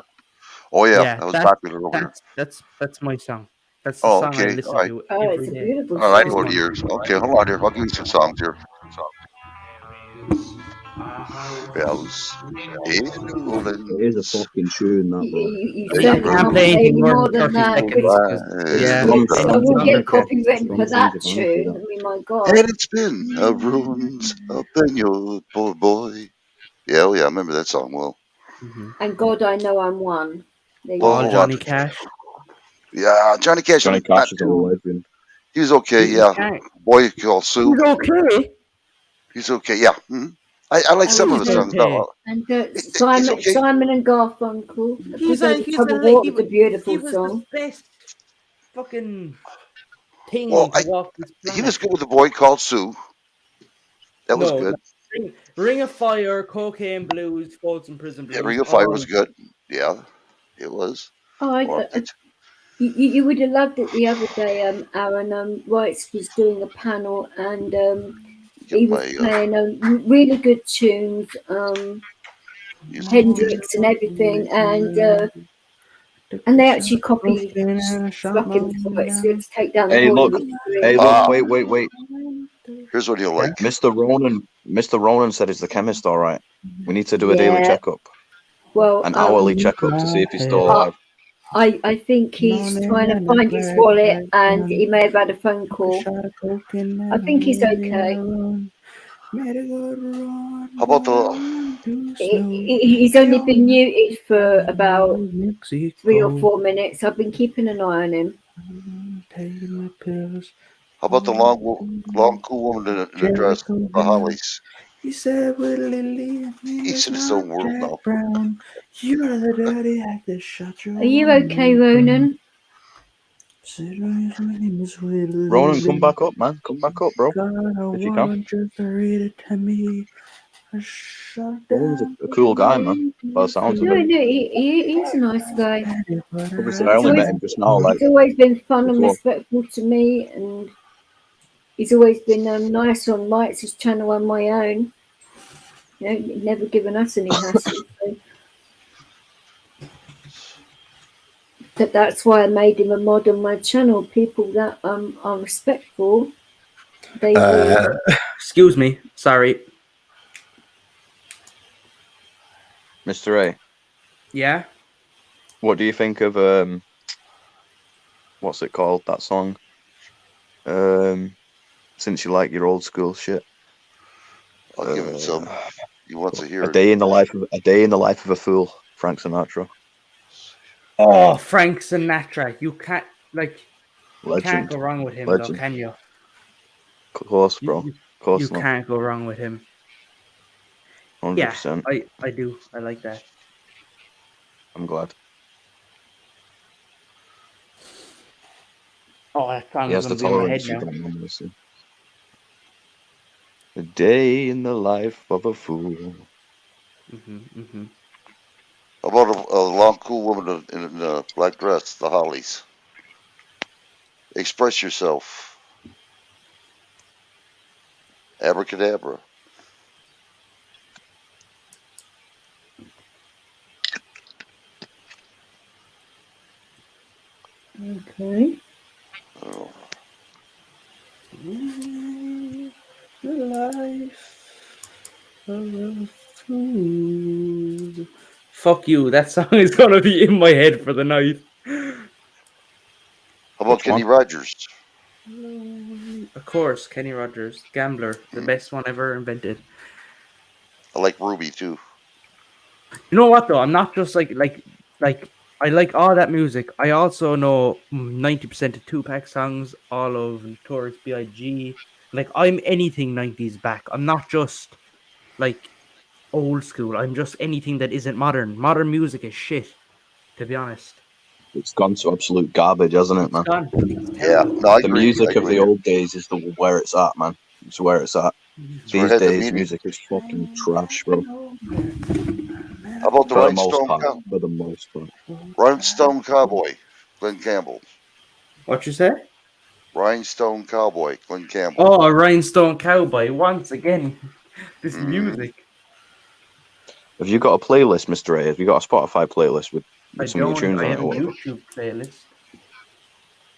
Oh yeah, that was popular over here. That's my song. That's the song I listen to every it's a day. beautiful All right, song. I know it yours. Okay, hold on here. I'll give you some songs here. Bells in New Orleans. It is a fucking tune, that, bro. You can't play anything more than 30 that. Yeah. I will get copywritten for that tune. I mean, my God. And it's been a ruins up in your boy. Yeah, oh yeah, I remember that song well. And God, I know I'm one. All Johnny Cash. Yeah, Johnny Cash. Johnny Cash is a legend. He was okay, yeah. Boy called Sue. He's okay. He's okay, yeah. I like some of his songs. And Simon and Garfunkel. He's a beautiful song. The best fucking thing Well, to walk this planet. he was good with a boy called Sue. That was good. Ring of Fire, Cocaine Blues, Folsom Prison Blues. Yeah, Ring of Fire was good. Yeah, it was. You would have loved it the other day, Aaron. Wrights was doing a panel and he was playing really good tunes, Hendrix and everything, and they actually copied Struckin' for it, so let's take down the Hey, whole look. industry. Hey, look. Wait. Here's what he'll like. Mr. Ronan said he's the chemist, all right. We need to do a daily checkup. Well, an hourly checkup to see if he's still alive. I think he's trying to find his wallet and he may have had a phone call. I think he's okay. How about the He's only been muted for about 3 or 4 minutes. I've been keeping an eye on him. how about the long cool woman in the dress, the Hollies? He said, "With Lily, He's in his own world now. Brown, you're the dirty act that shot your Are you okay, Ronan? Ronan, come back up, man. Come back up, bro. If you can. Ronan's a cool guy, man. By the sounds of No, it. he's a nice guy. Obviously, I only met him just now. Like, He's always been fun and before. respectful to me, and he's always been nice on Mike's channel on my own. You know, never given us any hassle. So. That's why I made him a mod on my channel. People that are respectful, they will. Excuse me, sorry. Mr. A, Yeah. what do you think of what's it called? That song. Since you like your old school shit. I'll give him some. He wants to hear a day in the life of a fool. Frank Sinatra. Oh, Frank Sinatra! You can't Legend. go wrong with him, Legend. though, can you? Of course, bro. Of course you not. can't go wrong with him. 100%. Yeah, I do. I like that. I'm glad. Oh, that song He is has the going to be in my head tolerance you now. don't normally see. A day in the life of a fool. How about a long, cool woman in a black dress, the Hollies? Express yourself. Abracadabra. Okay. Oh. The life of a fool. Fuck you. That song is going to be in my head for the night. How about Kenny Rogers? Of course, Kenny Rogers, Gambler, the best one ever invented. I like Ruby too. You know what though? I'm not just like I like all that music. I also know 90% of Tupac songs, all of Notorious B.I.G. Like I'm anything 90s back. I'm not just like old school. I'm just anything that isn't modern. Modern music is shit, to be honest. It's gone to absolute garbage, hasn't it, man? Yeah, no, I The agree. music of the old days is where it's at, man. It's where it's at. where it These has the days, meaning. music is fucking trash, bro. How about the For the Rhinestone most part. Rhinestone Cowboy, Glenn Campbell. What you say? Rhinestone Cowboy, Glenn Campbell. Oh, a Rhinestone Cowboy. Once again, this music. Have you got a playlist, Mr. A? Have you got a Spotify playlist with some of your tunes I on it have or a whatever? YouTube playlist.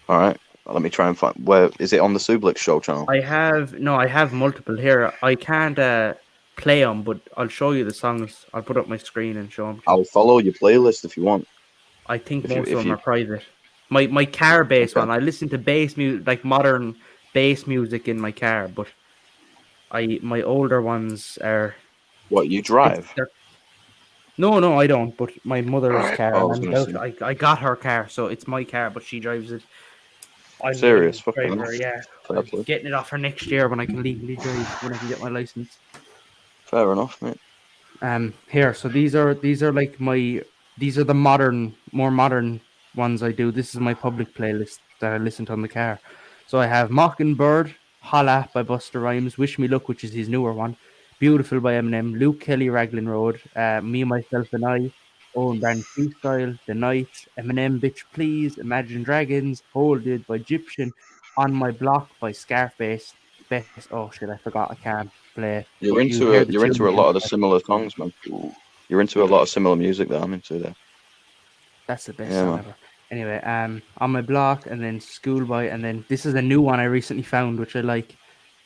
All right. Let me try and find. Where is it on the Sublix Show channel? I have multiple here. I can't play them, but I'll show you the songs. I'll put up my screen and show them. I'll follow your playlist if you want. I think most of them are private. My car bass one. I listen to bass music, like modern bass music in my car, but my older ones are. What, you drive? No, I don't. But my mother's car. Oh, I got her car, so it's my car, but she drives it. I'm serious, the fucking driver, yeah. Fair play. Getting it off her next year when I can legally drive, when I can get my license. Fair enough, mate. Here, so these are like these are the more modern ones I do. This is my public playlist that I listen to on the car. So I have Mockingbird, Holla by Busta Rhymes, Wish Me Luck, which is his newer one, Beautiful by Eminem, Luke Kelly, Raglan Road, Me, Myself and I, Owen Brand Freestyle, The Night, Eminem, Bitch Please, Imagine Dragons, Hold It by Egyptian, On My Block by Scarface, Best. Oh shit, I forgot I can't play. You're into a lot of the similar songs, man. You're into a lot of similar music that I'm into there. That's the best song ever. Anyway, On My Block, and then Schoolboy, and then this is a new one I recently found, which I like.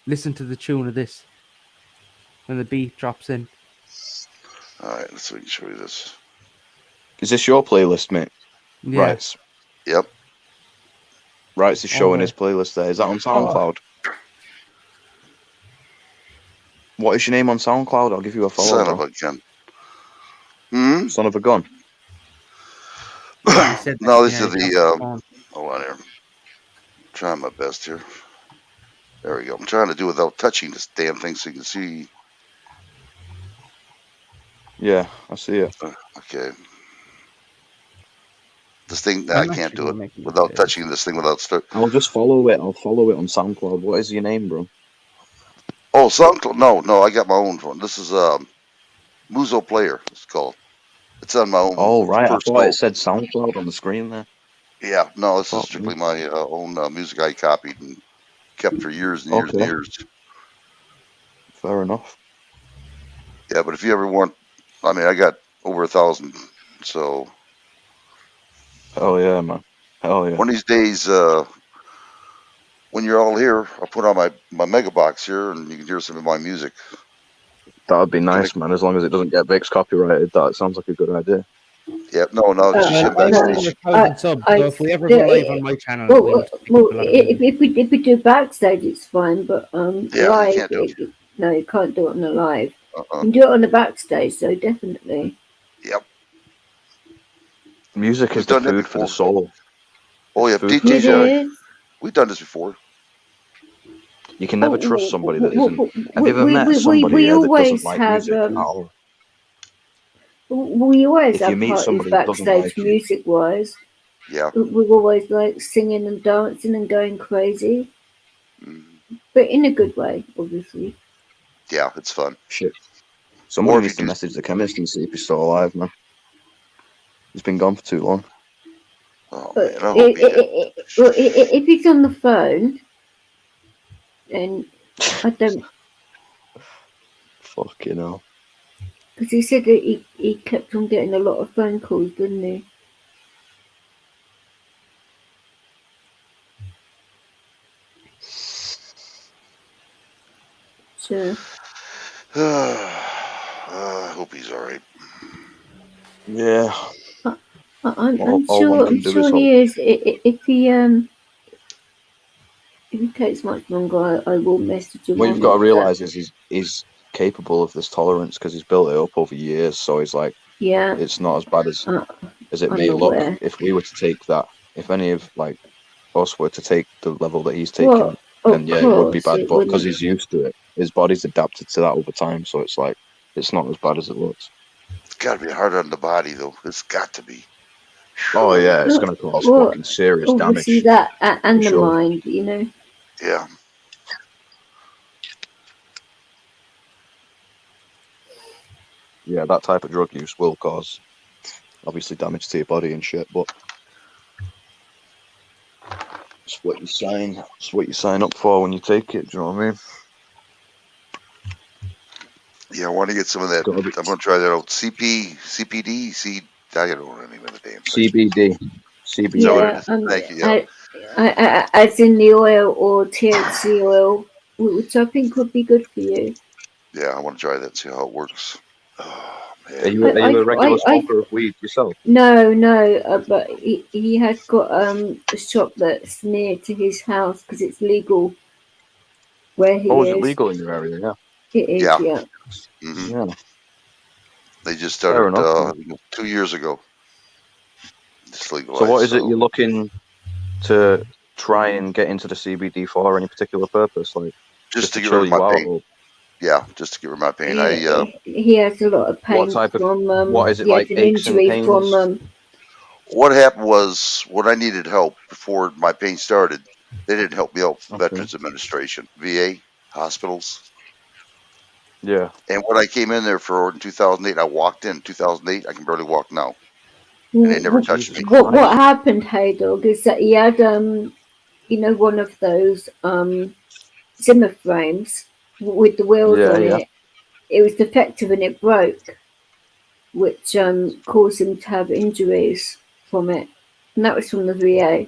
Listen to the tune of this when the beat drops in. All right, let's show you this. Is this your playlist, mate? Yeah. Right. Yep. Right, is showing his Oh. playlist there. Is that on SoundCloud? What is your name on SoundCloud? I'll give you a follow, Son bro. of a gun. Hmm? Son of a gun. Yeah, he said that No, he these had are it on the. his phone. Hold on here. Trying my best here. There we go. I'm trying to do it without touching this damn thing so you can see. Yeah, I see it. Okay. This thing, I I'm can't actually do gonna it make a without playlist. touching this thing without start. I'll just follow it. I'll follow it on SoundCloud. What is your name, bro? Oh, SoundCloud. No, I got my own one. This is Muzo Player. It's called. It's on my own Oh, right. I thought personal. it said SoundCloud on the screen there. Yeah, no, this is Fuck me. strictly my own music I copied and kept for years and years and Okay. years. Fair enough. Yeah, but if you ever want, I mean, I got over 1,000. So Hell yeah, man. Hell yeah. one of these days, when you're all here, I'll put on my mega box here, and you can hear some of my music. That would be nice, man. As long as it doesn't get Vix copyrighted, that sounds like a good idea. Yeah, no, it's just shit I have backstage. over 1,000 subs, so if we ever go live on my channel, we'll pick up a lot of music. if we do backstage, it's fine, but Yeah, live, you can't do it. no, you can't do it on the live. Uh-uh. You can do it on the backstage, so definitely. Yep. Music We've is the done that food for the before. soul. Oh yeah, It's food for DJs. the soul. It is. We've done this before. You can never trust somebody that isn't. Have you ever met we somebody that always doesn't like have music at all? we always If you have meet parties somebody that doesn't backstage like you, music wise. Yeah. We're always like singing and dancing and going crazy, Mhm. but in a good way, obviously. Yeah, it's fun. shit. Or Somebody if you needs to do, message the chemist and see if he's still alive, man. He's been gone for too long. oh But man, I hope he did. if he's on the phone, and I don't, Fucking hell. because he said that he kept on getting a lot of phone calls, didn't he? So I hope he's all right. Yeah. I'm All one sure can do is he hope. is. If it takes much longer, I will message him What on you've got to WhatsApp. realise is he's capable of this tolerance because he's built it up over years. So he's like, Yeah, it's not as bad as it I'm may look. aware. If we were to take that, if any of like us were to take the level that he's taken, Well, then of yeah, it would be course bad. it But because wouldn't. he's used to it, his body's adapted to that over time. So it's like it's not as bad as it looks. It's got to be hard on the body though. It's got to be. Oh yeah, it's gonna cause Well, fucking serious obviously damage. that and the sure. mind, you know. Yeah. Yeah, that type of drug use will cause obviously damage to your body and shit, but it's what you sign up for when you take it, do you know what I mean? Yeah, I want to get some of that. I'm gonna try that out. CPD. I don't know the name of the damn thing. CBD. Is that what it is? Thank you. Yeah. As in the oil or THC oil, which I think would be good for you. Yeah, I want to try that and see how it works. Oh, man. Are you a regular smoker of weed yourself? No, but he has got a shop that's near to his house because it's legal where he Oh, is is. it legal in your area? Yeah. It is, yeah. Mm-hmm. Yeah. They just Fair started enough, 2 years ago. It's legalized. So what is it you're looking to try and get into the CBD for? Any particular purpose? Like just to get chill rid of you my out? pain. Or Yeah, just to get rid of my pain. He has a lot of pain what type of from what is it he like had an aches and injury pains? from what happened was when I needed help before my pain started, they didn't help me out. Veterans Administration, VA, hospitals. Yeah. And when I came in there for in 2008, I walked in 2008. I can barely walk now, and they never touched me. What happened, Hey Dog, is that he had one of those Zimmer frames with the wheels on it. It was defective and it broke, which caused him to have injuries from it, and that was from the VA.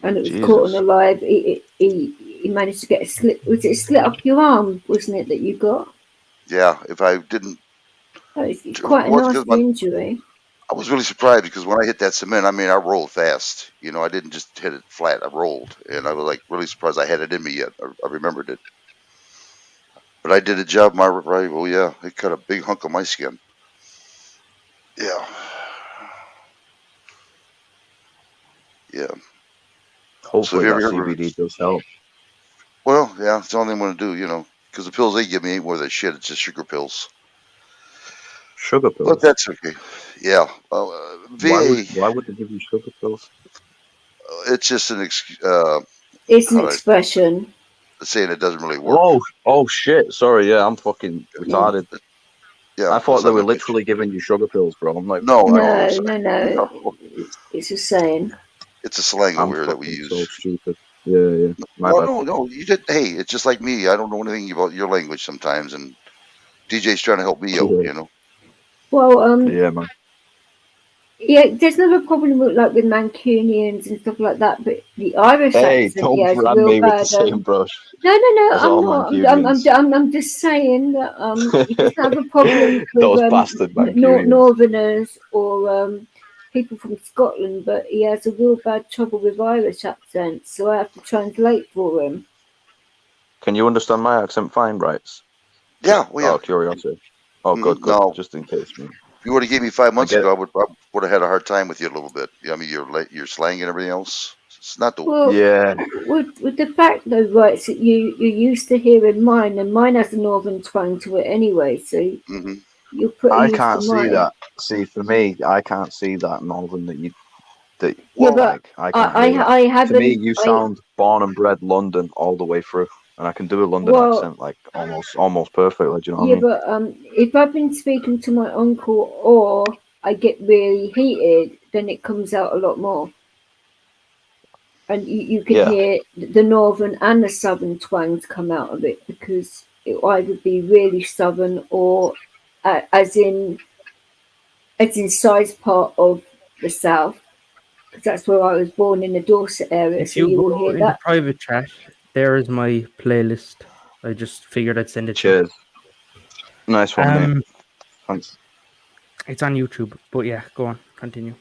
And it was caught on alive. He managed to get a slit. Was it a slit up your arm? Wasn't it that you got? Yeah, if I didn't. Oh, it's quite a nasty injury. I was really surprised because when I hit that cement, I mean, I rolled fast. You know, I didn't just hit it flat. I rolled, and I was like really surprised I had it in me yet. I remembered it, but I did a job. My rifle, yeah, it cut a big hunk of my skin. Yeah, yeah. So Hopefully have that you ever? CBD does help. Well, yeah, it's the only thing I'm gonna do. You know, because the pills they give me ain't more than shit. It's just sugar pills. Sugar But pills. that's okay. Yeah, VA. Why would they give you sugar pills? It's just an It's an how do I expression. saying it doesn't really work. Oh shit! Sorry, yeah, I'm fucking Yeah. retarded. Yeah, I that's thought they not were gonna get you. literally giving you sugar pills, bro. I'm like, No, fucking I know. hell. No. No, It's a saying. it's a slang I'm over here that we fucking so use. stupid. Yeah, my Oh bad. no. You did. Hey, it's just like me. I don't know anything about your language sometimes, and DJ's trying to help me out. You know. Well, Yeah, man. yeah, there's never a problem with like with Mancunians and stuff like that, but the Irish Hey, accent, don't yeah, it's brand real me with the bad. same brush No, as I'm all not. Mancunians. I'm just saying that he doesn't have a problem with Those bastard Mancunians. Northerners or people from Scotland, but he has a real bad trouble with Irish accents, so I have to translate for him. Can you understand my accent fine, Brights? Yeah. Well, Out yeah. of curiosity. Oh, good. No, Just in case, man. if you would have gave me 5 months get ago, it. I would have had a hard time with you a little bit. I mean, your slang and everything else. It's not the. Well, Yeah. with the fact though, right, so you're used to hearing mine, and mine has a northern twang to it anyway, so Mm-hmm. you're pretty I used to can't see mine. that. See, for me, I can't see that northern that Yeah, Well, but like I can't hear that. I To me, haven't. you sound born and bred London all the way through, and I can do a London Well, accent like almost perfectly. Do you know what I yeah, mean? but if I've been speaking to my uncle or I get really heated, then it comes out a lot more, and you can Yeah. hear the northern and the southern twangs come out of it because it will either be really southern or as in size part of the south, because that's where I was born in the Dorset area, If so you you will go hear in the that. private chat, there is my playlist. I just figured I'd send it to you. Cheers. Nice one, mate. Thanks. It's on YouTube, but yeah, go on, continue.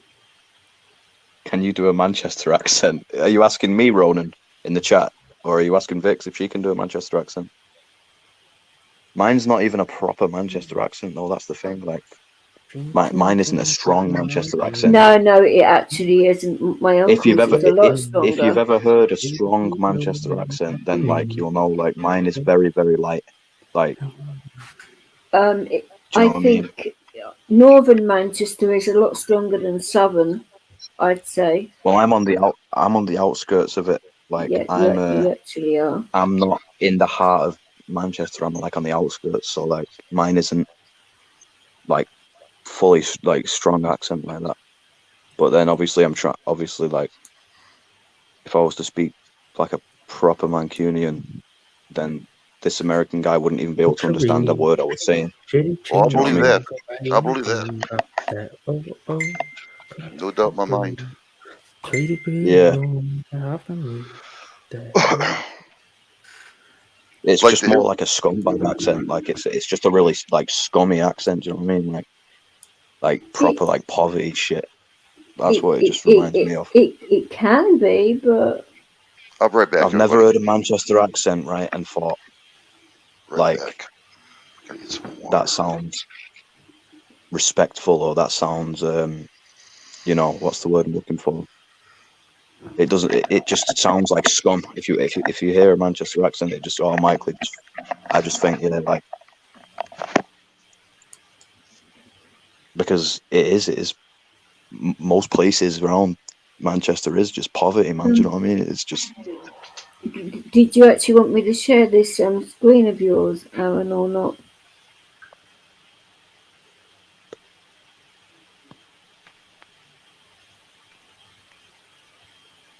Can you do a Manchester accent? Are you asking me, Ronan, in the chat, or are you asking Vix if she can do a Manchester accent? Mine's not even a proper Manchester accent, though. That's the thing. Like, mine isn't a strong Manchester accent. No, it actually isn't. My uncle's is a lot stronger. If you've ever heard a strong Manchester accent, then like you'll know, like mine is very, very light. Like, I think northern Manchester is a lot stronger than southern. I'd say. Well, I'm on the outskirts of it. Like, Yeah, you actually are. I'm not in the heart of Manchester. I'm like on the outskirts, so like mine isn't like fully like strong accent like that. But then obviously obviously like if I was to speak like a proper Mancunian, then this American guy wouldn't even be able to understand a word I was saying. Well, I'll believe that. I'll believe that. No doubt in my mind. Yeah. It's like just more like a scumbag accent. Like it's just a really like scummy accent. Do you know what I mean? Like proper like poverty shit. That's what it just reminds me of. It can be, but I'll be right back. I've never heard a Manchester accent, right, and thought like that sounds respectful or that sounds you know, what's the word I'm looking for? It doesn't. It just sounds like scum. If you hear a Manchester accent, it just automatically. I just think like because it is. Most places around Manchester is just poverty, man. Do you know what I mean? It's just. Did you actually want me to share this screen of yours, Aaron, or not?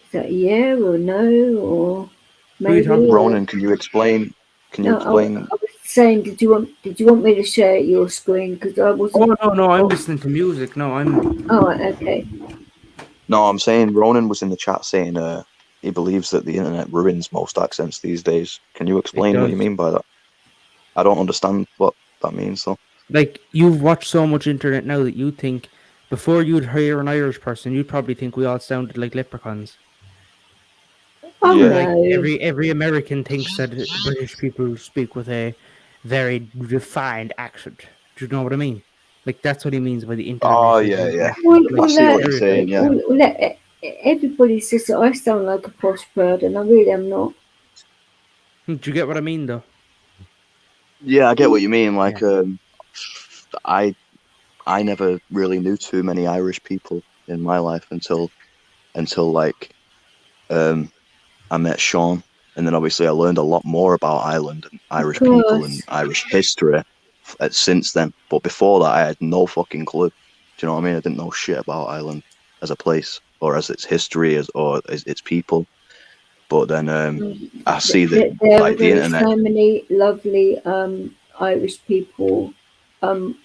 Is that yeah or no or maybe? Ronan, can you explain? I was saying, did you want me to share your screen because I wasn't? Oh no, I'm listening to music. No, I'm. Oh, okay. No, I'm saying Ronan was in the chat saying he believes that the internet ruins most accents these days. Can you explain what you mean by that? I don't understand what that means though. Like you've watched so much internet now that you think before you'd hear an Irish person, you'd probably think we all sounded like leprechauns. Oh Yeah. Like no. every American thinks that British people speak with a very refined accent. Do you know what I mean? Like that's what he means by the internet. Oh yeah, yeah. Well, Like I see what you're stereotype. saying. Yeah. Everybody says that I sound like a posh bird, and I really am not. Do you get what I mean, though? Yeah, I get what you mean. Like, I never really knew too many Irish people in my life until like I met Sean, and then obviously I learned a lot more about Ireland and Irish people and Irish history since then. But before that, I had no fucking clue. Do you know what I mean? I didn't know shit about Ireland as a place or as its history or as its people. But then I see that There like the are internet. so many lovely Irish people on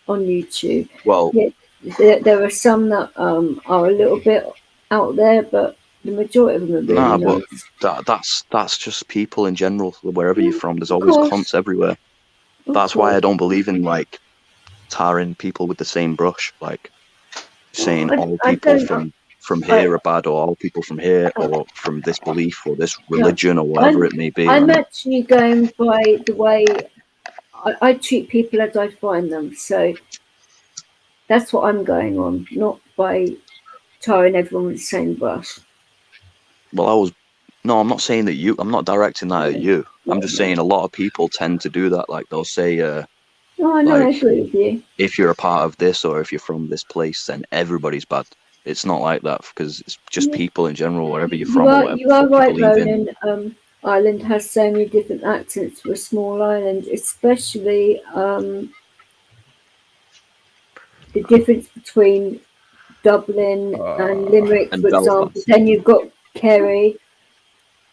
YouTube. Well, there are some that are a little bit out there, but the majority of them are really but nice. that's just people in general. Wherever you're from, there's Of always course. cunts everywhere. Of That's why I course. don't believe in like tarring people with the same brush, like saying all people from here are bad, or all people from here, or from this belief or this religion, or whatever it may be. I'm actually going by the way I treat people as I find them. So that's what I'm going on, not by tarring everyone with the same brush. Well, I'm not saying that I'm not directing that at you. I'm just saying a lot of people tend to do that. Like they'll say, No, I know, I agree with you. If you're a part of this or if you're from this place, then everybody's bad. It's not like that because it's just people in general, wherever you're from. You are right, Ronan. Ireland has so many different accents for a small island, especially the difference between Dublin and Limerick, and for example. Belfast. Then you've got Kerry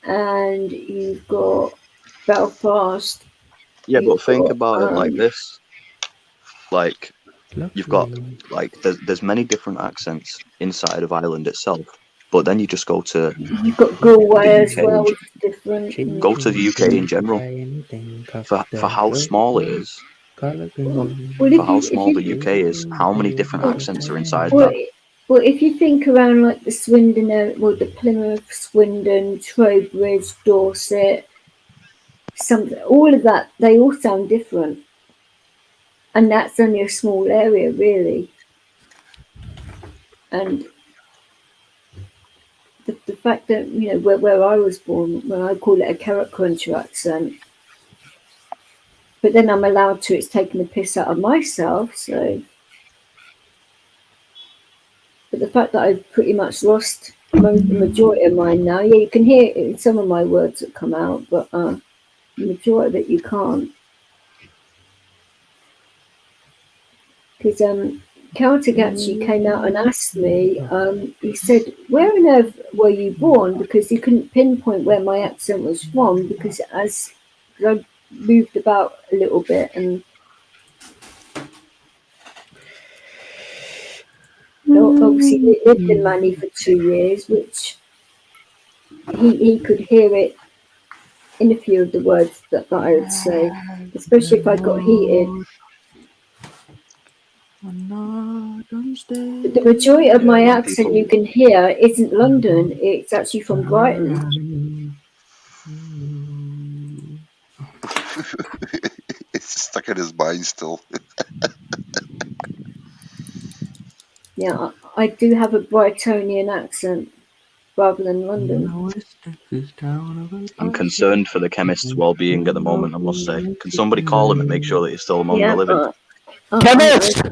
and you've got Belfast. Yeah, but think about it like this. Like, you've got, like, there's many different accents inside of Ireland itself. But then you just go to... You've got Galway as well, which is different. Go to the UK in general. For how small it is, for how small the UK is, how many different accents are inside that? Well, if you think around like the Swindon, the Plymouth, Swindon, Trowbridge, Dorset, all of that, they all sound different. And that's only a small area, really. And the fact that, where I was born, when I call it a carrot cruncher accent, but then I'm allowed to, it's taking the piss out of myself, so. But the fact that I've pretty much lost the majority of mine now, yeah, you can hear it in some of my words that come out, but the majority of it you can't. Because Celtic actually came out and asked me, he said, where on earth were you born? Because he couldn't pinpoint where my accent was from, because as I moved about a little bit and obviously lived in Manny for 2 years, which he could hear it in a few of the words that I would say, especially if I got heated. But the majority of my accent you can hear isn't London, it's actually from Brighton. It's stuck in his mind still. Yeah, I do have a Brightonian accent rather than London. I'm concerned for the chemist's well-being at the moment, I must say. Can somebody call him and make sure that he's still among the living? Chemist!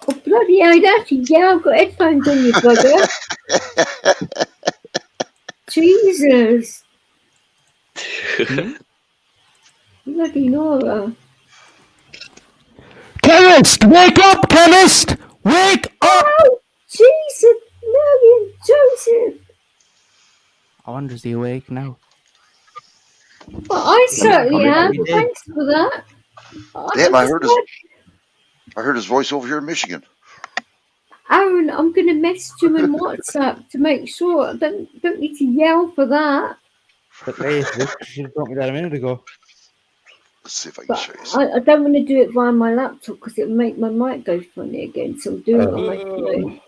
Oh, bloody hell, I've got headphones on you, brother. Jesus. Bloody Nora. Chemist! Wake up, chemist! Wake up! Oh, Jesus, Mary and Joseph. I wonder, is he awake now? Well, I certainly am. Thanks for that. Damn, I heard his voice over here in Michigan. Aaron, I'm going to message him on WhatsApp to make sure. I don't need to yell for that. But hey, you should have told me that a minute ago. Let's see if I can But show you something. I don't want to do it via my laptop because it'll make my mic go funny again. So I'm doing it on my phone.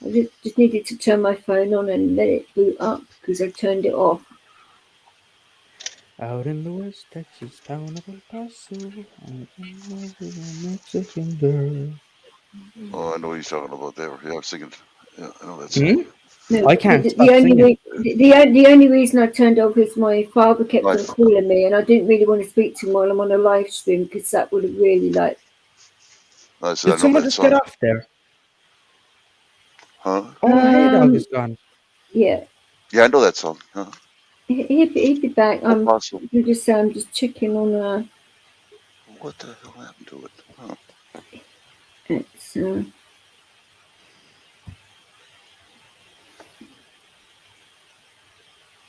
I just needed to turn my phone on and let it boot up because I turned it off. Out in the West Texas town of El Paso, I'm a Mexican girl. Oh, I know what you're talking about there. Yeah, I was singing. Yeah, I know that song. Hmm? No, I can't the stop only singing. the only reason I turned off is my father kept on Life. calling me, and I didn't really want to speak to him while I'm on a live stream because that would have really like. I said I Did know someone that just get song. off there? Huh? Oh, Hey Dog is gone. Yeah, Yeah, I know that song. Huh? he'll be back. I'm Apostle. I'm just checking on What the hell happened to it? Huh? it's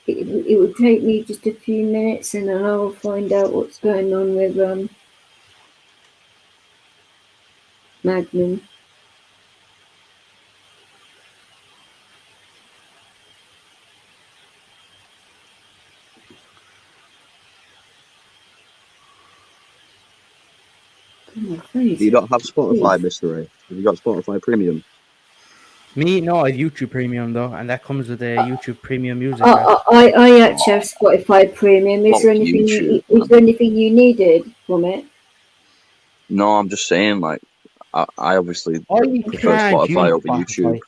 it would take me just a few minutes and then I'll find out what's going on with Magnum. You don't have Spotify, Mr. A. Have you got Spotify Premium? Me? No, I have YouTube Premium though, and that comes with a YouTube Premium Music app. I actually have Spotify Premium. Is Fuck there anything YouTube, is there anything you needed from it? No, I'm just saying, like, I obviously I prefer can't Spotify use over YouTube. Spotify.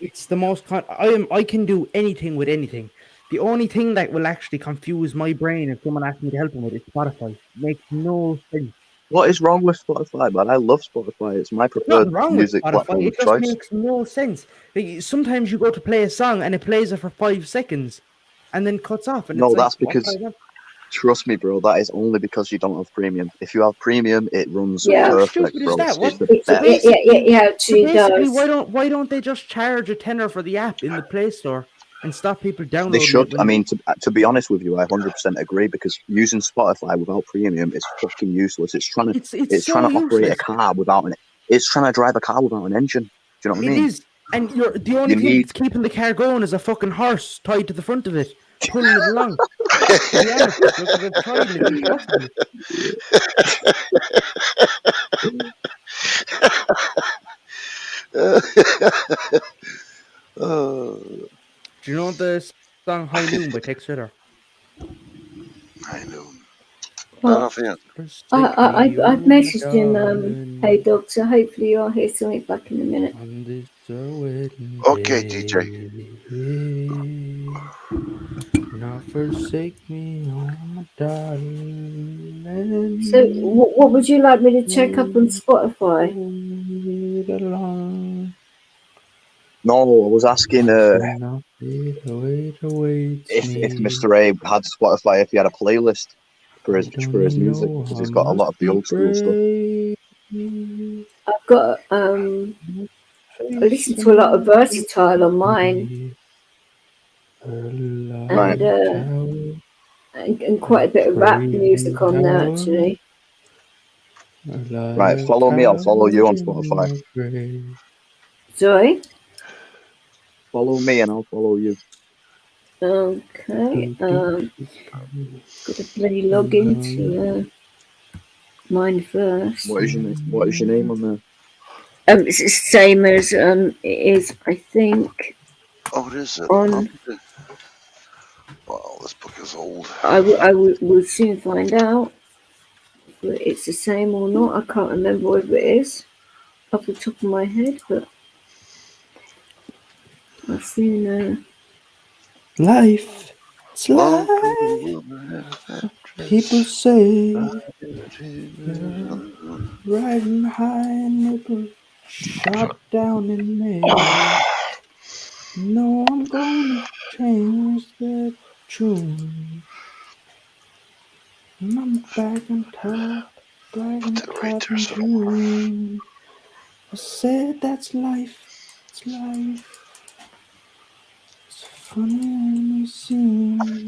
It's the most. I can do anything with anything. The only thing that will actually confuse my brain if someone asks me to help them with is Spotify. Makes no sense. What is wrong with Spotify, man? I love Spotify. It's my There's nothing preferred wrong with music Spotify. platform It of just choice. makes no sense. Like, sometimes you go to play a song and it plays it for 5 seconds, and then cuts off, and No, it's like, that's because, trust me, bro, that is only because you don't have premium. If you have premium, it runs Yeah. How perfect, stupid is bro. that? It's the So best. basically, yeah, it so basically, does. why don't they just charge a tenner for the app in the Play Store and stop people downloading They should. it? I mean, to be honest with you, I 100% agree, because using Spotify without premium is fucking useless. It's trying to it's so trying to operate a useless. car without an. It's trying to drive a car without an engine. Do you know what I It mean? is, and the only You thing need. that's keeping the car going is a fucking horse tied to the front of it, pulling it along. To be honest with you, because I've tried and it's impossible. Do you know the song High Noon by Tex Ritter? I know. Well, Not offhand. I've messaged him, hey dog, so hopefully you'll hear something back in a minute. On this wedding Okay, day, DJ. do not forsake me, oh my darling. So, what would you like me to check up on Spotify? No, I was asking if me. Mr. A had Spotify, if he had a playlist for his music, because he's got a lot of the old school stuff. I've got I listen to a lot of Versatile on mine, Right. and quite a bit of rap music on there actually. Right, follow me. I'll follow you on Spotify. Sorry. Follow me and I'll follow you. Okay. Got to bloody log into mine first. What is your name on there? It's the same as it is, I think. Oh, it is. On. Wow, this book is old. I will soon find out whether it's the same or not. I can't remember whether it is off the top of my head, but I'll soon. Life, it's life. People say riding high and nipple shot down in May. No, I'm gonna change that tune. And I'm back on top, black and top in June. I said that's life, it's life. It's funny when you see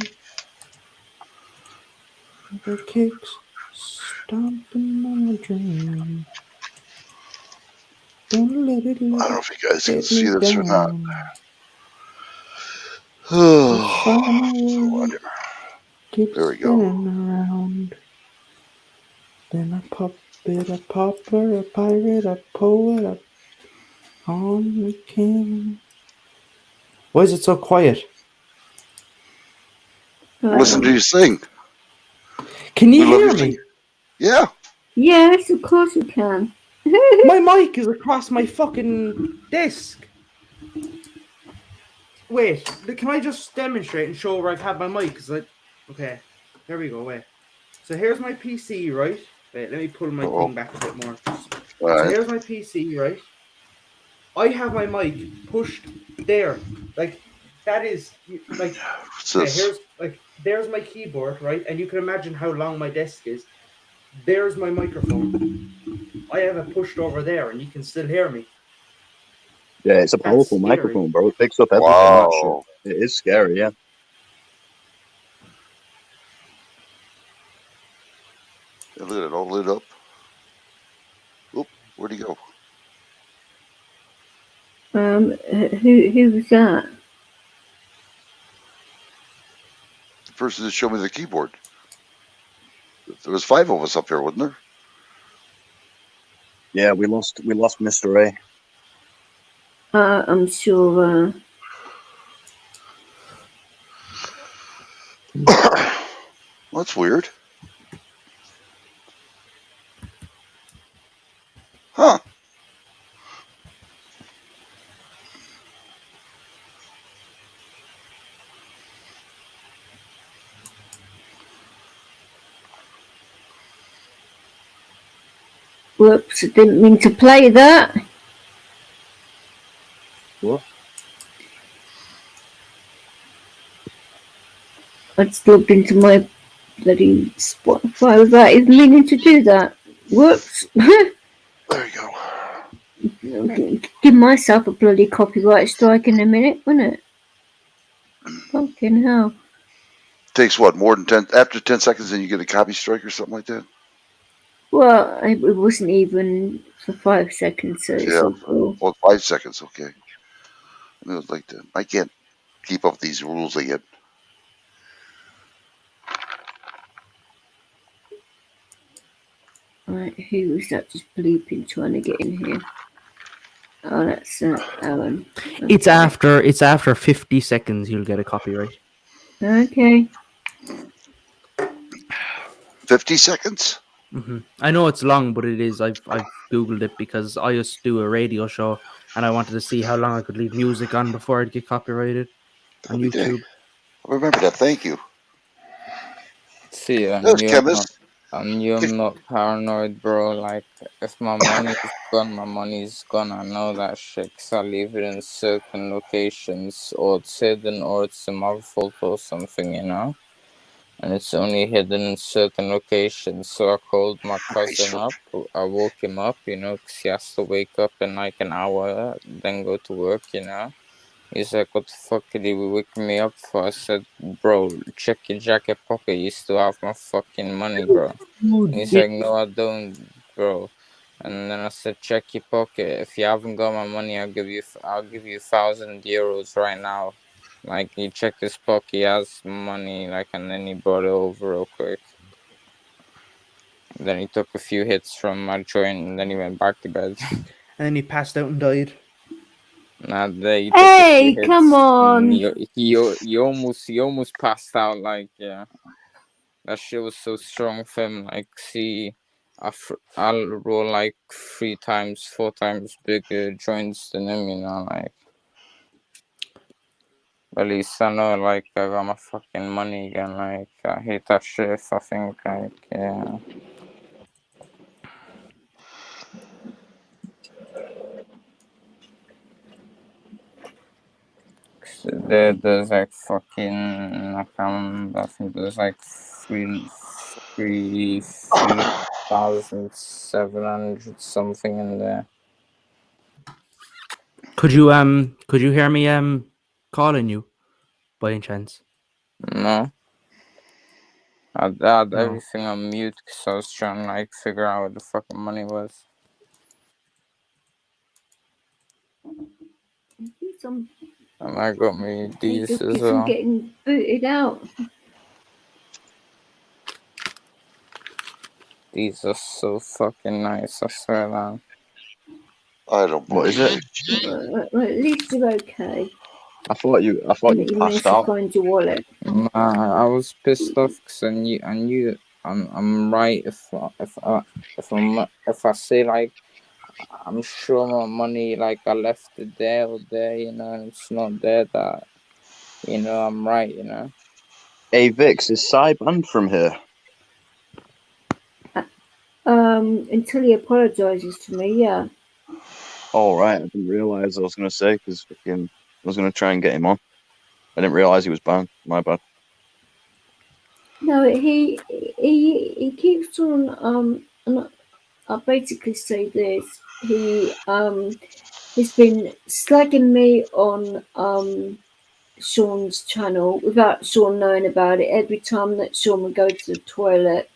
the kicks stomping on a dream. Don't let it I don't know if you guys can get see me this or not. down. Oh, Keep there we go. spinning around. Then a puppet, a pauper, a pirate, a poet, a on the king. Why is it so quiet? Listen to you sing. Can you We love hear you me? sing. Yeah. Yes, of course you can. My mic is across my fucking desk. Wait, can I just demonstrate and show where I've had my mic? Okay, there we go. Wait. So here's my PC, right? Wait, let me pull my thing back a bit more. So here's my PC, right? I have my mic pushed there. Like, that is, like, okay, here's, like, there's my keyboard, right? And you can imagine how long my desk is. There's my microphone. I have it pushed over there, and you can still hear me. Yeah, it's a powerful microphone, bro. It picks up everything. That shit. It is scary, yeah. Look at it all lit up. Oop, where'd he go? Who was that? The person that showed me the keyboard. There was 5 of us up here, wasn't there? Yeah, we lost Mr. A. I'm sure. That's weird. Huh. Whoops, I didn't mean to play that. What? I just logged into my bloody Spotify without even meaning to do that. Whoops. There you go. Give myself a bloody copyright strike in a minute, wouldn't it? Fucking hell. Takes what, more than 10, after 10 seconds, then you get a copy strike or something like that? Well, it wasn't even for 5 seconds, so it's all cool. Well, 5 seconds, okay. I was like that. I can't keep up with these rules again. Right, who was that just bleeping trying to get in here? Oh, that's Alan. Okay. It's after 50 seconds you'll get a copyright. Okay. 50 seconds? Mm-hmm. I know it's long, but it is. I've googled it because I used to do a radio show, and I wanted to see how long I could leave music on before I'd get copyrighted on YouTube. I remember that. Thank you. See, There's chemist. I'm not paranoid, bro. Like, if my money is gone, my money is gone. I know that shit, 'cause I leave it in certain locations, or it's hidden, or it's in my vault or something, you know? And it's only hidden in certain locations. So I called my cousin up. I woke him up, you know, 'cause he has to wake up in like an hour, then go to work, you know? He's like, what the fuck did you wake me up for? I said, bro, check your jacket pocket. You still have my fucking money, bro. And he's like, no, I don't, bro. And then I said, check your pocket. If you haven't got my money, I'll give you 1,000 euros right now. Like, he checked his pocket, he has money, like, and then he brought it over real quick. And then he took a few hits from my joint, and then he went back to bed. And then he passed out and died. Nah, he took Hey, a few hits. come on! He almost passed out. Like, yeah, that shit was so strong for him. Like, see, I'll roll like 3 times, 4 times bigger joints than him. You know, like. But at least I know, like, I got my fucking money again. Like, I hate that shit. I think, like, yeah. There's like fucking, I think there's like 3,700 something in there. Could you hear me calling you by any chance? No. I had everything on mute because I was trying to like figure out what the fucking money was. And I got me these as well. Getting booted out. These are so fucking nice, I swear that. I don't What is believe it? Well, at least you're okay. I thought you And that you'd you passed managed to out. find your wallet. Nah, I was pissed off because I knew I'm right if I say like I'm sure my money like I left it there or there, you know, and it's not there that you know I'm right, you know. Hey Vix, is Cy banned from here? Until he apologizes to me, yeah. All right, I didn't realize. I was gonna say because I was gonna try and get him on. I didn't realize he was banned. My bad. No, he keeps on. And I'll basically say this: he's been slagging me on Sean's channel without Sean knowing about it. Every time that Sean would go to the toilet,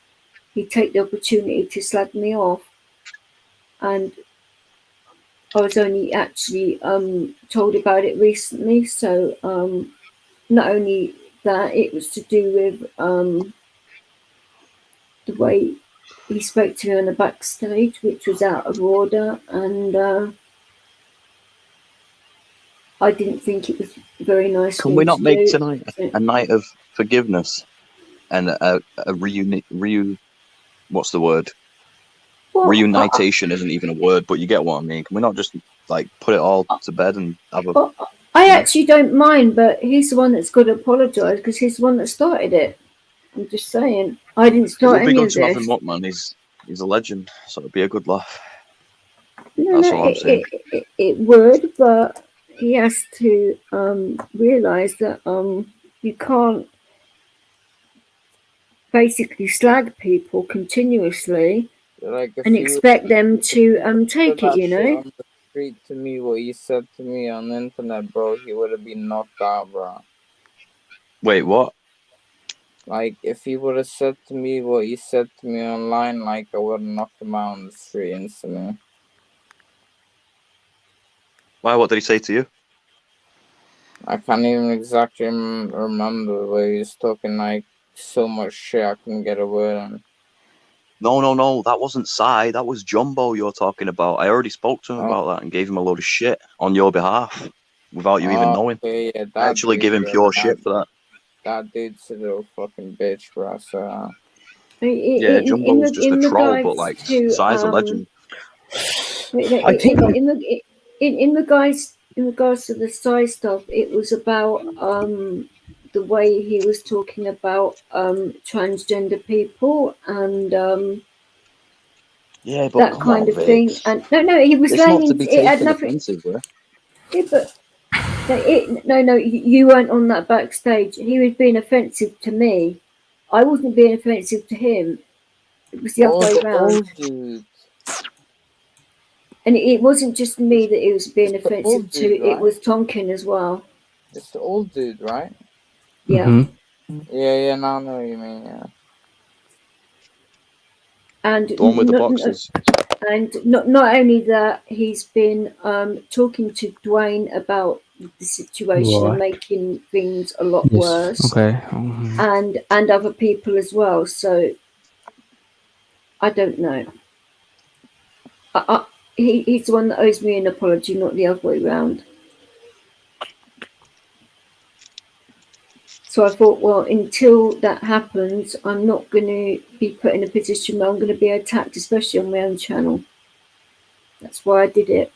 he'd take the opportunity to slag me off, and I was only actually told about it recently. So not only that, it was to do with the way he spoke to me on the backstage, which was out of order, and I didn't think it was very nice Can for we him not to make do. tonight a night of forgiveness and a what's the word? Well, Reunitation isn't even a word, but you get what I mean. Can we not just like put it all to bed and have a? I actually don't mind, but he's the one that's got to apologise because he's the one that started it. I'm just saying, I didn't It start would be any good of to have him this. up, man. He's a legend, so it'd be a good laugh. No, That's all I'm saying. it would, but he has to realise that you can't basically slag people continuously Like if and he expect them to said take it, that you shit know. on the street to me, what he said to me on the internet, bro, he would have been knocked out, bro. Wait, what? Like if he would have said to me what he said to me online, like I would have knocked him out on the street instantly. Why? What did he say to you? I can't even exactly remember where he was talking like so much shit I couldn't get a word on. No. That wasn't Cy. That was Jumbo you're talking about. I already spoke to him about that and gave him a load of shit on your behalf without you even knowing. Okay, yeah, I actually give him pure shit for that. That dude's a little fucking bitch, bro. So. Yeah, Jumbo's just a In troll, but regards like to Cy's a legend. I think in regards to the size stuff, it was about the way he was talking about transgender people and Yeah, but that come kind on, of thing. Vix. And no, he was It's not to saying be it had taken nothing. offensive, bro. Yeah, but no, you weren't on that backstage. He was being offensive to me. I wasn't being offensive to him. It was the other way the round. old dude. And it wasn't just me that he was being It's the offensive old to, dude, it right? was Tonkin as well. It's the old dude, right? Yeah. Yeah, now I know what you mean, yeah. And The one with the boxes. not only that, he's been talking to Dwayne about the situation and What? making things a lot Yes. worse. Okay. And other people as well. So I don't know. He's the one that owes me an apology, not the other way round. So I thought, well, until that happens, I'm not going to be put in a position where I'm going to be attacked, especially on my own channel. That's why I did it.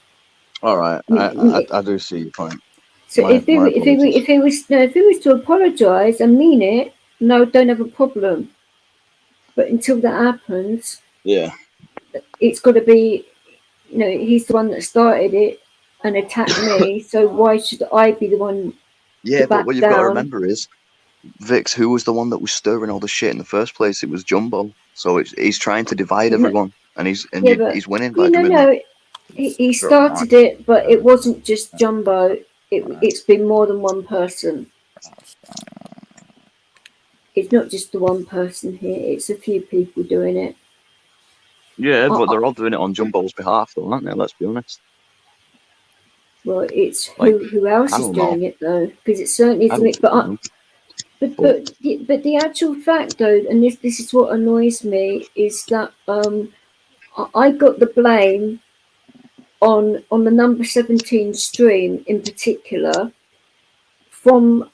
All right, I do see your point. So if he was to apologise and mean it, no, don't have a problem. But until that happens, yeah, it's got to be, he's the one that started it and attacked me. So why should I be the one? Yeah, but what you've got to remember is, Vix, who was the one that was stirring all the shit in the first place? It was Jumbo. So he's trying to divide everyone, and he's winning by doing that. He started it, but it wasn't just Jumbo. It's been more than one person. It's not just the one person here. It's a few people doing it. Yeah, but they're all doing it on Jumbo's behalf, though, aren't they? Let's be honest. Well, it's who else is doing it though, because it certainly isn't. But But the actual fact though, and this is what annoys me, is that I got the blame on the number 17 stream in particular from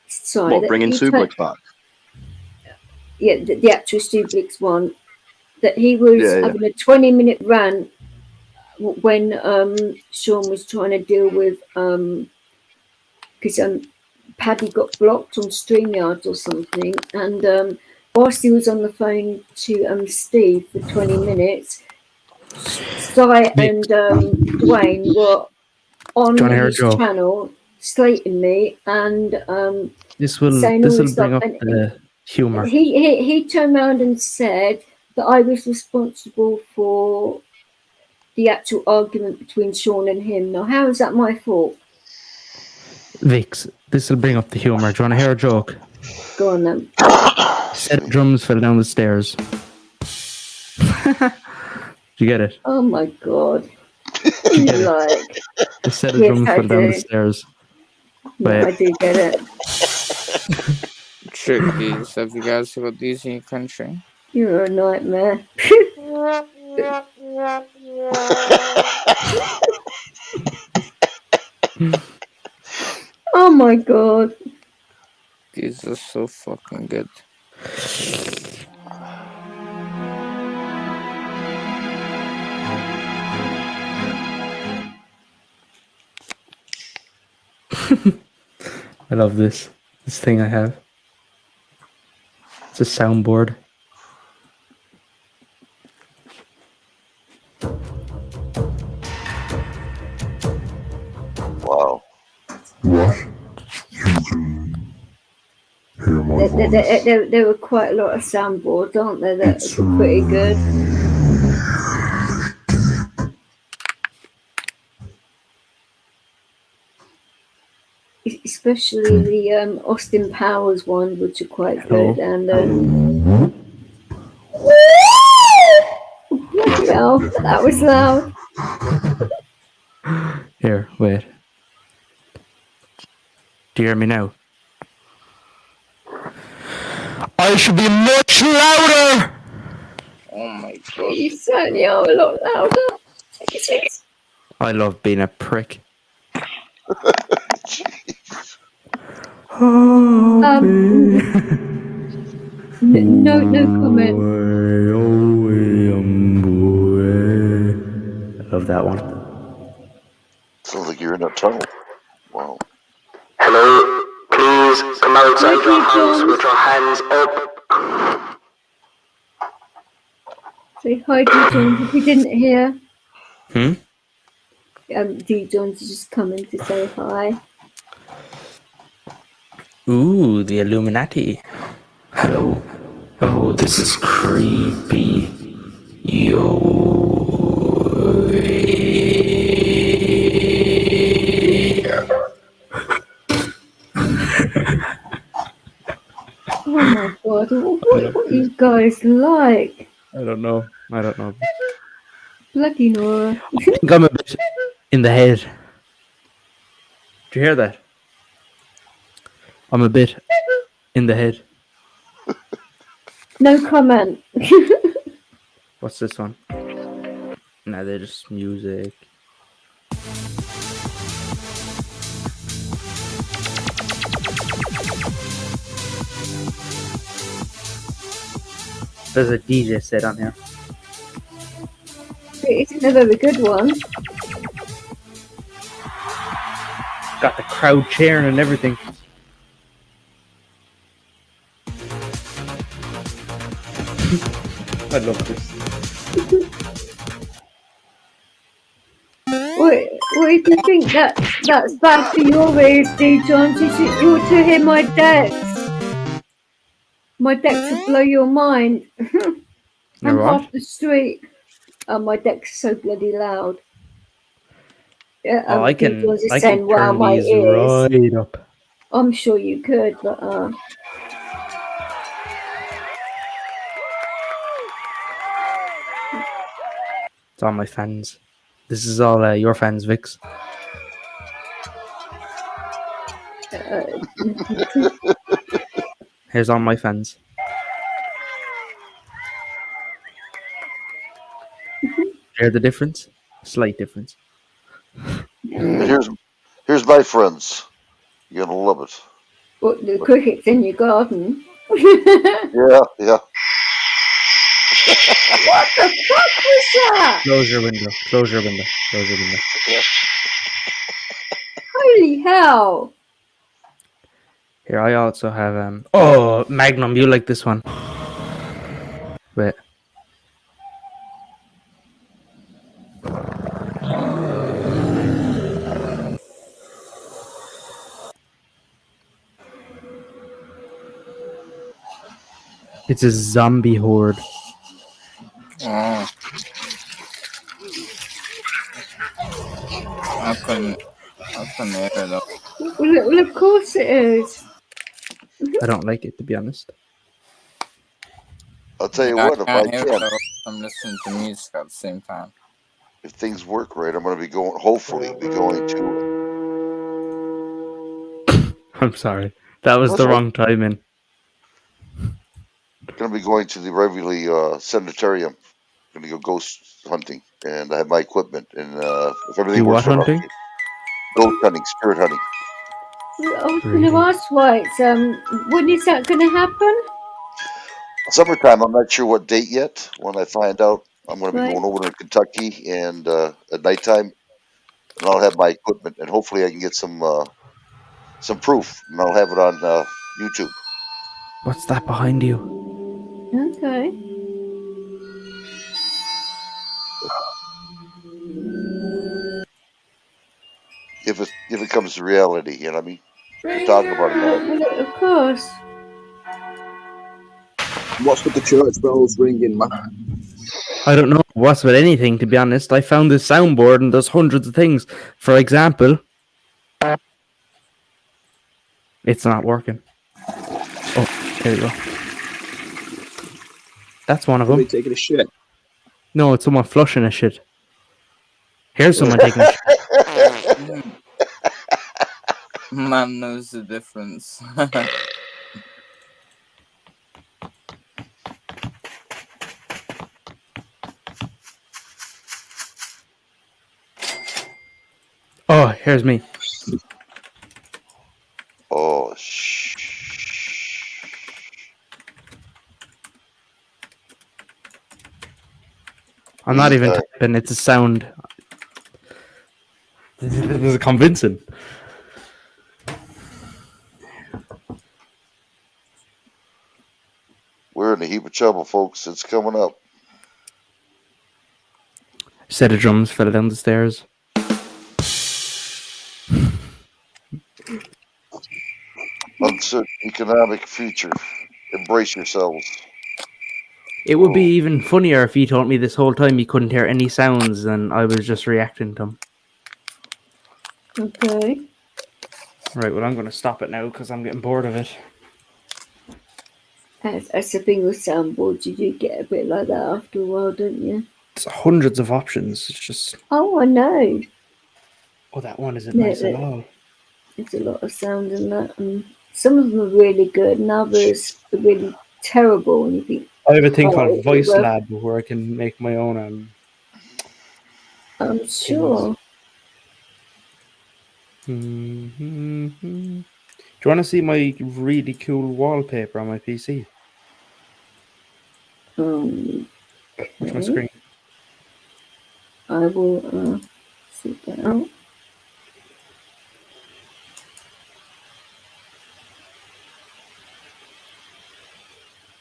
sorry, What, bringing Sublix back? Yeah, the actual Sublix one, that he was having a 20-minute rant when Sean was trying to deal with because Paddy got blocked on StreamYard or something, and whilst he was on the phone to Steve for 20 minutes, Cy and Dwayne were on his channel slating me and this will saying all this bring stuff. up the humor. He turned around and said that I was responsible for the actual argument between Sean and him. Now, how is that my fault? Vix, this will bring up the humor. Do you want to hear a joke? Go on then. A set of drums fell down the stairs. Do you get it? Oh my god. Like, a set of drums fell down the stairs. No, I do get it. Chickies, have you guys got these in your country? You're a nightmare. Oh my god. These are so fucking good. I love this thing I have. It's a soundboard. Wow. What? You can hear my voice. There were quite a lot of soundboards, aren't there? That's pretty good. Especially the Austin Powers ones, which are quite good. And yeah, that was loud. Here, wait. Do you hear me now? I should be much louder! Oh my god. You certainly are a lot louder. I love being a prick. No comment. I love that one. Sounds like you're in a tunnel. Wow. Hello, please come outside your house with your hands up. Say hi, D. Jones, if you didn't hear. D. Jones is just coming to say hi. Ooh, the Illuminati. Hello. Oh, this is creepy. Yo. Oh my god, what are you guys like? I don't know. Bloody Nora. I think I'm a bit in the head. Do you hear that? I'm a bit in the head. No comment. What's this one? Nah, they're just music. There's a DJ set on here. It's a very good one. Got the crowd cheering and everything. I love this. What if you think that's bad for your ears, D. Jones? You ought to hear my decks. My decks will blow your mind. I'm half the street. My decks are so bloody loud. I can turn my these ears. right up. I'm sure you could, but It's all my fans. This is all your fans, Vix. Here's all my fans. Hear the difference? Slight difference. And here's my friends. You're gonna love it. What, the crickets in your garden? Yeah, yeah. What the fuck was that? Close your window. Close your window. Close your window. Holy hell! Here, I also have Oh, Magnum, you like this one? Wait. It's a zombie horde. Oh. I couldn't hear it though. Well, of course it is. I don't like it, to be honest. I'll tell you Yeah, what, I if I can't hear it can, though. I'm listening to music at the same time. if things work right, I'm gonna be going. Hopefully, be going to. I'm sorry. That was That's the right. wrong timing. Gonna be going to the Waverly Sanitarium. Gonna go ghost hunting, and I have my equipment. And if everything Do works what right, hunting? ghost hunting, spirit hunting. I was going to ask why it's when is that going to happen? Summertime. I'm not sure what date yet. When I find out, I'm gonna be Right. going over to Kentucky, and at nighttime, and I'll have my equipment, and hopefully I can get some proof, and I'll have it on YouTube. What's that behind you? Okay. If it comes to reality, you know what I mean. We're talking about it now. Well, of course. What's with the church bells ringing, man? I don't know what's with anything, to be honest. I found this soundboard and there's hundreds of things. For example, it's not working. Oh, there you go. That's one of them. Somebody taking a shit. No, it's someone flushing a shit. Here's someone taking a shit. Man knows the difference. Oh, here's me. Oh, I'm not even typing, it's a sound. This is convincing. We're in a heap of trouble, folks. It's coming up. Set of drums fell down the stairs. Uncertain economic future. Embrace yourselves. It would be even funnier if he told me this whole time he couldn't hear any sounds and I was just reacting to him. Okay. Right, well, I'm going to stop it now because I'm getting bored of it. As a thing with soundboards, you do get a bit like that after a while, don't you? It's hundreds of options. It's just... Oh, I know. Oh, that one isn't nice at all. There's a lot of sound in that. And some of them are really good and others are really terrible. And you think, I have a thing called Voice Lab where I can make my own... I'm sure. Do you want to see my really cool wallpaper on my PC? Which my screen? I will see that out.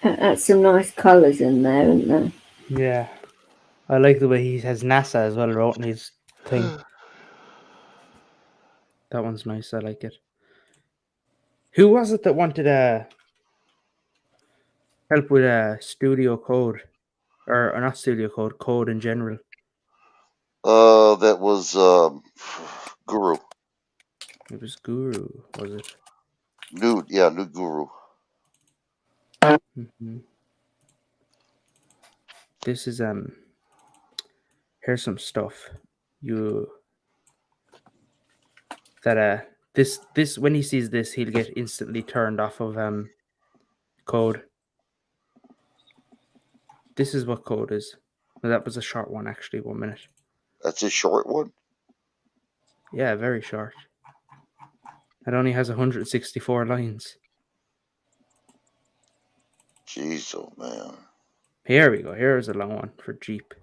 That's some nice colours in there, isn't there? Yeah. I like the way he has NASA as well wrote in his thing. That one's nice. I like it. Who was it that wanted help with studio code? Or not studio code, code in general? That was Guru. It was Guru, was it? Nude Guru. This is here's some stuff that This when he sees this, he'll get instantly turned off of code. This is what code is. Well, that was a short one, actually. 1 minute. That's a short one? Yeah, very short. It only has 164 lines. Jeez, oh man. Here we go. Here's a long one for Jeep.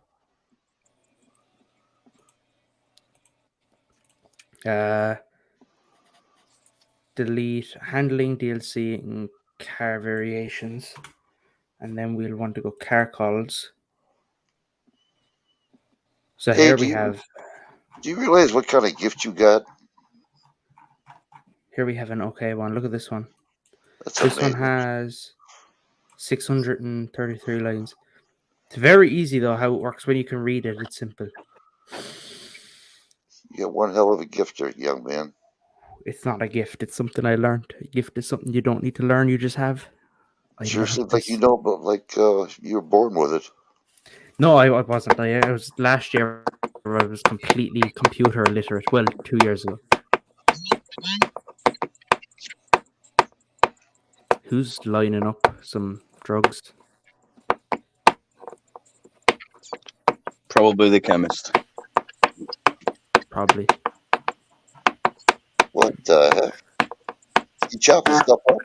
Delete handling DLC and car variations. And then we'll want to go car calls. So Hey, here we have... Do you realize what kind of gift you got? Here we have an okay one. Look at this one. That's this amazing. one has 633 lines. It's very easy, though, how it works. When you can read it, it's simple. You got one hell of a gifter, young man. It's not a gift. It's something I learned. A gift is something you don't need to learn. You just have. Sure seems like you know, but like you were born with it. No, I wasn't. I was last year. I was completely computer illiterate. Well, 2 years ago. Who's lining up some drugs? Probably the chemist. Probably. What the heck? You chopping stuff up?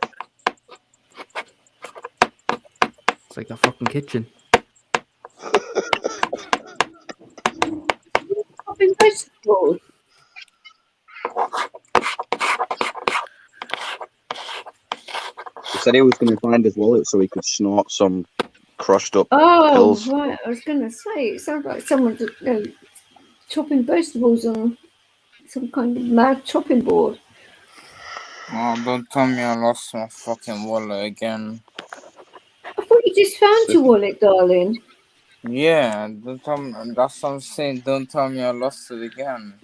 It's like a fucking kitchen. Chopping vegetables. He said he was going to find his wallet so he could snort some crushed up Oh, pills. right. I was going to say, it sounds like someone's chopping vegetables on some kind of mad chopping board. Oh, don't tell me I lost my fucking wallet again. I thought you just found your wallet, darling. Yeah, don't tell me. That's what I'm saying. Don't tell me I lost it again.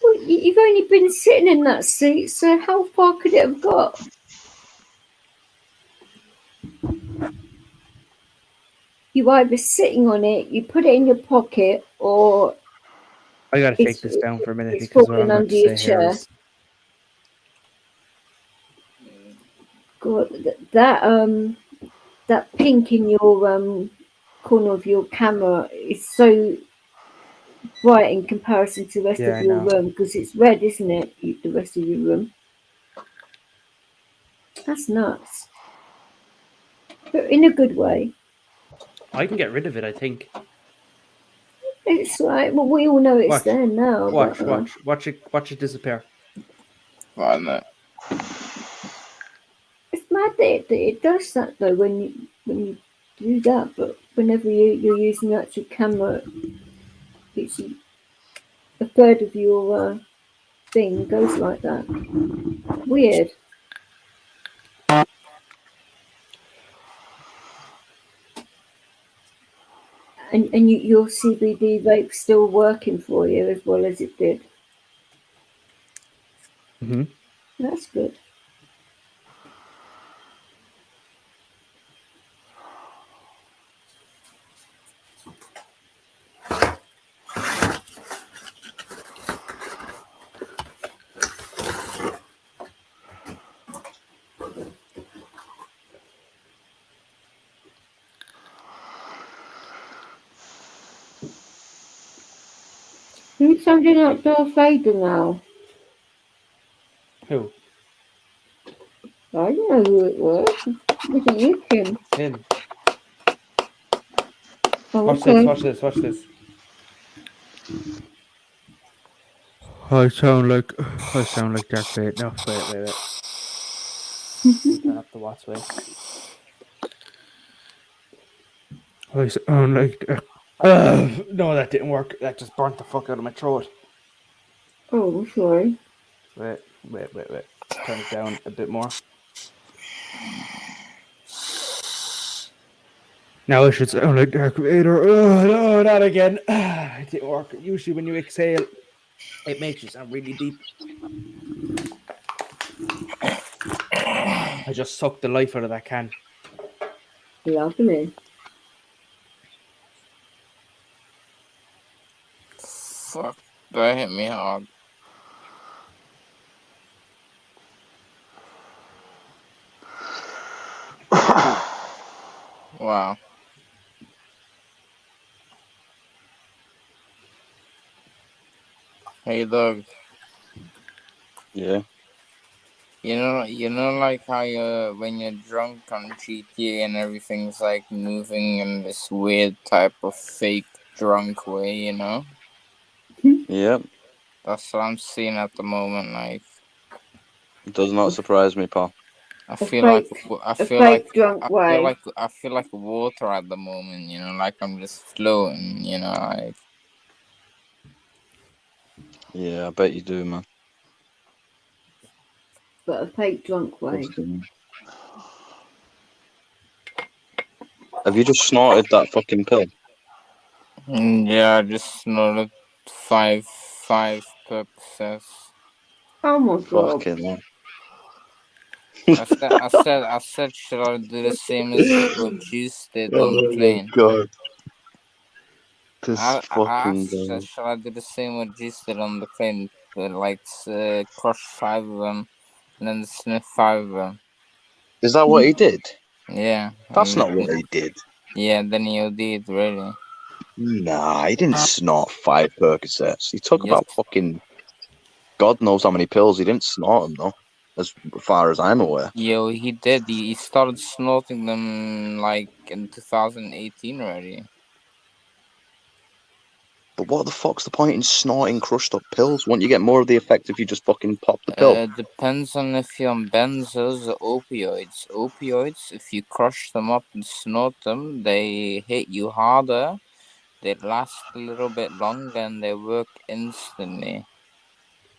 Well, you've only been sitting in that seat, so how far could it have got? You either sitting on it, you put it in your pocket, or I gotta take this down for a minute it's because what falling I'm about under to your say here chair. is... God, that pink in your corner of your camera is so bright in comparison to the rest Yeah, of I your know. room, because it's red, isn't it? The rest of your room. That's nuts, but in a good way. I can get rid of it, I think. It's like, well, we all know it's Watch. there now. Watch it disappear. Right. It's mad that it does that though when you do that, but whenever you're using the actual camera, it's a third of your thing goes like that. Weird. And your CBD vape's still working for you as well as it did. Mm-hmm. That's good. Who's sounding like Darth Vader now? Who? I don't know who it was. Wasn't you, Kim? Him. Oh, Watch okay. Watch this. I sound like Darth Vader. No, wait. Turn up the watts, wait. I sound like... no, that didn't work. That just burnt the fuck out of my throat. Oh, I'm sorry. Wait. Turn it down a bit more. Now I should sound like Darth Vader. Oh, no, not again. It didn't work. Usually when you exhale, it makes you sound really deep. I just sucked the life out of that can. Lovely. Fuck, that hit me hard. Wow. Hey, dog. Yeah. You know, like how when you're drunk on GTA and everything's like moving in this weird type of fake drunk way, you know? Yep. That's what I'm seeing at the moment. Like, It does not surprise me, pal. I A feel like fake, I a feel like fake drunk way. I feel like water at the moment. You know, like I'm just floating. You know, like. Yeah, I bet you do, man. But a fake drunk way. Have you just snorted that fucking pill? Yeah, I just snorted five Percocets. Oh my god. Fucking hell. I said, should I do the same as what Juice did on the Oh my plane? god. This I fucking asked, guy. should I do the same what Juice did on the plane? Like, crush five of them and then sniff five of them. Is that what he did? Yeah. That's not what he did. Yeah, then he OD'd, really. Nah, he didn't snort 5 Percocets. He took Yes. about fucking God knows how many pills. He didn't snort them, though, as far as I'm aware. Yo, he did. He started snorting them, like, in 2018 already. But what the fuck's the point in snorting crushed up pills? Won't you get more of the effect if you just fucking pop the pill? Depends on if you're on benzos or opioids. Opioids, if you crush them up and snort them, they hit you harder, they last a little bit longer, and they work instantly.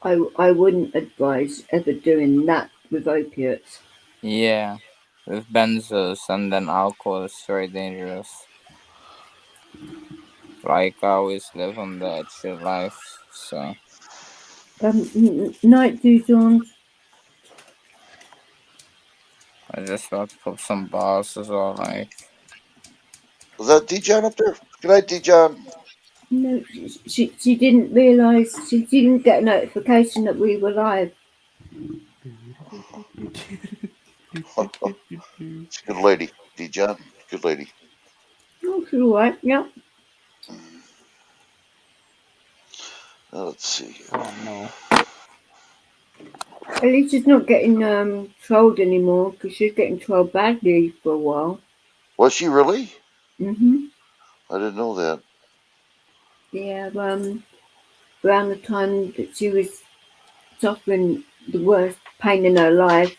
I wouldn't advise ever doing that with opiates. Yeah, with benzos, and then alcohol is very dangerous. Like, I always live on the edge of life, so. Night Dujons. I just about to put some bars as well, like. Was that D-John up there? Good night, D-John. No, she didn't realise, she didn't get a notification that we were live. She's a good lady, D-John. Good lady. Oh, she's alright, yeah. Let's see. Oh no. At least she's not getting trolled anymore, because she's getting trolled badly for a while. Was she really? Mhm. I didn't know that. Yeah, around the time that she was suffering the worst pain in her life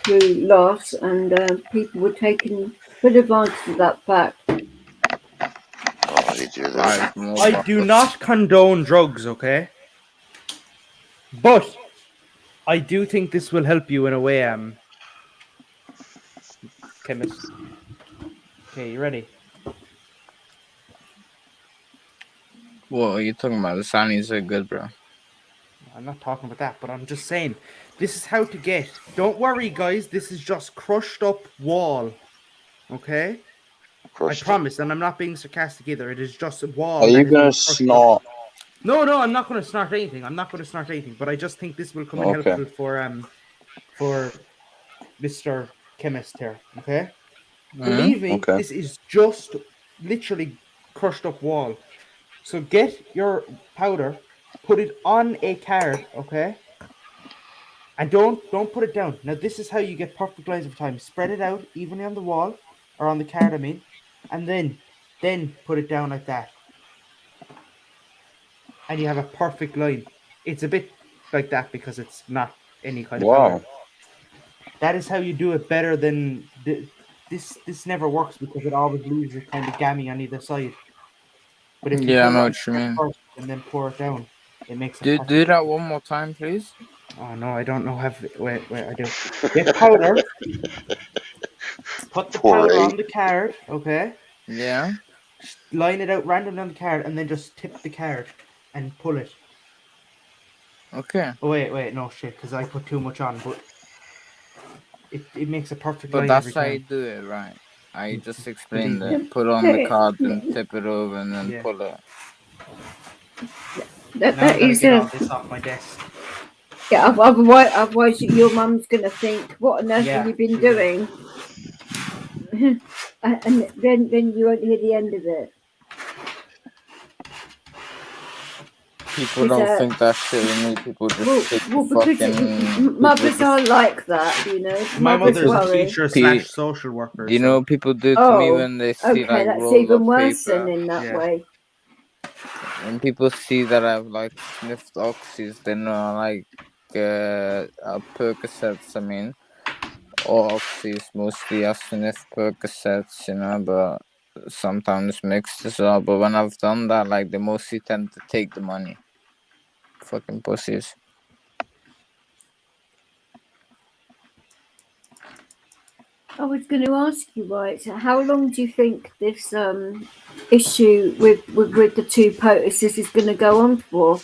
through loss, and people were taking full advantage of that fact. Oh, I hate to hear that. I do not condone drugs, okay? But I do think this will help you in a way, chemist. Okay, you ready? What are you talking about? The soundings are good, bro. I'm not talking about that, but I'm just saying, this is how to get. Don't worry, guys. This is just crushed up wall. Okay? I promise, and I'm not being sarcastic either. It is just a wall. Are you that gonna is crushed snort? up. No, I'm not gonna snort anything. I'm not gonna snort anything. But I just think this will come in Okay. helpful for Mr. Chemist here. Okay? Believe me, Okay. this is just literally crushed up wall. So get your powder, put it on a card, okay? And don't put it down. Now this is how you get perfect lines of time. Spread it out evenly on the wall, or on the card, I mean, and then put it down like that. And you have a perfect line. It's a bit like that because it's not any kind of powder. That is how you do it better than this never works because it always leaves a kind of gammy on either side. But if you Yeah, I put it know on what you mean. first and then pour it down, it makes it Do perfect. that one more time, please. Oh no, I don't know how. Wait, I do. Get powder. Put the powder on the card, okay? Yeah. Line it out randomly on the card, and then just tip the card and pull it. Okay. Oh wait, no shit, because I put too much on, but it makes a perfect But line that's every how time. you do it, right? I just explained Believe me. it. Put it on the card and tip it over and then pull it. Now I gotta get all this off my desk. Yeah, otherwise your mum's gonna think, what on earth have you been doing? and then you won't hear the end of it. People don't think that shit of me. People just think fucking. Mothers are like that, you know. My Mothers mother's a worry. teacher / social worker. You know what people do to me when they see okay, like that's roll even up worse paper. than in that way. When people see that I've like sniffed oxys, they know like Percocets. I mean, or oxys mostly. I sniff Percocets, you know, but sometimes mixed as well. But when I've done that, like they mostly tend to take the money. Fucking pussies. I was going to ask you, right? So how long do you think this issue with the two potuses is going to go on for?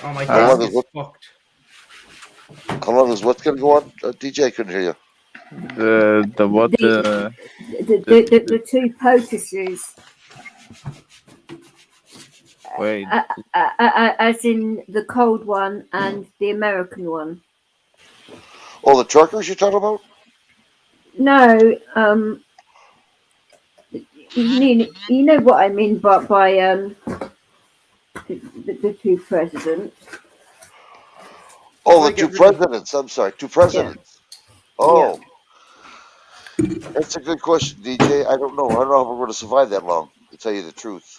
Oh, my How long desk is is what? fucked. How long is what's going to go on? DJ, I couldn't hear you. The two potuses. Wait. As in the cold one and the American one. Oh, the truckers you're talking about? No, you know what I mean by the two presidents. Oh, the two presidents. I'm sorry, two presidents. Yeah. Oh, that's a good question, DJ. I don't know. I don't know how we're going to survive that long, to tell you the truth.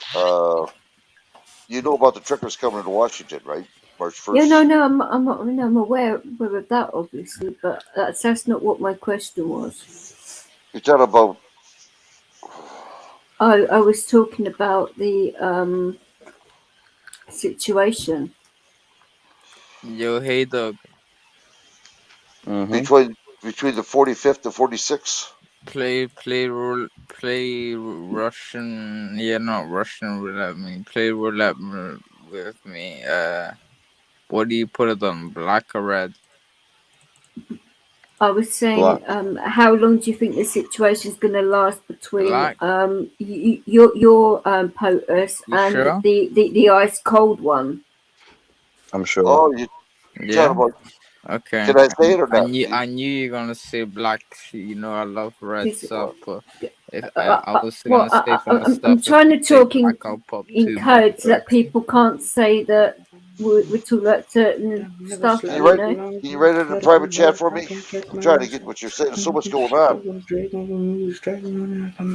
You know about the truckers coming to Washington, right? March 1st. Yeah, no, I'm aware of that, obviously, but that's not what my question was. You're talking about. I was talking about the situation. Yo, hey, Doug. Between the 45th and 46th. Play Russian. Yeah, not Russian roulette. Play roulette with me. What do you put it on? Black or red? I was saying, how long do you think the situation is going to last between your POTUS and sure? the ice cold one? I'm sure. Oh, you talking about? Okay. Can I say it or not? I knew you're gonna say black. You know I love red stuff, but if I was gonna say for stuff, I'm trying to talk in in code so that people can't say that we're talking about certain stuff. Can you write it in a private chat for me? I'm trying to get what you're saying. There's so much going on.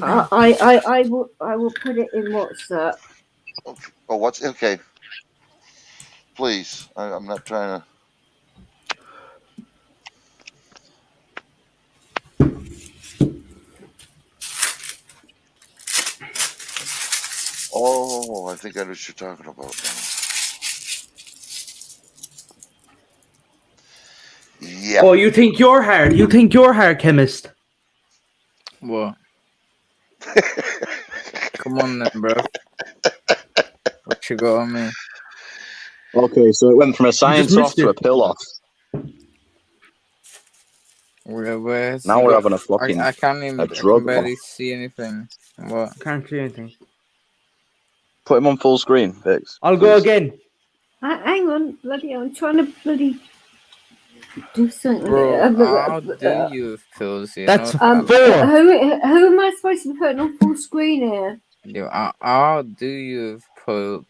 I will put it in WhatsApp. Okay. Oh, what's okay? Please, I'm not trying to. Oh, I think I know what you're talking about now. Yeah. Oh, you think you're hard? You think you're hard, chemist? What? Come on then, bro. What you got on me? Okay, so it went from a science off to a pill off. Where's now we're having a fucking I can't even. I can barely see anything. What? Can't see anything. Put him on full screen, Vix. I'll go again. Hang on, bloody! I'm trying to bloody do something. Bro, how do you have pills? You That's know? Who am I supposed to be putting on full screen here? Yo, how do you have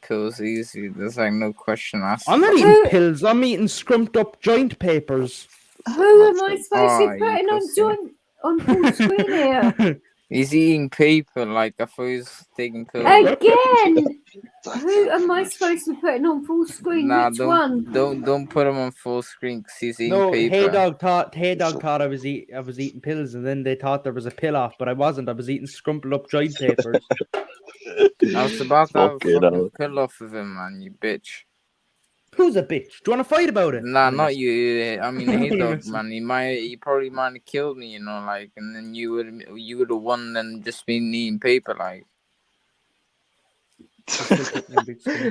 pills easy? There's like no question asked. I'm not eating pills. I'm eating scrumped up joint papers. Who am I supposed to be putting on full screen here? He's eating paper, like I thought he was taking pills. Again! Who am I supposed to be putting on full screen? Nah, Which one? Don't put him on full screen because he's eating paper. Hey Dog thought I was eating pills, and then they thought there was a pill off, but I wasn't. I was eating scrumpled up joint papers. I was about to have a fucking pill off of him, man. You bitch. Who's a bitch? Do you want to fight about it? Nah, not you. I mean, hey, Dog, man. He probably might have killed me, you know, like, and then you would have won and just been eating paper, like.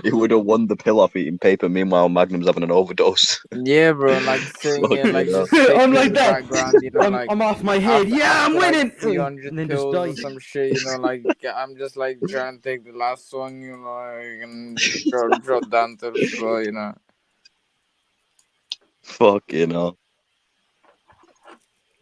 He would have won the pill off eating paper. Meanwhile, Magnum's having an overdose. Yeah, bro. Like saying, like just I'm like that. Background, you know, I'm off my head. I'm winning. Like 300 pills or some shit, you know. Like I'm just like trying to take the last one, you know, like, and drop down to the floor, you know. Fuck, you know.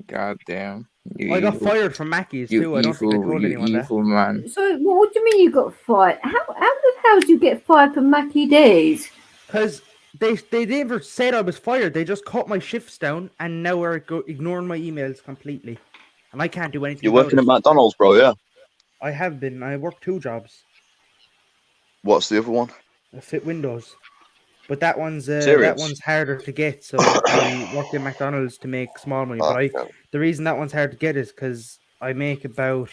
God damn. You I got evil, fired from Mackey's you too. I don't think I evil, told you anyone that. evil man. So, what do you mean you got fired? How the hell did you get fired from Mackie D's? Because they never said I was fired. They just cut my shifts down, and now are ignoring my emails completely, and I can't do anything You're about working it. at McDonald's, bro, yeah? I have been. I work 2 jobs. What's the other one? I fit windows, but that one's Serious? harder to get. So I work in McDonald's to make small money. But the reason that one's hard to get is because I make about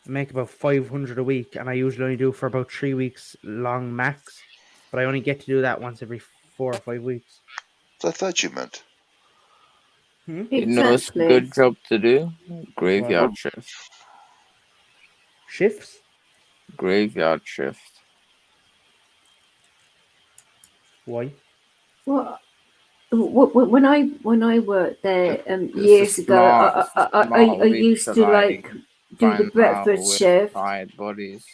500 a week, and I usually only do for about 3 weeks long max. But I only get to do that once every 4 or 5 weeks. I thought you meant. You know, it's a good job to do. Graveyard shift. Shifts? Graveyard shift. Why? Well, when I worked there years ago, I used to like do the breakfast shift, bodies.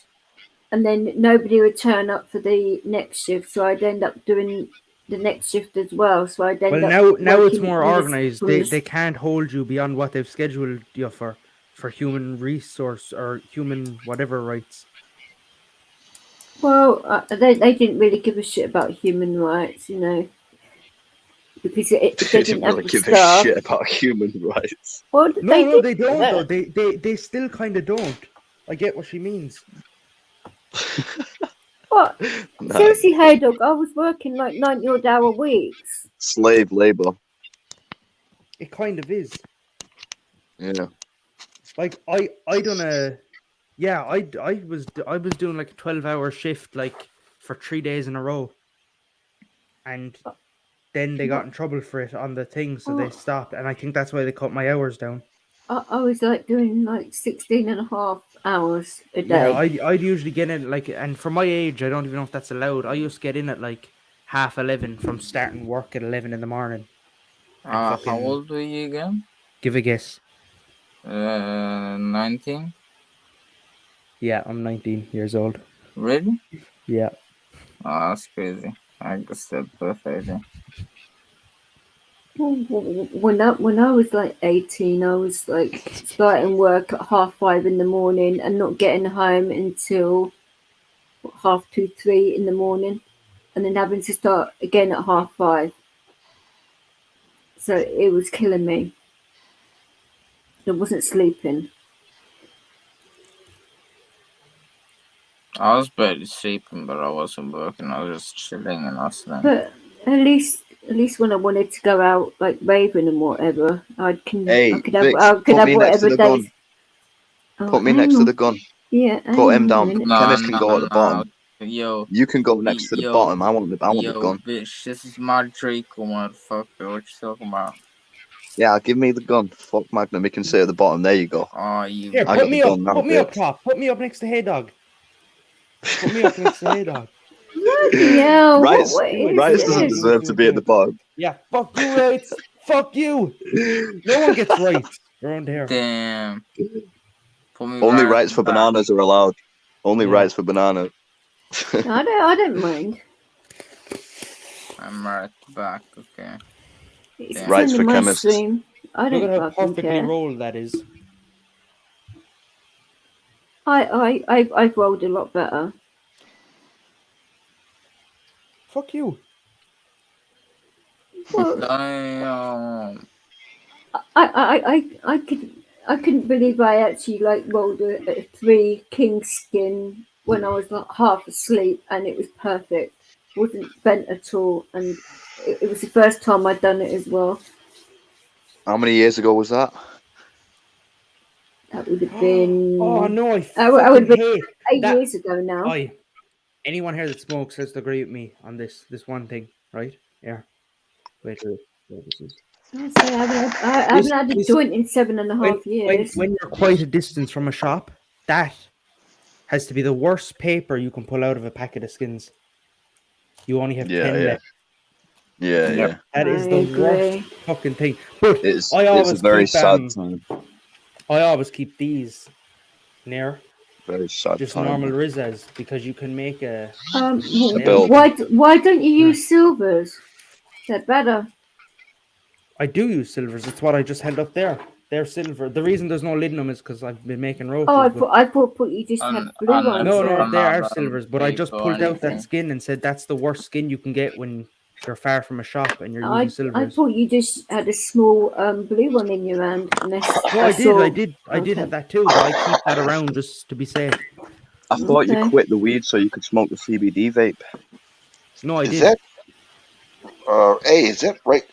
and then nobody would turn up for the next shift, so I'd end up doing the next shift as well. So I'd end up now it's more organized. They can't hold you beyond what they've scheduled you for human resource or human whatever rights. Well, they didn't really give a shit about human rights, you know, because if they didn't have really the give staff. a shit about human rights. Well, No, they don't. Though they still kind of don't. I get what she means. What? No. Seriously, hey dog, I was working like 90-odd-hour weeks. Slave labor. It kind of is. Yeah. Like I was doing like a 12-hour shift like for 3 days in a row, and then they got in trouble for it on the thing, so they stopped, and I think that's why they cut my hours down. I was like doing like 16.5 hours a day. Yeah, I'd usually get in like, and for my age, I don't even know if that's allowed. I used to get in at like 11:30 from starting work at 11 in the morning. How old were you again? Give a guess. 19. Yeah, I'm 19 years old. Really? Yeah. Oh, that's crazy. I guess that's perfect. When I was like 18, I was like starting work at 5:30 in the morning and not getting home until 2:30, 3 in the morning, and then having to start again at 5:30. So it was killing me. I wasn't sleeping. I was barely sleeping, but I wasn't working. I was just chilling and hustling. But at least when I wanted to go out like raving and whatever, I could have whatever days. Put me next to the gun. Yeah. Put him down. Kenneth can go at the bottom. Yo, you can go next to the bottom. I want the gun. Bitch, this is my Draco, motherfucker. What you talking about? Yeah, give me the gun. Fuck Magnum. He can sit at the bottom. There you go. Oh, you. Here, put me up. Put me up top. Put me up next to Hey Dog. Put me up next to Hey Dog. Yeah. Rights doesn't deserve to be at the bottom. Yeah. Fuck you, Rights. Fuck you. No one gets rights around here. Damn. Only rights for bananas are allowed. Only rights for bananas. I don't mind. I'm right back. Okay. Rights for chemists. I don't Look at how fucking perfectly care. rolled that is. I've rolled a lot better. Fuck you. Well, Damn. I couldn't believe I actually like rolled a 3 king skin when I was like half asleep, and it was perfect. Wasn't bent at all, and it was the first time I'd done it as well. How many years ago was that? That would have been. Oh no! I would have been hate 8 that. years ago now. Anyone here that smokes has to agree with me on this one thing, right? Yeah. Wait. This is. I haven't had a joint in 7.5 years. When you're quite a distance from a shop, that has to be the worst paper you can pull out of a packet of skins. You only have 10 left. Yeah. That is the worst fucking thing. But it's a very sad time. I always keep these near. Very sad just time. Normal Rizzas, because you can make a why don't you use silvers? They're better. I do use silvers. It's what I just held up there. They're silver. The reason there's no lid on them is because I've been making roaches. Oh, I thought you just had blue ones. No, they are silvers. But I just pulled out that skin and said that's the worst skin you can get when you're far from a shop and you're using silvers. I thought you just had a small blue one in your hand. No, I did have that too, but I keep that around just to be safe. I thought you quit the weed so you could smoke the CBD vape. No, I did. That, hey, is that right?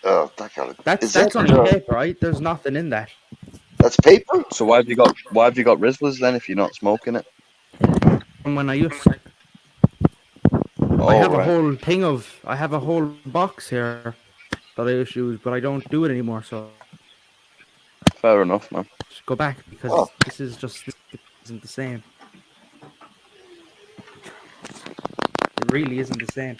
That's only paper, right? There's nothing in that. That's paper. So why have you got Rizzlers then if you're not smoking it? From when I used to. I have a whole thing I have a whole box here that I used to use, but I don't do it anymore. So fair enough, man. Just go back because this isn't the same. It really isn't the same.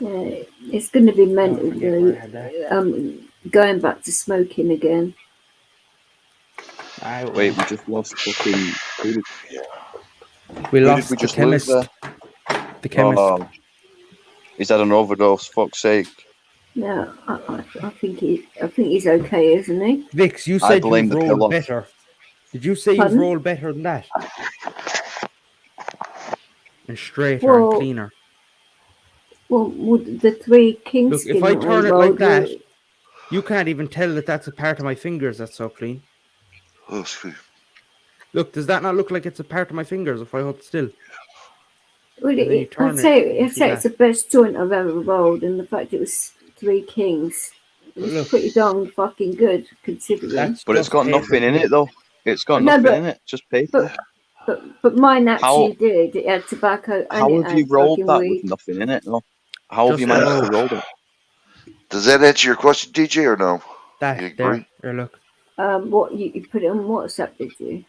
Yeah, it's going to be mental going back to smoking again. Wait, we just lost fucking. We lost the chemist. The chemist. Oh, is that an overdose? Fuck's sake. No, I think he's okay, isn't he? Vix, you said you've rolled better. Did you say you've rolled better than that? And straighter and cleaner. Well, the 3 king Look, skin if I turn it rolled, like that, you can't even tell that that's a part of my fingers that's so clean. Oh, sweet. Look, does that not look like it's a part of my fingers if I hold still? Well, I'd say it's the best joint I've ever rolled, and the fact it was 3 kings, it was pretty darn fucking good considering. But it's got nothing in it though. It's got nothing in it, just paper. But mine actually did. It had tobacco. How and have you rolled that with nothing in it? No. How have you managed to roll it? Does that answer your question, DJ, or no? There, look. What you put it on WhatsApp, did you?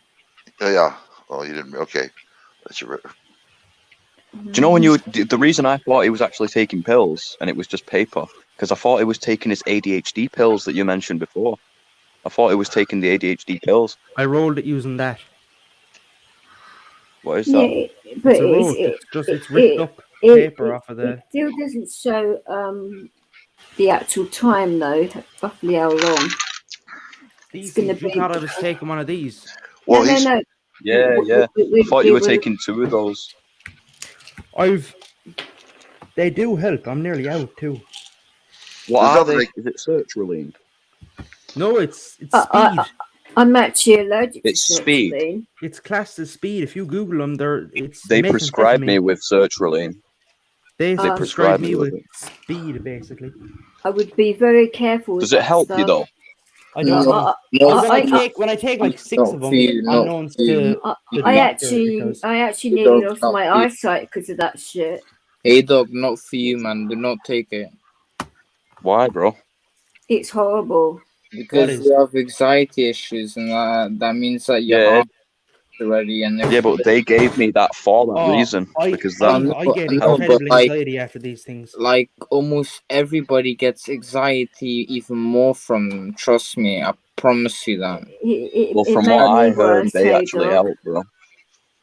Yeah. Oh, you didn't. Okay, that's your. Do you know when the reason I thought he was actually taking pills and it was just paper because I thought he was taking his ADHD pills that you mentioned before. I thought he was taking the ADHD pills. I rolled it using that. What is that? Yeah, but it's ripped up paper off of the. It still doesn't show the actual time though, roughly how long. You thought I was taking one of these? Well, no. Yeah. I thought you were taking 2 of those. They do help. I'm nearly out too. What are they? Is it sertraline? No, it's speed. I'm actually allergic to speed. sertraline. It's classed as speed. If you Google them, they prescribed me with sertraline. They prescribed me with speed, basically. I would be very careful. Does it help you though? I don't know. When I take like 6 of them, I'm known to. I actually nearly lost my eyesight because of that shit. Hey dog, not for you, man. Do not take it. Why, bro? It's horrible. Because you have anxiety issues, and that means that you're already. And but they gave me that for that reason. Because I get incredible anxiety after these things. Like almost everybody gets anxiety even more from them. Trust me, I promise you that. Well, from what I heard, they actually help, bro.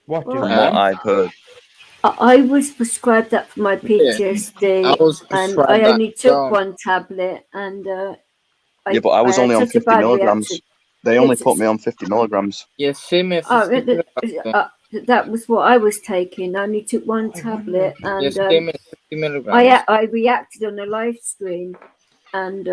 What? From what I've heard. I was prescribed that for my PTSD, and I only took 1 tablet, and but I was only on 50 milligrams. They only put me on 50 milligrams. Yeah, same if that was what I was taking. I only took 1 tablet, and I reacted on the live stream, and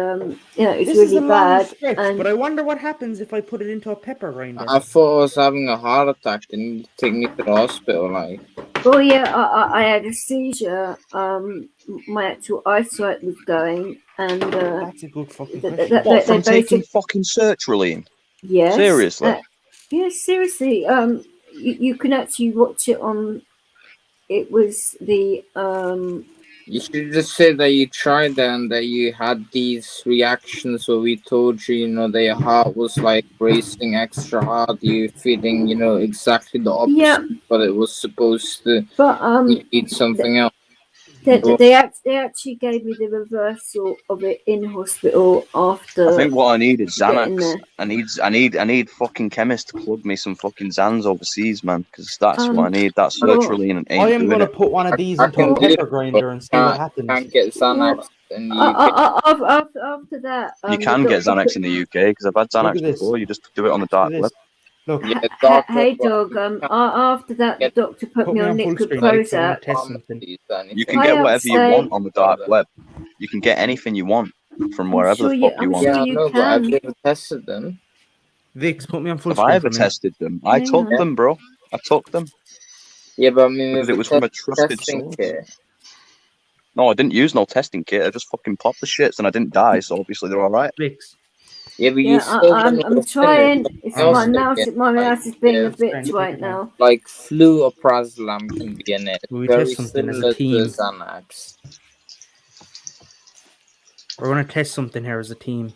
it's really bad. But I wonder what happens if I put it into a pepper grinder. I thought I was having a heart attack. They need to take me to the hospital, like. Oh yeah, I had a seizure. My actual eyesight was going, and that's a good fucking question. What, from taking fucking sertraline? Yes. Seriously? Yes, seriously. You can actually watch it on. It was the. You should just say that you tried that and that you had these reactions where we told you, that your heart was like racing extra hard. You feeling, exactly the opposite, but it was supposed to. But eat something else. They actually gave me the reversal of it in hospital after. I think what I need is getting Xanax. there. I need fucking chemists to plug me some fucking Xans overseas, man, because that's what I need. That sertraline ain't I am doing gonna it. put one of these into a pepper grinder and see what happens. Can't get Xanax in the UK. After that, You can get Xanax in the UK because I've had Xanax before. You just do it on the dark web. Look, hey dog. After that, the doctor put me on liquid Prozac. You can get whatever you want on the dark web. You can get anything you want from wherever the fuck you want. Yeah, I know, but I've never tested them. Vix, put me on full Have screen. I ever tested them? I took them, bro. I took them. Yeah, but I mean, because it was from a trusted source. No, I didn't use no testing kit. I just fucking popped the shits and I didn't die, so obviously they're all right. Vix. Yeah, but I'm trying. It's my mouse is being a bitch right now. Like fluoprazlam can be in it. We Very test something as a similar to team. Xanax. We're gonna test something here as a team.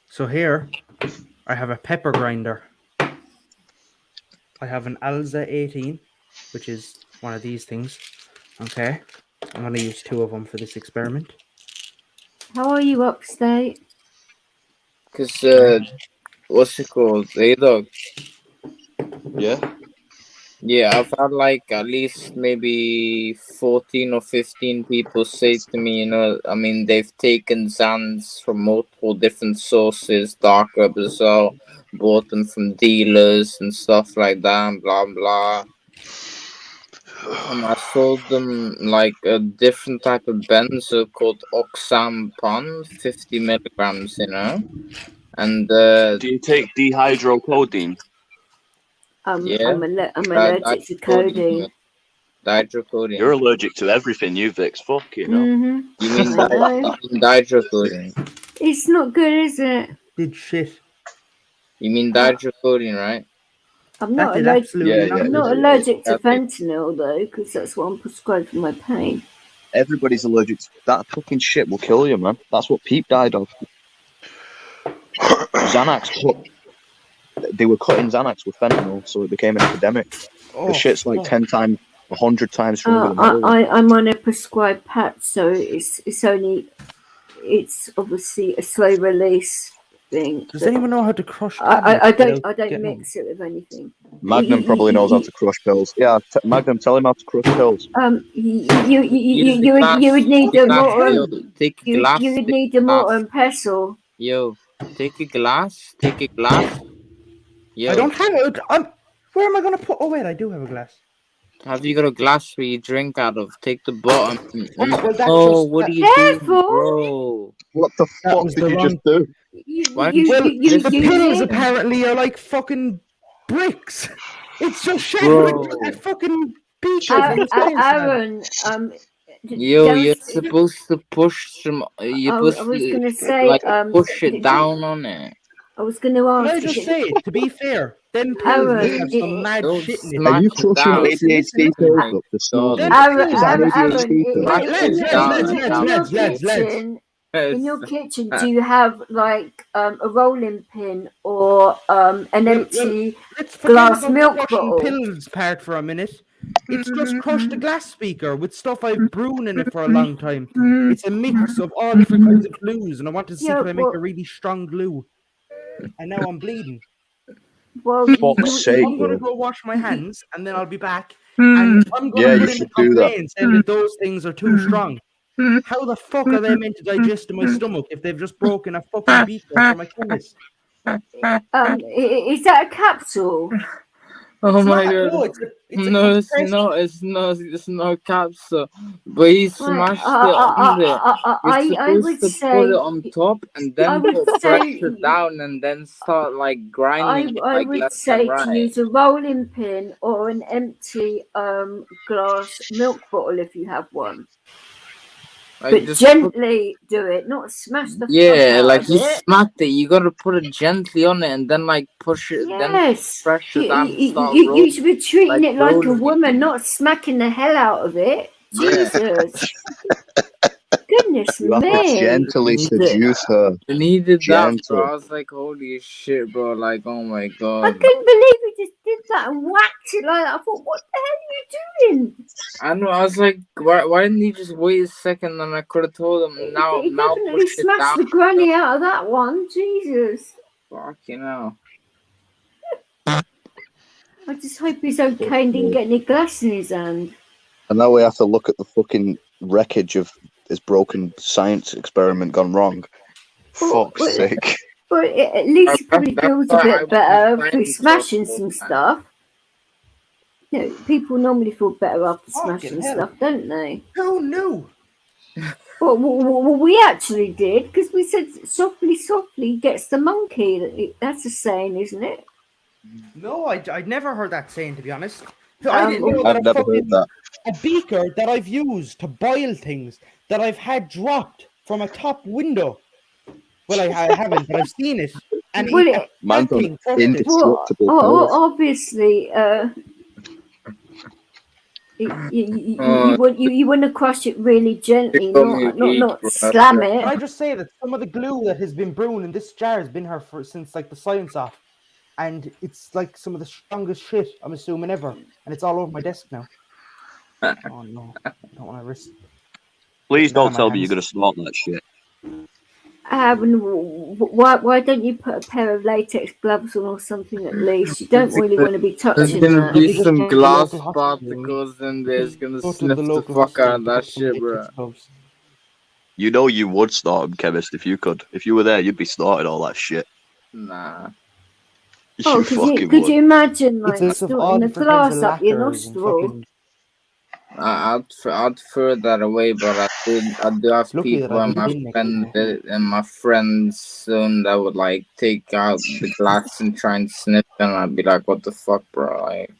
So here, I have a pepper grinder. I have an Alza 18, which is one of these things. Okay, I'm gonna use 2 of them for this experiment. How are you upstate? Because, what's it called? A-Dog. Yeah? Yeah, I've had like at least maybe 14 or 15 people say to me, you know, I mean, they've taken Xans from multiple different sources, dark web as well, bought them from dealers and stuff like that, and blah, blah. And I sold them like a different type of benzo called oxampon, 50 milligrams, you know. And do you take dihydrocodeine? yeah, I'm allergic to codeine. Dihydrocodeine. You're allergic to everything, you Vix. Fuck you know. You mean dihydrocodeine? It's not good, is it? Did shit. You mean dihydrocodeine, right? I'm not allergic. I'm not allergic to fentanyl though, because that's what I'm prescribed for my pain. Everybody's allergic to that fucking shit. Will kill you, man. That's what Peep died of. Xanax they were cutting Xanax with fentanyl, so it became an epidemic. The shit's like 10 times, 100 times stronger than I'm on a prescribed patch, so it's obviously a slow release thing. Does anyone know how to crush? I don't mix it with anything. Magnum probably knows how to crush pills. Yeah, Magnum, tell him how to crush pills. You would need a mortar. You would need a mortar and pestle. Yo, take a glass. Yo. I don't have it. Where am I gonna put? Oh wait, I do have a glass. Have you got a glass where you drink out of? Take the bottom. Well, what are you doing, bro? What the fuck did you just do? The pills apparently are like fucking bricks. It's just shattering that fucking beaker. Aaron, yo, you're supposed to push some. You're supposed to push it down on it. I was going to ask. Can I just say, to be fair, them pills have some mad shit in it. Are you crushing ADHD pills? In your kitchen, do you have like a rolling pin or an empty glass milk bottle? Pills part for a minute. It's just crushed a glass speaker with stuff I've brewed in it for a long time. It's a mix of all different kinds of glues, and I wanted to see could I make a really strong glue. And now I'm bleeding. Well, I'm gonna go wash my hands and then I'll be back. And I'm gonna put in a complaint saying that those things are too strong. How the fuck are they meant to digest in my stomach if they've just broken a fucking beaker from my chemist? Is that a capsule? Oh my god! No, it's not a capsule. But he smashed it on there. You're supposed to put it on top and then put pressure down and then start like grinding. I would say to use a rolling pin or an empty glass milk bottle if you have one. But gently do it, not smash the fuck out like of you it. smacked it. You gotta put it gently on it and then like push it. Yes. Then pressure down. You should be treating it like a woman, not smacking the hell out of it. Jesus. Goodness you have to gently seduce her. I needed that, bro. I was like, holy shit, bro. Like, oh my god. I couldn't believe he just did that and whacked it like that. I thought, what the hell are you doing? I know. I was like, why didn't he just wait a second? And I could have told him now. He Now definitely push it smashed down. the granny out of that one. Jesus. Fucking hell. I just hope he's okay and didn't get any glass in his hand. And now we have to look at the fucking wreckage of his broken science experiment gone wrong. Fuck's sake. But at least he probably feels a bit better for smashing some stuff. You know, people normally feel better after smashing stuff, don't they? Who knew? Well, we actually did, because we said softly, softly gets the monkey. That's a saying, isn't it? No, I'd never heard that saying, to be honest. I didn't know I've that never heard that. a beaker that I've used to boil things that I've had dropped from a top window. Well, I haven't, but I've seen it. And Man's on indestructible powers. Obviously, you want to crush it really gently, not slam it. Can I just say that some of the glue that has been brewing in this jar has been here since like the science off, and it's like some of the strongest shit I'm assuming ever, and it's all over my desk now. Oh no, I don't want to risk. Please don't tell me you're gonna snort that shit. Why don't you put a pair of latex gloves on or something at least? You don't really want to be touching There's gonna that. be some glass particles in there. It's gonna sniff the fuck out of that shit, bro. You know you would snort them, chemist, if you could. If you were there, you'd be snorting all that shit. Nah. Oh, could you imagine like snorting a glass up your nostril? I'd throw that away, but I do have people in my friend's zone that would like take out the glass and try and sniff them. I'd be like, "What the fuck, bro?" Like,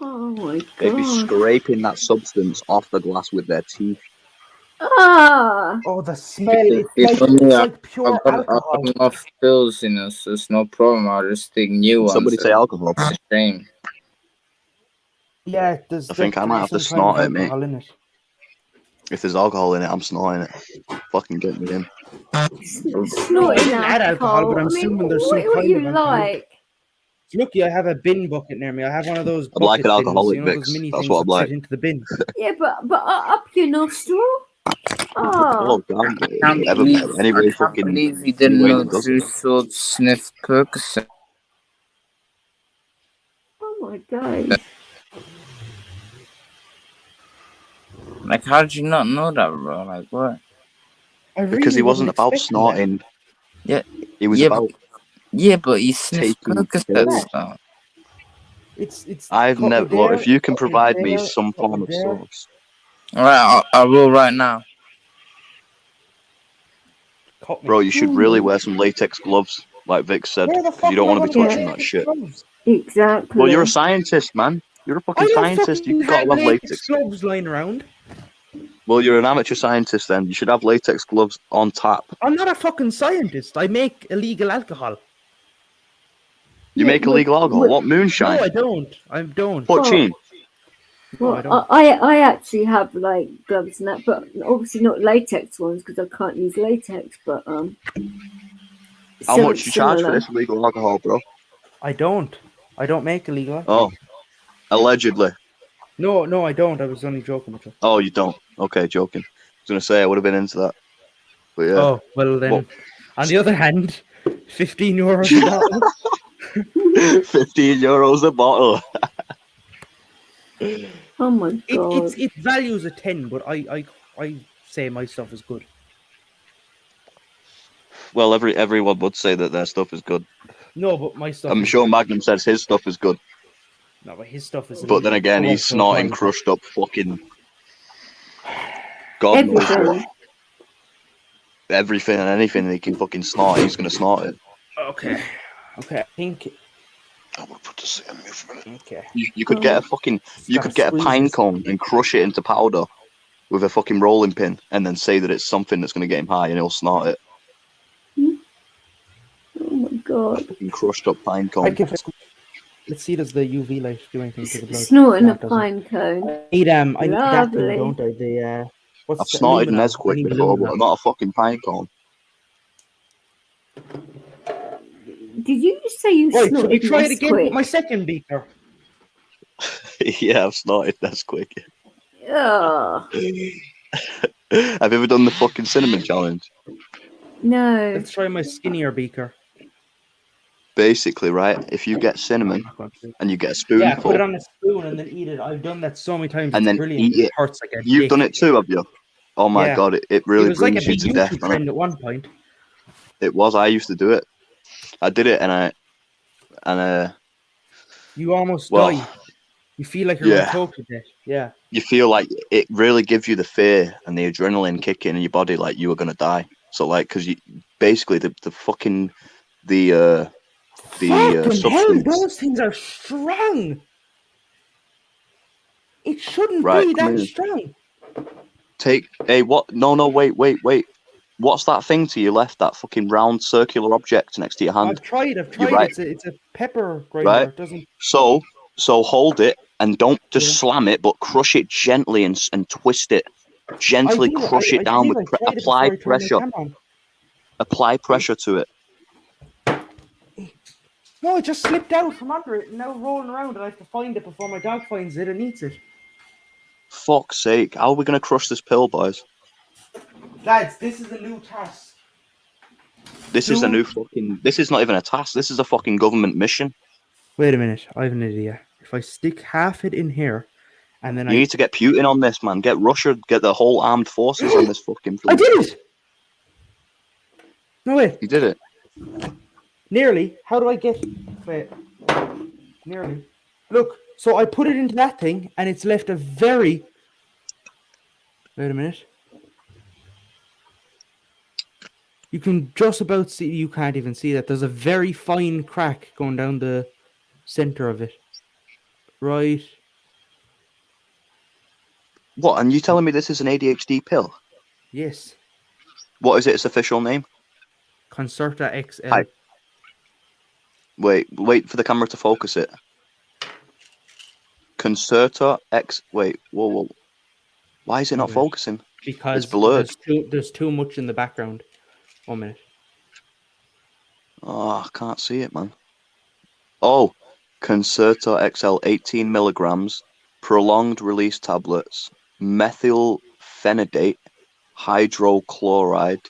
oh my god! They'd be scraping that substance off the glass with their teeth. Ah! Oh, the smell! It's like pure alcohol. I've got enough pills, you know, so it's no problem. I'll just take new ones. Somebody say alcohol. It's a shame. Yeah, I think I might have to snort it, mate. If there's alcohol in it, I'm snorting it. Fucking get me in. Snorting alcohol, but I'm assuming there's some what kind you of alcohol. like? Lucky I have a bin bucket near me. I have one of those. I'm like an alcoholic bins, mix. Those mini That's what I'm like. into the bin. Yeah, but up your nostril. Oh, damn. I can't believe you didn't know True Sword sniffed Percocet. Oh my god. Like, how did you not know that, bro? Like, what? Because he wasn't about snorting. Yeah. He was about. Yeah, but he sniffed Percocet stuff. It's. I've never. Look, if you can provide me some form of source. Alright, I will right now. Bro, you should really wear some latex gloves, like Vic said, because you don't want to be touching that shit. Exactly. Well, you're a scientist, man. You're a fucking scientist. You've got to have latex gloves lying around. Well, you're an amateur scientist then. You should have latex gloves on tap. I'm not a fucking scientist. I make illegal alcohol. You make illegal alcohol? What, moonshine? No, I don't. I don't. Poaching? Well, I actually have like gloves and that, but obviously not latex ones because I can't use latex. But how much you charge for this illegal alcohol, bro? I don't make illegal. Oh, allegedly. No, I don't. I was only joking with you. Oh, you don't? Okay, joking. I was gonna say I would have been into that, but yeah. Oh well, then. On the other hand, €15 a bottle. €15 a bottle. Oh my god! It values a 10, but I say my stuff is good. Well, everyone would say that their stuff is good. No, but my stuff. I'm sure Magnum says his stuff is good. No, but his stuff is. But then again, he's snorting crushed up fucking. God knows what. Everything and anything he can fucking snort, he's gonna snort it. Okay, I think. I'm gonna put this in here for a minute. Okay. You could get a fucking. You could get a pine cone and crush it into powder with a fucking rolling pin, and then say that it's something that's gonna get him high, and he'll snort it. Oh my god! Fucking crushed up pine cone. Let's see, does the UV light do anything to the blood? Snorting a pine cone. I need that thing, don't I? I've snorted Nesquik before, but not a fucking pine cone. Did you just say you Right, should we snorted try it Nesquik? again with my second beaker? Yeah, I've snorted Nesquik. Oh, Have you ever done the fucking cinnamon challenge? no. Let's try my skinnier beaker. Basically, right, if you get cinnamon and you get a Yeah, put spoonful it on a spoon and then eat it. I've done that so many times. and It's then brilliant. eat it, hurts like a you've dick. done it too, have you? Oh my Yeah. god, it It really was like a brings you big to death, YouTube man. trend at one point. It was. I used to do it. I did it, and You almost well, die. You feel like you're going to choke to death. Yeah. you feel like it really gives you the fear and the adrenaline kicking in your body, like you were gonna die. So, like, because you basically the fucking Fucking hell, substance, those things are strong. It shouldn't right? be Come that here. strong. What? No, wait. What's that thing to your left? That fucking round circular object next to your hand? I've tried. You're right, It's a pepper grinder. right? It doesn't. So hold it and don't just slam it, but crush it gently and twist it. Gently crush it down with apply pressure. Apply pressure to it. No, it just slipped out from under it and now rolling around and I have to find it before my dog finds it and eats it. Fuck's sake. How are we going to crush this pill, boys? Lads, this is a new task. This is not even a task. This is a fucking government mission. Wait a minute. I have an idea. If I stick half it in here and then You need to get Putin on this, man. Get Russia, get the whole armed forces on this fucking thing. I did it! No, wait. You did it. Nearly. How do I get... Wait. Nearly. Look, so I put it into that thing and it's left a very... Wait a minute. You can just about see... You can't even see that. There's a very fine crack going down the center of it. Right. What? And you telling me this is an ADHD pill? Yes. What is its official name? Concerta XL. Wait for the camera to focus it. Concerta X. Wait, whoa. Why is it not focusing? Because it's blurred. There's too much in the background. 1 minute. Oh, I can't see it, man. Oh, Concerta XL, 18 milligrams, prolonged release tablets, methylphenidate, hydrochloride,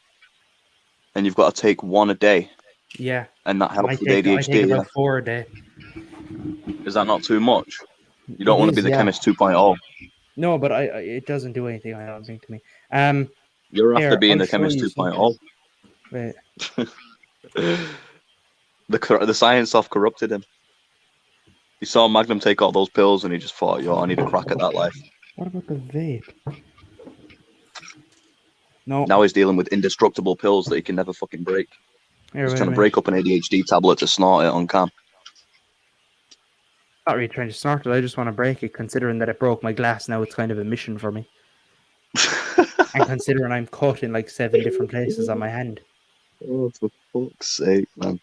and you've got to take one a day. Yeah. And that helps with ADHD. I take about 4 a day. Is that not too much? You don't want to be the chemist 2.0. No, but it doesn't do anything, I don't think, to me. You're after being the chemist 2.0. Wait. The science off corrupted him. He saw Magnum take all those pills and he just thought, yo, I need a crack at that life. What about the vape? No. Now he's dealing with indestructible pills that he can never fucking break. He's trying to break up an ADHD tablet to snort it on cam. Not really trying to snort it, I just want to break it, considering that it broke my glass. Now it's kind of a mission for me. And considering I'm cut in like 7 different places on my hand. Oh, for fuck's sake, man.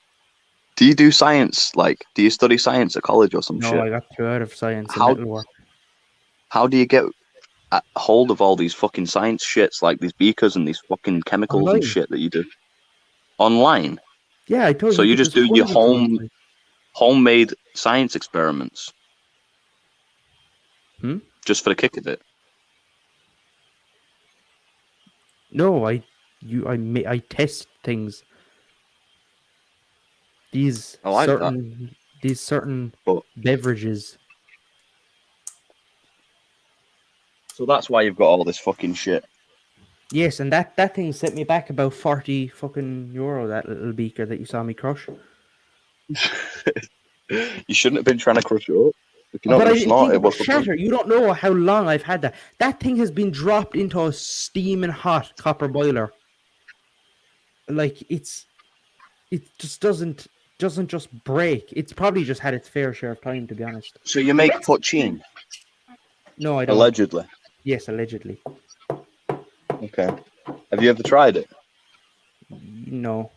Do you do science? Like, do you study science at college or some shit? No, I got 2 out of science and metal work. How do you get a hold of all these fucking science shits, like these beakers and these fucking chemicals and shit that you do? Online? Yeah, I told you. So you just do your homemade science experiments? Just for the kick of it? No, I test things. These certain beverages. So that's why you've got all this fucking shit. Yes, and that thing set me back about 40 fucking euro, that little beaker that you saw me crush. You shouldn't have been trying to crush it up. If you're not But going to snort it, what's the shatter. point? You don't know how long I've had that. That thing has been dropped into a steaming hot copper boiler. Like it just doesn't just break. It's probably just had its fair share of time, to be honest. So you make poutine? No, I don't. Allegedly. Yes, allegedly. Okay. Have you ever tried it? No.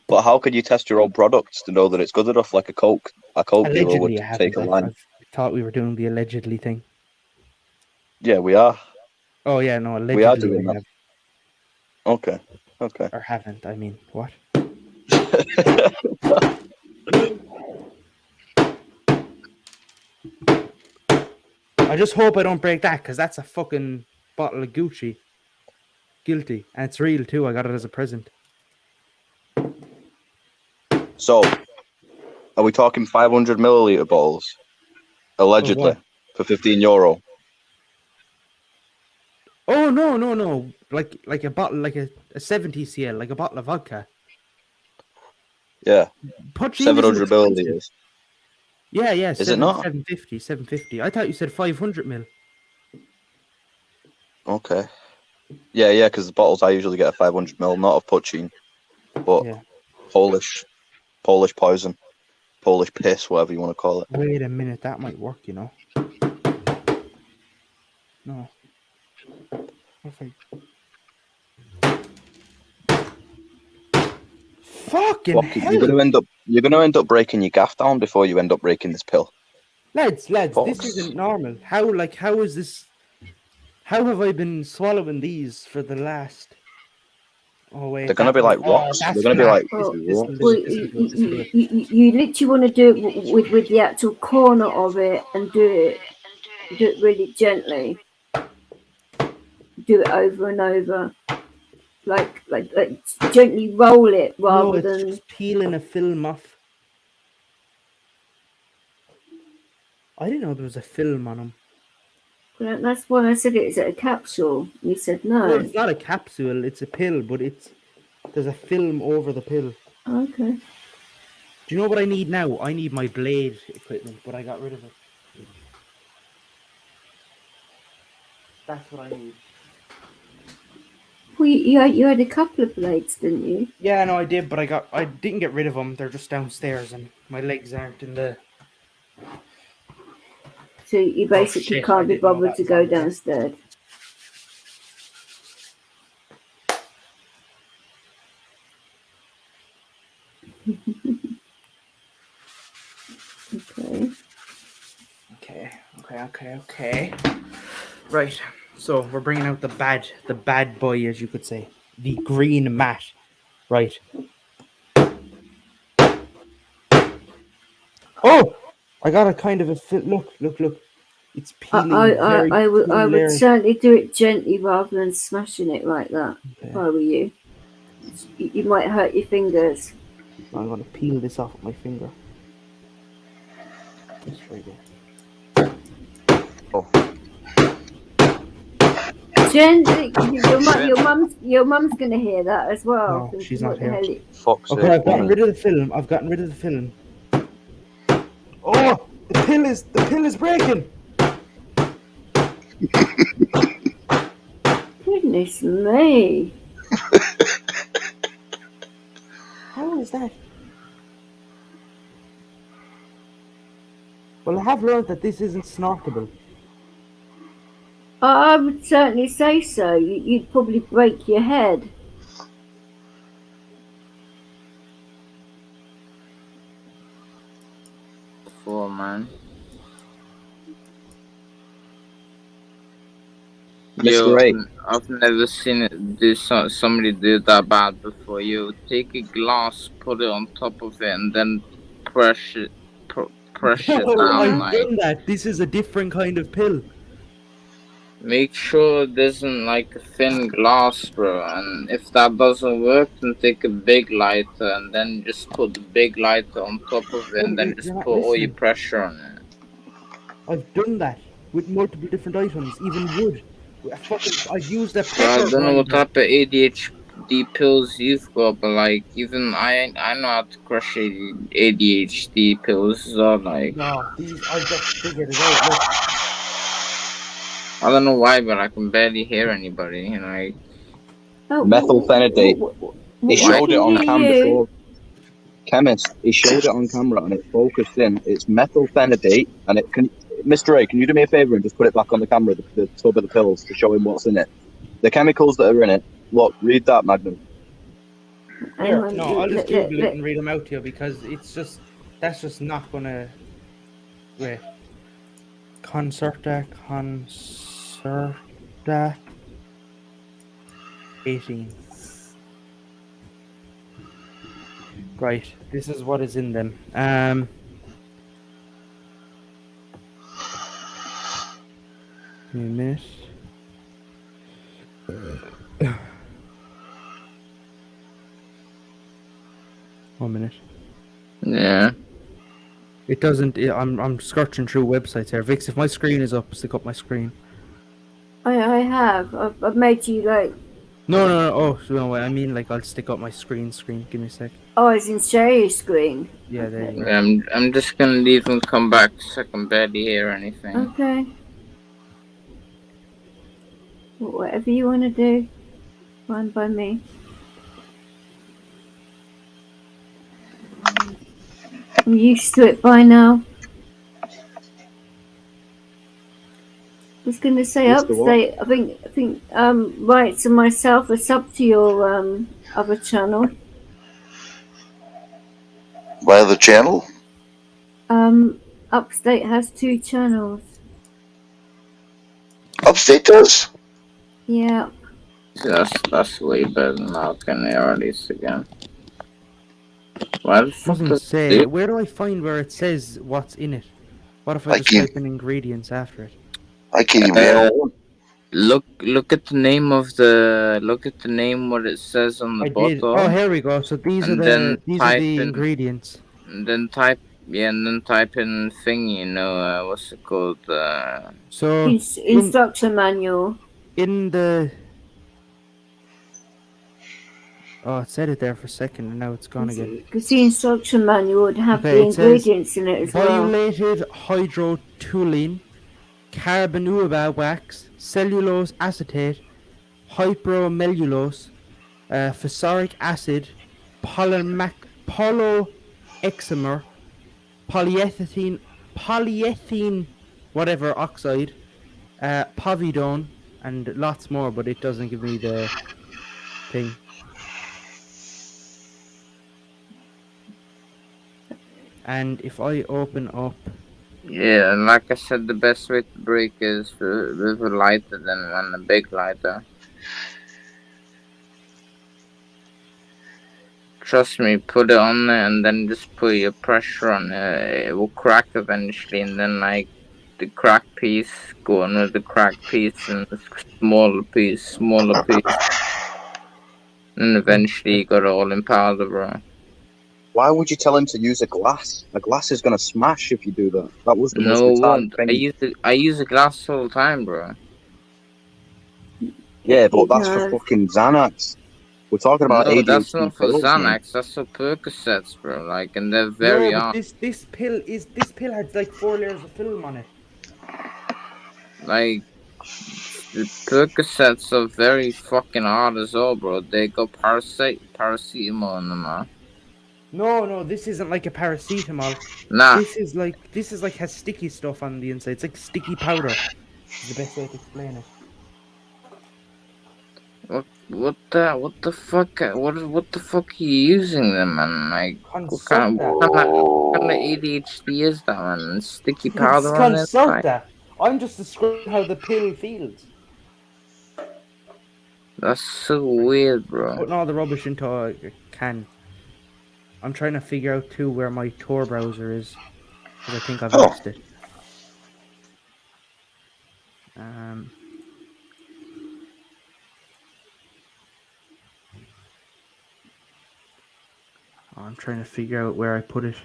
But how can you test your own products to know that it's good enough, like a Coke dealer would take a line? I thought we were doing the allegedly thing. Yeah, we are. Oh yeah, no, allegedly we are doing that. Okay. Or haven't, I mean, what? I just hope I don't break that, because that's a fucking bottle of Gucci. Guilty. And it's real too. I got it as a present. So, are we talking 500 milliliter bottles? Allegedly, what? for €15. Oh no. Like a bottle, like a 70 cl, like a bottle of vodka. Yeah. Poachine isn't 700 expensive. milliliters. Yeah. Is it not? 750. I thought you said 500 mil. Okay. Yeah, because the bottles I usually get are 500 ml, not of poachine, but Yeah. Polish poison, Polish piss, whatever you want to call it. Wait a minute, that might work, you know. No. Fucking hell! You're gonna end up breaking your gaff down before you end up breaking this pill. Lads, Fox. this isn't normal. How is this? How have I been swallowing these for the last? Oh wait, they're gonna be like rocks. They're gonna be like. You literally want to do it with the actual corner of it and do it really gently. Do it over and over, like gently roll it rather than just peeling a film off. I didn't know there was a film on them. Well, that's why I said it. Is it a capsule? You said no. Well, it's not a capsule. It's a pill, but there's a film over the pill. Okay. Do you know what I need now? I need my blade equipment, but I got rid of it. That's what I need. Well, you had a couple of blades, didn't you? Yeah, no, I did, but I didn't get rid of them. They're just downstairs, and my legs aren't in the. So you basically can't be bothered to go downstairs. Okay. Right. So we're bringing out the bad boy, as you could say, the green mat. Right. Oh, I got a kind of a fit. Look. It's peeling. I would certainly do it gently rather than smashing it like that. Okay. If I were you, you might hurt your fingers. I'm gonna peel this off with my finger. Just right there. Gently, your mum's gonna hear that as well. No, she's not here. Okay, I've gotten rid of the film. Oh, the pill is breaking. Goodness me! How is that? Well, I have learned that this isn't snortable. I would certainly say so. You'd probably break your head. Oh man. Yo, I've never seen it do somebody do that bad before. You take a glass, put it on top of it, and then press it down. I've done that. This is a different kind of pill. Make sure it isn't like a thin glass, bro. And if that doesn't work, then take a big lighter and then just put the big lighter on top of it, and then just put all your pressure on it. I've done that with multiple different items, even wood. I've used a pepper. I don't know what type of ADHD pills you've got, but like even I know how to crush ADHD pills. So like, no, these I just figured it out. Look. I don't know why, but I can barely hear anybody. You know, methylphenidate. He showed it on camera before. Chemist, he showed it on camera and it focused in. It's methylphenidate, and it can. Mr. A, can you do me a favor and just put it back on the camera, the tub of the pills, to show him what's in it? The chemicals that are in it. Look, read that, Magnum. Here, no, I'll just Google it and read them out to you, because that's just not gonna. Wait. Concerta 18. Right. This is what is in them. Give me a minute. 1 minute. Yeah. It doesn't. I'm searching through websites here. Vix, if my screen is up, stick up my screen. I have. I've made you like. No. Oh, no. I mean, like, I'll stick up my screen. Give me a sec. Oh, it's in share your screen. Yeah, there you go. Yeah, I'm just gonna leave and come back so I can barely hear anything. Okay. Whatever you want to do, fine by me. I'm used to it by now. I was going to say Used to what? upstate. I think rights and myself are sub to your other channel. My other channel? Upstate has 2 channels. Upstate does? Yeah. That's way better than how can they hear this again. Why the fuck Doesn't does say. it? Where do I find where it says what's in it? What if I I just can't- type in ingredients after it? I can't even handle one. Look at the name of the what it says on the I bottle. did. Oh, here we go. So these are the ingredients. And then type in thing. What's it called? So Instruction manual. In the. Oh, it said it there for a second, and now it's gone again. Because the instruction manual would have the ingredients in it as well. Violated hydrotoluene, carbonuba wax, cellulose acetate, hypromellulose, phosphoric acid, polyexamer, polyethylene, whatever oxide, povidone, and lots more, but it doesn't give me the thing. And if I open up... Yeah, and like I said, the best way to break is with a lighter than a big lighter. Trust me, put it on there and then just put your pressure on it. It will crack eventually, and then like the crack piece, go on with the crack piece and the smaller piece. And eventually you got it all in powder, bro. Why would you tell him to use a glass? A glass is gonna smash if you do that. That was the most No, it retarded won't. thing. I use a glass all the time, bro. Yeah, but that's for fucking Xanax. We're talking about No, ADHD that's not for pills, man. Xanax. That's for Percocets, bro. Like, and they're very No, hard. but this pill had like 4 layers of film on it. Like, the Percocets are very fucking hard as well, bro. They got paracetamol in them, man. No, this isn't like a paracetamol. Nah. This is like has sticky stuff on the inside. It's like sticky powder. Is the best way to explain it. What the fuck? What the fuck are you using them, man? Like, what kind of ADHD is that, man? Sticky powder on it? Consult that. I'm just describing how the pill feels. That's so weird, bro. Putting all the rubbish into a can. I'm trying to figure out too where my Tor browser is, because I think I've lost it. I'm trying to figure out where I put it.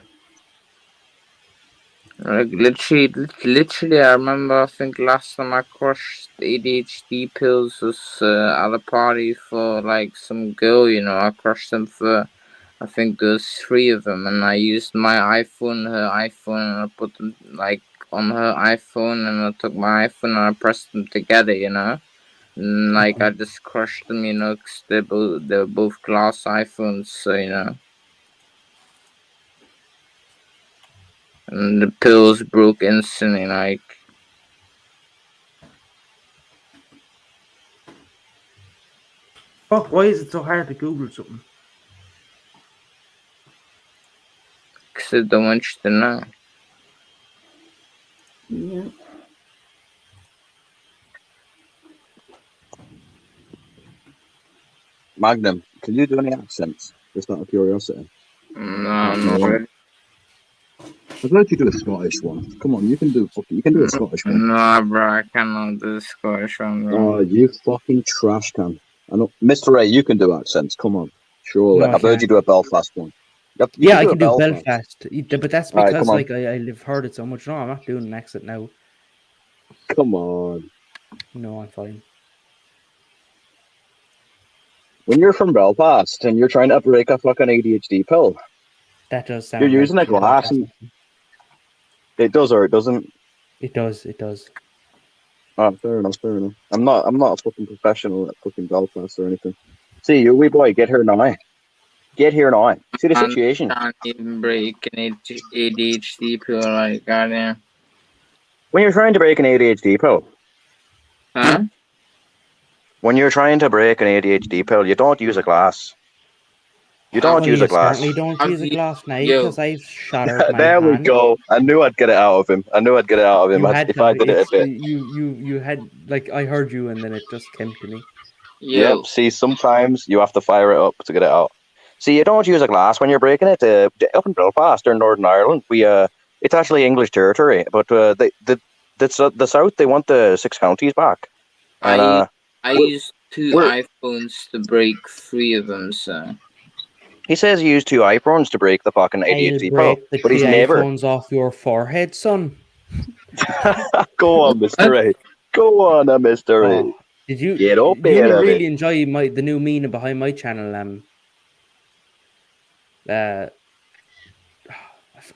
Like, literally, I remember, I think last time I crushed ADHD pills was at a party for, like, some girl, I crushed them for, I think there was 3 of them, and I used my iPhone, her iPhone, and I put them, like, on her iPhone, and I took my iPhone and I pressed them together, and, like, I just crushed them, because they're both glass iPhones, so, and the pills broke instantly, like. Fuck, why is it so hard to Google something? Because I don't want you to know. Yeah. Magnum, can you do any accents? Just out of curiosity. No, Come not on. really. I've heard you do a Scottish one. Come on, you can do a Scottish one. No, bro, I cannot do Scottish one, bro. Oh, you fucking trash can. I know, Mr. Ray, you can do accents. Come on, surely. No, I I've heard you can't. do a Belfast one. Yep, you Yeah, can I do a can do Belfast. Belfast, but that's All right, come because on, I've heard it so much. No, I'm not doing an accent now. come on. No, I'm fine. When you're from Belfast and you're trying to break a fucking ADHD pill, That does you're sound like using a a glass, Belfast and accent. it does or it doesn't. It does. It does. Oh, fair enough, fair enough. I'm not a fucking professional at fucking Belfast or anything. See, you wee boy, get here now. Get here now. See the And situation. can't even break an ADHD pill, like, goddamn. When you're trying to break an ADHD pill, Huh? when you're trying to break an ADHD pill, you don't use a glass. You don't Well, use you a glass. certainly don't use a glass now Yo, because I've shattered my There we hand. go. I knew I'd get it out of him. You had If I to. did it a It's bit. you had like I heard you and then it just came to me. yo. Yep. See, sometimes you have to fire it up to get it out. See, you don't use a glass when you're breaking it. Up in Belfast or Northern Ireland, it's actually English territory, but the South they want the 6 counties back, and I we're, used 2 we're iPhones to break 3 of them, so. he says he used 2 iPhones to break the fucking I'll ADHD pill, break the but he's 3 never. iPhones off your forehead, son. Go on, Mr. A. Go on, Mr. A. Oh, did you? Get up You here will of really it. enjoy the new meaning behind my channel.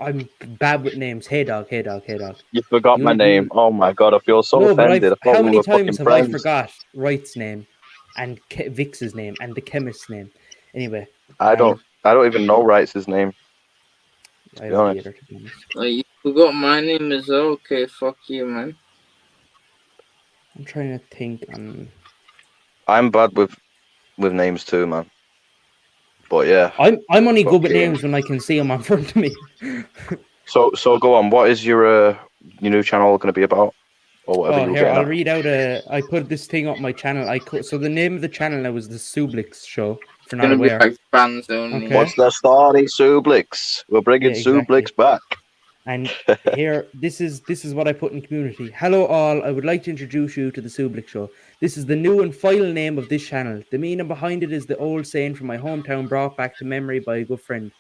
I'm bad with names. Hey dog, hey dog, hey dog. You forgot my name. Oh my god, I feel so No, but offended. I thought how we many were times fucking have I friends. forgot Wright's name and Vix's name and the chemist's name? Anyway, I don't even know Wright's name, to I be don't honest. either, to be honest. Oh, you forgot my name as well? Okay, fuck you, man. I'm trying to think. I'm bad with names too, man. But yeah. I'm only good with fucking- names when I can see them in front of me. So go on. What is your new channel going to be about, or whatever Oh, you were here getting I'll at? read out I put this thing up my channel. So the name of the channel now is the Sublix Show. If you're not Gonna be aware, like fans only. okay. What's the story, Sublix? We're bringing Yeah, exactly. Sublix back. And here, this is what I put in community. Hello all, I would like to introduce you to the Sublix Show. This is the new and final name of this channel. The meaning behind it is the old saying from my hometown brought back to memory by a good friend,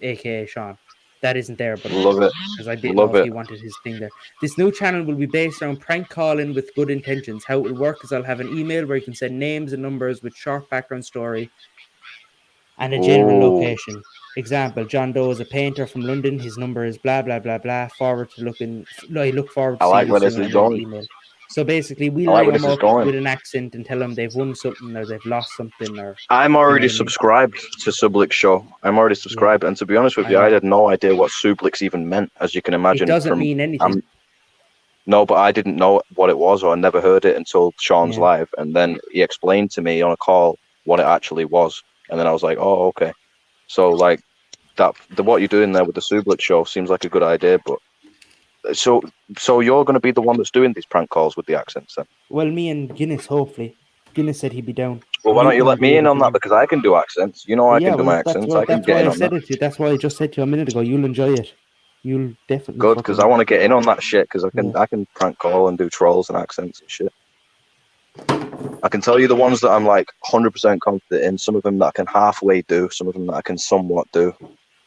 aka Sean. That isn't there, but Love it. because I didn't know Love if it. he wanted his thing there. This new channel will be based around prank calling with good intentions. How it will work is I'll have an email where you can send names and numbers with short background story and a general location. Example: John Doe is a painter from London. His number is blah blah blah blah. I look forward to I seeing like you where this soon, is and then the going. email. So basically, I we'll like ring where them this is up going. with an accent and tell them they've won something or they've lost something, or I'm you know already what I mean? subscribed to Sublix Show. I'm already subscribed, and to be honest with you, I had no idea what Sublix even meant, as you can imagine. It doesn't mean anything. No, but I didn't know what it was, or I never heard it until Sean's Yeah. live, and then he explained to me on a call what it actually was, and then I was like, oh, okay. So like what you're doing there with the Sublix Show seems like a good idea, but so you're going to be the one that's doing these prank calls with the accents then? Well, me and Guinness, hopefully. Guinness said he'd be down. Well, why don't you Newton will let be me in able on to that, do. because I can do accents. You know, I can do my accents. I can That's get why in I on said that. it to you. That's why I just said to you a minute ago. You'll enjoy it. You'll definitely. Good, because I want to get in on that shit. Because I can prank call and do trolls and accents and shit. I can tell you the ones that I'm like 100% confident in. Some of them that I can halfway do. Some of them that I can somewhat do.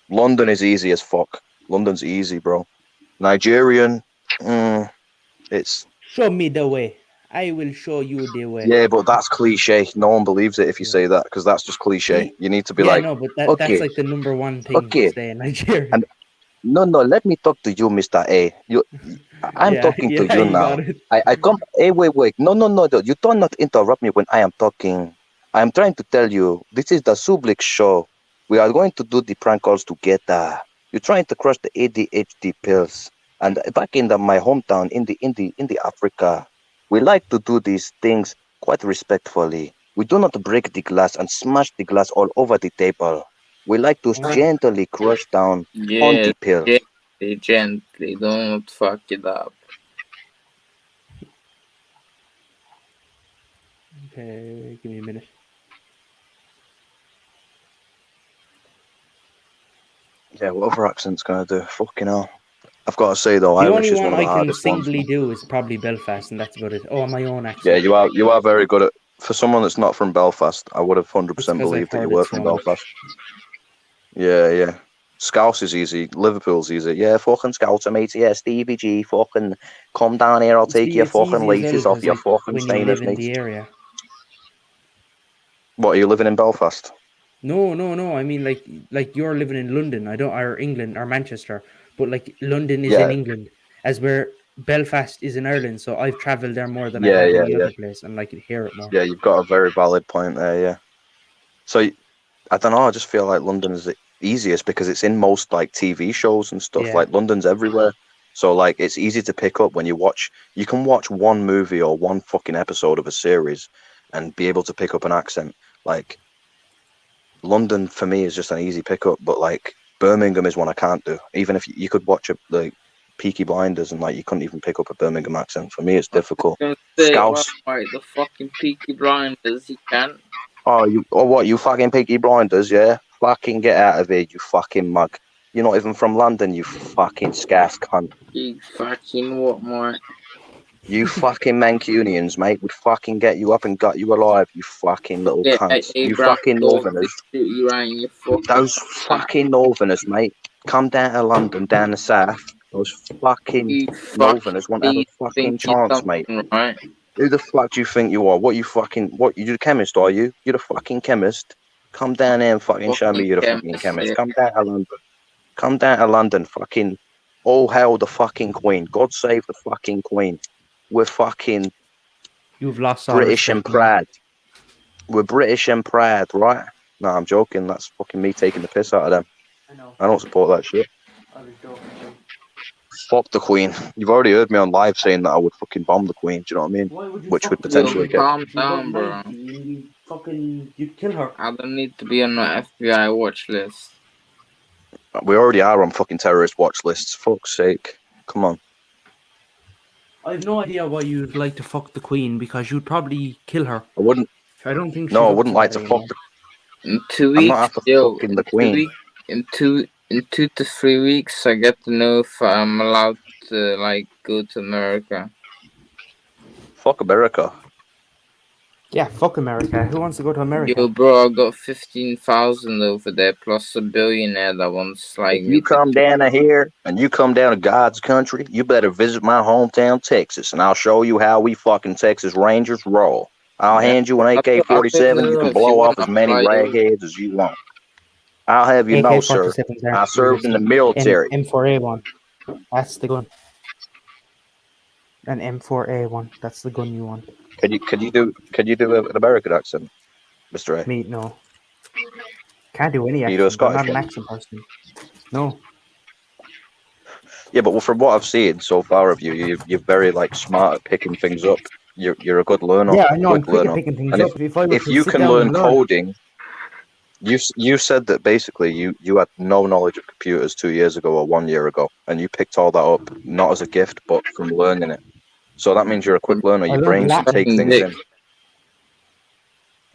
London is easy as fuck. London's easy, bro. Nigerian, it's. Show me the way. I will show you the way. Yeah, but that's cliche. No one believes it if you say that, because that's just cliche. You need to be like, no, but okay, that's like the number one thing to say in Nigeria. And no, let me talk to you, Mr. A. I'm talking to you now. got it. I come. Hey, wait. No. You do not interrupt me when I am talking. I am trying to tell you, this is the Sublix Show. We are going to do the prank calls together. You're trying to crush the ADHD pills. And back in my hometown, in the Africa, we like to do these things quite respectfully. We do not break the glass and smash the glass all over the table. We like to gently crush down on the pill. Gently, don't fuck it up. Okay, give me a minute. Yeah, whatever accent's gonna do. Fucking hell. I've got to say though, The Irish only is one one of the I can hardest ones. singly do is probably Belfast, and that's about it. Oh, my own accent. Yeah, you are very good at. For someone that's not from Belfast, I would have 100% It's 'cause I've believed that you heard were it from so much. Belfast. Yeah. Scouse is easy. Liverpool's easy. Yeah, fucking Scouser, mate. Yeah, Stevie G. Fucking come down here. I'll take See, your it's fucking easy as well laces off 'cause, your like, fucking when you trainers, live in mate. the area. What, are you living in Belfast? No. I mean, like you're living in London. or England or Manchester, but like London is in Yeah. England, as where Belfast is in Ireland. So I've travelled there more than I Yeah, have yeah, any yeah. other place, and I could hear it more. Yeah, you've got a very valid point there, yeah. So, I don't know, I just feel like London is the easiest because it's in most, like, TV shows and stuff. Yeah. Like, London's everywhere. So, like, it's easy to pick up when you watch... You can watch one movie or one fucking episode of a series and be able to pick up an accent. Like, London, for me, is just an easy pickup, but, like, Birmingham is one I can't do. Even if you could watch, like, Peaky Blinders and, like, you couldn't even pick up a Birmingham accent. For me, it's difficult. Scouse... Right, the fucking Peaky Blinders, you can. What, you fucking Peaky Blinders, yeah? Fucking get out of here, you fucking mug. You're not even from London, you fucking scarce cunt. You fucking what, mate? You fucking Mancunians, mate, would fucking get you up and gut you alive, you fucking little Yeah, cunts. hey, You Brown fucking dog, Northerners. shoot you right in your fucking... Those fucking Northerners, mate. Come down to London, down the south. Those fucking Northerners won't have a fucking chance, mate. Right? Who the fuck do you think you are? What, you the chemist, are you? You're the fucking chemist? Come down here and fucking show me you're the fucking chemist. Yeah. Come down to London. Come down to London, fucking... All hail the fucking Queen. God save the fucking Queen. We're fucking... You've lost all British and respect, man. proud. We're British and proud, right? No, I'm joking. That's fucking me taking the piss out of them. I don't support that shit. Fuck the Queen. You've already heard me on live saying that I would fucking bomb the Queen. Do you know what I mean? Which would potentially get... Calm down, bro. You'd kill her. I don't need to be on the FBI watch list. We already are on fucking terrorist watch lists. Fuck's sake. Come on. I have no idea why you'd like to fuck the Queen, because you'd probably kill her. I wouldn't. I don't think. No, I wouldn't like to fuck the... In 2 weeks, I'm not after fucking the Queen. In 2 to 3 weeks, I get to know if I'm allowed to like go to America. Fuck America. Yeah, fuck America. Who wants to go to America? Yo, bro, I got 15,000 over there, plus a billionaire that wants like. If you come down to here and you come down to God's country, you better visit my hometown, Texas, and I'll show you how we fucking Texas Rangers roll. I'll hand you an AK-47. You can blow off as many ragheads as you want. I'll have you know, sir, I served in the military. M4A1. That's the gun. An M4A1. That's the gun you want. Could you do an American accent, Mr. A? Me, no. Can't do any accent. Can you do a Scottish I'm not an one? accent person. No. Yeah, but from what I've seen so far of you, you're very like smart at picking things up. You're a good learner. Yeah, I know. I'm quick quick at learner. picking things And up. if you can learn coding, you said that basically you had no knowledge of computers 2 years ago or 1 year ago, and you picked all that up not as a gift but from learning it. So that means you're a quick learner. Your brain can take things in.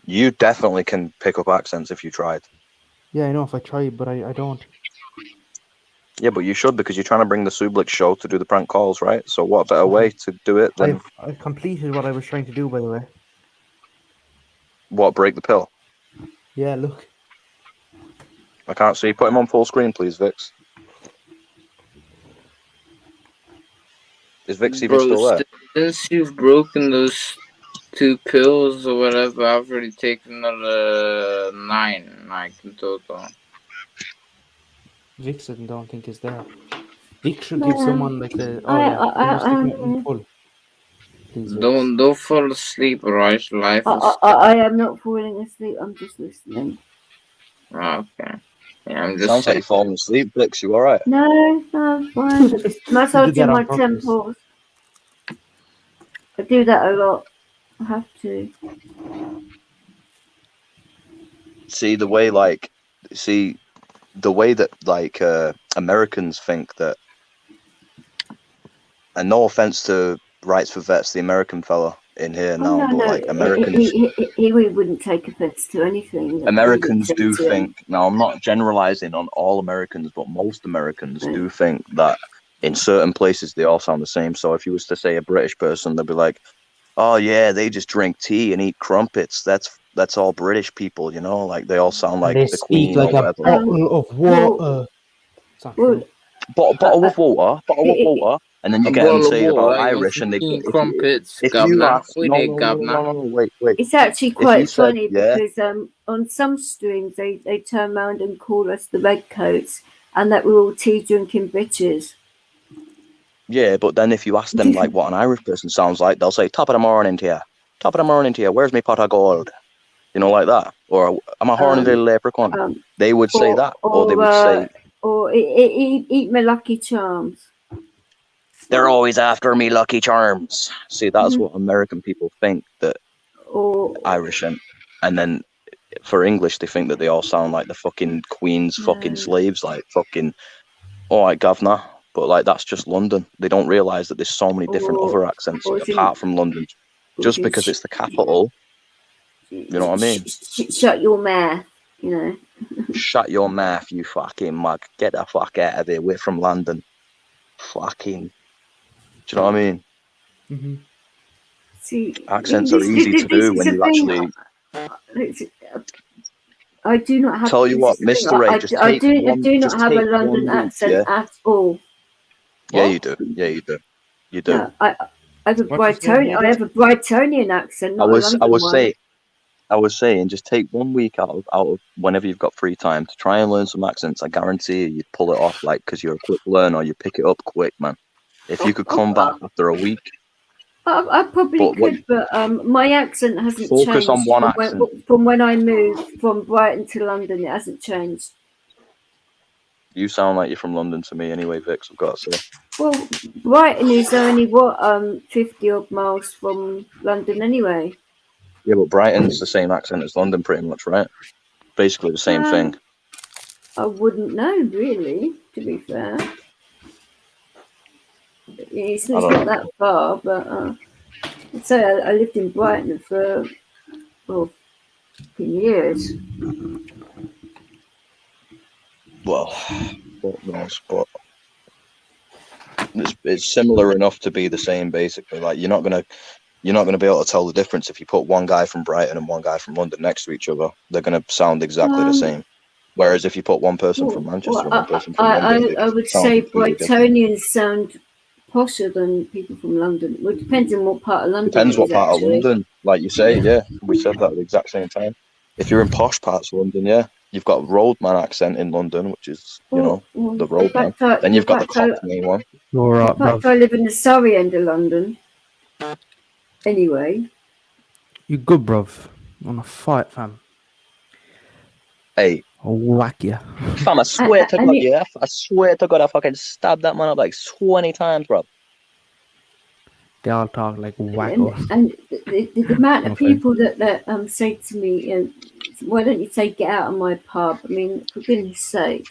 You definitely can pick up accents if you tried. Yeah, I know if I try, but I don't. Yeah, but you should, because you're trying to bring the Sublik show to do the prank calls, right? So what better way to do it than... I've completed what I was trying to do, by the way. What, break the pill? Yeah, look. I can't see. Put him on full screen, please, Vix. Is Vix even still there? Since you've broken those 2 pills or whatever, I've already taken another 9, like, in total. Vix I don't think is there. Vix should give someone like the... Oh, yeah. Full. Please, Don't fall asleep, alright? Life is... I am not falling asleep. I'm just listening. Okay. Yeah, I'm just Sounds like you're falling asleep, Vix. You alright? No, I'm fine. Just massaging my temples. I do that a lot. I have to. See, the way that Americans think that, and no offense to Rights for Vets, the American fella, in here Oh, now, no, but no. like Americans, He wouldn't take offence to anything that Americans said do to him. think. Now, I'm not generalizing on all Americans, but most Americans do think that in certain places they all sound the same. So if you was to say a British person, they'd be like, "Oh yeah, they just drink tea and eat crumpets. That's all British people, you know. Like they all sound like They the speak Queen or like a whatever." bottle of water. It's not true. Bottle of water, and then you A get them bottle of saying about water, you Irish, and they fucking if crumpets, you governor. ask, We no, did, no, no, governor. no, no, wait. It's actually If you quite said, funny yeah, because on some streams they turn around and call us the redcoats and that we're all tea drinking bitches. yeah, but then if you ask them like what an Irish person sounds like, they'll say top of the morning to you, where's my pot of gold, you know, like that, or I'm a horny little leprechaun. They would say that, or they would say or eat my Lucky Charms. they're always after me Lucky Charms. See, that's what American people think that Irish and then for English they think that they all sound like the fucking Queen's fucking slaves, like fucking all right, governor. But like that's just London. They don't realise that there's so many different other accents apart from London. Just because it's the capital, you know what I mean? Shut your mouth, you know. Shut your mouth, you fucking mug. Get the fuck out of here. We're from London. Fucking. Do you know what I mean? Mm-hmm. See, accents are easy to do when you actually. I do not have. Tell you what, Mr. Ray, just I take do. one. I do not Just have a take London 1 week, accent yeah? at all. Yeah, you do. Yeah, you do. You do. No, I have a Brightonian. I have a Brightonian accent, not a London one. I was saying, just take 1 week out of whenever you've got free time to try and learn some accents. I guarantee you'd pull it off, like, because you're a quick learner. You pick it up quick, man. If you could come back after a week. I probably could, but my accent hasn't focus changed on one accent. from when I moved from Brighton to London. It hasn't changed. You sound like you're from London to me, anyway, Vix. I've got to say. Well, Brighton is only 50 odd miles from London, anyway. Yeah, but Brighton's the same accent as London, pretty much, right? Basically the same thing. I wouldn't know, really. To be fair, it's not that far, but I'd say I lived in Brighton for 15 years. Well, knows, but it's similar enough to be the same, basically. Like you're not gonna be able to tell the difference if you put one guy from Brighton and one guy from London next to each other. They're gonna sound exactly the same. Whereas if you put one person from Manchester and one person from London, I would say Brightonians sound posher than people from London. Well, it depends on what part of London. Depends what part actually. of London, like you say. Yeah, we said that at the exact same time. If you're in posh parts of London, yeah, you've got roadman accent in London, which is the roadman. Then you've got the Cockney one. You're right, I live in the Surrey end of London. Anyway. You good, bruv? Wanna fight, fam? Hey. I'll whack you. Fam, I swear to God, yeah. I swear to God, I fucking stabbed that man up like 20 times, bro. They all talk like wackos. And the amount of people that say to me, you know, why don't you say get out of my pub? I mean, for goodness sake.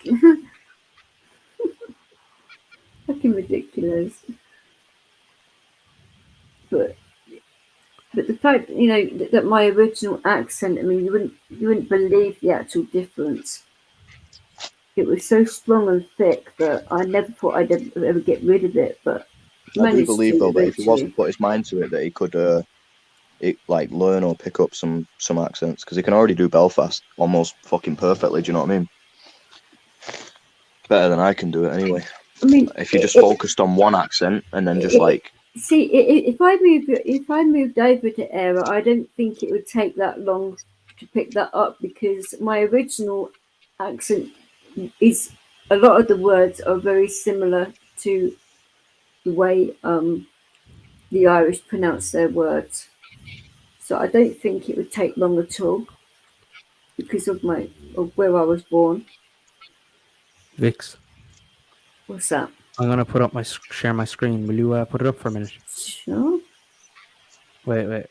Fucking ridiculous. But the fact, you know, that my original accent, I mean, you wouldn't believe the actual difference. It was so strong and thick that I never thought I'd ever get rid of it. But I do believe though that if he wasn't put his mind to it, that he could learn or pick up some accents, because he can already do Belfast almost fucking perfectly. Do you know what I mean? Better than I can do it anyway. I mean, if you just focused on one accent and then just see, if I moved over to Era, I don't think it would take that long to pick that up, because my original accent is, a lot of the words are very similar to the way the Irish pronounce their words. So I don't think it would take long at all, because of where I was born. Vix. What's that? I'm gonna share my screen. Will you put it up for a minute? Sure. Wait.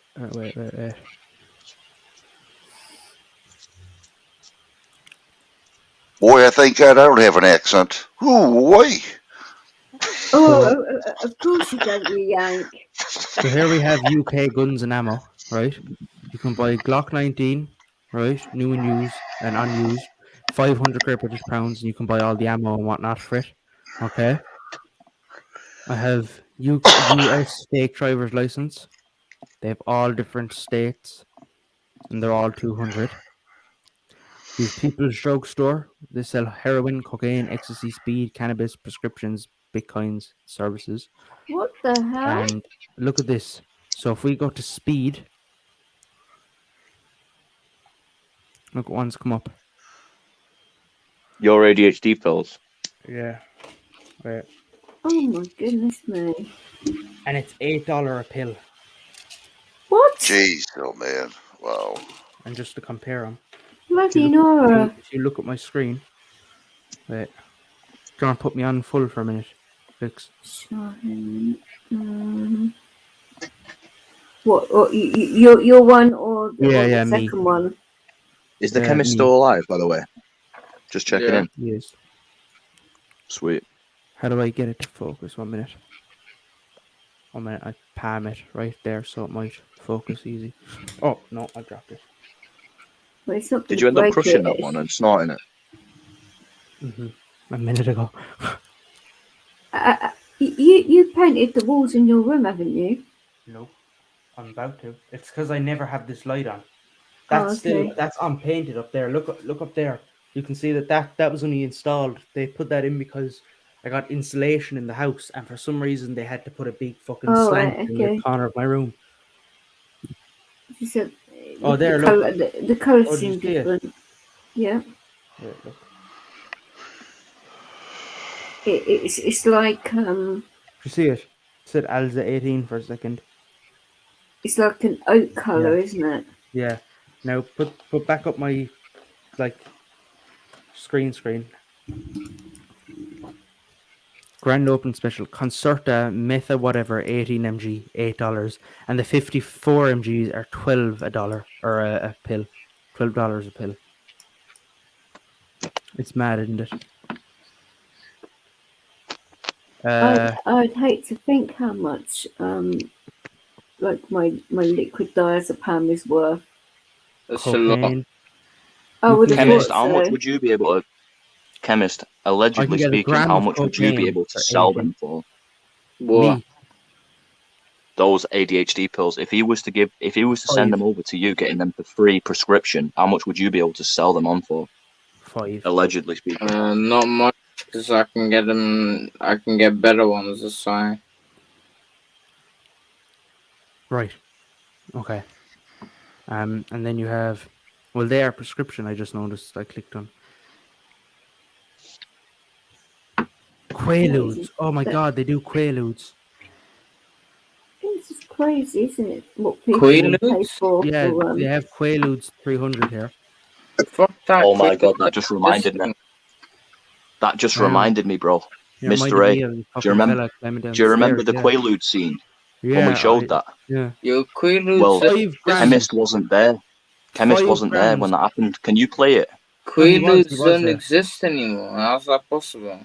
Boy, I thank God I don't have an accent. Ooh, boy. Of course you don't, you yank. So here we have UK guns and ammo, right? You can buy Glock 19, right? New and used and unused, 500 Great British pounds, and you can buy all the ammo and whatnot for it. Okay. I have US fake driver's license. They have all different states, and they're all 200. We've People's Drugstore. They sell heroin, cocaine, ecstasy, speed, cannabis, prescriptions, bitcoins, services. What the hell? And look at this. So if we go to speed, look, one's come up. Your ADHD pills. Yeah. Right. Oh my goodness me. And it's $8 a pill. What? Jeez, oh man. Wow. And just to compare them. Bloody Nora. If you look at my screen. Wait. Do you want to put me on full for a minute, Vix? Sure. What your one or the me. second one? Is the chemist still alive, by the way? Just checking in. Yes. Sweet. How do I get it to focus? 1 minute. 1 minute. I palm it right there so it might focus easy. Oh, no, I dropped it. Well, it's not Did you end up crushing that one and snorting it? A minute ago. You painted the walls in your room, haven't you? No, I'm about to. It's because I never have this light on. That's That's unpainted up there. Look up there. You can see that was only installed. They put that in because I got insulation in the house, and for some reason they had to put a big fucking slant in the corner of my room. Said, there, look. The colours Oh, seem different. Yeah. Yeah, look. It's like You see it? It said Alza 18 for a second. It's like an oak colour, isn't it? Yeah. Now put back up my screen. Grand open special. Concerta Metha whatever 18 mg $8, and the 54 mgs are $12 or a pill. $12 a pill. It's mad, isn't it? I'd hate to think how much like my liquid diazepam is worth. Cocaine. I would have Chemist, thought how much so. would you be able to? Chemist, allegedly speaking, how much would you be able to sell them for? What? Those ADHD pills. If he was to send them over to you, getting them for free prescription, how much would you be able to sell them on for? 5. Allegedly speaking. Not much, because I can get them. I can get better ones this time. Right. Okay. And then you have, well, they are prescription. I just noticed. I clicked on Quaaludes. Oh my god, they do Quaaludes. This is crazy, isn't it? What people pay for? Yeah, they have Quaaludes 300 here. Fuck that. Oh my god, that just reminded me. That just reminded me, bro. Mr. A, do you remember the Quaalude scene when we showed that? Yeah. Your Quaaludes. Well, Chemist wasn't there. Chemist wasn't there when that happened. Can you play it? Quaaludes don't exist anymore. How's that possible?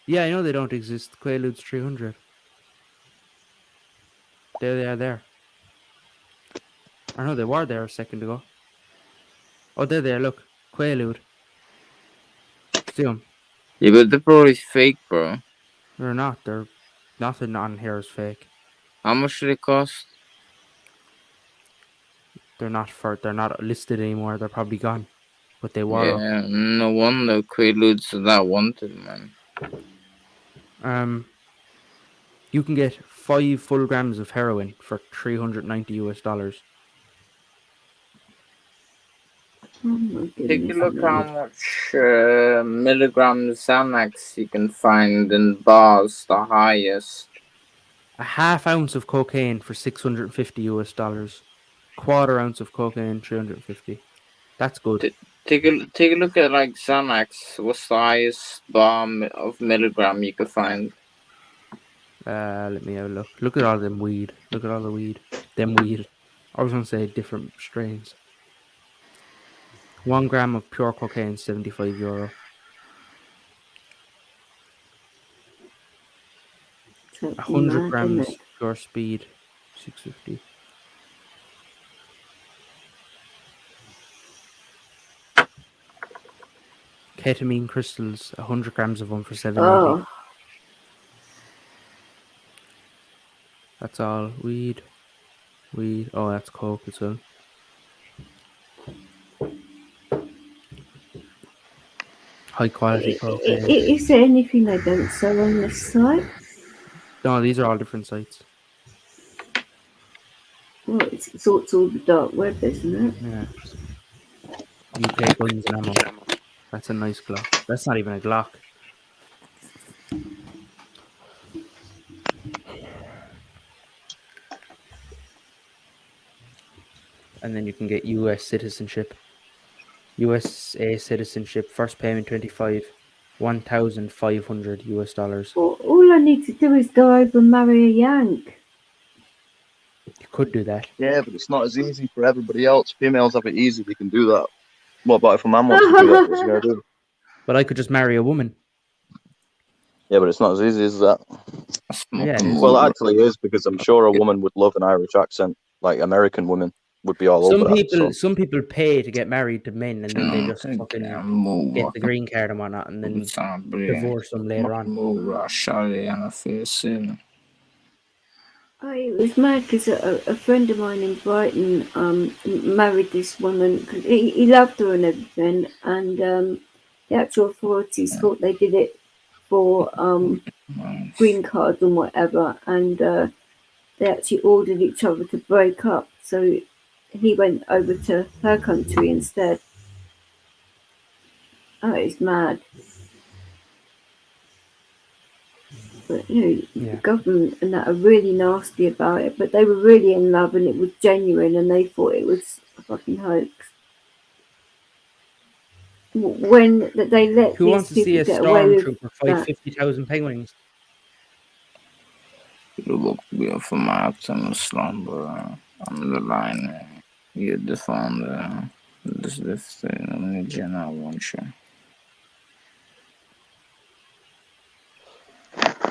Yeah, I know they don't exist. Quaaludes 300. There they are there. I know they were there a second ago. Oh, they're there. Look, Quaalude. See them? Yeah, but they're probably fake, bro. They're not. They're nothing on here is fake. How much do they cost? They're not listed anymore. They're probably gone. But they were. Yeah, no wonder Quaaludes are that wanted, man. You can get 5 full grams of heroin for $390. Take a look how much milligrams Xanax you can find in bars, the highest. A half ounce of cocaine for $650. Quarter ounce of cocaine, $350. That's good. Take a look at like Xanax. What's the highest bar of milligram you can find? Let me have a look. Look at all them weed. Look at all the weed. Them weed. I was gonna say different strains. 1 gram of pure cocaine, €75. Totally 100 mad, grams isn't it? pure speed, 650. Ketamine crystals, 100 grams of them for 780. Oh, That's all. Weed. Oh, that's coke as well. High quality cocaine. is there anything they don't sell on this site? No, these are all different sites. Well, it's all the dark web, isn't it? Yeah. UK guns and ammo. That's a nice Glock. That's not even a Glock. And then you can get US citizenship. USA citizenship, first payment 25, 1,500 US dollars. All I need to do is go over and marry a Yank. You could do that. Yeah, but it's not as easy for everybody else. Females have it easy; they can do that. What about if a man wants to do that? What's he gonna do? But I could just marry a woman. Yeah, but it's not as easy as that. Yeah, it is. Well, it actually is, because I'm sure a woman would love an Irish accent. Like American women would be all over that. Some people pay to get married to men, and then they just fucking get the green card and whatnot, and then divorce them later on. Oh, it was mad because a friend of mine in Brighton married this woman because he loved her and everything, and the actual authorities thought they did it for green cards and whatever, and they actually ordered each other to break up. So he went over to her country instead. Oh, it's mad. But the government and that are really nasty about it. But they were really in love, and it was genuine, and they thought it was a fucking hoax. When they let Who these wants to see people a get away with stormtrooper fight that. 50,000 penguins? You look beautiful, my afternoon slumber. I'm the line. You defend this thing. I want you.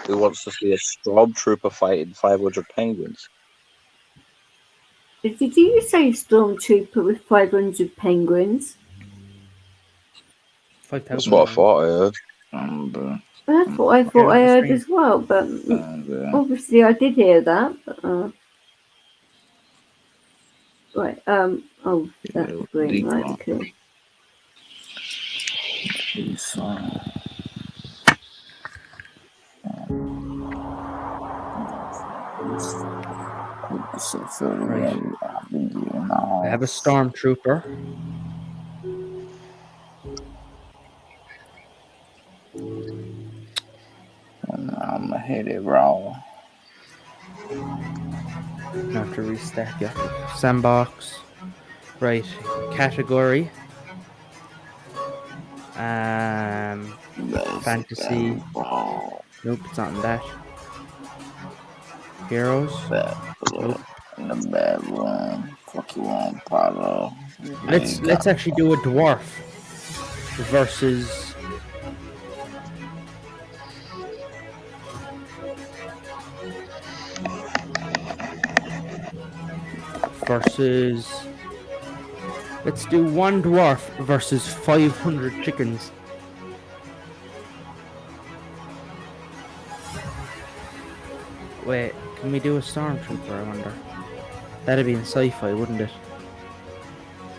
Who wants to see a stormtrooper fighting 500 penguins? Did you say stormtrooper with 500 penguins? 5,000. That's what I thought I heard. That's what I thought I heard as well, but obviously I did hear that. But, right, oh, that's green, right, okay. Right. I have a stormtrooper. And I'm gonna hit it raw. Not to restack, yeah. Sandbox. Right. Category. Fantasy. Nope, it's not in that. Heroes. Nope. In the bedroom. Fuck you on, Paulo. Let's actually do a dwarf versus let's do one dwarf versus 500 chickens. Wait, can we do a stormtrooper, I wonder? That'd be in sci-fi, wouldn't it?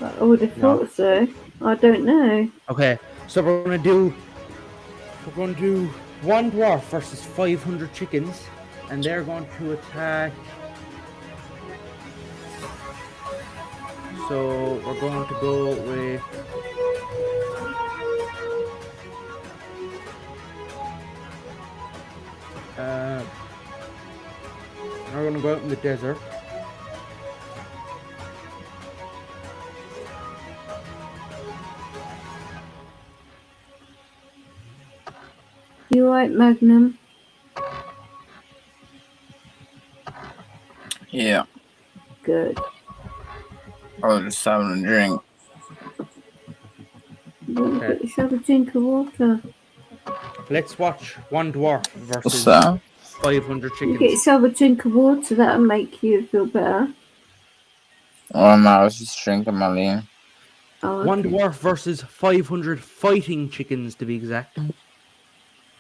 I would have thought so. I don't know. Okay, so we're gonna do one dwarf versus 500 chickens, and they're going to attack. So we're going to go with we're going to go out in the desert. You right, Magnum? Yeah. Good. Oh, just having a drink. Okay. Let's have a drink of water. Let's watch one dwarf versus What's that? 500 You chickens. get yourself a drink of water, that'll make you feel better. Oh no, I was just drinking my lean. Oh, One okay. dwarf versus 500 fighting chickens, to be exact.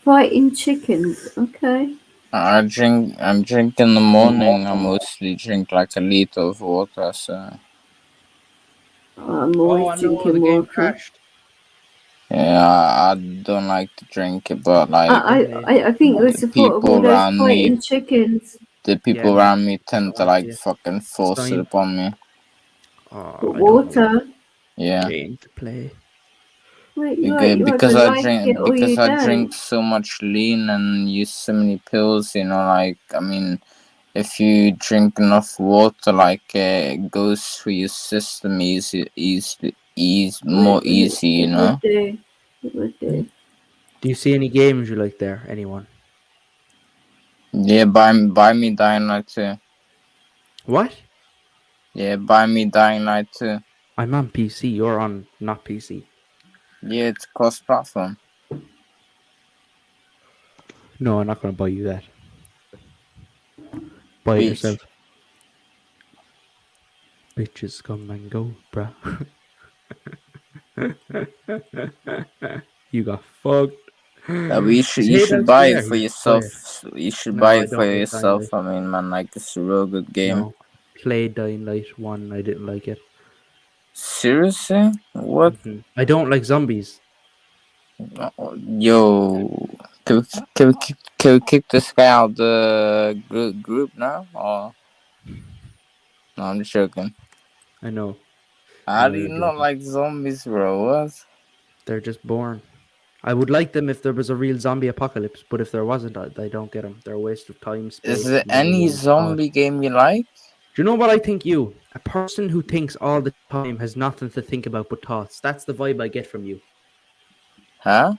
Fighting chickens, okay. I drink in the morning. I mostly drink like a liter of water. So I'm always drinking water. crashed. yeah, I don't like to drink it, but like I think it was the thought of all people those around fighting me, chickens. the people Yeah. around me tend to like Yeah. fucking force Stein. it upon me. Oh, But I don't know. water. Yeah. Game to play. Wait, you either Because like it or you I don't. drink so much lean and use so many pills, you know, like I mean, if you drink enough water, like it goes through your system more easy, you know. Would do. It would do. Do you see any games you like there? Anyone? Yeah, buy me Dying Light 2. What? Yeah, buy me Dying Light 2. I'm on PC. You're on not PC. Yeah, it's cross-platform. No, I'm not going to buy you that. Buy it Bitch. yourself. Bitches come and go, bruh. You got fucked. Yeah, but you should buy it for yourself. You should buy it for yourself. I mean, man, like it's a real good game. No, play Dying Light 1. I didn't like it. Seriously? What? I don't like zombies. Yo, can we kick this guy out the group now? Or no, I'm just joking. I know. How do you not like zombies, bro? What? They're just boring. I would like them if there was a real zombie apocalypse, but if there wasn't, I don't get them. They're a waste of time, space. Is there money, any and zombie game you like? Do you know what I think? A person who thinks all the time has nothing to think about but thoughts. That's the vibe I get from you. Huh?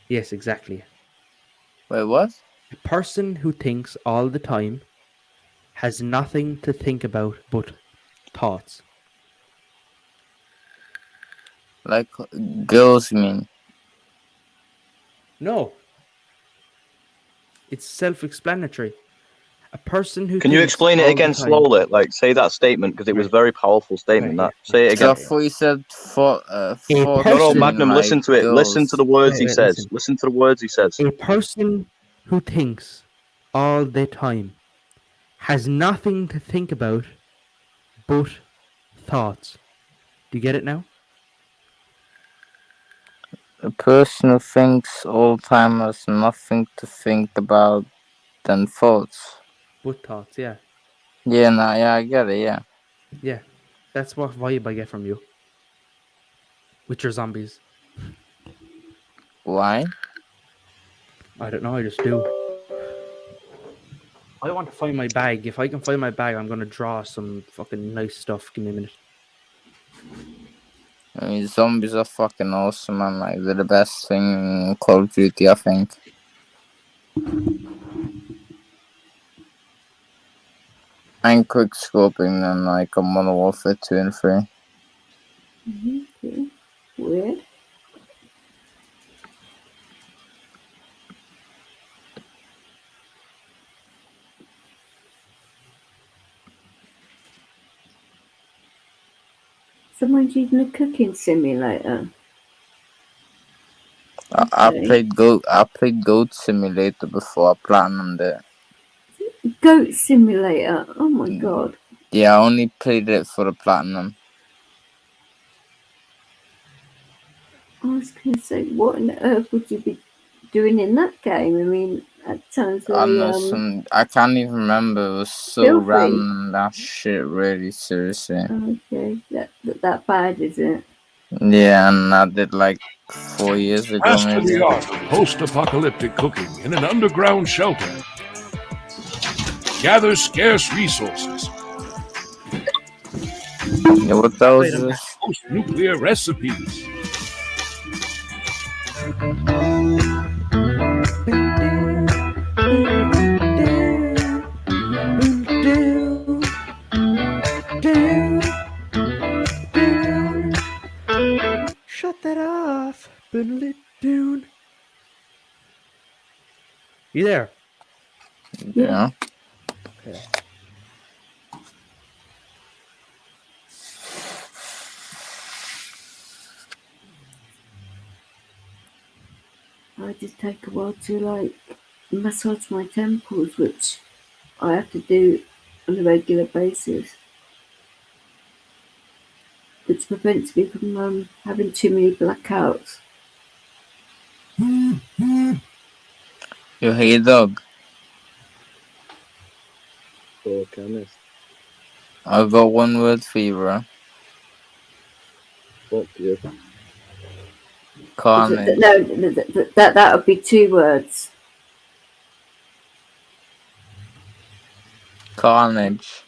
Yes, exactly. Wait, what? A person who thinks all the time has nothing to think about but thoughts. Like girls, you mean? No. It's self-explanatory. A person who Can you explain it again slowly? Like, say that statement, because it was a very powerful statement. That say it again. I thought you said for no, Magnum, like listen to it. girls. Listen to the words he says. Listen to the words he says. A person who thinks all the time has nothing to think about but thoughts. Do you get it now? A person who thinks all the time has nothing to think about than thoughts. But thoughts, yeah. Yeah, no, yeah, I get it, yeah. Yeah, that's what vibe I get from you. With your zombies. Why? I don't know, I just do. I want to find my bag. If I can find my bag, I'm going to draw some fucking nice stuff. Give me a minute. I mean, zombies are fucking awesome, man. Like, they're the best thing in Call of Duty, I think. I'm quick scoping them like on Modern Warfare 2 and 3. Okay. Weird. Someone's using a cooking simulator. I played Goat Simulator before I platinumed it. Goat Simulator. Oh my god. Yeah, I only played it for the platinum. I was going to say, what on earth would you be doing in that game? I mean, that sounds very, I can't even remember. It was so filthy. random, that shit, really, seriously. Okay, that bad, is it? Yeah, and I did like 4 years ago, Master maybe. the art of post-apocalyptic cooking in an underground shelter. Gather scarce resources. Yeah, what that was Post-nuclear recipes. Shut that off. You there? Yeah. Okay. I just take a while to like massage my temples, which I have to do on a regular basis, which prevents me from having too many blackouts. You hey dog. Oh, chemist. I got one word for you, bro. Fuck you. Carnage. No, that would be 2 words. Carnage.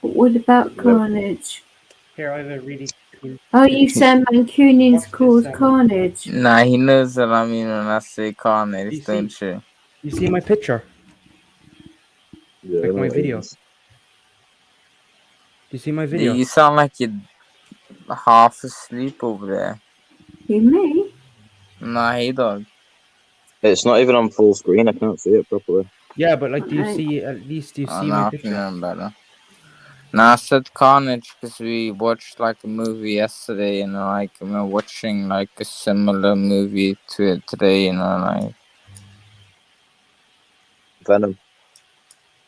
But what about Yep. carnage? Here, I have a really cool. Oh, you said Mancunians cause carnage. Nah, he knows what I mean when I say carnage, don't you? You see my picture? Yeah, Like I know my what it video. is. Do you see my Yeah, video? you sound like you're half asleep over there. You me? Nah, hey dog. It's not even on full screen. I can't see it properly. Yeah, but like, do you Right. see at least? Do you Oh, see my now I picture? feeling better. Nah, I said carnage because we watched like a movie yesterday, and like we're watching like a similar movie to it today, you know, like Venom.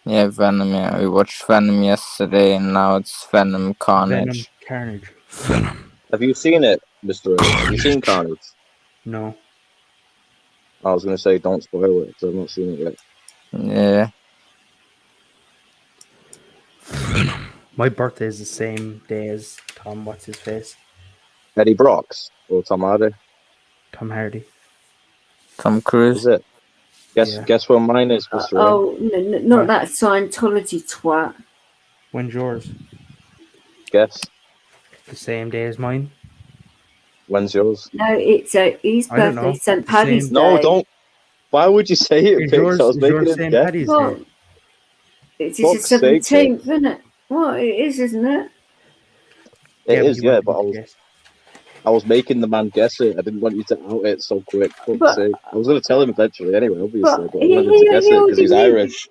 yeah, Venom. Yeah, we watched Venom yesterday, and now it's Venom Carnage. Venom Carnage. Venom. Have you seen it, Mr. A? Have you seen Carnage? No. I was going to say don't spoil it because I've not seen it yet. Yeah. My birthday is the same day as Tom. What's his face? Eddie Brock's or Tom Hardy? Tom Hardy. Tom Cruise. Is it? Yeah. Guess what mine is, Mr. A? Oh, not that Scientology twat. When's yours? Guess. The same day as mine. When's yours? No, it's his I don't birthday, know. St. The Paddy's same. Day. No, don't. Why would you say it, Is Pix? yours, I was is making yours a St. guess. Paddy's Day? Well, it's the Fuck's sake, 17th, isn't it? Well, it is, isn't it? It is, you yeah, want but me to guess. I was making the man guess it. I didn't want you to out it so quick. Fuck's But- sake. I was going to tell him eventually anyway, obviously, but I he- wanted him to he- guess he it because he's already knew. Irish.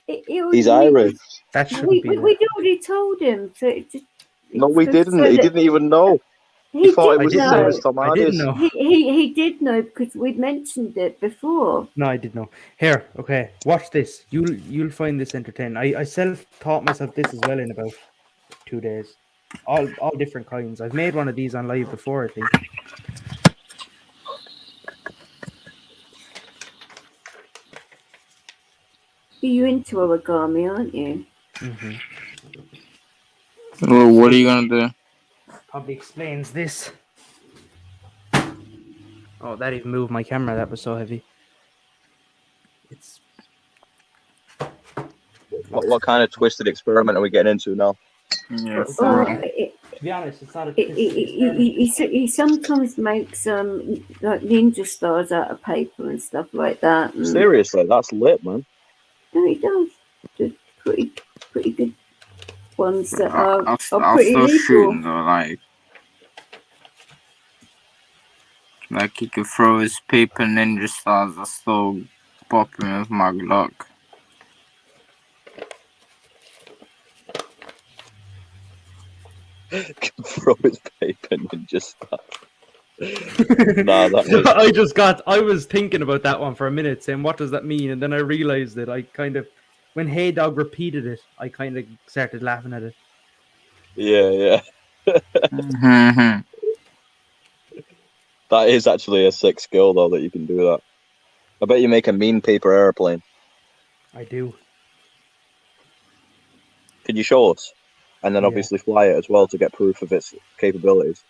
He already He's knew. Irish. That shouldn't We'd be there. already told him. So No, we didn't. so He that- didn't even know. He thought it was the same as Tom I didn't Hardy's. know. He did know because we'd mentioned it before. No, I did know. Here, okay, watch this. You'll find this entertaining. I self-taught myself this as well in about 2 days. All different kinds. I've made one of these on live before, I think. You're into origami, aren't you? Mm-hmm. Well, what are you gonna do? Probably explains this. Oh, that even moved my camera. That was so heavy. It's What kind of twisted experiment are we getting into now? Yeah, to be honest, it's not a twisted experiment. He sometimes makes like ninja stars out of paper and stuff like that. And Seriously, that's lit, man. no, he does. Just pretty good ones that are I'll pretty still legal. shooting though, like he could throw his paper ninja stars. I still popping with my Glock. Throw his paper and just stop. Nah, that was... I was thinking about that one for a minute, saying what does that mean, and then I realized that I kind of, when Hey Dog repeated it, I kind of started laughing at it. Yeah. Mm-hmm. That is actually a sick skill, though, that you can do that. I bet you make a mean paper airplane. I do. Can you show us? And then obviously fly it as well to get proof of its capabilities.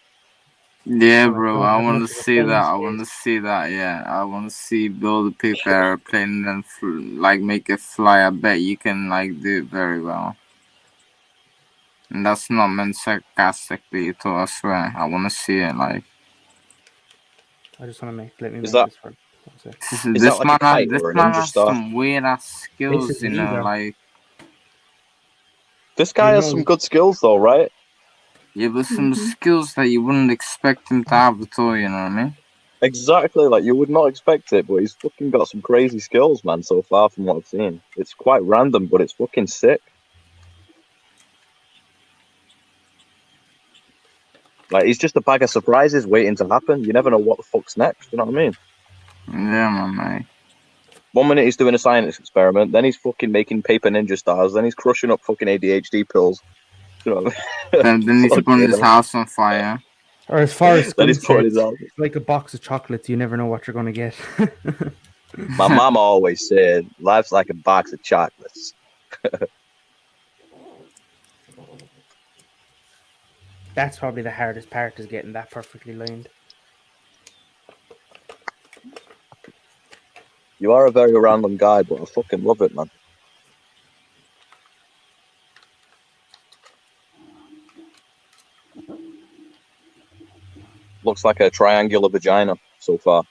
Yeah, No, bro, I I don't have want to much of a see that. phone I space. want to see that. Yeah, I want to see build a paper airplane and then like make it fly. I bet you can like do it very well. And that's not meant sarcastically at all. I swear. I want to see it. Like I just want to let me Is make that- this work. Is that like a kite or a ninja has star? some weird ass skills, you Basically, know, either. like This guy has some good skills, though, right? yeah, but some skills that you wouldn't expect him to have at all. You know what I mean? Exactly, like you would not expect it, but he's fucking got some crazy skills, man, so far from what I've seen. It's quite random, but it's fucking sick. Like, he's just a bag of surprises waiting to happen. You never know what the fuck's next, you know what I mean? Yeah, man, mate. 1 minute he's doing a science experiment, then he's fucking making paper ninja stars, then he's crushing up fucking ADHD pills. You know what I mean? Then he's putting his hell. house on fire. Or as far as Then school he's putting says, his house. it's like a box of chocolates. You never know what you're going to get. My mama always said, life's like a box of chocolates. That's probably the hardest part, is getting that perfectly lined. You are a very random guy, but I fucking love it, man. Looks like a triangular vagina so far.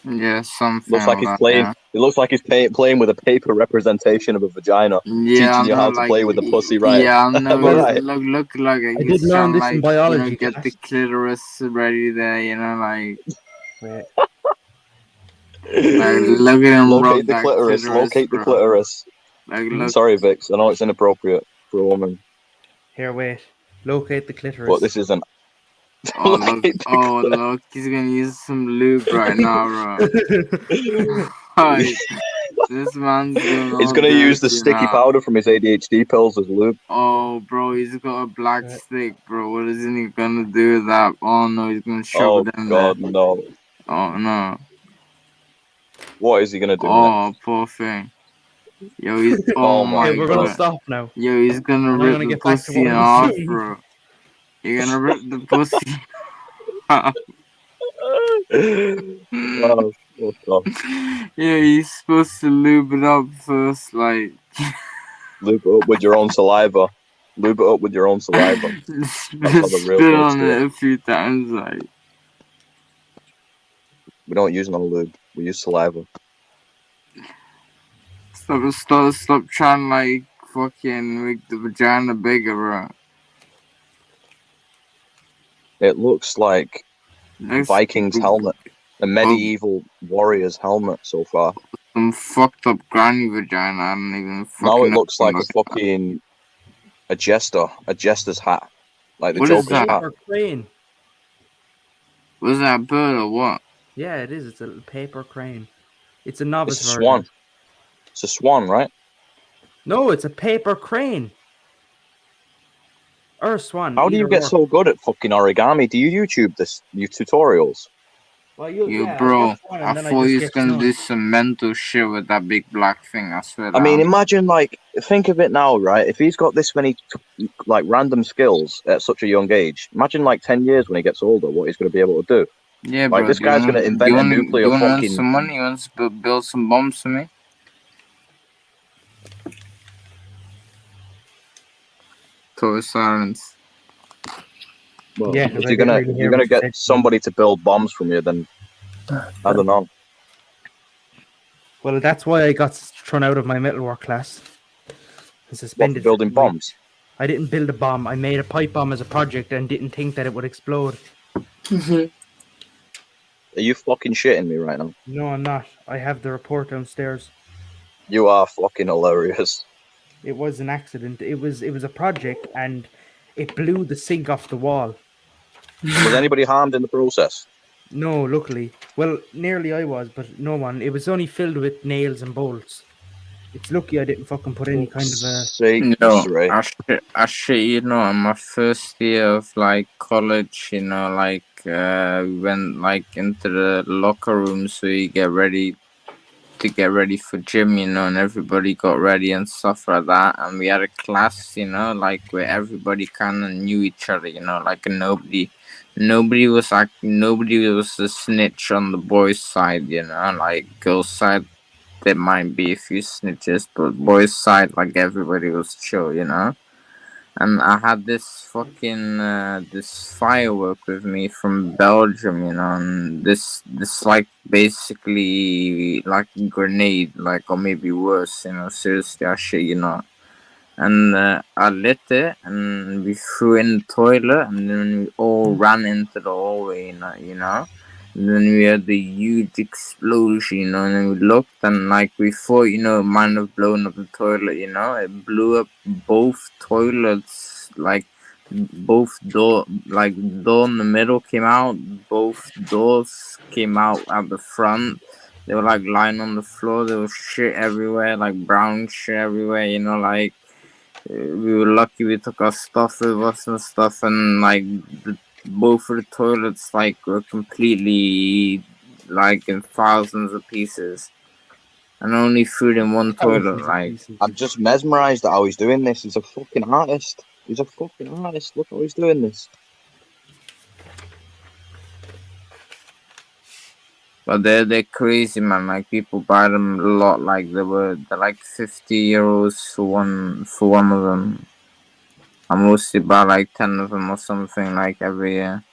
Yeah, something. Looks like he's that, playing. yeah. It looks like he's playing with a paper representation of a vagina, Yeah, teaching you how to play with the pussy, right? Yeah, I know. Right. Look like I did he's learn trying, this like, in biology get class. the clitoris ready there, like. Wait. Like, look at him Locate rub the that clitoris. Locate the bro. clitoris. Like, look. Sorry, Vix. I know it's inappropriate for a woman, Here, wait. Locate the clitoris. but this isn't. Oh look, he's gonna use some lube right now, bro. Like, this man's doing all He's gonna use the dirty sticky now. powder from his ADHD pills as lube. Oh, bro, he's got a black stick, bro. What is he gonna do with that? Oh no, he's gonna shove it in God, there. no! Oh no! What is he gonna do next? Poor thing. Yo, he's Oh my Okay, we're God. gonna stop now. Yo, he's gonna And I'm rip gonna the get back to pussy what in I was half, doing. bro. You're gonna rip the pussy off. Oh, fuck off. Yeah, you're supposed to lube it up first, like. Lube it up with your own saliva. Lube it up with your own saliva. That's how the real Spit blokes on do it it. a few times, like. We don't use no lube. We use saliva. Stop trying, like, fucking make the vagina bigger, bro. It looks like Viking's helmet, a medieval warrior's helmet so far. Some fucked up granny vagina. I don't even fucking Now it know looks like a what fucking a jester's hat, like the What is Joker's that? hat. Paper crane. Was that a bird or what? Yeah, it is. It's a paper crane. It's a It's novice a version. swan. It's a swan, right? No, it's a paper crane. Or a swan. How do you either get or. so good at fucking origami? Do you YouTube your tutorials? Well, Yo, I bro, watch one I and then thought I you just was get gonna to do know. some mental shit with that big black thing. I swear. I mean, imagine, like, think of it now, right? If he's got this many, like, random skills at such a young age, imagine, like, 10 years when he gets older, what he's going to be able to do. Yeah, Like, bro. this guy's going to invent a nuclear You want fucking... some money? You want to build some bombs for me? Total silence. Well, Yeah, if 'cause I you're didn't gonna really if hear you're what gonna you get said. somebody to build bombs from you, then I don't know. Well, that's why I got thrown out of my metalwork class. I What, suspended for building for 3 weeks. bombs? I didn't build a bomb. I made a pipe bomb as a project and didn't think that it would explode. Are you fucking shitting me right now? No, I'm not. I have the report downstairs. You are fucking hilarious. It was an accident. It was a project and it blew the sink off the wall. Was anybody harmed in the process? No, luckily. Well, nearly I was, but no one. It was only filled with nails and bolts. It's lucky I didn't fucking put any kind of a... No, I shit, in my first year of, like, college, like, we went, like, into the locker room so you get ready for gym, and everybody got ready and stuff like that. And we had a class, like, where everybody kind of knew each other, like, nobody was a snitch on the boys' side, like, girls' side. There might be a few snitches, but boys' side, like, everybody was chill, And I had this fucking this firework with me from Belgium, and this like basically like a grenade, like, or maybe worse, seriously, I shit, And I lit it, and we threw it in the toilet, and then we all ran into the hallway, And then we had the huge explosion, and then we looked, and like we thought, it might have blown up the toilet, it blew up both toilets, like both door in the middle came out, both doors came out at the front. They were like lying on the floor, there was shit everywhere, like brown shit everywhere, like we were lucky we took our stuff with us and stuff, and like both of the toilets like were completely like in thousands of pieces, and only food in one toilet. Like I'm just mesmerized at how he's doing this. He's a fucking artist. He's a fucking artist. Look how he's doing this. But they're crazy, man. Like people buy them a lot. Like they're like €50 for one of them. I mostly buy like 10 of them or something like every year.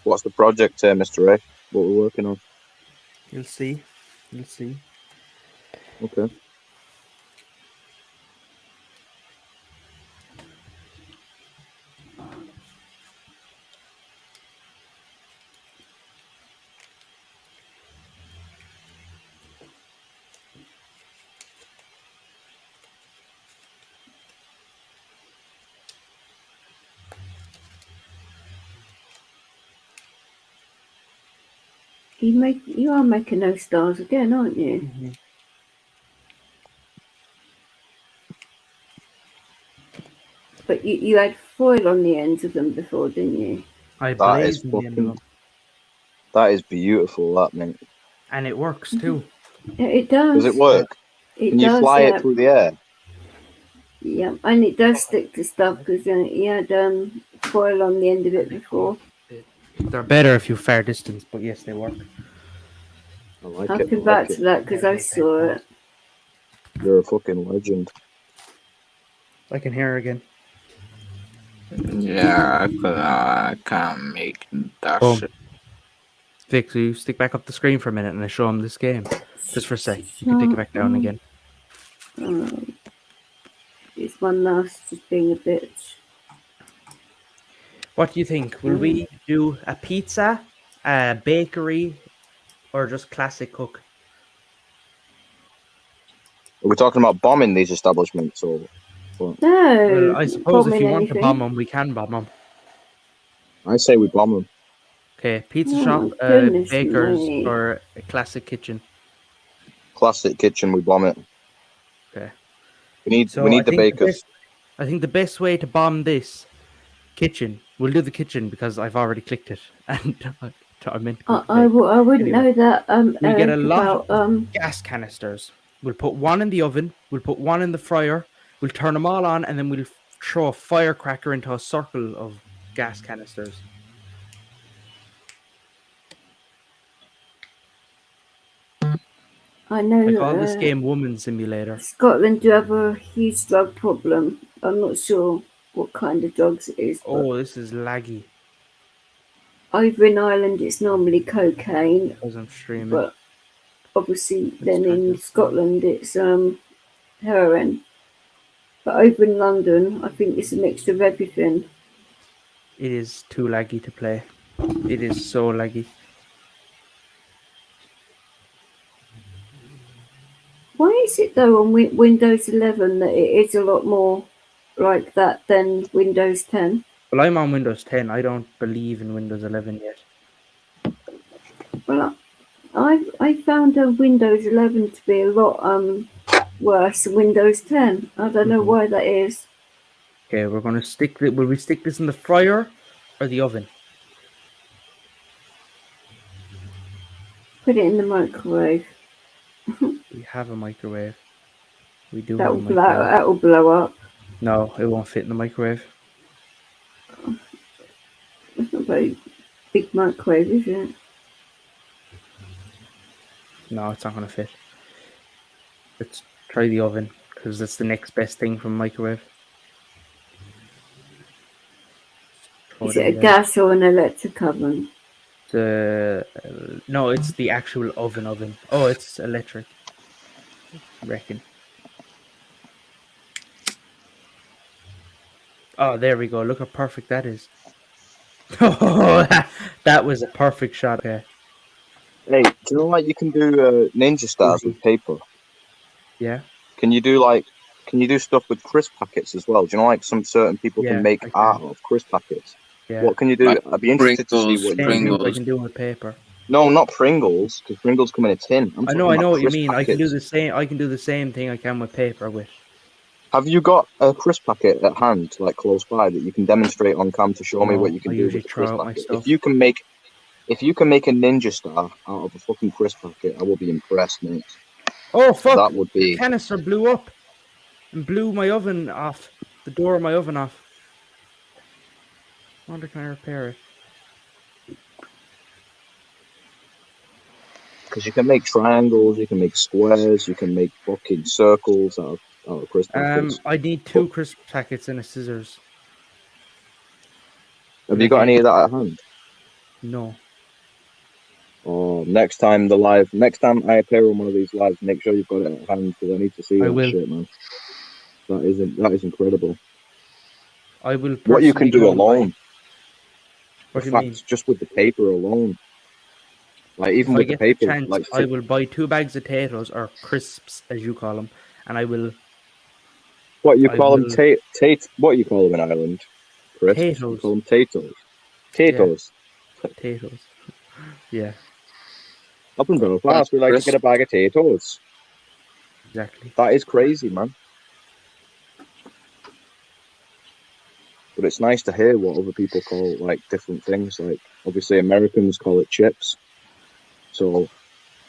What's the project here, Mr. Ray? What we're working on? You'll see. You'll see. Okay. You are making those stars again, aren't you? Mm-hmm. But you had foil on the ends of them before, didn't you? I That is blazed in the end of them. That is beautiful, that, mate. And it works too. It does. Does it work? Can you fly it through the air? Yeah, and it does stick to stuff because you had foil on the end of it before. They're better if you far distance, but yes, they work. I like I it. can vouch for that because I saw it. You're a fucking legend. I can hear her again. Yeah, I can't make that Boom. shit. Vic, so you stick back up the screen for a minute and I show him this game. Just for a sec. You can take it back down again. This one last just being a bitch. What do you think? Will we do a pizza, a bakery, or just classic cook? Are we talking about bombing these establishments or what? No. Well, I suppose if you want to bomb them, we can bomb them. I say we bomb them. Okay, pizza shop, bakers, or a classic kitchen. Classic kitchen, we bomb it. Okay. We need the bakers. I think the best way to bomb this kitchen, we'll do the kitchen because I've already clicked it, and I meant to I wouldn't know that. We get a lot about, of gas canisters. We'll put one in the oven. We'll put one in the fryer. We'll turn them all on, and then we'll throw a firecracker into a circle of gas canisters. I know. I call this game Woman Simulator. Scotland do have a huge drug problem. I'm not sure what kind of drugs it is. Oh, this is laggy. Over in Ireland, it's normally cocaine. Because I'm streaming. But obviously, then in Scotland, it's heroin. But over in London, I think it's a mixture of everything. It is too laggy to play. It is so laggy. Why is it though on Windows 11 that it is a lot more like that than Windows 10? Well, I'm on Windows 10. I don't believe in Windows 11 yet. Well, I found Windows 11 to be a lot worse than Windows 10. I don't know why that is. Okay, we're going to stick it. Will we stick this in the fryer or the oven? Put it in the microwave. We have a microwave. We do That have a will microwave. that will blow up. No, it won't fit in the microwave. It's not a very big microwave, is it? No, it's not going to fit. Let's try the oven because that's the next best thing from microwave. Is it a gas or an electric oven? No, it's the actual oven. Oh, it's electric. I reckon. Oh, there we go. Look how perfect that is. Oh, that was a perfect shot. Okay. Hey, do you know like you can do ninja stars with paper? Yeah. Can you do stuff with crisp packets as well? Do you know like some certain people Yeah, can make I can. art of crisp packets? Yeah. What can you do? Like I'd be interested to see Pringles, what you Same can do. thing I can do with paper. No, not Pringles, because Pringles come in a tin. I know what you mean. I can do the same. I can do the same thing I can with paper. With. Have you got a crisp packet at hand, like close by, that you can demonstrate on cam to show me what you can I do usually with a crisp throw out my packet? stuff. If you can make a ninja star out of a fucking crisp packet, I will be impressed, mate. Oh fuck! That would be. The canister blew up and blew my oven off. The door of my oven off. I wonder, can I repair it? Because you can make triangles, you can make squares, you can make fucking circles out of crisp packets. I need 2 crisp packets and a scissors. Have you got any of that at hand? No. Oh, next time I appear on one of these lives, make sure you've got it at hand because I need to see I that will. shit, man. That is incredible. I will. What you can do alone. What do you mean? Just with the paper alone. Like even if with I get the paper, the chance, like I will buy 2 bags of potatoes or crisps, as you call them, and I will. What you call them? What you call them in Ireland? Crisps. Potatoes. You call them potatoes. Potatoes. Yeah. Potatoes. Yeah. Up in Belfast, we like to get a bag of potatoes. Exactly. That is crazy, man. But it's nice to hear what other people call like different things. Like obviously Americans call it chips. So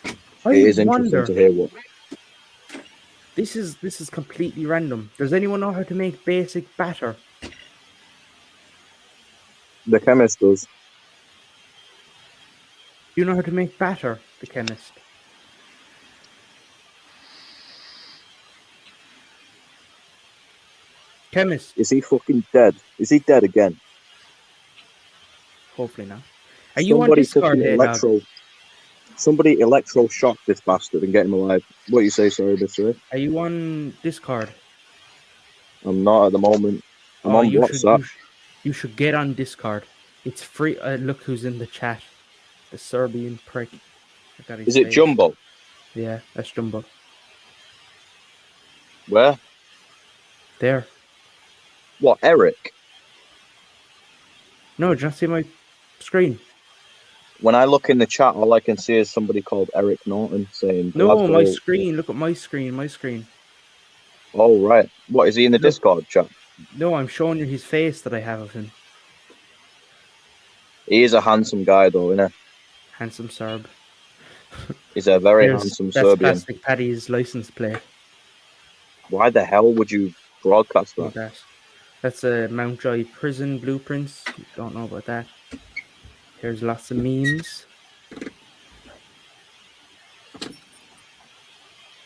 it is interesting to hear what. This is completely random. Does anyone know how to make basic batter? The chemist does. Do you know how to make batter? The chemist. Chemist. Is he fucking dead? Is he dead again? Hopefully not. Are you on Discord here, dog? Somebody electro-shock this bastard and get him alive. What do you say, sorry, Mr. Are you on Discord? I'm not at the moment. I'm on WhatsApp. You should get on Discord. It's free. Look who's in the chat. The Serbian prick. Is it Jumbo? Yeah, that's Jumbo. Where? There. What, Eric? No, do you not see my screen? When I look in the chat, all I can see is somebody called Eric Norton saying... No, my screen. Look at my screen. My screen. Oh, right. What, is he in the Discord chat? No, I'm showing you his face that I have of him. He is a handsome guy, though, isn't he? Handsome Serb. He's a very handsome Serbian. That's Plastic Paddy's license plate. Why the hell would you broadcast that? That's a Mount Joy prison blueprints. You don't know about that. Here's lots of memes.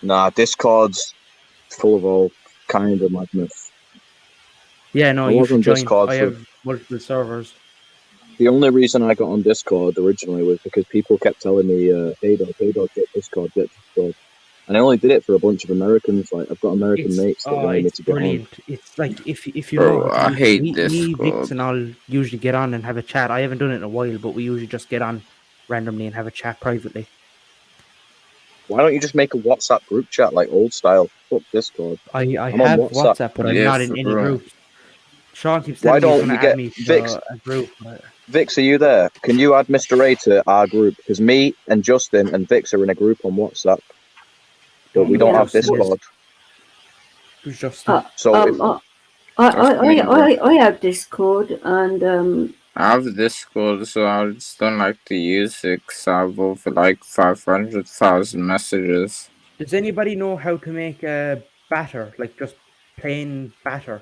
Nah, Discord's full of all kind of madness. Yeah, no, you should join. I have multiple servers. The only reason I got on Discord originally was because people kept telling me, hey dog, get Discord, get Discord. And I only did it for a bunch of Americans. Like I've got American mates that wanted me to get on. It's like if you know, I hate this. Me, Vix, and I'll usually get on and have a chat. I haven't done it in a while, but we usually just get on randomly and have a chat privately. Why don't you just make a WhatsApp group chat like old style? Fuck Discord. I have WhatsApp, but I'm not in any groups. Sean keeps Why telling me he's don't going you to add get me Vix? to a group. But Vix, are you there? Can you add Mr. A to our group? Because me and Justin and Vix are in a group on WhatsApp, but we don't have Discord. Who's Justin? So if I have Discord and I have Discord, so I just don't like to use it because I have over like 500,000 messages. Does anybody know how to make a batter, like just plain batter?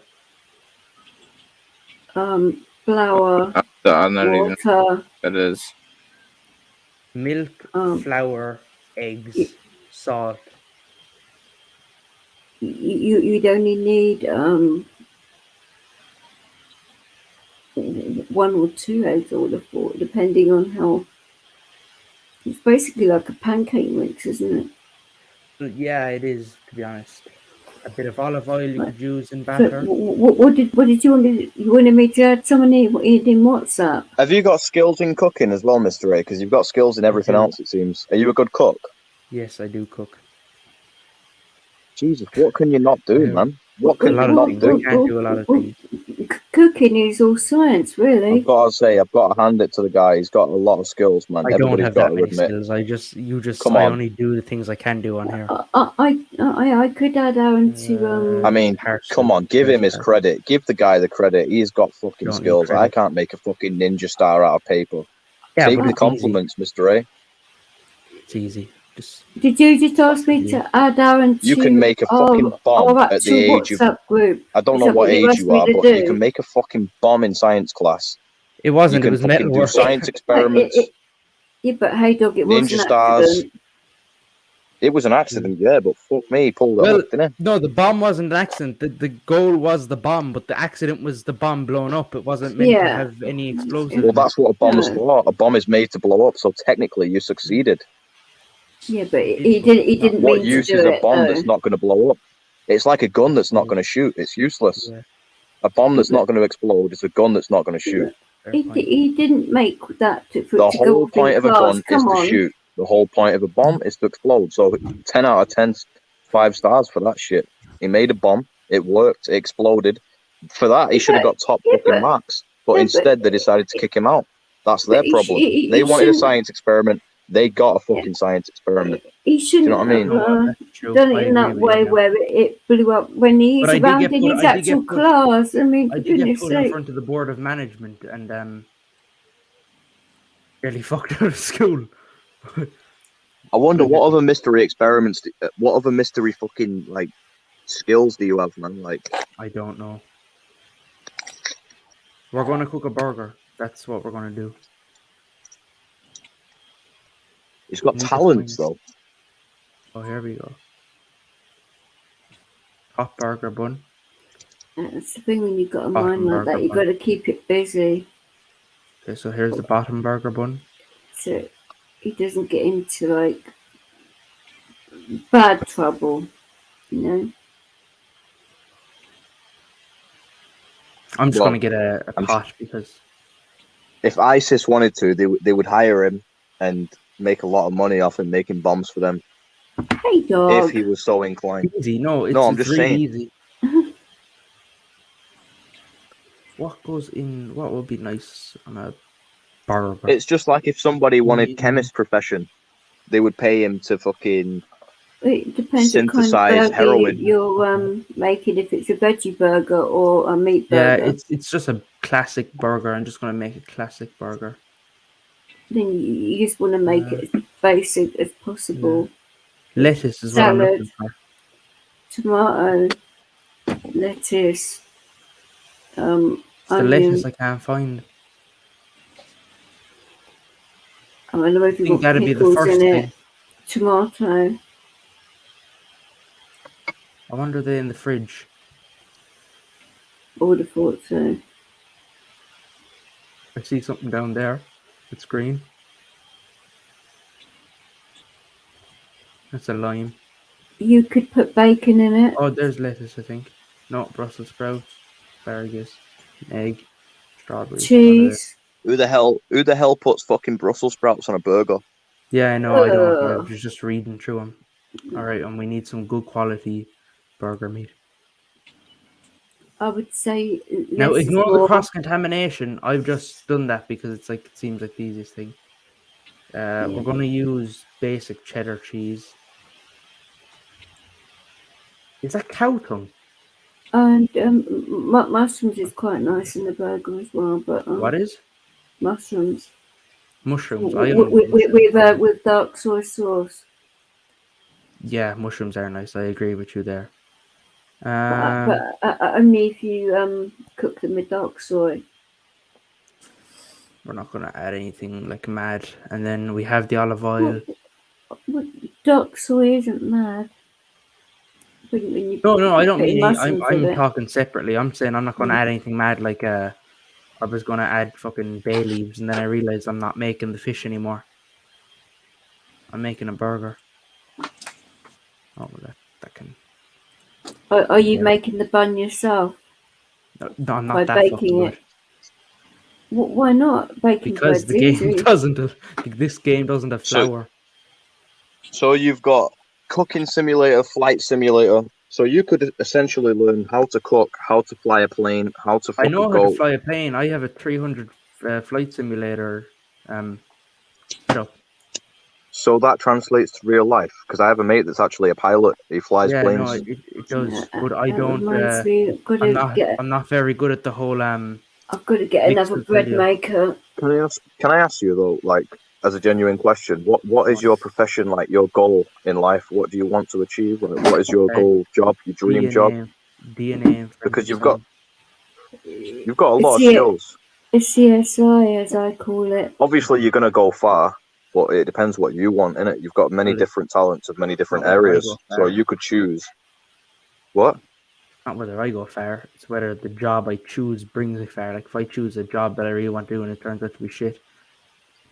flour, I don't even know water. what it is. Milk, flour, eggs, salt. You'd only need one or two eggs, I would have thought, depending on how. It's basically like a pancake mix, isn't it? Yeah, it is, to be honest. A bit of olive oil you could use in So batter. what did you want me? You wanted me to add someone in WhatsApp? have you got skills in cooking as well, Mr. A? Because you've got skills in everything do. else, it seems. Are you a good cook? Yes, I do cook. Jesus, what can you not do, man? What can A lot you of not things. I do? can't do a lot of things. Cooking is all science, really. I've got to say, I've got to hand it to the guy. He's got a lot of skills, man. I don't Everybody's have got that to many admit. skills. Come I on. only do the things I can do on here. I could add Aaron to I mean, come on, give him his credit. Give the guy the credit. He's got fucking Don't need skills. I credit. can't make a fucking ninja star out of paper. Yeah, Take but the it's easy. compliments, Mr. A. It's easy. Did you just ask me to add Aaron to You can make a fucking bomb our at the actual age of... WhatsApp group? I don't Is know that what you age asked you me are, to but do? you can make a fucking bomb in science class. It wasn't. You It can was fucking do metalwork. science experiments. Yeah, but hey, dog, it was Ninja an stars. accident. It was an accident, yeah, but fuck me, he pulled it Well, off, didn't he? no, the bomb wasn't an accident. The goal was the bomb, but the accident was the bomb blown up. It wasn't meant to have any explosive. Well, in it. that's what a bomb is for. A bomb is made to blow up, so technically you succeeded. Yeah, but he didn't What mean to use do is a it, bomb though. that's not going to blow up? It's like a gun that's not going to shoot. It's useless. Yeah. A bomb that's not going to explode is a gun that's not going to shoot. He didn't make that to The go whole off in point of a class. gun is Come to on. shoot. The whole point of a bomb is to explode. So 10 out of 10, 5 stars for that shit. He made a bomb. It worked. It exploded. For that, he should have got top fucking marks. But instead, they decided to kick him out. That's their problem. They wanted a science experiment. They got a fucking science experiment. He shouldn't Do you know what I mean? have done it in that way where it blew up when he's But I did around get in put- his I did actual get put- class. I mean, I for did get goodness put in sake. front of the board of management and nearly fucked out of school. I wonder what other mystery experiments, what other mystery fucking like skills do you have, man? Like, I don't know. We're going to cook a burger. That's what we're going to do. he's got Need to talents find- though. Oh, here we go. Hot burger bun. That's the thing when you've got a Bottom mind like that, burger you've bun. got to keep it busy Okay, so here's the bottom burger bun. so he doesn't get into like bad trouble, you know. I'm just Well, going to get a I'm pot because If ISIS wanted to, they would hire him and make a lot of money off him making bombs for them. Hey, dog. If he was so inclined. easy. No, it's, I'm it's just really saying. easy. What goes in? What would be nice on a burger? It's just like if somebody wanted chemist profession, they would pay him to fucking It depends what kind synthesize of burger heroin. you're making. If it's a veggie burger or a meat Yeah, burger, it's just a classic burger. I'm just going to make a classic burger. then you just want to make it as basic as possible. Lettuce is what I'm Salad, looking for. tomato, lettuce, It's the onion. lettuce I can't find. I don't know if I you've think got that'd be the pickles first in thing. it. Tomato. I wonder they're in the fridge. I would have thought so. I see something down there. It's green. That's a lime. You could put bacon in it. Oh, there's lettuce, I think. No, Brussels sprouts, asparagus, egg, strawberries. Cheese. Who the hell puts fucking Brussels sprouts on a burger? Yeah, I know. I don't. I Ugh. was just reading through them. All right, and we need some good quality burger meat. I would say Now, less is ignore the more. cross contamination. I've just done that because it's like it seems like the easiest thing. We're going to use basic cheddar cheese. Is that cow tongue? And mushrooms is quite nice in the burger as well. But What is? Mushrooms. Mushrooms. I don't know mushrooms. With dark soy sauce. Yeah, mushrooms are nice. I agree with you there. But only if you cook them with dark soy. We're not going to add anything like mad. And then we have the olive oil. Dark soy isn't mad. When No, I don't mean I'm it. talking separately. I'm saying I'm not going to add anything mad like I was going to add fucking bay leaves, and then I realized I'm not making the fish anymore. I'm making a burger. Oh, that can. Are you making the bun yourself? No, I'm not by that baking fucking it. Why not? Baking because the game doesn't have. This game doesn't have flour. So you've got cooking simulator, flight simulator. So you could essentially learn how to cook, how to fly a plane, how to fuck I know a how to goat. fly a plane. I have a 300 flight simulator. So that translates to real life because I have a mate that's actually a pilot. He flies planes. No, it does, but I that don't. reminds me, I'm not very good at the whole. I've got to get another bread maker. Can I ask you though, like as a genuine question, what is your profession, like your goal in life? What do you want to achieve? Like, what is your goal, job, your dream job? DNA. Because you've got a lot of skills. A CSI, as I call it. Obviously, you're going to go far, but it depends what you want, innit? You've got many different talents of many different areas, so you could choose. What? Not whether I go far, it's whether the job I choose brings me far. Like if I choose a job that I really want to do and it turns out to be shit,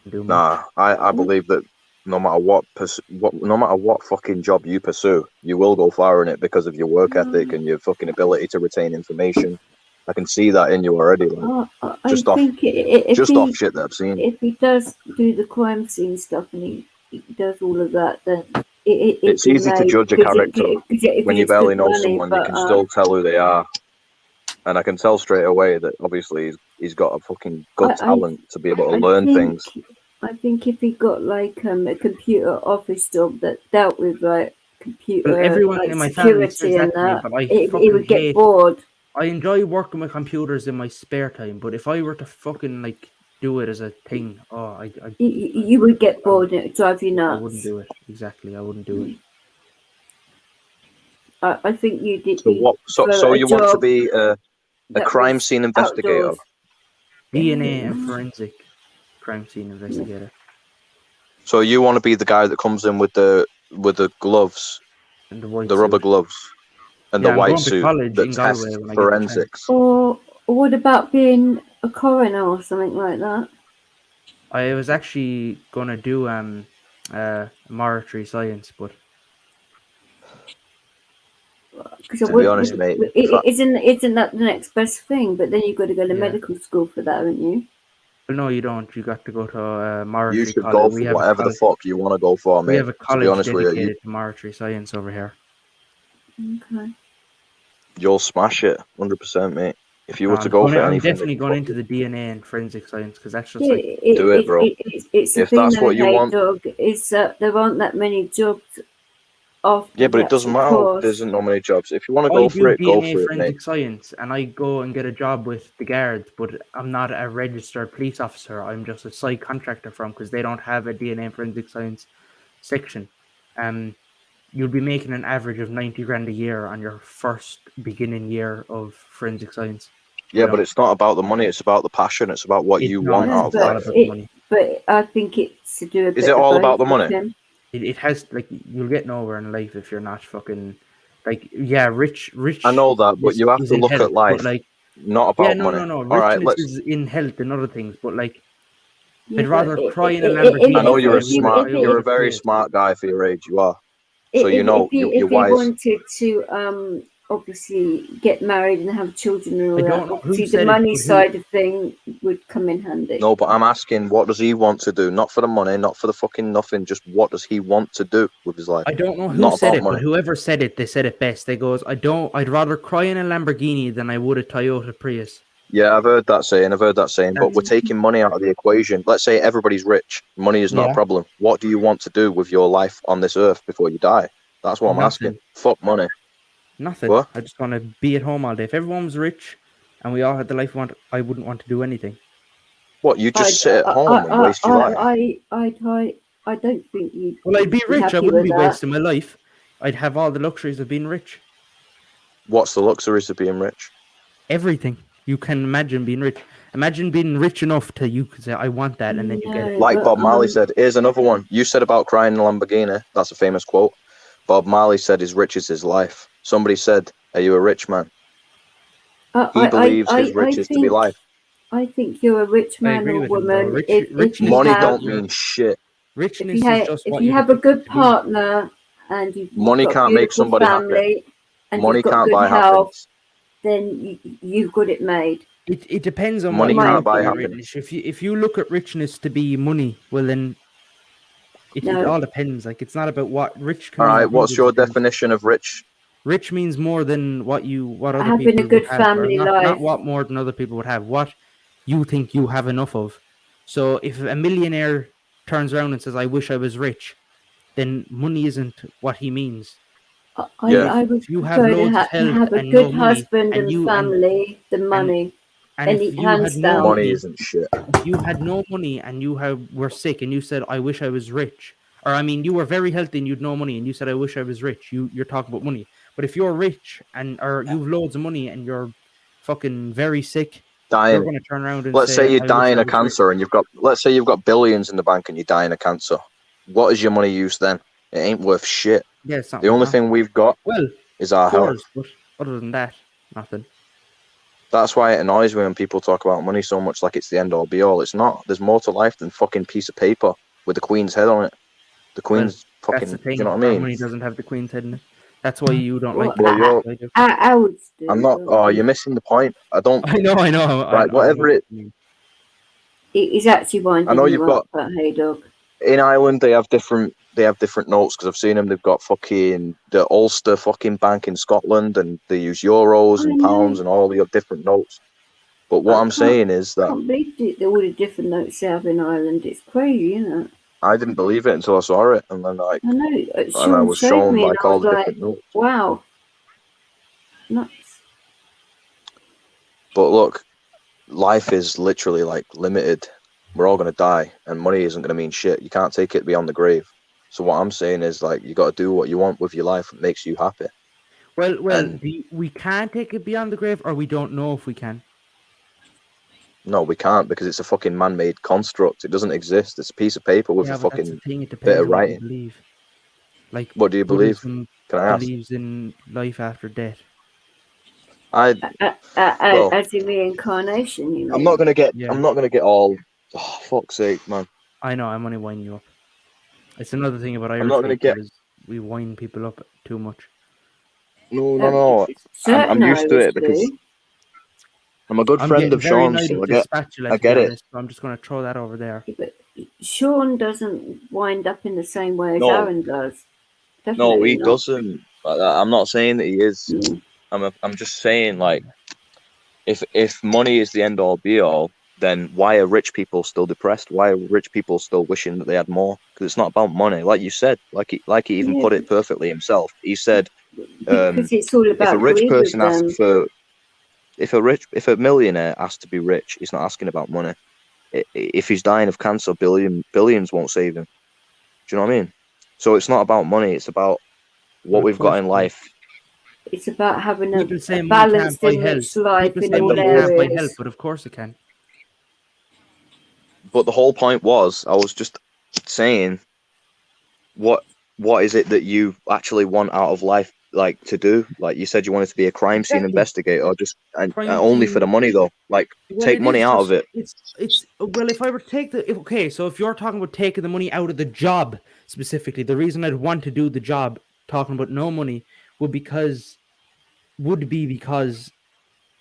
I believe that no matter what fucking job you pursue, you will go far in it because of your work ethic and your fucking ability to retain information. I can see that in you already, like, just off shit that I've seen. If he does do the crime scene stuff and he does all of that, then it's easy to judge a character when you barely know someone. You can still tell who they are, and I can tell straight away that obviously he's got a fucking good talent to be able to learn things. I think if he got like a computer office job that dealt with like computer, everyone like in my family says security and that, but he would get bored. I enjoy working with computers in my spare time, but if I were to fucking like do it as a thing, you would get bored and it would drive you nuts. I wouldn't do it. Exactly, I wouldn't do it. I think you did. So you want to be a crime scene investigator? Outdoors. DNA and forensic crime scene investigator. So you want to be the guy that comes in with the gloves, and the rubber gloves, and the white suit that tests forensics. Or what about being a coroner or something like that? I was actually gonna do laboratory science, but to be honest, mate, isn't that the next best thing? But then you've got to go to medical school for that, haven't you? No, you don't. You got to go to laboratory. You should go for whatever the fuck you want to go for, mate. We have a college dedicated to laboratory science over here. Okay. You'll smash it, 100%, mate. If you were to go for anything, I'm definitely going into the DNA and forensic science because that's just like do it, bro. It's if that's what you want, is that there aren't that many jobs. Yeah, but it doesn't matter. There isn't no many jobs. If you want to go for it, go for it, forensic mate. science, and I go and get a job with the guards, but I'm not a registered police officer. I'm just a site contractor from because they don't have a DNA and forensic science section. You'll be making an average of 90 grand a year on your first beginning year of forensic science. Yeah, but it's not about the money. It's about the passion. It's about what you want out of life. But I think it's to do a bit. Is it all about the money? It has, like, you'll get nowhere in life if you're not fucking, like, yeah, rich. I know that, but you have to look at life, like, not about money. No. All right, let's. Is in health and other things, but like, I'd rather cry in a Lamborghini. I know you're you're a very smart guy for your age. You are. So you know you're wise. If you wanted to obviously get married and have children and all I that. don't know who Obviously, the said it, money but who- side of thing would come in handy. No, but I'm asking, what does he want to do? Not for the money, not for the fucking nothing. Just what does he want to do with his life? I don't know who Not said about it, money. but whoever said it, they said it best. They goes, I'd rather cry in a Lamborghini than I would a Toyota Prius. Yeah, I've heard that saying. But we're taking money out of the equation. Let's say everybody's rich. Money is not Yeah. a problem. What do you want to do with your life on this earth before you die? That's what I'm asking. Nothing. Fuck money. Nothing. What? I just want to be at home all day. If everyone was rich and we all had the life we want, I wouldn't want to do anything. What, you just sit at home and waste your life? I don't think you'd. Well, I'd be rich. I happy wouldn't with be that. wasting my life. I'd have all the luxuries of being rich. What's the luxuries of being rich? Everything you can imagine being rich. Imagine being rich enough to you could say, I want that, and then you get it. Like Bob Marley said, here's another one. You said about crying in a Lamborghini. That's a famous quote. Bob Marley said his rich is his life. Somebody said, are you a rich man? He believes his rich is to be life. I think you're a rich man or woman if you money have, don't mean shit. Richness if you have a good partner and you've Money got a can't make beautiful somebody happy. family and Money you've got can't good buy health, then you've got it made. It depends on Money what can't you buy buy happiness. richness. If you look at richness to be money, well then it all depends. Like it's not about what rich. Can All mean right, what's hundreds your of things. definition of rich? Rich means more than what other Having people a good would have, family or not life. what more than other people would have. What you think you have enough of. So if a millionaire turns around and says, "I wish I was rich," then money isn't what he means. I would If you have prefer to, loads of to health have a and good no money, husband and family than money. and if you hands had no down. Money isn't shit. If you had no money and you were sick and you said, "I wish I was rich," or I mean, you were very healthy and you'd no money and you said, "I wish I was rich," you're talking about money. But if you're rich or you've loads of money and you're fucking very sick, Dying. you're going to turn around and Let's say you're "I wish dying I of was cancer and let's say you've got billions in the bank and you're dying of cancer. What is your money used then? It ain't worth shit. Yeah, it's not The worth only nothing. thing we've got is our health. Cores, but other than that, nothing. That's why it annoys me when people talk about money so much like it's the end all be all. It's not. There's more to life than fucking piece of paper with the Queen's head on it. The Queen's fucking. That's the thing. Do you know what I Our mean? money doesn't have the Queen's head in it. That's why you don't like Well, it. Ours do. I'm not. Oh, you're missing the point. I don't. I know. Right, whatever it. He's actually winding I know you you've got. up, but hey, dog. In Ireland, they have different notes because I've seen them. They've got fucking the Ulster fucking Bank in Scotland, and they use euros and pounds and all the different notes. But what I'm saying is that I can't believe all the different notes they have in Ireland. It's crazy, isn't it? I didn't believe it until I saw it, and then I know. and I Sean was showed shown me, and like I all was the like, different notes. wow, nuts. But look, life is literally like limited. We're all gonna die, and money isn't gonna mean shit. You can't take it beyond the grave. So what I'm saying is, like, you got to do what you want with your life that makes you happy. Well, we can't take it beyond the grave, or we don't know if we can. No, we can't because it's a fucking man-made construct. It doesn't exist. It's a piece of paper with a But that's fucking the thing. It bit depends of on what you writing. believe. Like, What do you believe? Buddhism Can I ask? believes in life after death. As in reincarnation, you mean? I'm not gonna get all. Oh, fuck's sake, man. I know. I'm only winding you up. It's another thing about not Irish gonna people get- is we wind people up too much. No. I'm used to it because I'm a good friend getting of very Sean's, annoyed so with I this spatula, I to get be it. honest, so I'm just going to throw that over there. But Sean doesn't wind up in the same way as No. Aaron does. No, Definitely he not. doesn't. I'm not saying that he is. I'm just saying, like, if money is the end all be all, then why are rich people still depressed? Why are rich people still wishing that they had more? Because it's not about money, like you said. Like he even put it perfectly himself. He said, Because it's all if about a rich greed person with asks them. for, if a millionaire asks to be rich, he's not asking about money. If he's dying of cancer, billions won't save him. Do you know what I mean? So it's not about money. It's about what But we've of got course in life. It's about having People say a money can't balanced buy enriched health. life People in say all money can't buy health, areas. but of course it can. But the whole point was, I was just saying, what is it that you actually want out of life, like, to do? Like you said, you wanted to be a crime scene Exactly. investigator, or just and Crime only for scene- the money though. Like, Well, take it money is out just- of it. It's well, if I were to take so if you're talking about taking the money out of the job specifically, the reason I'd want to do the job, talking about no money, would because would be because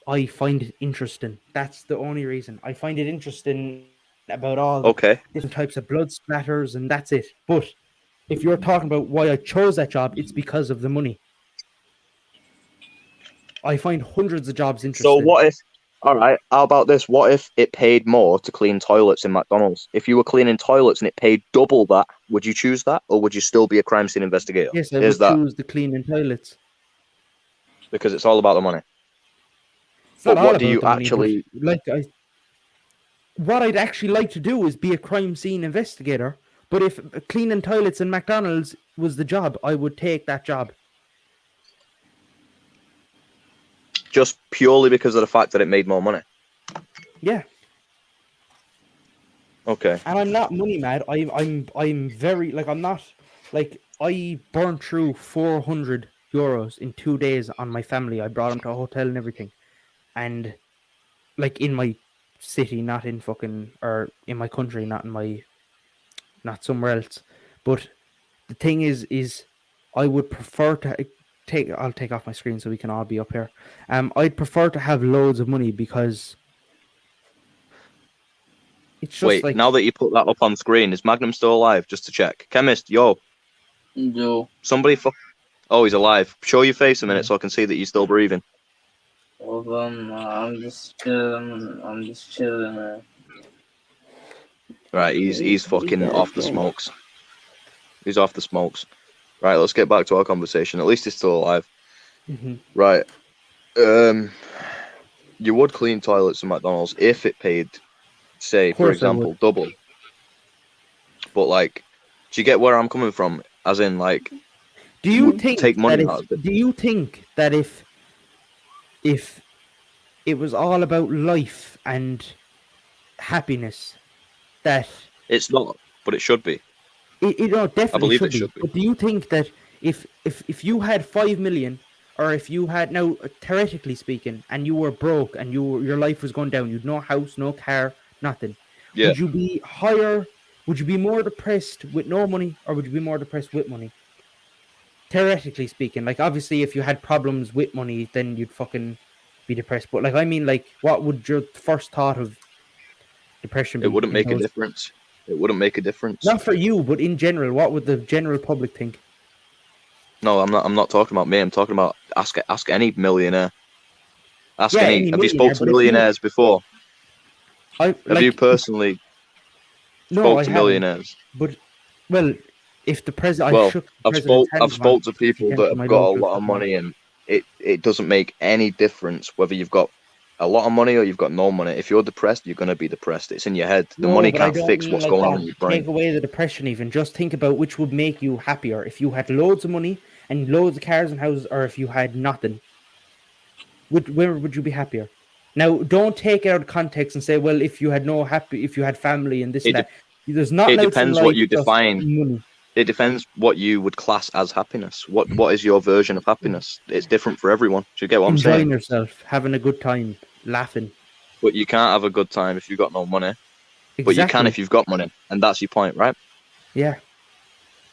I find it interesting. That's the only reason. I find it interesting about all Okay. different types of blood splatters, and that's it. But if you're talking about why I chose that job, it's because of the money. I find hundreds of jobs So interesting. what if? All right. How about this? What if it paid more to clean toilets in McDonald's? If you were cleaning toilets and it paid double that, would you choose that, or would you still be a crime scene investigator? Yes, I Is would that choose the cleaning toilets. because it's all about the money? It's not But all what do about you the money, actually? but what I'd actually like to do is be a crime scene investigator. But if cleaning toilets in McDonald's was the job, I would take that job. Just purely because of the fact that it made more money. Yeah. Okay. And I'm not money mad. I'm very like I'm not like I burned through €400 in 2 days on my family. I brought them to a hotel and everything, and like in my city, not in fucking or in my country, not somewhere else. But the thing is I would prefer to I'll take off my screen so we can all be up here. I'd prefer to have loads of money because it's just Wait, like now that you put that up on screen, is Magnum still alive? Just to check. Chemist, yo. Yo. Somebody Oh, he's alive. Show your face a minute so I can see that you're still breathing. Hold on, I'm just chilling, man. Right, he's fucking off the smokes. He's off the smokes. Right, let's get back to our conversation. At least he's still alive. Mhm. Right. You would clean toilets in McDonald's if it paid, say, for example, double. But like, do you get where I'm coming from? As in, like, do you think take money that out of it? do you think that if it was all about life and happiness, that It's not, but it should be. it definitely I believe should it be. should be. But do you think that if you had 5 million, or if you had now theoretically speaking, and you were broke and your life was going down, you'd no house, no car, nothing, Yeah. would you be higher? Would you be more depressed with no money, or would you be more depressed with money? Theoretically speaking, like obviously, if you had problems with money, then you'd fucking be depressed. But like, I mean, like, what would your first thought of depression be? It wouldn't make a difference. It wouldn't make a difference. Not for you, but in general, what would the general public think? No, I'm not talking about me. I'm talking about ask any millionaire. Ask Yeah, any. any Have you spoke millionaire, to but if you- millionaires before? Have you personally spoke to millionaires? But well, if the president, Well, I shook the I've president's hand spoke to once, people if you that came to my have got a local lot of supermarket. money, and it doesn't make any difference whether you've got a lot of money or you've got no money. If you're depressed, you're gonna be depressed. It's in your head. The No, money but I can't don't fix mean what's like going that. on in your brain. Take away the depression even. Just think about which would make you happier. If you had loads of money and loads of cars and houses, or if you had nothing. Where would you be happier? Now, don't take it out of context and say, well, if you had family and this and that. There's nothing else in Depends life what you just define. money. It depends what you would class as happiness. What is your version of happiness? It's different for everyone. Do you get what I'm Enjoying saying? yourself, having a good time, laughing. But you can't have a good time if you've got no money. But you can Exactly. if you've got money, and that's your point, right? Yeah.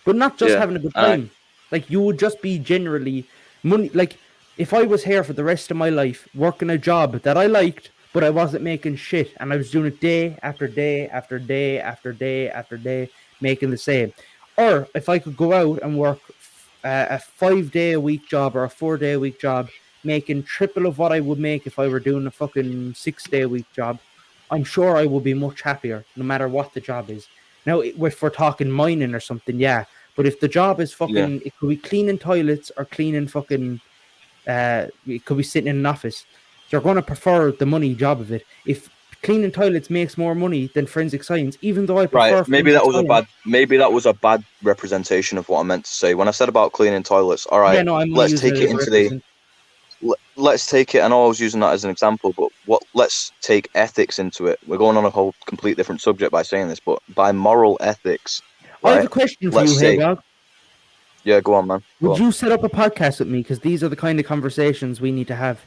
But not just Yeah, having a good and I- time. Like, you would just be generally money. Like, if I was here for the rest of my life working a job that I liked, but I wasn't making shit, and I was doing it day after day after day after day after day, making the same. Or if I could go out and work a 5-day-a-week job or a 4-day-a-week job, making triple of what I would make if I were doing a fucking 6-day-a-week job, I'm sure I would be much happier, no matter what the job is. Now, if we're talking mining or something, yeah. But if the job is fucking, it could be cleaning toilets or cleaning fucking, it could be sitting in an office. You're going to prefer the money job of it. If cleaning toilets makes more money than forensic science, even though I prefer Right, maybe forensic that was a bad representation of what I meant to say when I said about cleaning toilets. All right, Yeah, no, I'm let's take it into the. Let's take it. I know I was using that as an example, but let's take ethics into it. We're going on a whole complete different subject by saying this, but by moral ethics, I have right, a question for let's you, say, Hayward. Yeah, go on, man. Go Would on. you set up a podcast with me? Because these are the kind of conversations we need to have.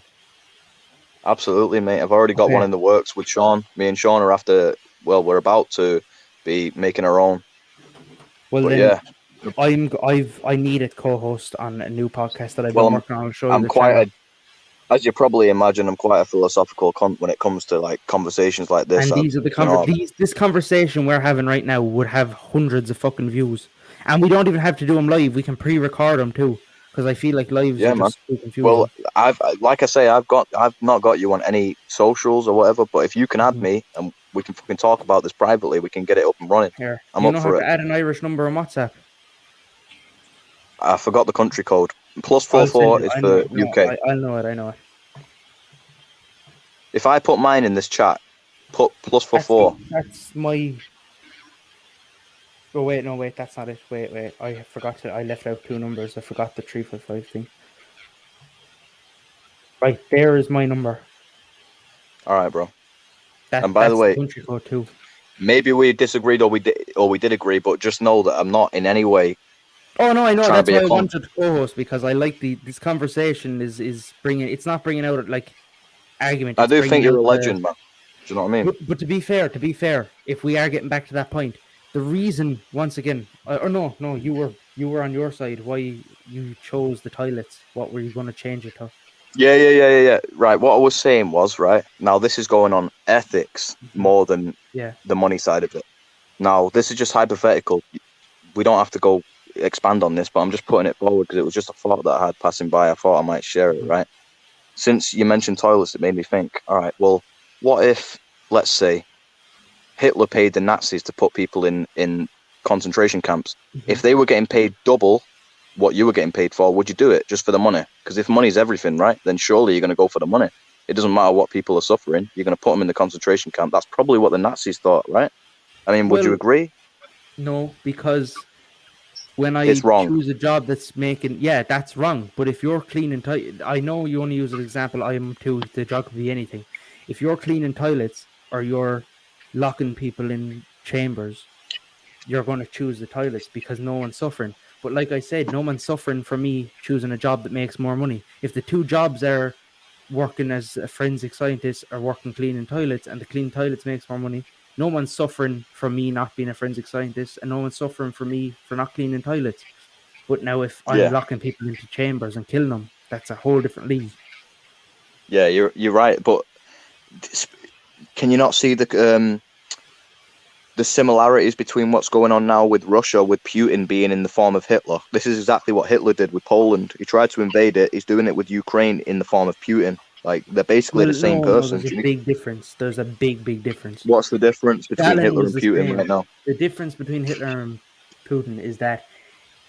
Absolutely, mate. I've already got one in the works with Sean. Me and Sean are we're about to be making our own. Well, But then, yeah. I need a co-host on a new podcast that I've been working on. I'll show you the channel. As you probably imagine, I'm quite a philosophical cunt when it comes to like conversations like this. And these are the this conversation we're having right now would have hundreds of fucking views, and we don't even have to do them live. We can pre-record them too, because I feel like lives are just so confusing. Well, I've not got you on any socials or whatever. But if you can add me and we can fucking talk about this privately, we can get it up and running. Here, I'm you up know for how it. to add an Irish number on WhatsApp? I forgot the country code. +44 is for UK. I know it. I know it. If I put mine in this chat, put +44. That's my. Oh wait, no, wait, that's not it. Wait, I forgot to. I left out 2 numbers. I forgot the 355 thing. Right, there is my number. All right, bro. And by the way, country code too. Maybe we disagreed or we did agree, but just know that I'm not in any way. Oh no, I know. That's why I wanted to co-host, because I like this conversation is bringing. It's not bringing out like argument. I do think you're a legend, man. Do you know what I mean? But to be fair, if we are getting back to that point, the reason, once again, no, you were on your side. Why you chose the toilets? What were you going to change it to? Yeah. Right. What I was saying was, right, now this is going on ethics more than the money side of it. Now, this is just hypothetical. We don't have to go expand on this, but I'm just putting it forward because it was just a thought that I had passing by. I thought I might share it, right? Since you mentioned toilets, it made me think, all right, well, what if, let's say, Hitler paid the Nazis to put people in concentration camps? If they were getting paid double what you were getting paid for, would you do it just for the money? Because if money's everything, right, then surely you're going to go for the money. It doesn't matter what people are suffering. You're going to put them in the concentration camp. That's probably what the Nazis thought, right? I mean, would you agree? No, because when I it's wrong. choose a job that's making, that's wrong. But if you're cleaning toilets, I know you only use an example. I am too. The job could be anything. If you're cleaning toilets or you're locking people in chambers, you're going to choose the toilets because no one's suffering. But like I said, no one's suffering for me choosing a job that makes more money. If the 2 jobs are working as a forensic scientist or working cleaning toilets, and the clean toilets makes more money, no one's suffering from me not being a forensic scientist, and no one's suffering for me for not cleaning toilets. But now if I'm locking people into chambers and killing them, that's a whole different league. Yeah, you're right. But can you not see the similarities between what's going on now with Russia, with Putin being in the form of Hitler? This is exactly what Hitler did with Poland. He tried to invade it. He's doing it with Ukraine in the form of Putin. Like, they're basically the same person. There's a big difference. There's a big difference. What's the difference between Hitler and Putin right now? The difference between Hitler and Putin is that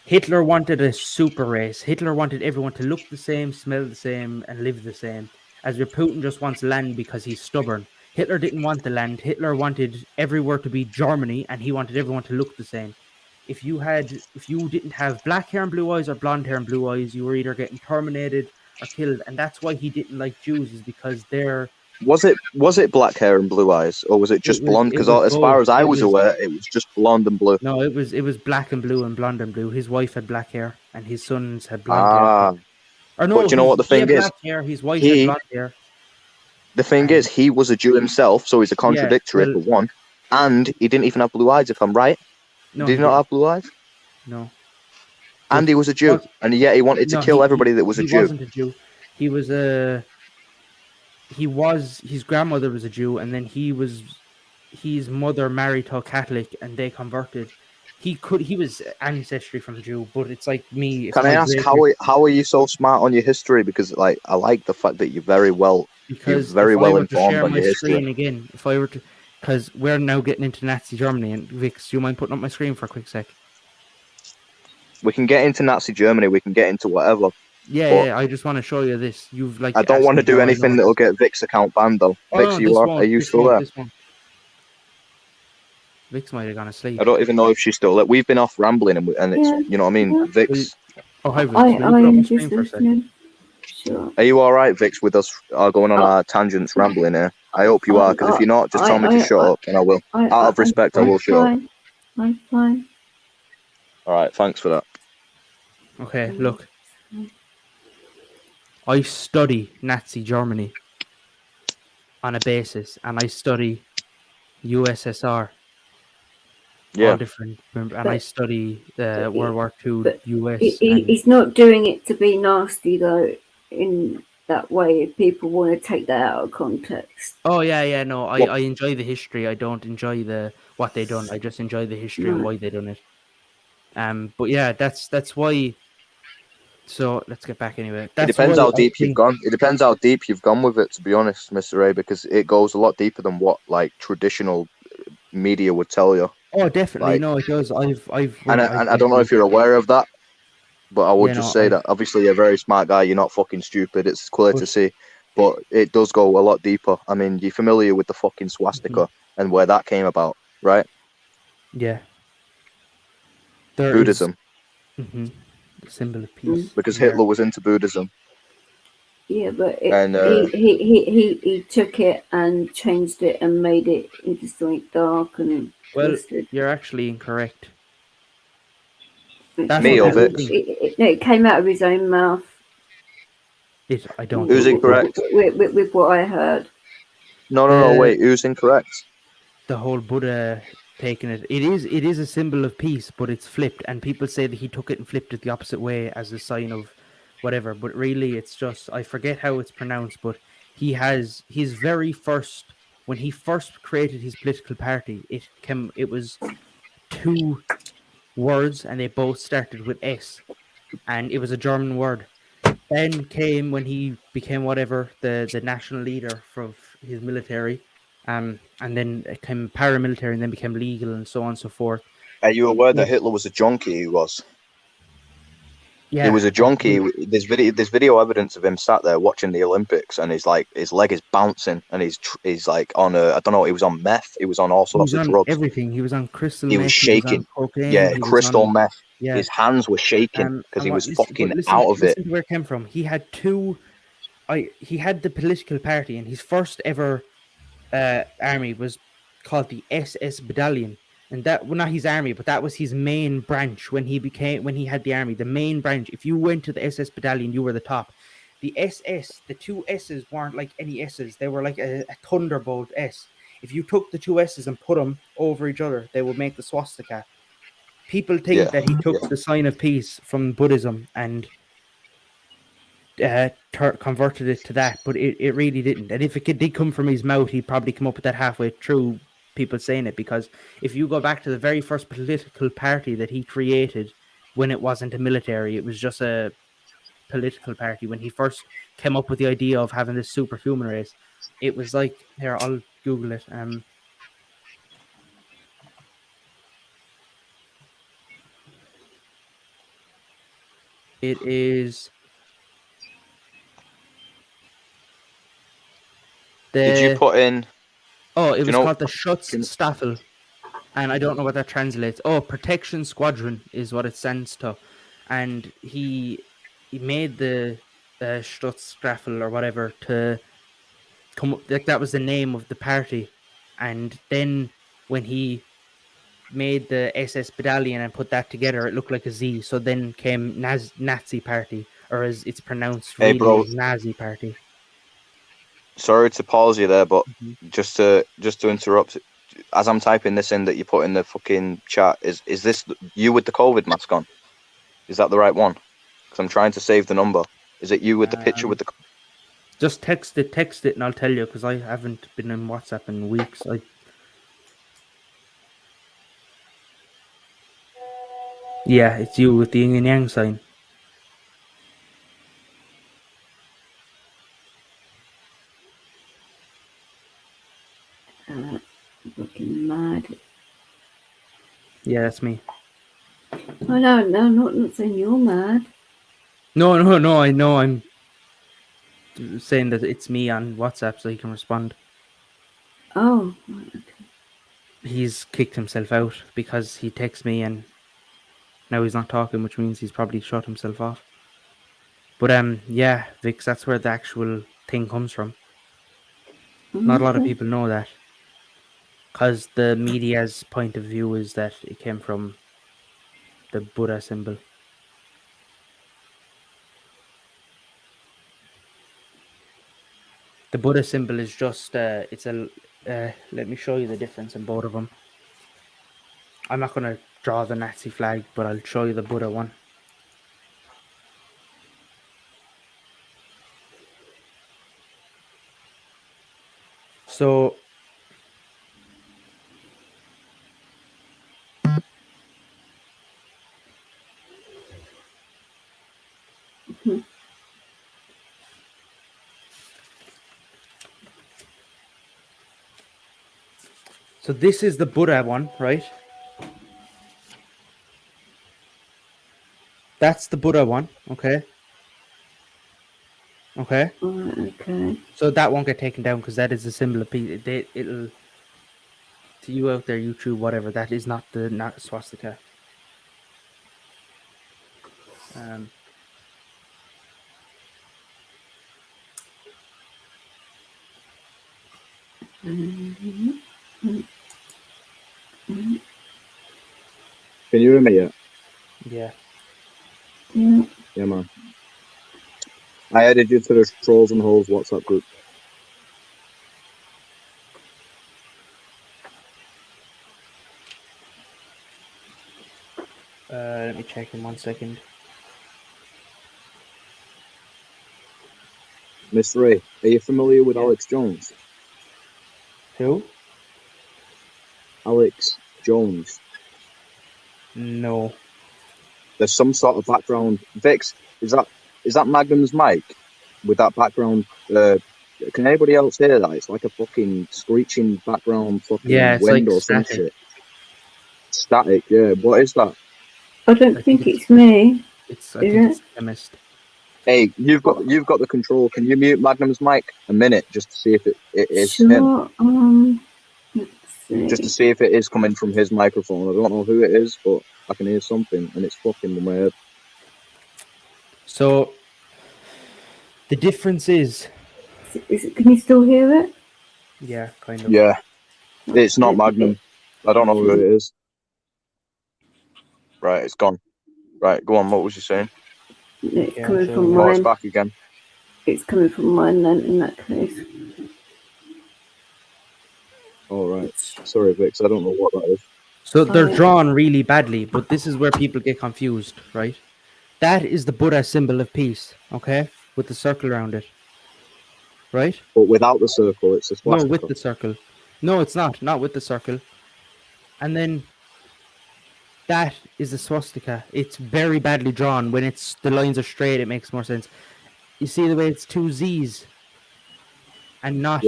Hitler wanted a super race. Hitler wanted everyone to look the same, smell the same, and live the same. As your Putin just wants land because he's stubborn. Hitler didn't want the land. Hitler wanted everywhere to be Germany, and he wanted everyone to look the same. If you didn't have black hair and blue eyes or blonde hair and blue eyes, you were either getting terminated or killed, and that's why he didn't like Jews, is because they're... Was it black hair and blue eyes, or was it just blonde? Because as far as I was aware, it was just blonde and blue. No, it was black and blue and blonde and blue. His wife had black hair, and his sons had blonde hair. Or no, but you know what the thing is? Black hair, his wife had blonde hair. The thing is, he was a Jew himself, so he's a contradictory for one. And he didn't even have blue eyes, if I'm right. No, did he not have blue eyes? No. And he was a Jew, and yet he wanted to kill everybody that was a Jew. He wasn't a Jew. He was his grandmother was a Jew, and then his mother married to a Catholic, and they converted. He was ancestry from a Jew, but it's like me. Can I ask how are you so smart on your history? Because like I like the fact that you're very well informed on your history. Again, if I were to, because we're now getting into Nazi Germany, and Vix, do you mind putting up my screen for a quick sec? We can get into Nazi Germany. We can get into whatever. Yeah, I just want to show you this. I don't want to do anything that'll get Vic's account banned, though. Vix, are you still there? Vix might have gone asleep. I don't even know if she's still there. We've been off rambling, and it's you know what I mean. Vix. Oh, hi, Vix. I'm just listening. Sure. Are you all right, Vix, with us going on our tangents, rambling here? I hope you are, because if you're not, just tell me to shut up, and I will. Out of respect, I will shut up. I'm fine. All right, thanks for that. Okay, look. I study Nazi Germany on a basis, and I study USSR. Yeah. All different, and I study World War II, US. He's not doing it to be nasty, though. that way if people want to take that out of context. Oh yeah. No, Well- I enjoy the history. I don't enjoy what they done. I just enjoy the history and Right. why they done it. But yeah, that's why. So let's get back anyway. It That's depends why how I deep you've think. gone. It depends how deep you've gone with it, to be honest, Mr. A, because it goes a lot deeper than what like traditional media would tell you. Oh, definitely. Like, No, it does. I've and I've I read don't know the. if you're aware of that, but I would Yeah, just no, say that obviously you're a very smart guy. You're not fucking stupid. It's clear to But- see, but it does go a lot deeper. I mean, you're familiar with the fucking swastika and where that came about, right? Yeah. There is. Buddhism, The symbol of peace. because here. Hitler was into Buddhism. Yeah, but And he took it and changed it and made it into something dark and Well, twisted. you're actually incorrect. It That's Me came what or out people of, Vix? think. it came out of his own mouth. I don't Who's think it did. incorrect? With what I heard. No, wait, who's incorrect? The whole Buddha taking it. It is a symbol of peace, but it's flipped, and people say that he took it and flipped it the opposite way as a sign of whatever. But really, it's just I forget how it's pronounced. But he has his very first when he first created his political party. It was two words, and they both started with S, and it was a German word. Then came when he became whatever the national leader for his military, and then it came paramilitary, and then became legal, and so on and so forth. Are you aware that Hitler was a junkie? He was. Yeah, He was a junkie. There's video evidence of him sat there watching the Olympics, and his leg is bouncing, and he's like on I don't know. He was on meth. He was on all He sorts was of on drugs. everything. He was on crystal He meth. was He was on shaking. cocaine. Yeah, He was crystal on meth. yeah. His hands were shaking because And he what? was fucking Listen, out of it. listen to where it came from. He had two. He had the political party, and his first ever army was called the SS Battalion, and that well, not his army, but that was his main branch when he had the army. The main branch. If you went to the SS Battalion, you were the top. The SS, the two S's weren't like any S's. They were like a thunderbolt S. If you took the two S's and put them over each other, they would make the swastika. People think that he took the sign of peace from Buddhism and converted it to that, but it really didn't. And if it did come from his mouth, he'd probably come up with that halfway through people saying it. Because if you go back to the very first political party that he created when it wasn't a military, it was just a political party. When he first came up with the idea of having this superhuman race, it was like, here, I'll Google it. It is Did you put in? Oh, it do was you know? called the Schutzstaffel, and I don't know what that translates. Oh, Protection Squadron is what it stands to, and he made the Schutzstaffel or whatever to come up, like that was the name of the party, and then when he made the SS Battalion and put that together, it looked like a Z. So then came Nazi Party, or as it's pronounced Hey, really bro. as Nazi Party. Sorry to pause you there, but just to interrupt, as I'm typing this in that you put in the fucking chat, is this you with the COVID mask on? Is that the right one? Because I'm trying to save the number. Is it you with the picture with the? Just text it, and I'll tell you because I haven't been in WhatsApp in weeks. Yeah, it's you with the yin and yang sign. Looking mad. Yeah, that's me. Oh no, not saying you're mad. No, I know. I'm saying that it's me on WhatsApp so he can respond. Oh, okay. He's kicked himself out because he texts me and now he's not talking, which means he's probably shut himself off. But yeah, Vix, that's where the actual thing comes from. Not a lot of people know that, because the media's point of view is that it came from the Buddha symbol. The Buddha symbol is just it's a let me show you the difference in both of them. I'm not going to draw the Nazi flag, but I'll show you the Buddha one. So so this is the Buddha one, right? That's the Buddha one, okay? Okay. Okay. So that won't get taken down because that is a symbol of peace. It'll to you out there, YouTube, whatever. That is not swastika. Can you hear me yet? Yeah. Yeah. Yeah, man. I added you to the Trolls and Holes WhatsApp group. Let me check in 1 second. Miss Ray, are you familiar with Alex Jones? Who? Alex Jones. No. There's some sort of background. Vix, is that Magnum's mic with that background? Can anybody else hear that? It's like a fucking screeching background fucking Yeah, it's wind like or some static. shit. Static, yeah. What is that? I don't think it's me. I think it's the chemist. Hey, you've got the control. Can you mute Magnum's mic a minute just to see if it is him? Sure. Let's see. Just to see if it is coming from his microphone. I don't know who it is, but I can hear something, and it's fucking with my head. So the difference is Can you still hear it? Yeah, kind of. Yeah, it's not Magnum. I don't know who it is. Right, it's gone. Right, go on. What was you saying? It's coming from Oh, mine. it's back again. It's coming from mine then, in that case. All right. Sorry, Vix. I don't know what that is. So they're drawn really badly, but this is where people get confused, right? That is the Buddha symbol of peace, okay? With the circle around it. Right? But without the circle, it's a swastika. No, with the circle. No, it's not. Not with the circle. And then that is a swastika. It's very badly drawn. When the lines are straight, it makes more sense. You see the way it's two Z's and not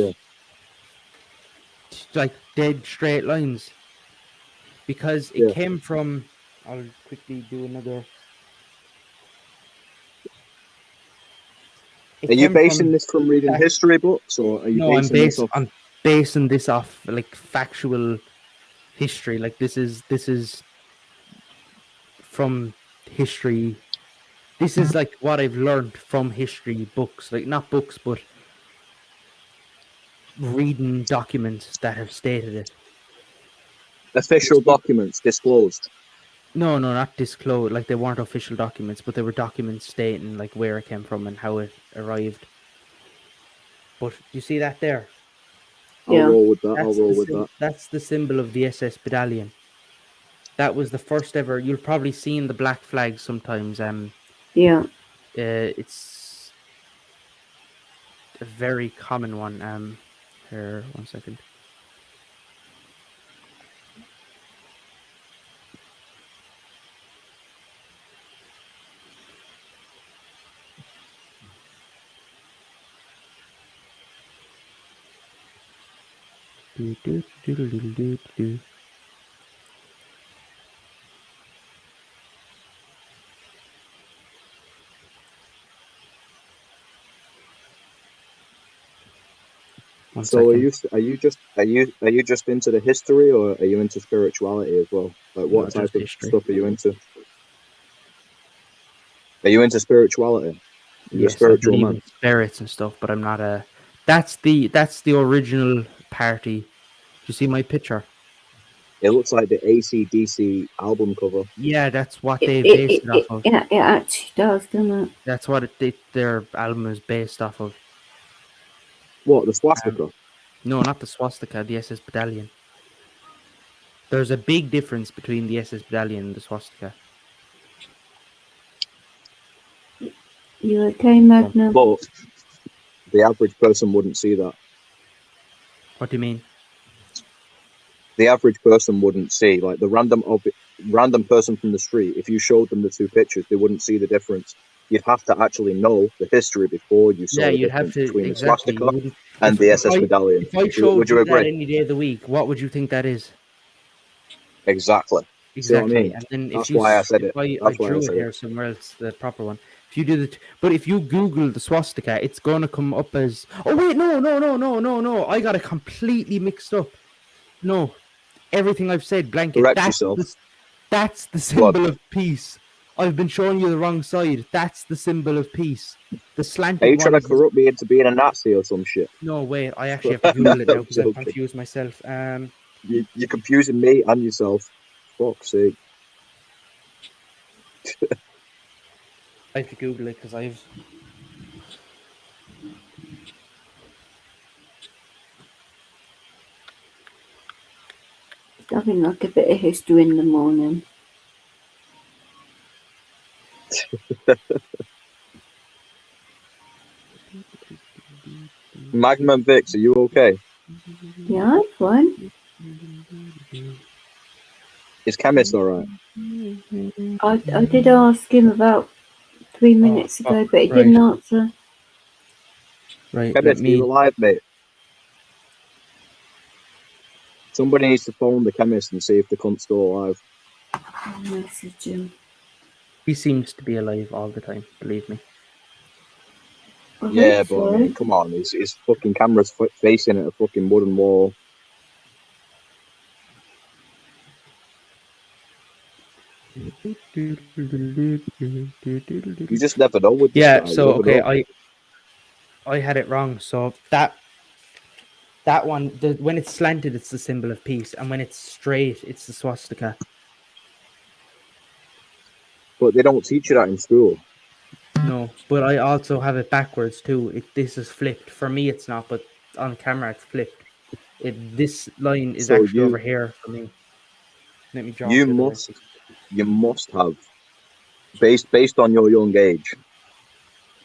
like dead straight lines. Because it came from... I'll quickly do another... Are you basing this from reading history books, or are you basing this off? I'm basing this off like factual history. Like this is from history. This is like what I've learned from history books, like not books, but reading documents that have stated it. Official documents disclosed. No, not disclosed. Like they weren't official documents, but they were documents stating like where it came from and how it arrived. But you see that there? I'll roll with that. That's the symbol of the SS Battalion. That was the first ever. You'll probably seen the black flag sometimes. Yeah. It's a very common one. Here, 1 second. Do. So are you just into the history, or are you into spirituality as well? Like what type of stuff are you into? Are you into spirituality? Yes, I believe in spirits and stuff, but I'm not a. That's the original party. Do you see my picture? It looks like the AC/DC album cover. Yeah, that's what they based it off of. It actually does, doesn't it? That's what their album is based off of. What, the swastika? No, not the swastika, the SS Battalion. There's a big difference between the SS Battalion and the swastika. You okay, Magnum? But the average person wouldn't see that. What do you mean? The average person wouldn't see, like the random person from the street. If you showed them the two pictures, they wouldn't see the difference. You'd have to actually know the history before you saw Yeah, the you'd have difference to between the exactly. You swastika wouldn't, and the SS medallion. if I showed Would you you that agree? any day of the week, what would you think that is? Exactly. See what I Exactly. mean? And then That's why I said if it. I That's why I drew it said here it. somewhere else, the proper one. If you do but if you Google the swastika, it's gonna come up as. Oh wait, no! I got it completely mixed up. No, everything I've said, blanket. Correct yourself. That's the symbol of peace. I've been showing you the wrong side. That's the symbol of peace. The Are slanted you one trying to is. corrupt me into being a Nazi or some shit? No, wait. I actually have to Google it now because I've Joking. confused myself. You're confusing me and yourself. Fuck's sake. I have to Google it because I've. Having like a bit of history in the morning. Magnum Vix, are you okay? Yeah, I'm fine. Is Chemist alright? I did ask him about 3 minutes ago, but he didn't answer. Right, Chemist, are you alive, mate? Somebody needs to phone the chemist and see if the cunt's still alive. I'll message him. He seems to be alive all the time, believe me. Yeah, but I mean, come on, his fucking camera's facing at a fucking wooden wall. You just never know with this guy. So okay, I had it wrong. So that one, when it's slanted, it's the symbol of peace, and when it's straight, it's the swastika. But they don't teach you that in school. No, but I also have it backwards too. This is flipped. For me, it's not, but on camera, it's flipped. This line is So actually over here for me. Let me draw it You the other way. must have, based on your young age,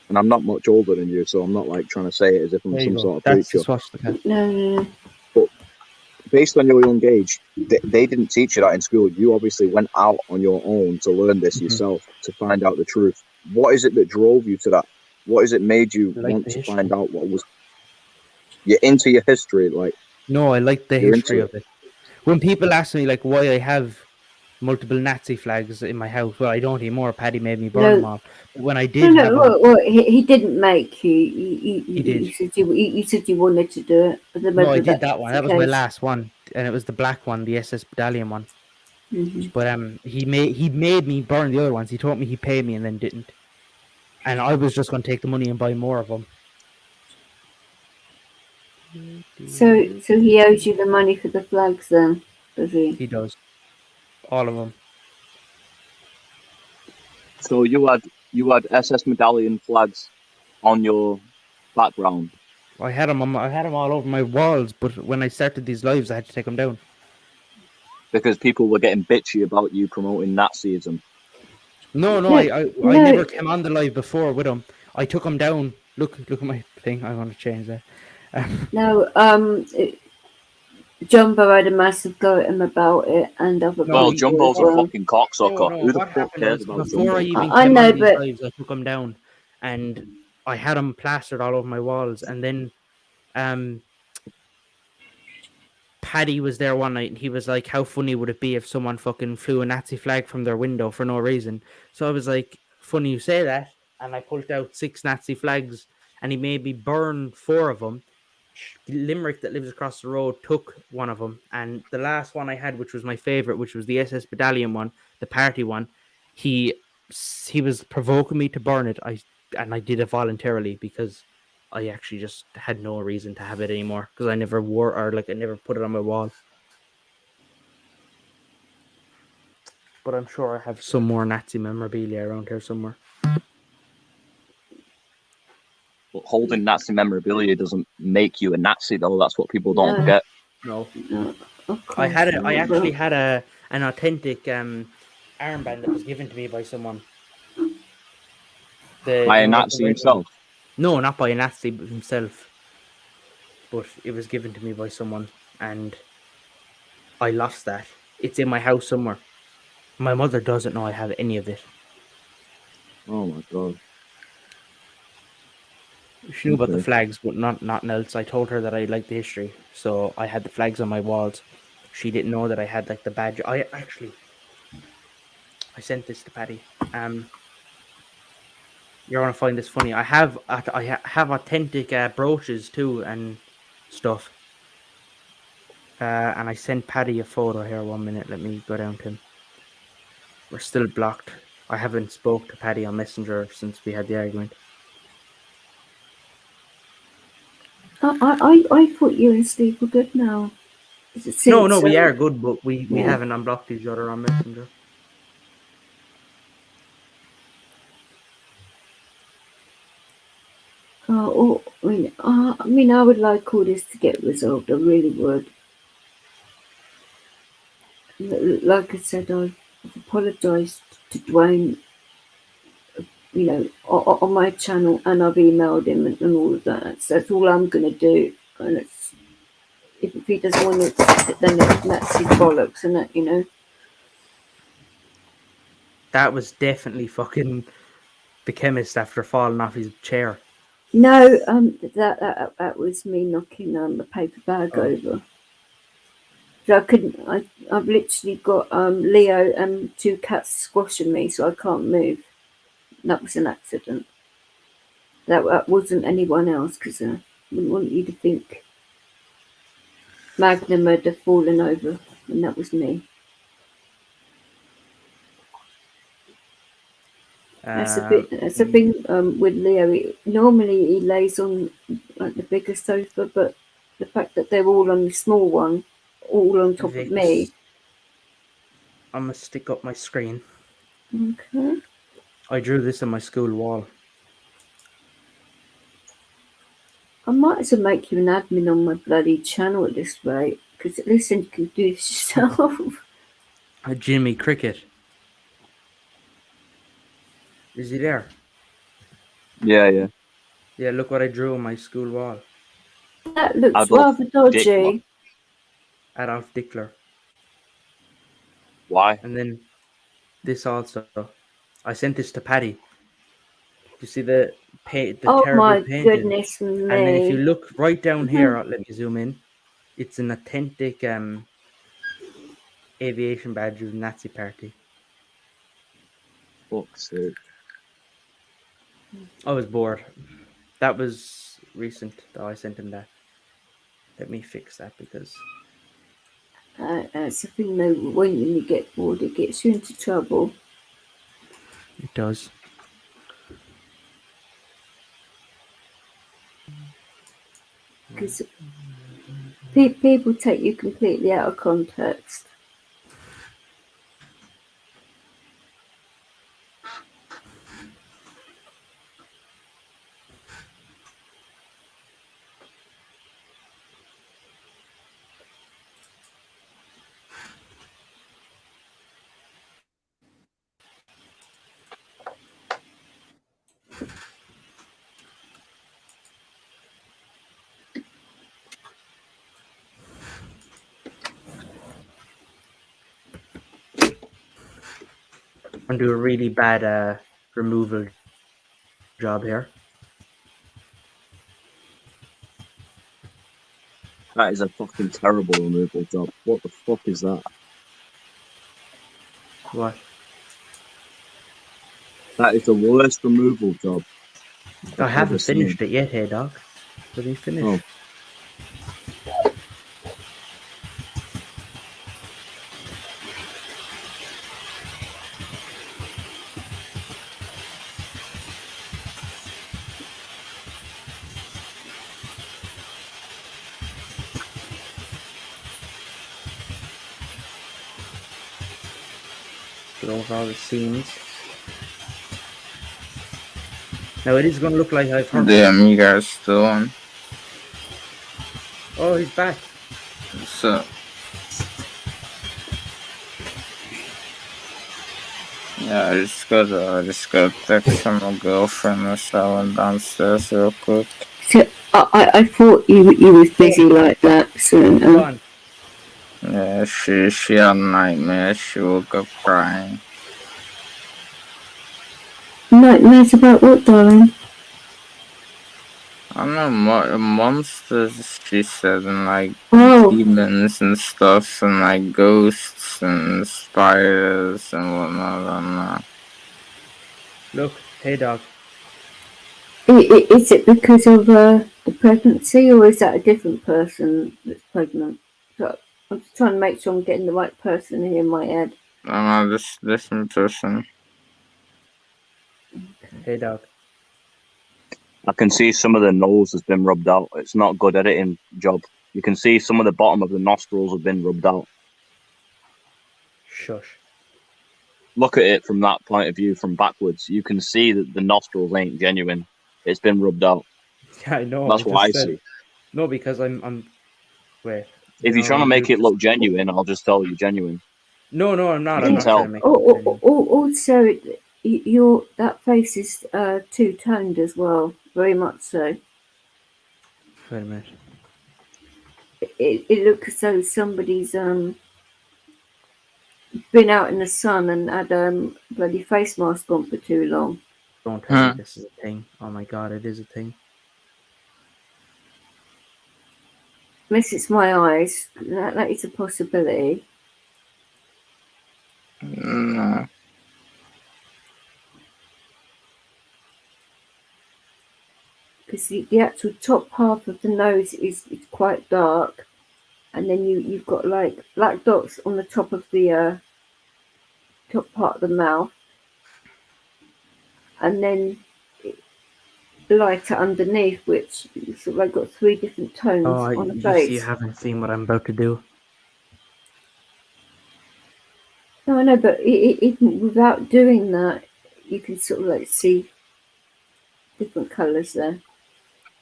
and I'm not much older than you, so I'm not like trying to say it as if I'm There you some go. sort of That's the preacher. swastika. No. But based on your young age, they didn't teach you that in school. You obviously went out on your own to learn this yourself, to find out the truth. What is it that drove you to that? What is it made you want to find out what was? You're into your history, like. No, I like the you're history into of it. When people ask me like why I have multiple Nazi flags in my house, well, I don't anymore. Paddy made me burn them all. But when I did have them, Well, he didn't make you. He did. You said you wanted to do it. I don't know No, I whether did that's that one. the That was my case. last one, and it was the black one, the SS Battalion one. Mm-hmm. But he made me burn the other ones. He told me he paid me and then didn't, and I was just going to take the money and buy more of them. So he owes you the money for the flags then, does he? He does. All of them. So you had SS Medallion flags on your background. I had them all over my walls, but when I started these lives, I had to take them down because people were getting bitchy about you promoting Nazism. No, I never came on the live before with them. I took them down. Look at my thing. I want to change that. Jumbo had a massive go at him about it, and other Well, people Jumbo's as well. a fucking cocksucker. No, Who the what fuck happened cares was about before Jumbo? I even I came know, on these but lives, I took them down, and I had them plastered all over my walls. And then, Paddy was there one night, and he was like, "How funny would it be if someone fucking flew a Nazi flag from their window for no reason?" So I was like, "Funny you say that," and I pulled out 6 Nazi flags, and he made me burn 4 of them. Limerick, that lives across the road, took one of them, and the last one I had, which was my favorite, which was the SS Battalion one, the party one, he was provoking me to burn it. I did it voluntarily because I actually just had no reason to have it anymore because I never wore I never put it on my wall. But I'm sure I have some more Nazi memorabilia around here somewhere. But holding Nazi memorabilia doesn't make you a Nazi, though. That's what people don't get. No. I actually had an authentic armband that was given to me by someone. By a Nazi himself? No, not by a Nazi, but himself. but it was given to me by someone, and I lost that. It's in my house somewhere. My mother doesn't know I have any of it. Oh my god. She knew about the Okay. flags, but nothing else. I told her that I liked the history, so I had the flags on my walls. She didn't know that I had like the badge. I sent this to Patty. You're gonna find this funny. I have authentic brooches too and stuff. And I sent Paddy a photo here. 1 minute. Let me go down to him. We're still blocked. I haven't spoke to Paddy on Messenger since we had the argument. I thought you and Steve were good now. No, we are good, but we Yeah. haven't unblocked each other on Messenger. I mean, I would like all this to get resolved. I really would. Like I said, I've apologised to Dwayne, you know, on my channel, and I've emailed him and all of that. So that's all I'm going to do. And if he doesn't want to accept it, then that's his bollocks, and that, you know. That was definitely fucking the chemist after falling off his chair. No, that was me knocking the paper bag over. So I couldn't. I've literally got Leo and 2 cats squashing me, so I can't move. That was an accident. That wasn't anyone else, because I wouldn't want you to think Magnum had fallen over, and that was me. That's a thing with Leo. Normally he lays on like the bigger sofa, but the fact that they're all on the small one, all on top of me. I'm gonna stick up my screen. Okay. I drew this on my school wall. I might as well make you an admin on my bloody channel at this rate, because at least then you can do this yourself. Jimmy Cricket. Is he there? Yeah. Yeah, look what I drew on my school wall. That looks rather dodgy. Adolf Dickler. Why? And then this also. I sent this to Paddy. You see the Oh terrible my painting? goodness me. And then if you look right down here, let me zoom in. It's an authentic aviation badge of the Nazi party. Fuck's sake. I was bored. That was recent, though. I sent him that. Let me fix that because it's a thing though, when you get bored, it gets you into trouble. it does. Because people take you completely out of context. I'm doing a really bad removal job here. That is a fucking terrible removal job. What the fuck is that? What? That is the worst removal job. I haven't finished it yet, hey dog. Have you finished? Oh. Get over all the seams. Now it is going to look like I've hurt Damn, you guys still on? Oh, he's back. What's up? Yeah, I just got a text from my girlfriend or someone downstairs real quick. So I thought you was busy like that. So Go on. Yeah, she had a nightmare. She woke up crying. nightmares about what, darling? I don't know, monsters, she said, and like Oh. demons and stuff, and like ghosts and spiders and whatnot. And Look, hey dog. Is it because of the pregnancy, or is that a different person that's pregnant? So I'm just trying to make sure I'm getting the right person here in my head. I don't know, this person. Hey dog. I can see some of the nose has been rubbed out. It's not good editing job. You can see some of the bottom of the nostrils have been rubbed out. Shush. Look at it from that point of view, from backwards. You can see that the nostrils ain't genuine. It's been rubbed out. Yeah, I know. That's what I see. No, because I'm. Wait. If you're trying to make it look genuine, I'll just tell you genuine. No, I'm not. I'm not trying to make it genuine. Also, your that face is two-toned as well, very much so. Wait a minute. It looks as though somebody's been out in the sun and had bloody face mask on for too long. Don't tell me this is a thing. Oh my god, it is a thing. Unless it's my eyes, that is a possibility. No. Because the actual top half of the nose is quite dark, and then you've got like black dots on the top of the top part of the mouth, and then lighter underneath, which sort of like got three different tones on the face. You haven't seen what I'm about to do. No, I know, but even without doing that, you can sort of like see different colours there.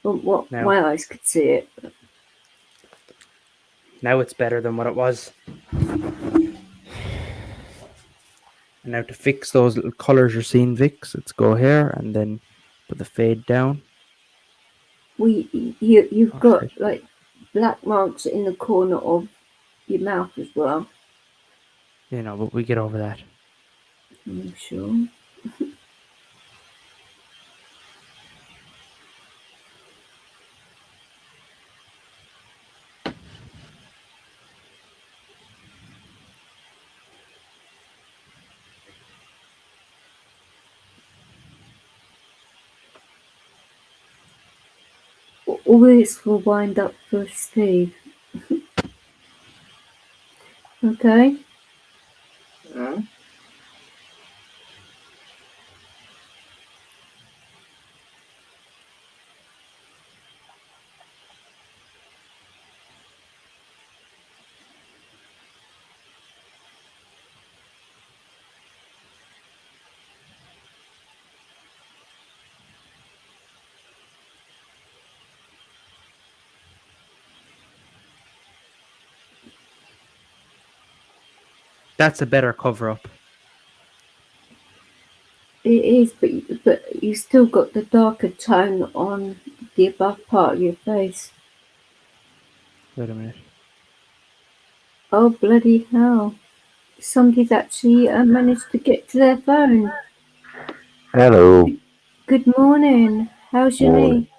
What No. my eyes could see it. But Now it's better than what it was. And now to fix those little colours you're seeing, Vix, let's go here and then put the fade down. You've got like black marks in the corner of your mouth as well. You know, but we get over that. I'm sure. All this will wind up for Steve. Okay? Yeah. That's a better cover up. It is, but you still got the darker tone on the above part of your face. Wait a minute. Oh, bloody hell. Somebody's actually managed to get to their phone. Hello. Good morning. How's your Morning. knee?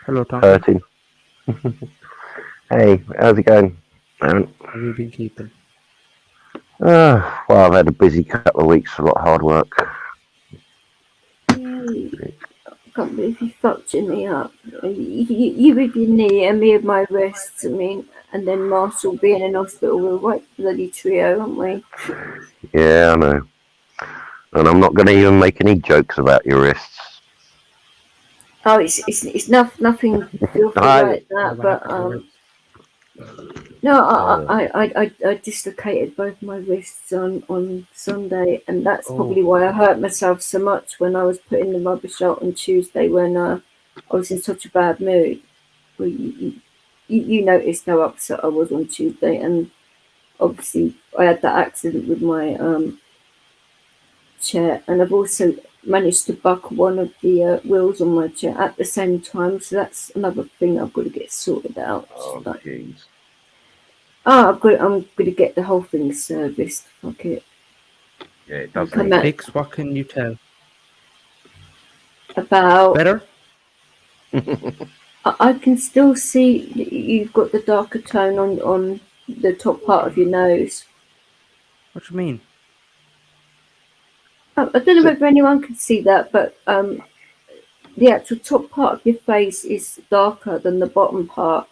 Hello, Tom. Hurting. Hey, how's it going? How have you been keeping? Well, I've had a busy couple of weeks, a lot of hard work. Yeah, I can't believe you fucked your knee up. You with your knee and me with my wrists, I mean, and then Marshall being in hospital. We're a right bloody trio, aren't we? Yeah, I know. And I'm not going to even make any jokes about your wrists. Oh, it's nothing filthy like that, but no, I dislocated both my wrists on Sunday, and that's probably why I hurt myself so much when I was putting the rubbish out on Tuesday when I was in such a bad mood. Well, you noticed how upset I was on Tuesday, and obviously I had that accident with my chair, and I've also managed to buckle one of the wheels on my chair at the same time. So that's another thing I've got to get sorted out. Oh, Like, jeez. I'm going to get the whole thing serviced. Fuck it. Yeah, it does. Come out Vix, what can you tell? about Better? I can still see that you've got the darker tone on the top part of your nose. What do you mean? I don't know whether anyone can see that, but the actual top part of your face is darker than the bottom part.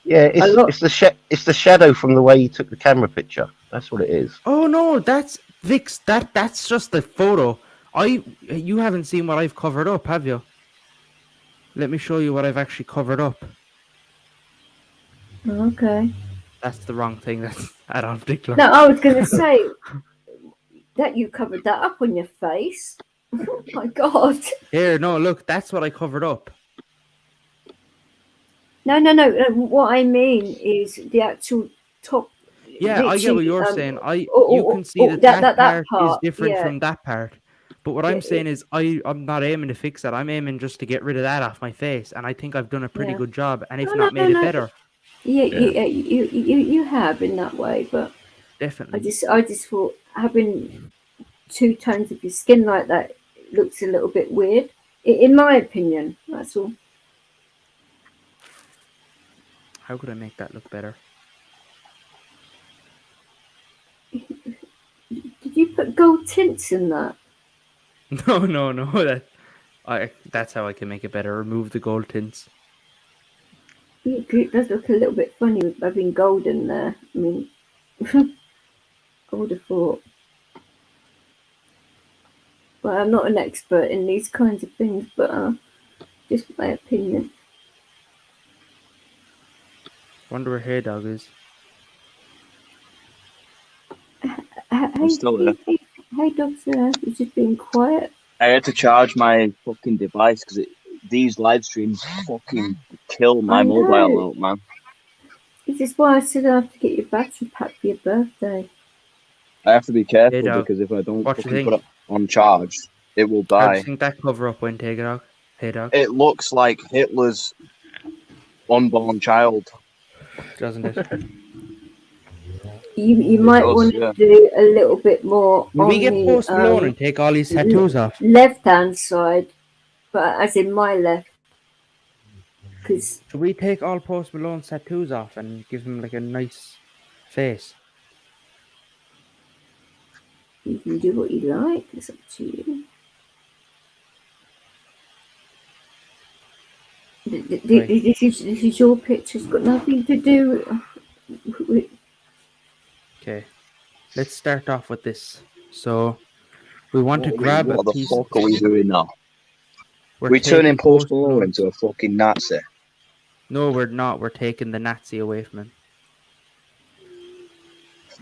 Yeah, it's the shadow from the way you took the camera picture. That's what it is. Oh no, that's Vix. That's just the photo. You haven't seen what I've covered up, have you? Let me show you what I've actually covered up. Okay. That's the wrong thing. That's Adolf Dickler. No, I was going to say that you covered that up on your face. Oh my god. Here, no, look, that's what I covered up. No. What I mean is the actual top. Yeah, I get what you're saying. You can see that part is different from that part. But what I'm saying is I'm not aiming to fix that. I'm aiming just to get rid of that off my face, and I think I've done a pretty good job, and if not made it better. Yeah, you have in that way, but definitely. I just thought having two tones of your skin like that looks a little bit weird, in my opinion. That's all. How could I make that look better? Did you put gold tints in that? No. That's how I can make it better. Remove the gold tints. Yeah, it does look a little bit funny with having gold in there. I mean, I would have thought. Well, I'm not an expert in these kinds of things, but just my opinion. Wonder where Hey Dog is. I'm still there. Hey Dog's there. He's just being quiet. I had to charge my fucking device because these live streams fucking kill my mobile out, man. This is why I said I have to get your battery pack for your birthday. I have to be careful Hey, Dog. because if I don't What you fucking think? put it on charge, it will How do die. you think that cover up went, Hey Dog? Hey Dog. It looks like Hitler's unborn child. Doesn't it? You might want to do a little bit more Will on we get the Post Malone and take all these tattoos off? left-hand side, but as in my left. Because should we take all Post Malone's tattoos off and give him like a nice face? You can do what you like. It's up to you. This is your picture. It's got nothing to do with... Okay, let's start off with this. So, we want to grab what a the piece. fuck are we doing now? We're we turning taking Post Malone into a fucking Nazi. No, we're not. We're taking the Nazi away from him.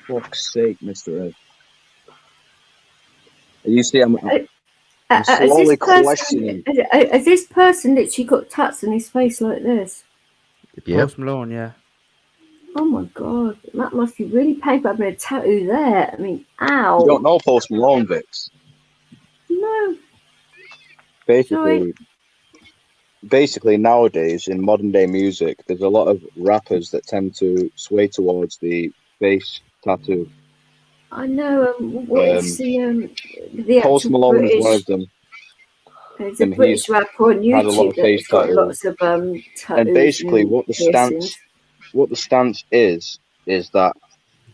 Fuck's sake, Mr. Ed. You see, I'm slowly questioning. Has this person literally got tats on his face like this? Post Malone, yeah. Oh my god, that must be really painful having a tattoo there. I mean, ow. You don't know Post Malone, Vix? No. Basically, nowadays in modern day music, there's a lot of rappers that tend to sway towards the face tattoo. I know. What is the Post Malone British, is one of them. There's a British rapper on had a lot YouTube of face that's got tattoos. lots of tattoos. And basically, what the piercings. stance is that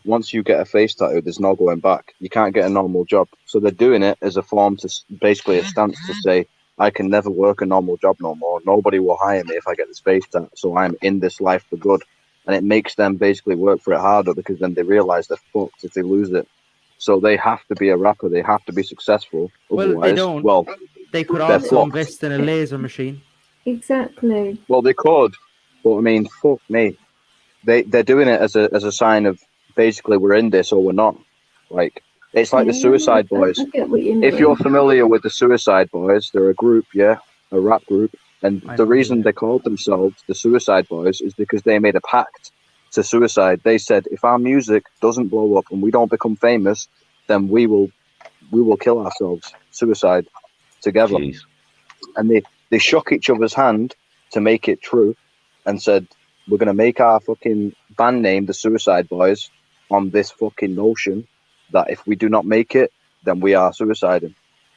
once you get a face tattoo, there's no going back. You can't get a normal job. So they're doing it as a form to basically a stance to say, I can never work a normal job no more. Nobody will hire me if I get this face tattoo. So I'm in this life for good. And it makes them basically work for it harder because then they realize they're fucked if they lose it. So they have to be a rapper. They have to be successful. Well, otherwise, they don't. Well, they could they're also fucked. invest in a laser machine. Exactly. Well, they could, but I mean, fuck me. They're doing it as a sign of basically we're in this or we're not. Like it's like the Suicide Boys. I get what you mean. If you're familiar with the Suicide Boys, they're a group, a rap group, and the reason they called themselves the Suicide Boys is because they made a pact to suicide. They said, if our music doesn't blow up and we don't become famous, then we will we will kill ourselves, suicide, together. Jeez. And they shook each other's hand to make it true and said, we're going to make our fucking band name the Suicide Boys on this fucking notion that if we do not make it, then we are suiciding.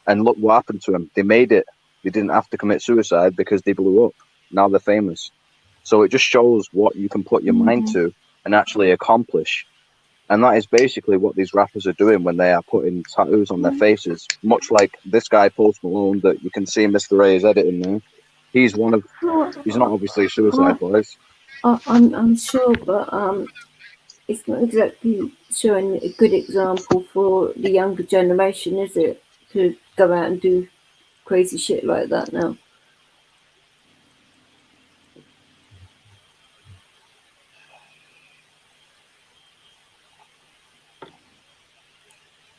And look what happened to them. They made it. They didn't have to commit suicide because they blew up. Now they're famous. So it just shows what you can put your mind to and actually accomplish. And that is basically what these rappers are doing when they are putting tattoos on their faces. Much like this guy, Post Malone, that you can see Mr. A is editing there. He's one of, he's not obviously Suicide Boys. I'm sure, but it's not exactly showing a good example for the younger generation, is it? To go out and do crazy shit like that now.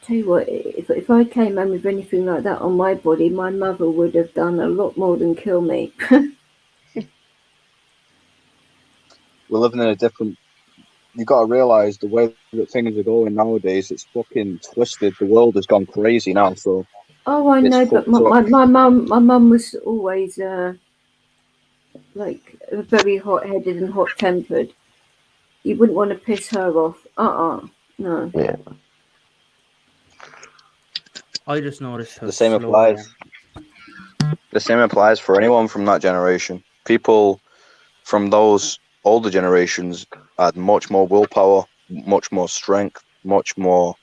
Tell you what, if I came home with anything like that on my body, my mother would have done a lot more than kill me. We're living in a different. You got to realize the way that things are going nowadays. It's fucking twisted. The world has gone crazy now. So. Oh, I know, but my mum was always like very hot-headed and hot-tempered. You wouldn't want to piss her off. No. Yeah. I just noticed how the same applies. The same applies for anyone from that generation. People from those older generations had much more willpower, much more strength, much more.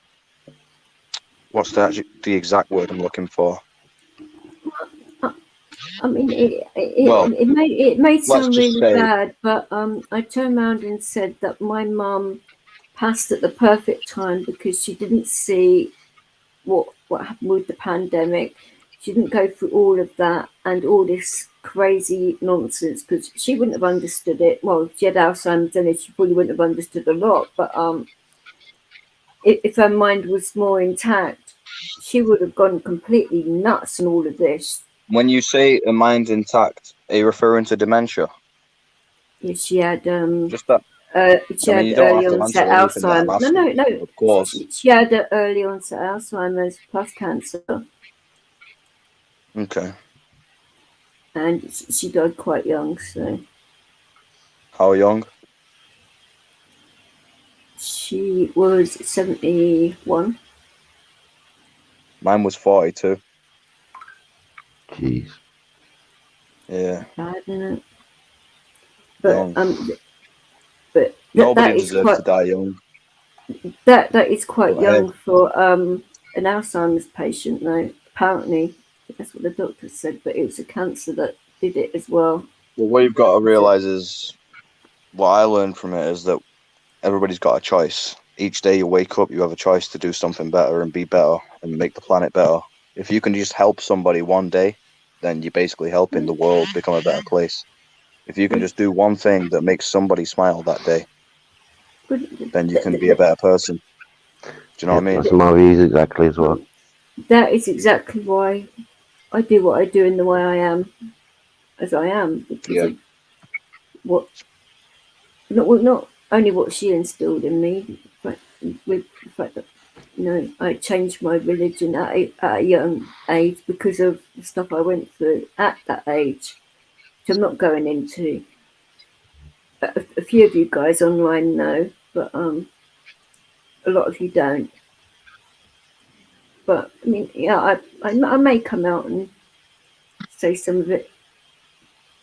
What's the exact word I'm looking for? I mean, it may sound really bad, but I turned around and said that my mum passed at the perfect time because she didn't see what happened with the pandemic. She didn't go through all of that and all this crazy nonsense because she wouldn't have understood it. Well, she had Alzheimer's and she probably wouldn't have understood a lot, but if her mind was more intact, she would have gone completely nuts and all of this. When you say a mind intact, are you referring to dementia? Yeah, she had just that. She had early onset Alzheimer's. No. Of course. She had early onset Alzheimer's plus cancer. Okay. And she died quite young, so. How young? She was 71. Mine was 42. Jeez. Yeah. Bad, isn't it? But but nobody deserves to die young. That is quite young for an Alzheimer's patient, though. Apparently, that's what the doctor said. But it was a cancer that did it as well. Well, what you've got to realise is, what I learned from it is that everybody's got a choice. Each day you wake up, you have a choice to do something better and be better and make the planet better. If you can just help somebody one day, then you're basically helping the world become a better place. If you can just do one thing that makes somebody smile that day, then you can be a better person. Do you know what I mean? That's my views exactly as well. That is exactly why I do what I do and the way I am, as I am, because of not only what she instilled in me, but with the fact that I changed my religion at a young age because of the stuff I went through at that age. Which I'm not going into. A few of you guys online know, but a lot of you don't. But I mean, yeah, I may come out and say some of it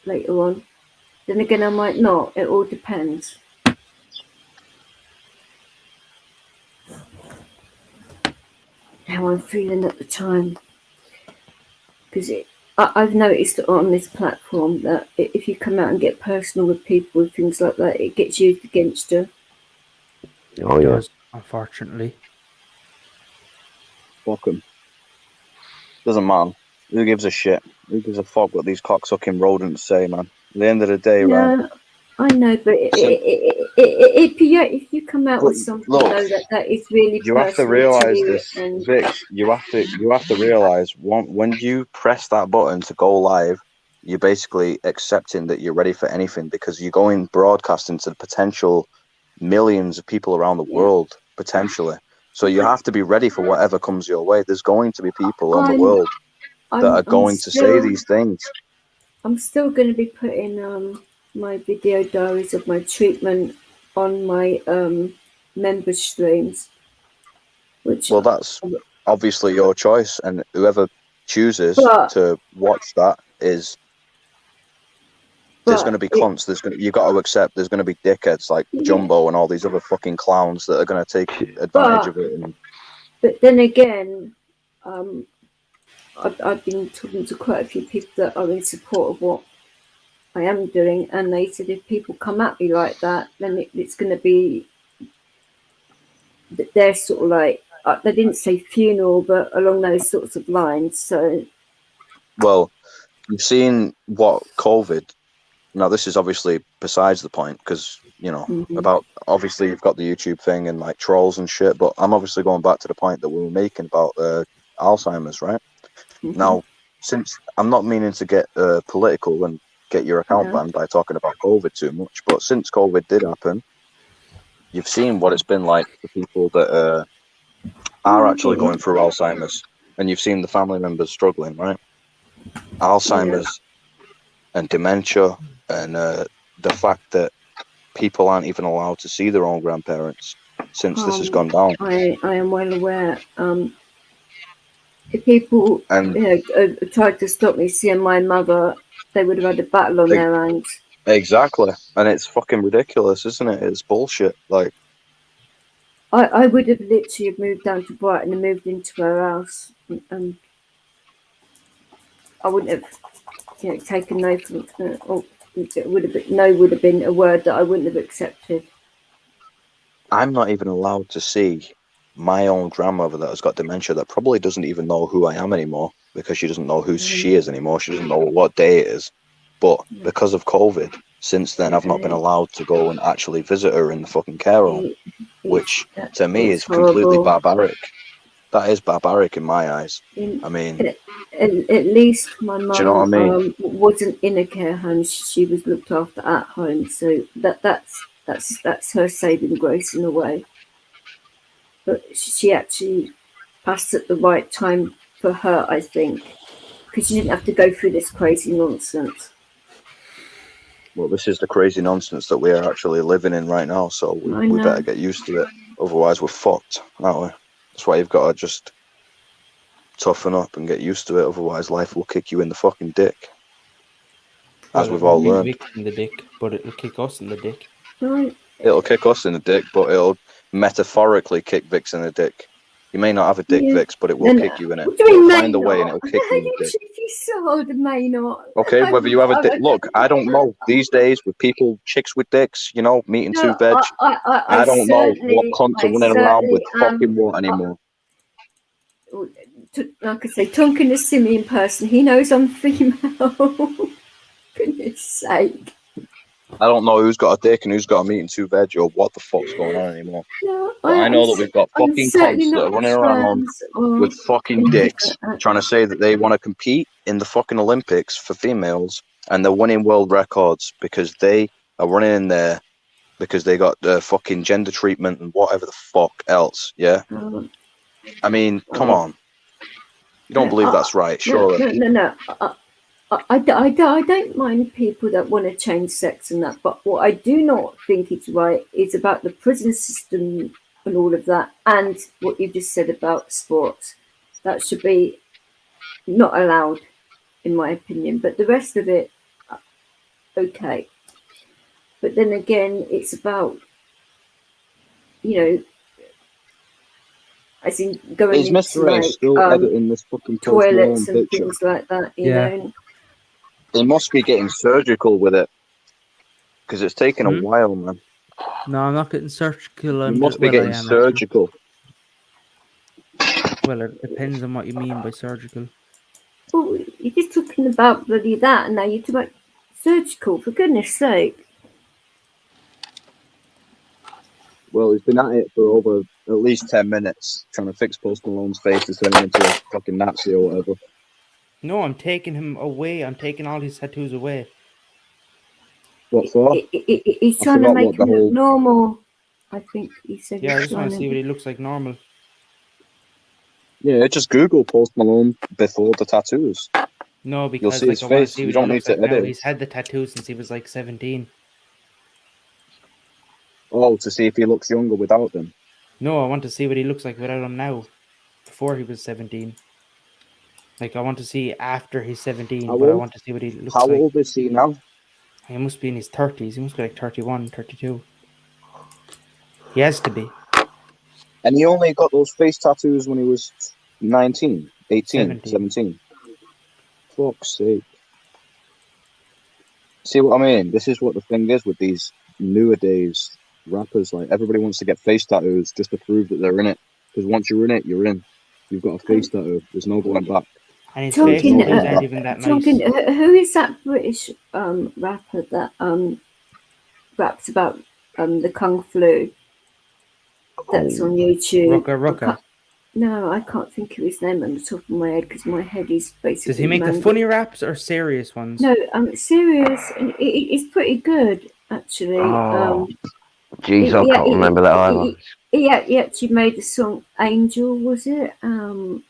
later on. Then again, I might not. It all depends. How I'm feeling at the time, because I've noticed on this platform that if you come out and get personal with people and things like that, it gets used against you. Oh yeah. Unfortunately. Fuck them. Doesn't matter. Who gives a shit? Who gives a fuck what these cocksucking rodents say, man? At the end of the day, right? I know, but if you come out with something that is really you have to realize this, Vic. You have to realize when you press that button to go live, you're basically accepting that you're ready for anything because you're going broadcasting to the potential millions of people around the world potentially. So you have to be ready for whatever comes your way. There's going to be people on the world that are going to say these things. I'm still going to be putting my video diaries of my treatment on my member streams. Well, that's obviously your choice, and whoever chooses to watch that is. There's going to be cunts. You got to accept. There's going to be dickheads like Jumbo and all these other fucking clowns that are going to take advantage of it. But then again, I've been talking to quite a few people that are in support of what I am doing, and they said if people come at me like that, then it's going to be. They're sort of like they didn't say funeral, but along those sorts of lines. So. Well, you've seen what COVID. Now, this is obviously besides the point because, about obviously you've got the YouTube thing and like trolls and shit, but I'm obviously going back to the point that we were making about Alzheimer's, right? Now, since I'm not meaning to get political and get your account banned by talking about COVID too much, but since COVID did happen, you've seen what it's been like for people that are actually going through Alzheimer's, and you've seen the family members struggling, right? Alzheimer's and dementia. And the fact that people aren't even allowed to see their own grandparents since this has gone down. I am well aware. If people tried to stop me seeing my mother, they would have had a battle on their hands. Exactly. And it's fucking ridiculous, isn't it? It's bullshit. Like, I would have literally moved down to Brighton and moved into her house, and I wouldn't have taken no from or no would have been a word that I wouldn't have accepted. I'm not even allowed to see my own grandmother that has got dementia that probably doesn't even know who I am anymore because she doesn't know who she is anymore. She doesn't know what day it is. But because of COVID, since then I've not been allowed to go and actually visit her in the fucking care home, which to me is completely barbaric. That is barbaric in my eyes. I mean, at least my mum do you know what I mean? wasn't in a care home; she was looked after at home. So that's her saving grace in a way. But she actually passed at the right time for her, I think, because she didn't have to go through this crazy nonsense. Well, this is the crazy nonsense that we are actually living in right now. So we better get used to it. Otherwise, we're fucked, aren't we? That's why you've got to just toughen up and get used to it. Otherwise, life will kick you in the fucking dick. As we've all learned. In the dick, but it'll kick us in the dick. Right. It'll kick us in the dick, but it'll metaphorically kick Vix in the dick. You may not have a dick, Vix, but it will kick you in it. It'll find a way and it'll kick you in the dick. May not. Okay, whether you have a dick. Look, I don't know. These days, with people, chicks with dicks, meeting two veg, I don't know what cunts are running around with fucking what anymore. Like I say, Tonkin has seen me in person. He knows I'm female. Goodness sake. I don't know who's got a dick and who's got a meeting two veg or what the fuck's going on anymore. No, but I know that we've got fucking cunts that are running around with fucking dicks trying to say that they want to compete in the fucking Olympics for females and they're winning world records because they are running in there because they got the fucking gender treatment and whatever the fuck else, yeah? I mean, come on. You don't believe that's right, surely? No. I don't mind people that want to change sex and that, but what I do not think is right is about the prison system and all of that, and what you just said about sports. That should be not allowed, in my opinion. But the rest of it, okay. But then again, it's about, as in going is into Mr. A still editing this fucking toilets and picture? things like that, you know. They must be getting surgical with it because it's taken a while, man. No, I'm not getting surgical. You must be getting surgical. Well, it depends on what you mean by surgical. Well, you're just talking about bloody that, and now you're talking about surgical, for goodness sake. Well, he's been at it for over at least 10 minutes trying to fix Post Malone's face to turn him into a fucking Nazi or whatever. No, I'm taking him away. I'm taking all his tattoos away. What for? He's trying to make him look normal. I think he said. Yeah, I just want to see what he looks like normal. Yeah, just Google Post Malone before the tattoos. No, You'll because see his I want to face. see You what he don't need looks to like now. edit. He's had the tattoo since he was like 17. Oh, to see if he looks younger without them. No, I want to see what he looks like without him now. Before he was 17. Like, I want to see after he's 17, How but I old? want to see what he looks How like. old is he now? He must be in his 30s. He must be like 31, 32. He has to be. And he only got those face tattoos when he was 19, 18, 17. 17. Fuck's sake. See what I mean? This is what the thing is with these newer days rappers. Like, everybody wants to get face tattoos just to prove that they're in it. Because once you're in it, you're in. You've got a face tattoo. There's no going back. And his There's face no tattoos going aren't back. even that nice. Talking, who is that British rapper that raps about the Kung Flu? That's on YouTube. Rucka. No, I can't think of his name on the top of my head because my head is basically. Does he make the funny raps or serious ones? No, serious. And it's pretty good actually. Oh, jeez, I can't remember that either. He actually made the song "Angel," was it? You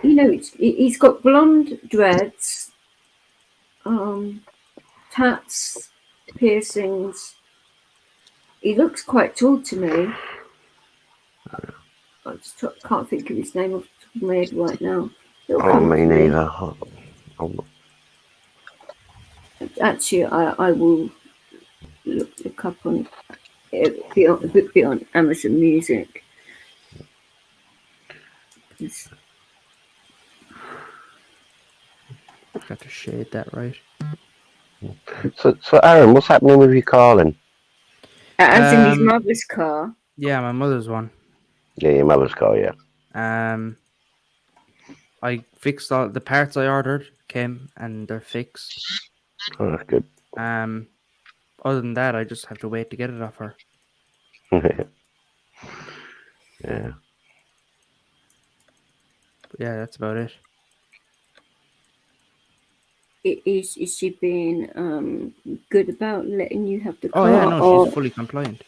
know, he's got blonde dreads, tats, piercings. He looks quite tall to me. I just can't think of his name off the top of my head right now. Oh, me neither. Actually, I will look up on it. Be on Amazon Music. Got to shade that right. So Aaron, what's happening with your car then? As in his mother's car. Yeah, my mother's one. Yeah, your mother's car, yeah. I fixed all the parts I ordered, came and they're fixed. Oh, that's good. Other than that, I just have to wait to get it off her. Yeah. But yeah, that's about it. Is she being good about letting you have the car? Oh yeah, no, she's fully compliant.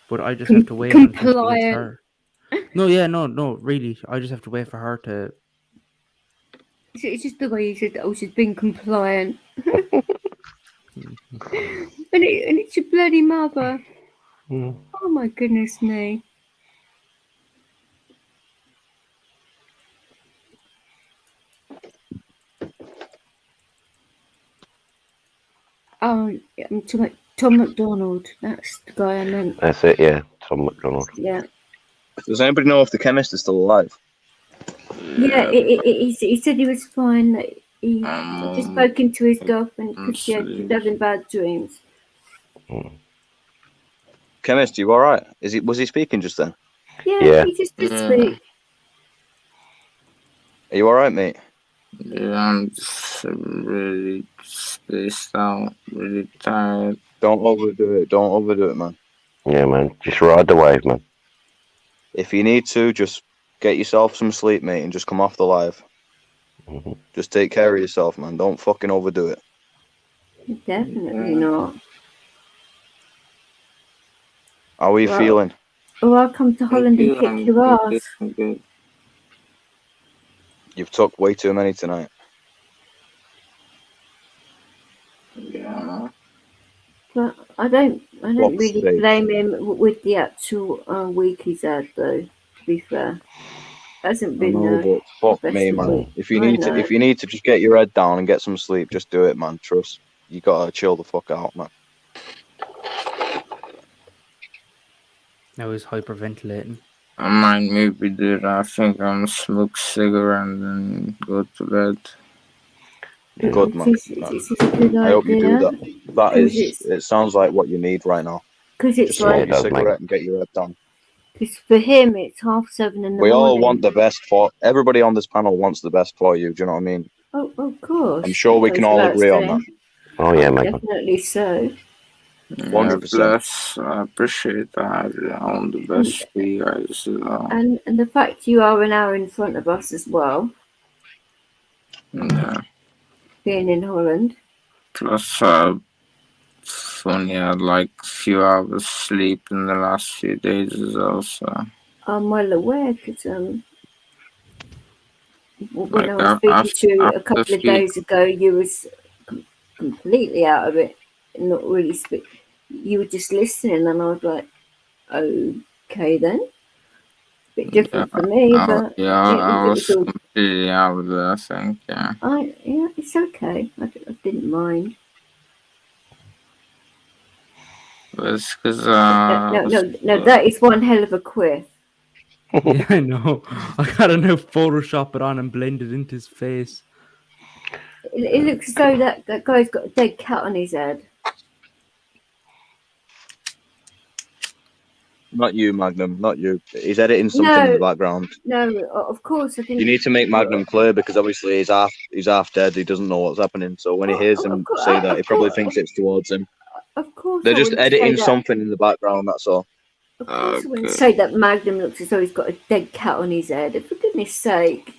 But I just have to wait until she gets her. No, really. I just have to wait for her to. It's just the way you said, "Oh, she's been compliant," and it's your bloody mother. Oh my goodness me! Oh, I'm talking about Tom McDonald. That's the guy I meant. That's it, yeah. Tom McDonald. Yeah. Does anybody know if the chemist is still alive? Yeah, he said he was fine. He just spoken to his girlfriend because she's having bad dreams. Chemist, you all right? Was he speaking just then? Yeah. He just did speak. Are you all right, mate? Yeah, I'm just really spaced out, really tired. Don't overdo it, man. Yeah, man. Just ride the wave, man. If you need to, just get yourself some sleep, mate, and just come off the live. Just take care of yourself, man. Don't fucking overdo it. Definitely not. How are you feeling? Oh, I'll come to Holland and kick your ass. You've took way too many tonight. Yeah. But I don't really blame him with the actual week he's had, though. To be fair, hasn't been. But fuck me, man. If you need to just get your head down and get some sleep, just do it, man. Trust. You gotta chill the fuck out, man. Now he's hyperventilating. I might maybe do that. I think I'm smoke cigarette and then go to bed. Good, man. I hope you do that. It sounds like what you need right now. Because it's just smoke a cigarette and get your head down. Because for him, it's 7:30 in the morning. We all want the best for everybody on this panel. Wants the best for you. Do you know what I mean? Oh, of course. I'm sure we can all agree on that. Oh yeah, mate. Definitely so. 100%. I appreciate that. I want the best for you guys. And the fact you are an hour in front of us as well. Yeah. Being in Holland. Plus, only had like a few hours sleep in the last few days as well. So. I'm well aware because when Like I was speaking to you a after couple of few, days ago, you was completely out of it, not really you were just listening, and I was like, okay then, bit different for me, but I if it was was all, completely out of it, I think, yeah. yeah, it's okay. I didn't mind. It's because No, that is one hell of a quiff. Yeah, I know. I gotta now Photoshop it on and blend it into his face. It looks as though that guy's got a dead cat on his head. Not you, Magnum. Not you. He's editing something in the background. No, of course I didn't. You need to make Magnum clear because obviously he's half dead. He doesn't know what's happening. So when he hears him say that, he probably thinks it's towards him. Of course, They're I just wouldn't say editing that. something in the background. That's all. Of course, I wouldn't say that Magnum looks as though he's got a dead cat on his head. For goodness' sake.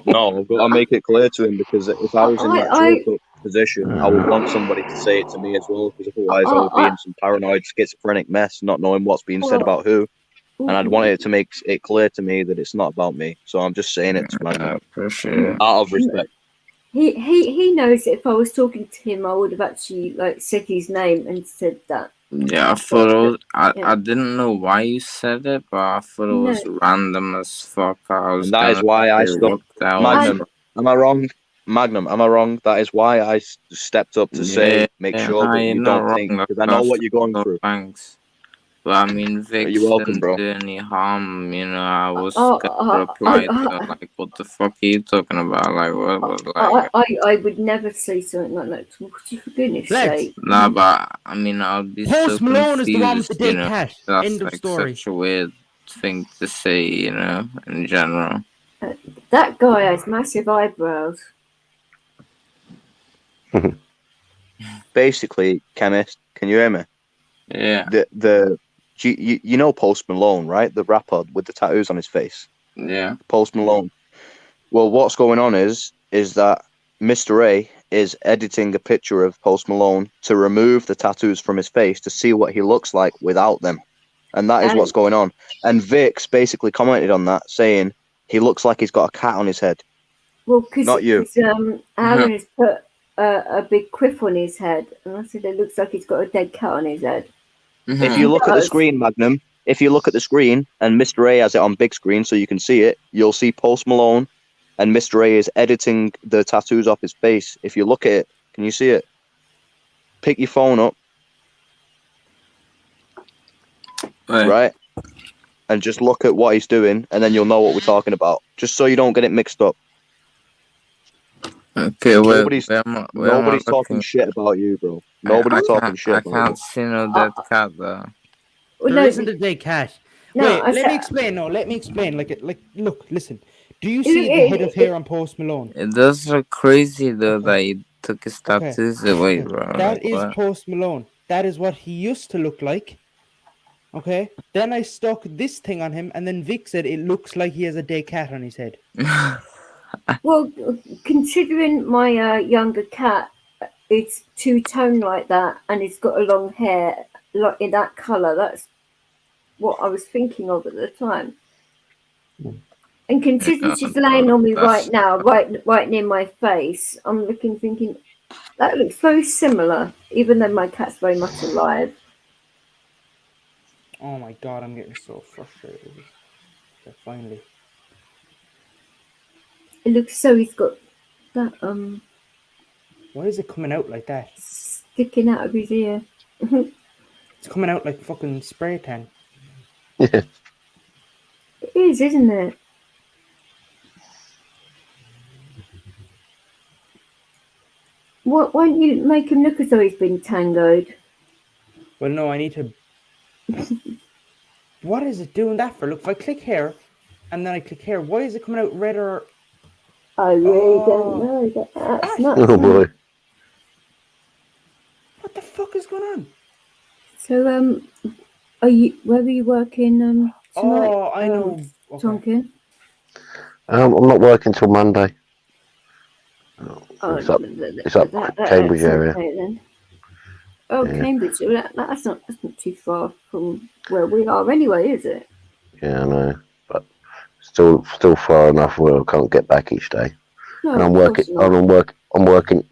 No, I've got to make it clear to him because if I was in that choke-up position, I would want somebody to say it to me as well. Because otherwise, I would be in some paranoid, schizophrenic mess, not knowing what's being said about who. And I'd want it to make it clear to me that it's not about me. So I'm just saying it to Magnum. Out of respect. He knows that if I was talking to him, I would have actually said his name and said that. Yeah, I thought it was, I didn't know why you said it, but I thought it was random as fuck. And that is why I stuck. Magnum, am I wrong? Magnum, am I wrong? That is why I stepped up to say, make sure that you don't think, because I know what you're going through. Thanks. But I mean, Vic didn't do any harm, you know. I was gonna reply to her, like, what the fuck are you talking about? Like, what? I would never say something like that. For goodness sake. Nah, but I mean, I'll be Post so Malone confused, is the one with the you dead know. cat. That's End of like story. such a weird thing to say, you know, in general. That guy has massive eyebrows. Basically, chemist, can you hear me? Yeah. You know Post Malone, right? The rapper with the tattoos on his face. Yeah. Post Malone. Well, what's going on is that Mr. A is editing a picture of Post Malone to remove the tattoos from his face to see what he looks like without them. And that is what's going on. And Vix basically commented on that, saying he looks like he's got a cat on his head. Well, not you. Alan has put a big quiff on his head, and I said it looks like he's got a dead cat on his head. If you look at the screen, Magnum, if you look at the screen, and Mr. A has it on big screen so you can see it, you'll see Post Malone, and Mr. A is editing the tattoos off his face. If you look at it, can you see it? Pick your phone up. Right? And just look at what he's doing, and then you'll know what we're talking about. Just so you don't get it mixed up. Okay, nobody's talking shit about you, bro. Nobody's talking shit about you. I can't see no dead cat though. There isn't a dead cat. No, Wait, let me explain. No, let me explain. Look, listen. Do you see the head of hair on Post Malone? It does look crazy though that he took his tattoos away, bro. That is Post Malone. That is what he used to look like. Okay. Then I stuck this thing on him, and then Vic said it looks like he has a dead cat on his head. Well, considering my younger cat, it's two-tone like that, and it's got a long hair in that colour. That's what I was thinking of at the time. And considering she's laying on me right now, right near my face, I'm thinking, that looks very similar, even though my cat's very much alive. Oh my god, I'm getting so frustrated. Finally. It looks so he's got that Why is it coming out like that? Sticking out of his ear. It's coming out like fucking spray tan. Yeah. It is, isn't it? Why don't you make him look as though he's been tangoed? Well, no, I need to. What is it doing that for? Look, if I click here, and then I click here, why is it coming out red or? I really don't know. That's not. Oh boy. What the fuck is going on? So, where are you working tonight? Oh, I know. Tonkin? I'm not working till Monday. Oh, it's up Cambridge area. Okay, then. Oh, yeah. Cambridge. That's not too far from where we are anyway, is it? Yeah, I know. still far enough where I can't get back each day. No, And I'm of course working. not. I'm working.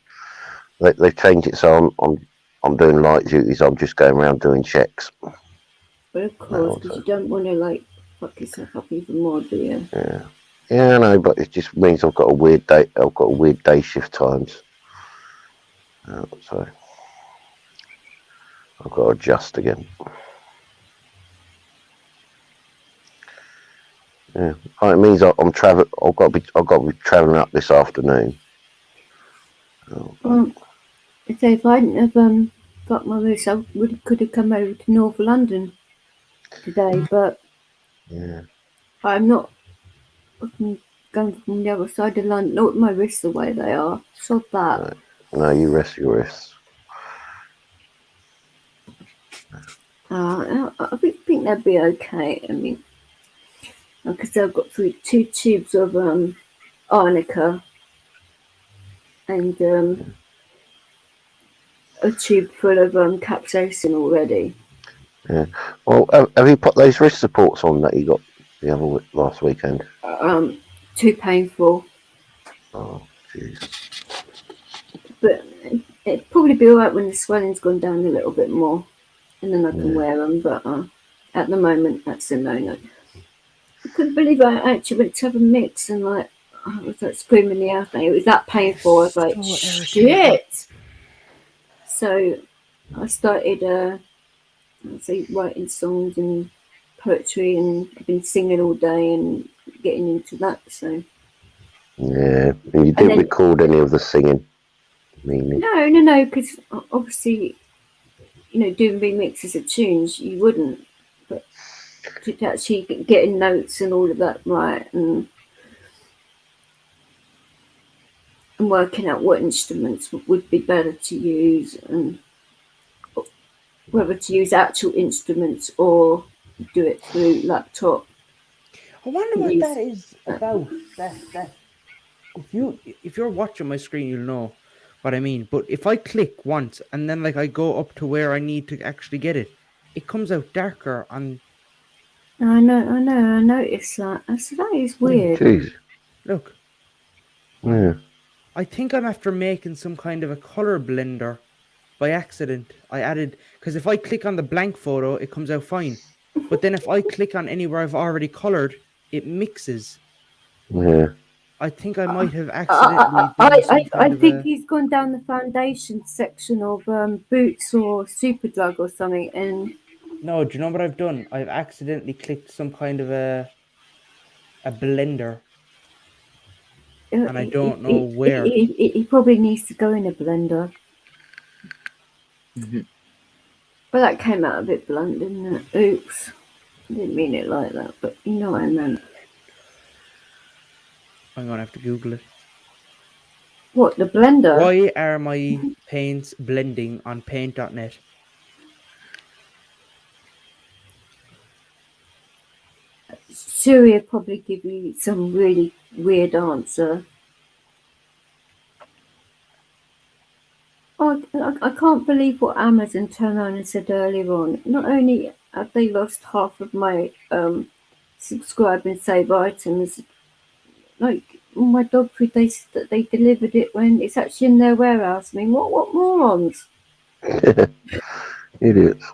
They've changed it so I'm doing light duties. I'm just going around doing checks. But of course, because you don't want to like fuck yourself up even more, do you? Yeah, I know, but it just means I've got a weird day. I've got a weird day shift times. So I've got to adjust again. Yeah, it means I'm traveling. I've got to be traveling up this afternoon. Well, if I hadn't have got my wrist, I could have come over to North London today, but I'm not going from the other side of London. Not with my wrists the way they are. Sod that. No, you rest your wrists. I think they'll be okay. I mean, like I said, I've got 2 tubes of arnica and a tube full of capsaicin already. Yeah. Well, have you put those wrist supports on that you got the other last weekend? Too painful. Oh, jeez. But it'd probably be alright when the swelling's gone down a little bit more, and then I can wear them. But at the moment, that's a no-no. I couldn't believe I actually went to have a mix, and like I was like screaming the out thing. It was that painful. I was like, shit. So I started writing songs and poetry, and I've been singing all day and getting into that. So Yeah, and you didn't record any of the singing. no, because obviously, doing remixes of tunes, you wouldn't. But to actually getting notes and all of that right, and working out what instruments would be better to use, and whether to use actual instruments or do it through laptop. I wonder what that is about. That if you're watching my screen, you'll know what I mean. But if I click once and then like I go up to where I need to actually get it, it comes out darker on. I noticed that. I said that is weird. Jeez. Look. Yeah. I think I'm after making some kind of a color blender by accident. I added because if I click on the blank photo, it comes out fine. But then if I click on anywhere I've already colored, it mixes. Yeah. I think I might have accidentally done some kind I of think he's gone down the foundation section of Boots or Superdrug or something, and no. Do you know what I've done? I've accidentally clicked some kind of a blender, and I don't know where. He probably needs to go in a blender. Mm-hmm. But that came out a bit blunt, didn't it? Oops. I didn't mean it like that, but you know what I meant. I'm going to have to Google it. What, the blender? Why are my paints blending on paint.net? Siri will probably give you some really weird answer. Oh, I can't believe what Amazon turned around and said earlier on. Not only have they lost half of my subscribe and save items, like my dog food, they said that they delivered it when it's actually in their warehouse. I mean, what morons? Idiots.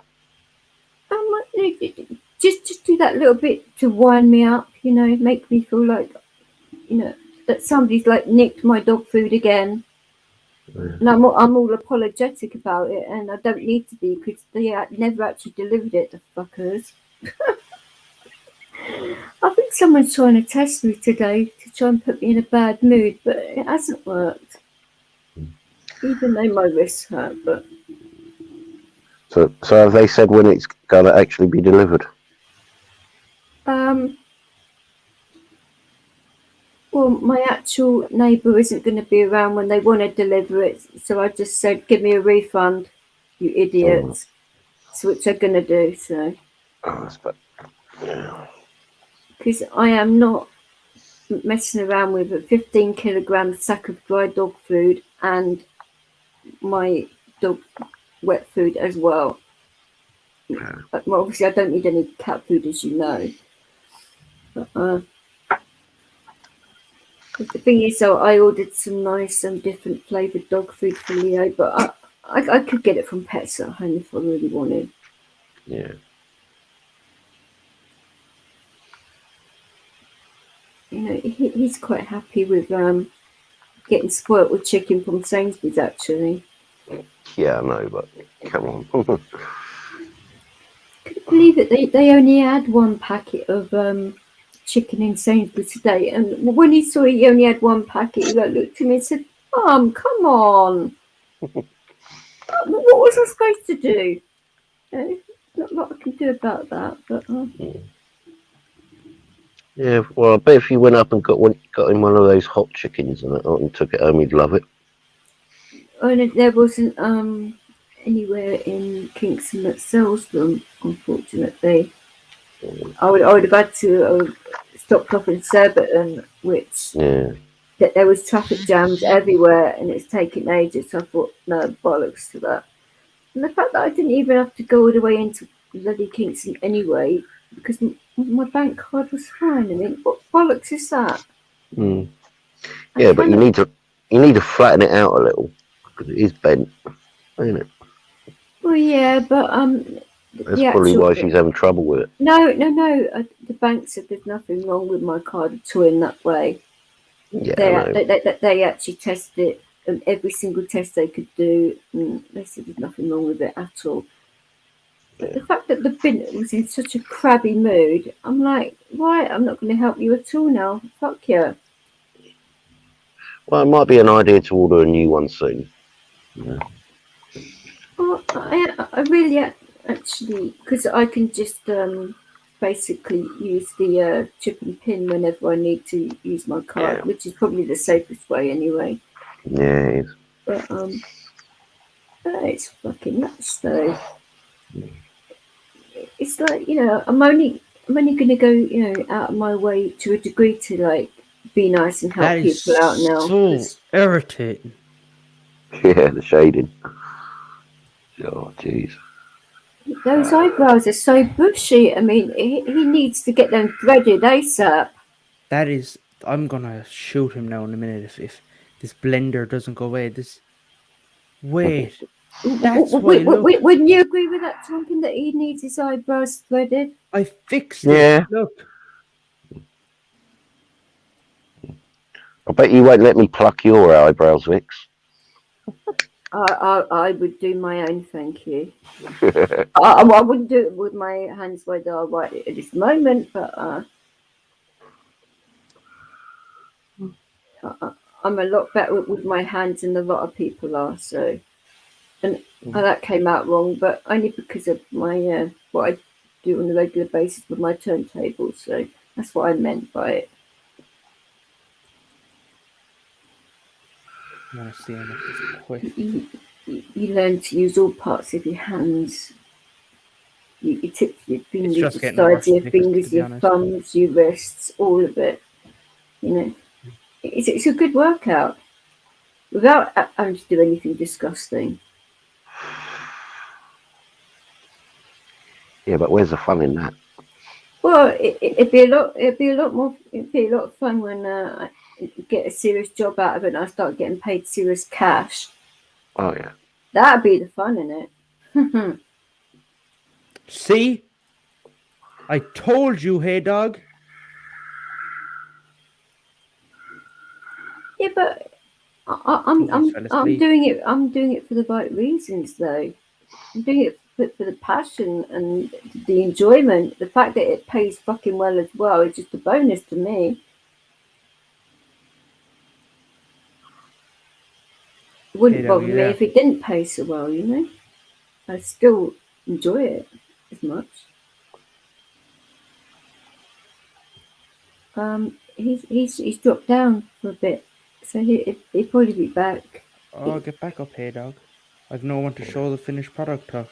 Just do that little bit to wind me up, make me feel like, that somebody's like nicked my dog food again. And I'm all apologetic about it, and I don't need to be because they never actually delivered it, the fuckers. I think someone's trying to test me today to try and put me in a bad mood, but it hasn't worked. Even though my wrists hurt, but. So have they said when it's going to actually be delivered? Well, my actual neighbour isn't going to be around when they want to deliver it, so I just said, give me a refund, you idiots. So which they're going to do, so. Because I am not messing around with a 15 kilogram sack of dry dog food and my dog wet food as well. But obviously I don't need any cat food, as you know. But, The thing is, though, I ordered some nice different flavoured dog food for Leo, but I could get it from Pets at Home if I really wanted. Yeah. You know, he's quite happy with getting spoilt with chicken from Sainsbury's, actually. Yeah, I know, but come on. Could you believe it? They only had one packet of chicken in Sainsbury's today, and when he saw he only had one packet, he looked at me and said, "Mum, come on! What was I supposed to do? Not a lot I can do about that." But Yeah, well, I bet if you went up and got him one of those hot chickens and took it home, he'd love it. and there wasn't anywhere in Kingston that sells them, unfortunately. I would have had to stop off in Surbiton, which that there was traffic jams everywhere, and it's taking ages. So I thought, no, bollocks to that. And the fact that I didn't even have to go all the way into bloody Kingston anyway, because my bank card was fine. I mean, what bollocks is that? Mm. Yeah, but you need to flatten it out a little because it is bent, ain't it? Well, yeah, but That's probably why she's having trouble with it. No. The bank said there's nothing wrong with my card at all in that way. Yeah, they actually tested it, and every single test they could do, and they said there's nothing wrong with it at all. But the fact that the bin was in such a crabby mood, I'm like, right, I'm not going to help you at all now. Fuck you. Well, it might be an idea to order a new one soon. Yeah. Well, I really actually, because I can just basically use the chip and pin whenever I need to use my card, which is probably the safest way anyway. Yeah, it is. But it's fucking nuts though. It's like, you know, I'm only going to go, you know, out of my way to a degree to like be nice and help people out now. So irritating. Yeah, the shading. Oh, jeez. Those eyebrows are so bushy. I mean, he needs to get them threaded ASAP. That is, I'm gonna shoot him now in a minute if this blender doesn't go away. Wait. That's why. Wouldn't you agree with that, Tonkin, that he needs his eyebrows threaded? I fixed it. Look. I bet you won't let me pluck your eyebrows, Vix. I would do my own, thank you. I wouldn't do it with my hands where they are right at this moment, but I'm a lot better with my hands than a lot of people are. So, and that came out wrong, but only because of my what I do on a regular basis with my turntables. So that's what I meant by it. I want to see him if it's quick. You learn to use all parts of your hands. You tip your fingers, your sides of your fingers, your thumbs, your wrists, all of it. You know, it's a good workout without having to do anything disgusting. Yeah, but where's the fun in that? Well, it'd be a lot of fun when I get a serious job out of it and I start getting paid serious cash. Oh yeah, that'd be the fun in it. See, I told you, hey dog. Yeah, but I'm doing it. I'm doing it for the right reasons, though. I'm doing it for the passion and the enjoyment. The fact that it pays fucking well as well is just a bonus to me. It wouldn't bother me if it didn't pay so well, you know. I still enjoy it as much. He's dropped down for a bit, so he'll probably be back. Oh, get back up, hey dog. I've no one to show the finished product to.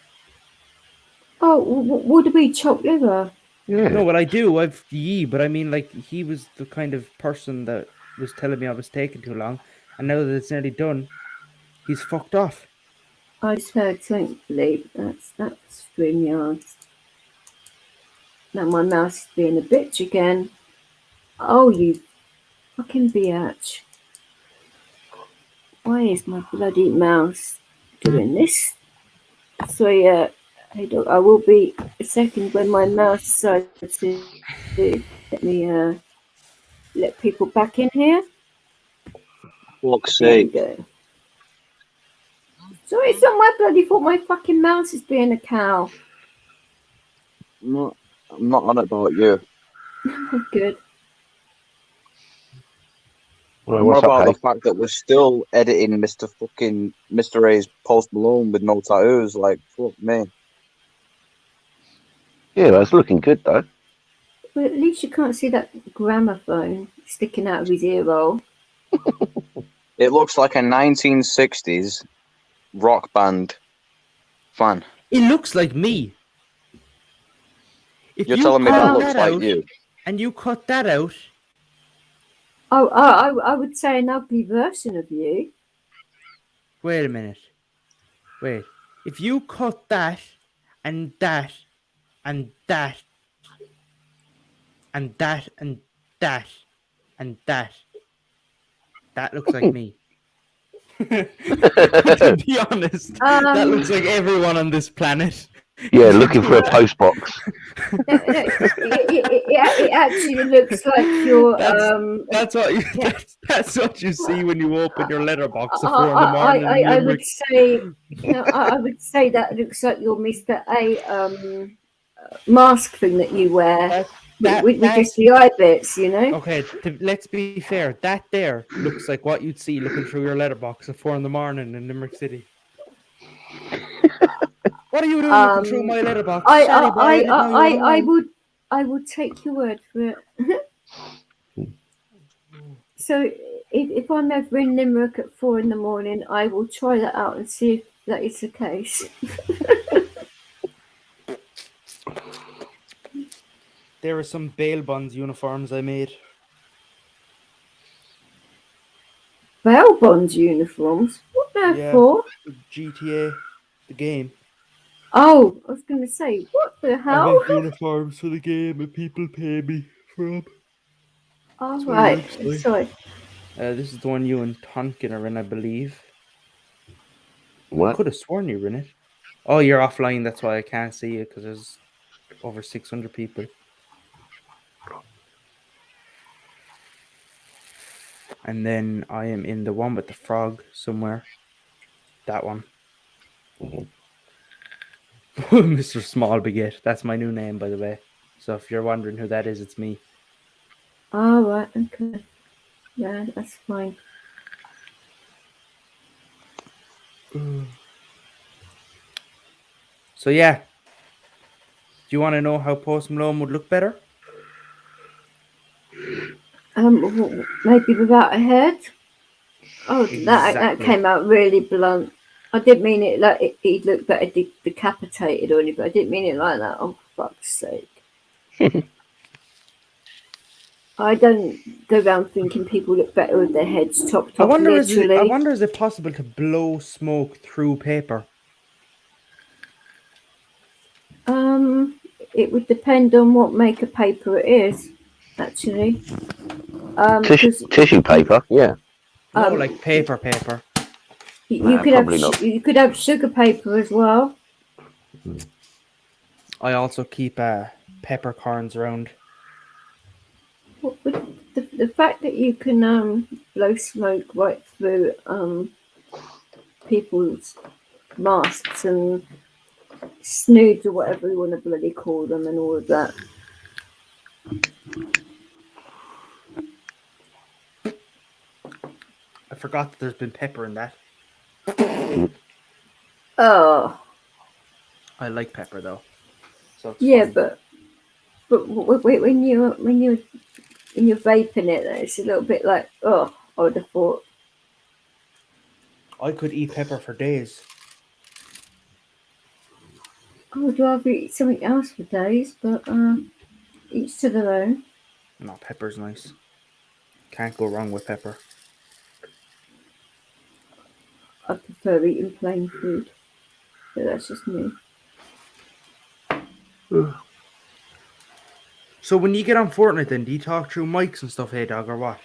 Oh, would it be chopped liver? Yeah. No, well I do. I've but I mean, like he was the kind of person that was telling me I was taking too long, and now that it's nearly done, he's fucked off. I just heard thankfully that's StreamYard. Now my mouse is being a bitch again. Oh, you Fucking biatch. Why is my bloody mouse doing this? So yeah, hey dog, I will be a second when my mouse decides to let me let people back in here. Fuck's There we sake. go. So it's not my bloody fault my fucking mouse is being a cow. I'm not on about you. Good. Well, I'm more what's up, about the hey? fact that we're still editing Mr. A's Post Malone with no tattoos. Like, fuck me. Yeah, that's looking good though. Well, at least you can't see that gramophone sticking out of his ear roll. It looks like a 1960s rock band fan. It looks like me. If You're you telling me cut that that looks like out, you? and you cut that out, Oh, I would say an ugly version of you. wait a minute. Wait. If you cut that, and that, and that, and that, and that, and that looks like me. To be honest, that looks like everyone on this planet. Yeah, looking for a post box. It actually looks like you're. That's what you see when you open your letterbox at 4 in the morning in I would Limerick. say, no, I would say that looks like your Mr. A mask thing that you wear with just the eye bits, you know. Okay, let's be fair. That there looks like what you'd see looking through your letterbox at 4 in the morning in Limerick City. What are you doing looking through my letterbox? Sorry, boy, I didn't know you were home. I would take your word for it. So if I'm ever in Limerick at 4 in the morning, I will try that out and see if that is the case. There are some bail bonds uniforms I made. Bail bonds uniforms? What they're for? GTA, the game. Oh, I was going to say, what the I hell? make uniforms for the game and people pay me for them. All right, sorry. This is the one you and Tonkin are in, I believe. What? I could have sworn you were in it. Oh, you're offline. That's why I can't see you because there's over 600 people. And then I am in the one with the frog somewhere. That one. Mr. Small Baguette. That's my new name, by the way. So if you're wondering who that is, it's me. All right, okay. Yeah, that's fine. So yeah. Do you want to know how Post Malone would look better? Maybe without a head. Oh, that came out really blunt. I didn't mean it like he'd look better decapitated or anything. I didn't mean it like that. Oh, fuck's sake. I don't go around thinking people look better with their heads chopped off, literally. I wonder is it possible to blow smoke through paper? It would depend on what make of paper it is, actually. Tissue paper, yeah. No, like paper. You could have sugar paper as well. I also keep peppercorns around. The fact that you can blow smoke right through people's masks and snoods or whatever you want to bloody call them and all of that. I forgot that there's been pepper in that. Oh. I like pepper though. So yeah, fun. but when you're vaping it, it's a little bit like, oh, I would have thought. I could eat pepper for days. I would rather eat something else for days, but each to their own. No, pepper's nice. Can't go wrong with pepper. I prefer eating plain food, but that's just me. So when you get on Fortnite then, do you talk through mics and stuff, hey dog, or what?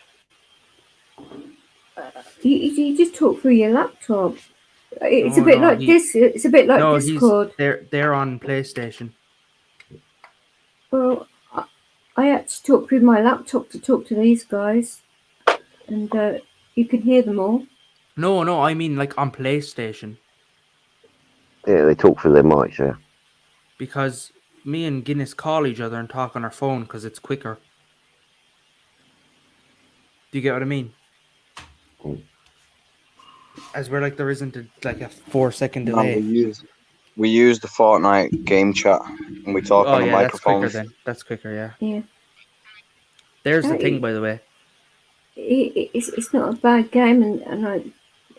You just talk through your laptop. It's a No, bit no, like this. It's a bit like no, Discord. they're on PlayStation. Well, I had to talk through my laptop to talk to these guys, and you can hear them all. No, I mean like on PlayStation. Yeah, they talk through their mics, yeah. Because me and Guinness call each other and talk on our phone because it's quicker. Do you get what I mean? As we're like there isn't like a 4-second No, delay. we use the Fortnite game chat and we talk on the That's quicker microphones. then. That's quicker, yeah. Yeah. There's the thing, by the way. It's not a bad game, and the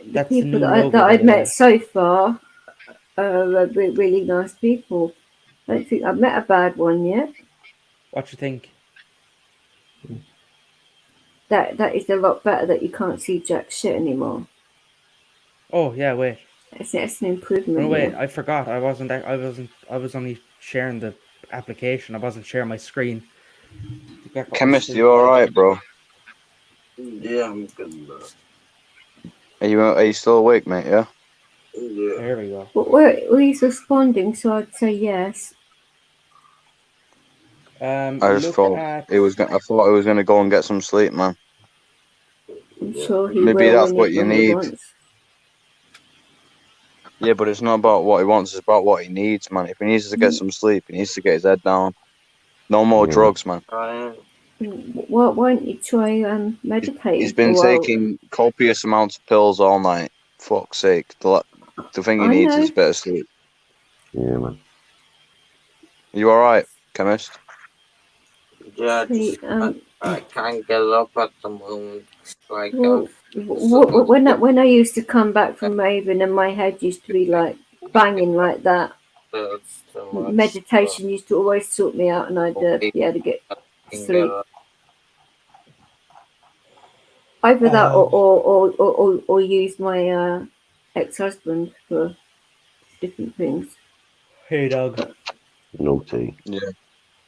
That's the people new that logo, by I've the met way. so far are really nice people. I don't think I've met a bad one yet. What you think? That is a lot better that you can't see jack shit anymore. Oh yeah, wait. It's an improvement. No wait, Yeah. I forgot. I was only sharing the application. I wasn't sharing my screen. Chemist, you alright, bro? Yeah, I'm good. Are you still awake, mate? Yeah. There we go. Well, he's responding, so I'd say yes. I just thought I thought he was gonna go and get some sleep, man. I'm sure he Maybe will that's what you when he need. wants. Yeah, but it's not about what he wants; it's about what he needs, man. If he needs to get some sleep, he needs to get his head down. No more drugs, man. Why don't you try meditating? He's been taking copious amounts of pills all night. Fuck's sake! The thing he I needs know. is better sleep. Yeah, man. You all right, chemist? Yeah, See, I can't get up at the moment. It's like well, when I used to come back from raving and my head used to be like banging like that, that's too much. meditation used to always sort me out, and I'd be able to get sleep. Either that or use my ex-husband for different things. Hey, dog. Naughty. Yeah.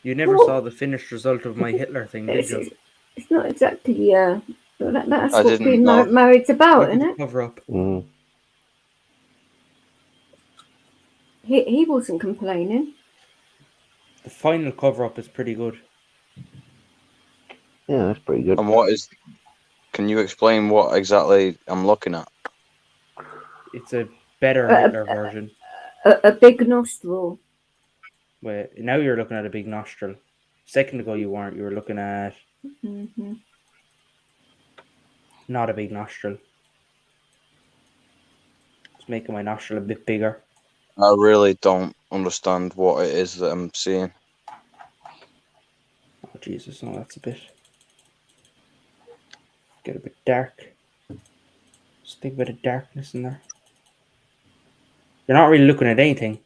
You never Well, saw the finished result of my Hitler thing, did you? It's not exactly that's I what didn't being know. married's about, Look at isn't the it? cover up. Mm. He wasn't complaining. The final cover up is pretty good. Yeah, that's pretty good. And what is? Can you explain what exactly I'm looking at? It's a better Hitler version. A big nostril. Wait, now you're looking at a big nostril. A second ago you weren't. You were looking at Mm-hmm. not a big nostril. It's making my nostril a bit bigger. I really don't understand what it is that I'm seeing. Oh Jesus, no, that's a bit. Get a bit dark. Just think about the darkness in there. You're not really looking at anything.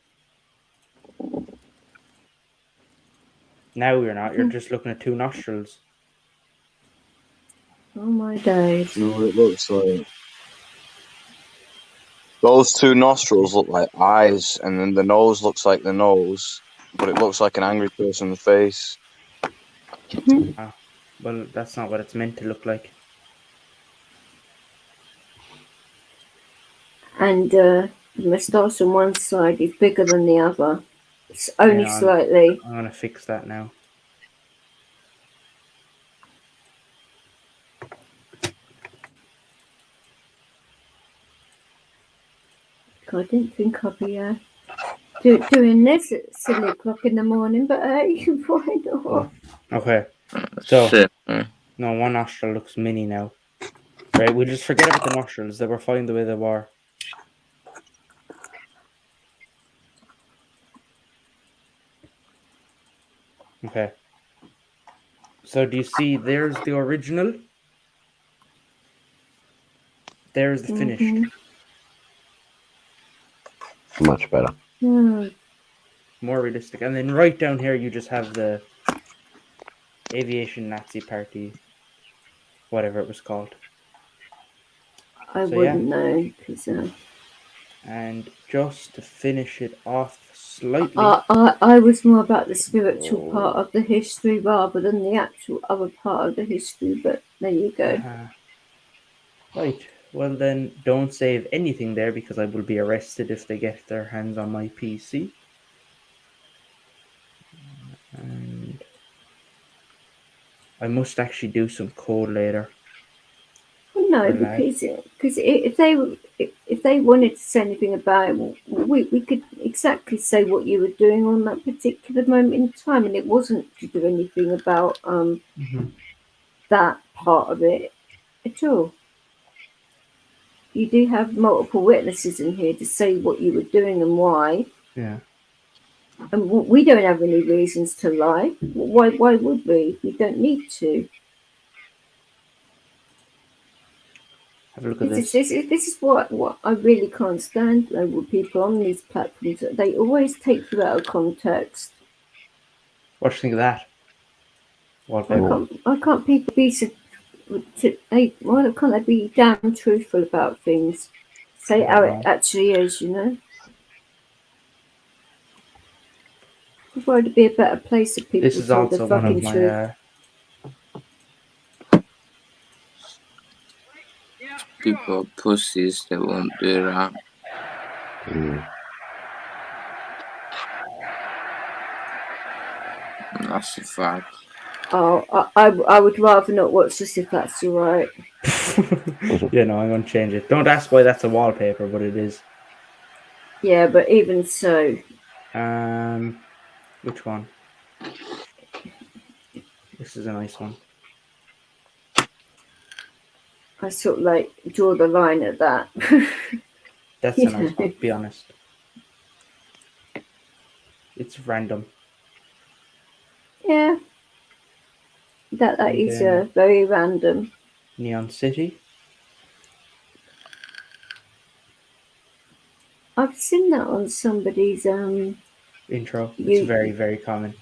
Now you're not. You're just looking at two nostrils. Oh my days. No, it looks like those two nostrils look like eyes, and then the nose looks like the nose, but it looks like an angry person's face. Well, that's not what it's meant to look like. And the moustache on one side is bigger than the other. It's only slightly. I'm gonna fix that now. I didn't think I'd be doing this at silly o'clock in the morning, but hey, why not? Okay. So, no, one nostril looks mini now. Right, we'll just forget about the nostrils. They were fine the way they were. Okay. So do you see there's the original? There's the finished. Much better. More realistic. And then right down here you just have the Aviation Nazi Party, whatever it was called. I wouldn't know. Cause, and just to finish it off slightly. I was more about the spiritual part of the history rather than the actual other part of the history, but there you go. Right. Well, then don't save anything there because I will be arrested if they get their hands on my PC. And I must actually do some code later. Well, no, because if they wanted to say anything about it, we could exactly say what you were doing on that particular moment in time, and it wasn't to do anything about that part of it at all. You do have multiple witnesses in here to say what you were doing and why. Yeah. And we don't have any reasons to lie. Why would we? We don't need to. Have a look at this is what I really can't stand with people on these platforms. They always take you out of context. What do you think of that? Wallpaper. Why can't people be why can't they be damn truthful about things? Say how it actually is, you know? I'd rather be a better place if people told the fucking truth. People are pussies, they won't do that. That's a fact. Oh, I would rather not watch this if that's alright. Yeah, no, I'm going to change it. Don't ask why that's a wallpaper, but it is. Yeah, but even so. Which one? This is a nice one. I sort of like draw the line at that. That's a nice one, to be honest. It's random. Yeah. That is very random. Neon City. I've seen that on somebody's intro. It's very, very common.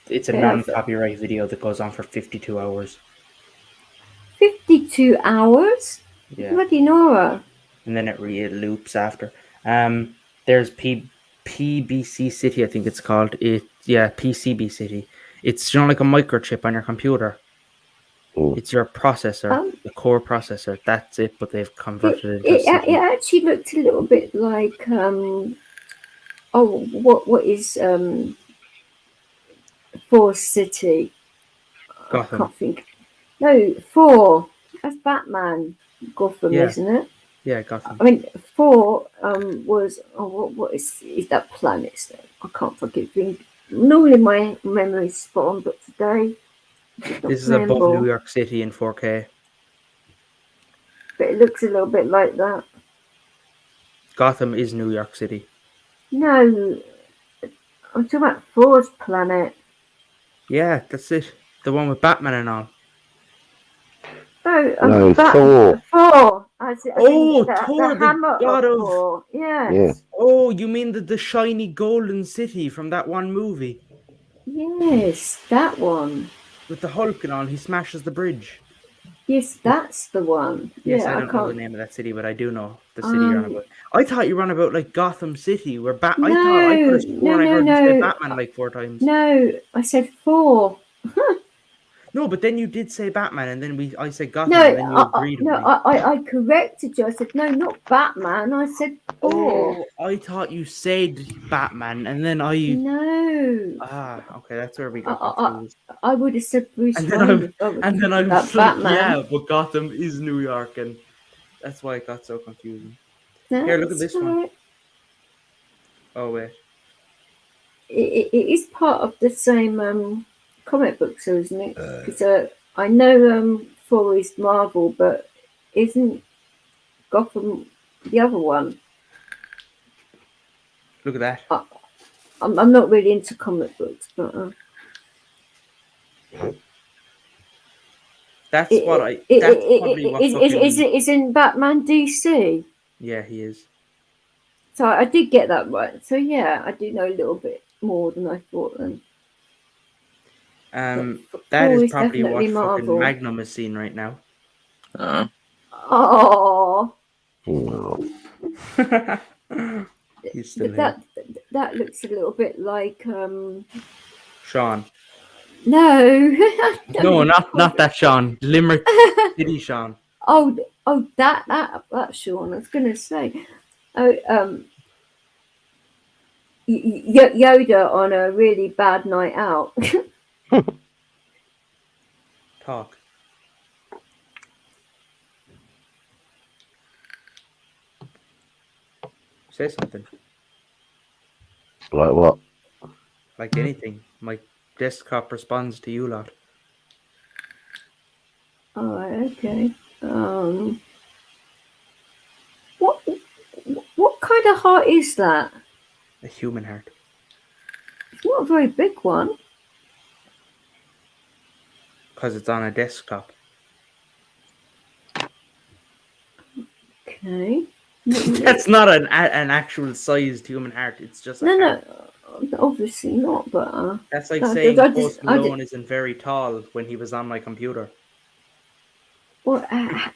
It's a non-copyright video that goes on for 52 hours. 52 hours? Yeah. Bloody Nora. And then it loops after. There's PBC City, I think it's called. PCB City. It's like a microchip on your computer. It's your processor, the core processor. That's it, but they've converted it. It actually looked a little bit like what is Force City? Gotham. I can't think. No, 4. That's Batman. Gotham, isn't it? Yeah, Gotham. I mean, 4 was what is that planet? I can't fucking think. Normally my memory's spot on, but today. This is above New York City in 4K. But it looks a little bit like that. Gotham is New York City. No, I'm talking about 4's planet. Yeah, that's it. The one with Batman and all. No, Thor. 4. Thor, the hammer god of Thor. Yes. Yeah. Oh, you mean the shiny golden city from that one movie? Yes, that one. With the Hulk and all, he smashes the bridge. Yes, that's the one. Yes, yeah, I don't know the name of that city, but I do know the city you're on about. I thought you were on about like Gotham City, where I thought I could have sworn I heard you say Batman like 4 times. No, I said 4. No, but then you did say Batman, and then I said Gotham, and then you agreed with me. I corrected you. I said, no, not Batman. I said 4. Oh, I thought you said Batman, and then No. Okay, that's where we got confused. I would have said Bruce and Wayne. then I'm like, Batman. yeah, but Gotham is New York, and that's why it got so confusing. Here, look at this one. Oh, wait. It is part of the same comic book, so isn't it? Because I know 4 is Marvel, but isn't Gotham the other one? Look at that. I'm not really into comic books, but that's probably what isn't Batman DC? Yeah, he is. So I did get that right. So yeah, I do know a little bit more than I thought then. That is probably what fucking Magnum is seeing right now. Oh. He's still that looks a little bit like Sean. No. No, not that Sean. Limerick City Sean. That Sean. I was gonna say, Yoda on a really bad night out. Talk. Say something. Like what? Like anything. My desktop responds to you lot. Okay. What kind of heart is that? A human heart. It's not a very big one. Because it's on a desktop. Okay. That's not an actual sized human heart. It's just a heart. No, obviously not. But that's like saying Post Malone isn't very tall when he was on my computer. Well, how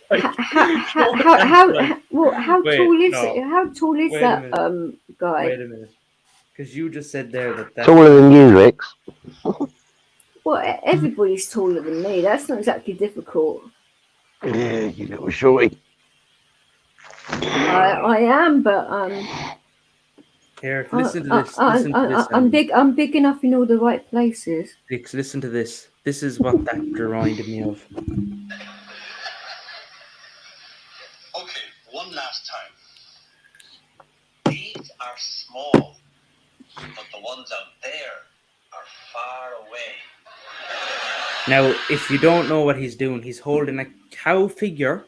tall is that guy? Wait a minute, because you just said there that that's taller than you, Rex. Well, everybody's taller than me. That's not exactly difficult. Yeah, you little shorty. I am, but Here, listen to this. Listen to this. I'm big enough in all the right places. Dix, listen to this. This is what that reminded me of. Okay, one last time. These are small, but the ones out there are far away. Now, if you don't know what he's doing, he's holding a cow figure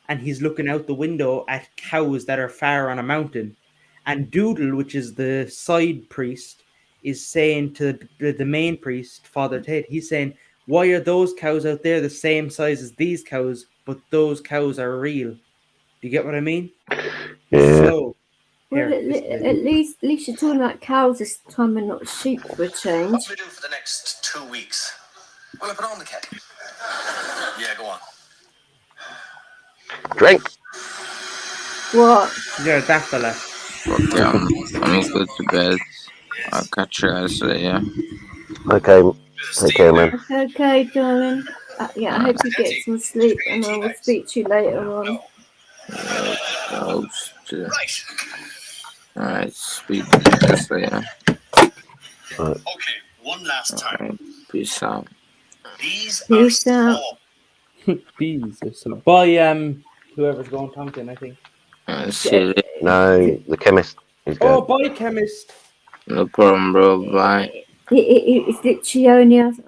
and he's looking out the window at cows that are far on a mountain. And Doodle, which is the side priest, is saying to the main priest, Father Tate, he's saying, why are those cows out there the same size as these cows, but those cows are real? Do you get what I mean? Yeah. So, well, at least you're talking about cows this time and not sheep for a change. What do we do for the next 2 weeks? Will I put on the kettle? Yeah, go on. Drink. What? Yeah, that fella. Okay, I'm gonna go to bed. I'll catch you guys later. Okay, take care, man. Okay, darling. Yeah, I hope you get some sleep, and I will speak to you later on. Alright, speak to you guys later. Okay, one last time. Peace out. These Peace out. Peace. Bye, whoever's going Tonkin, I think. No, the chemist. He's Oh, going. bye, chemist. No problem, bro. Bye. It's literally only us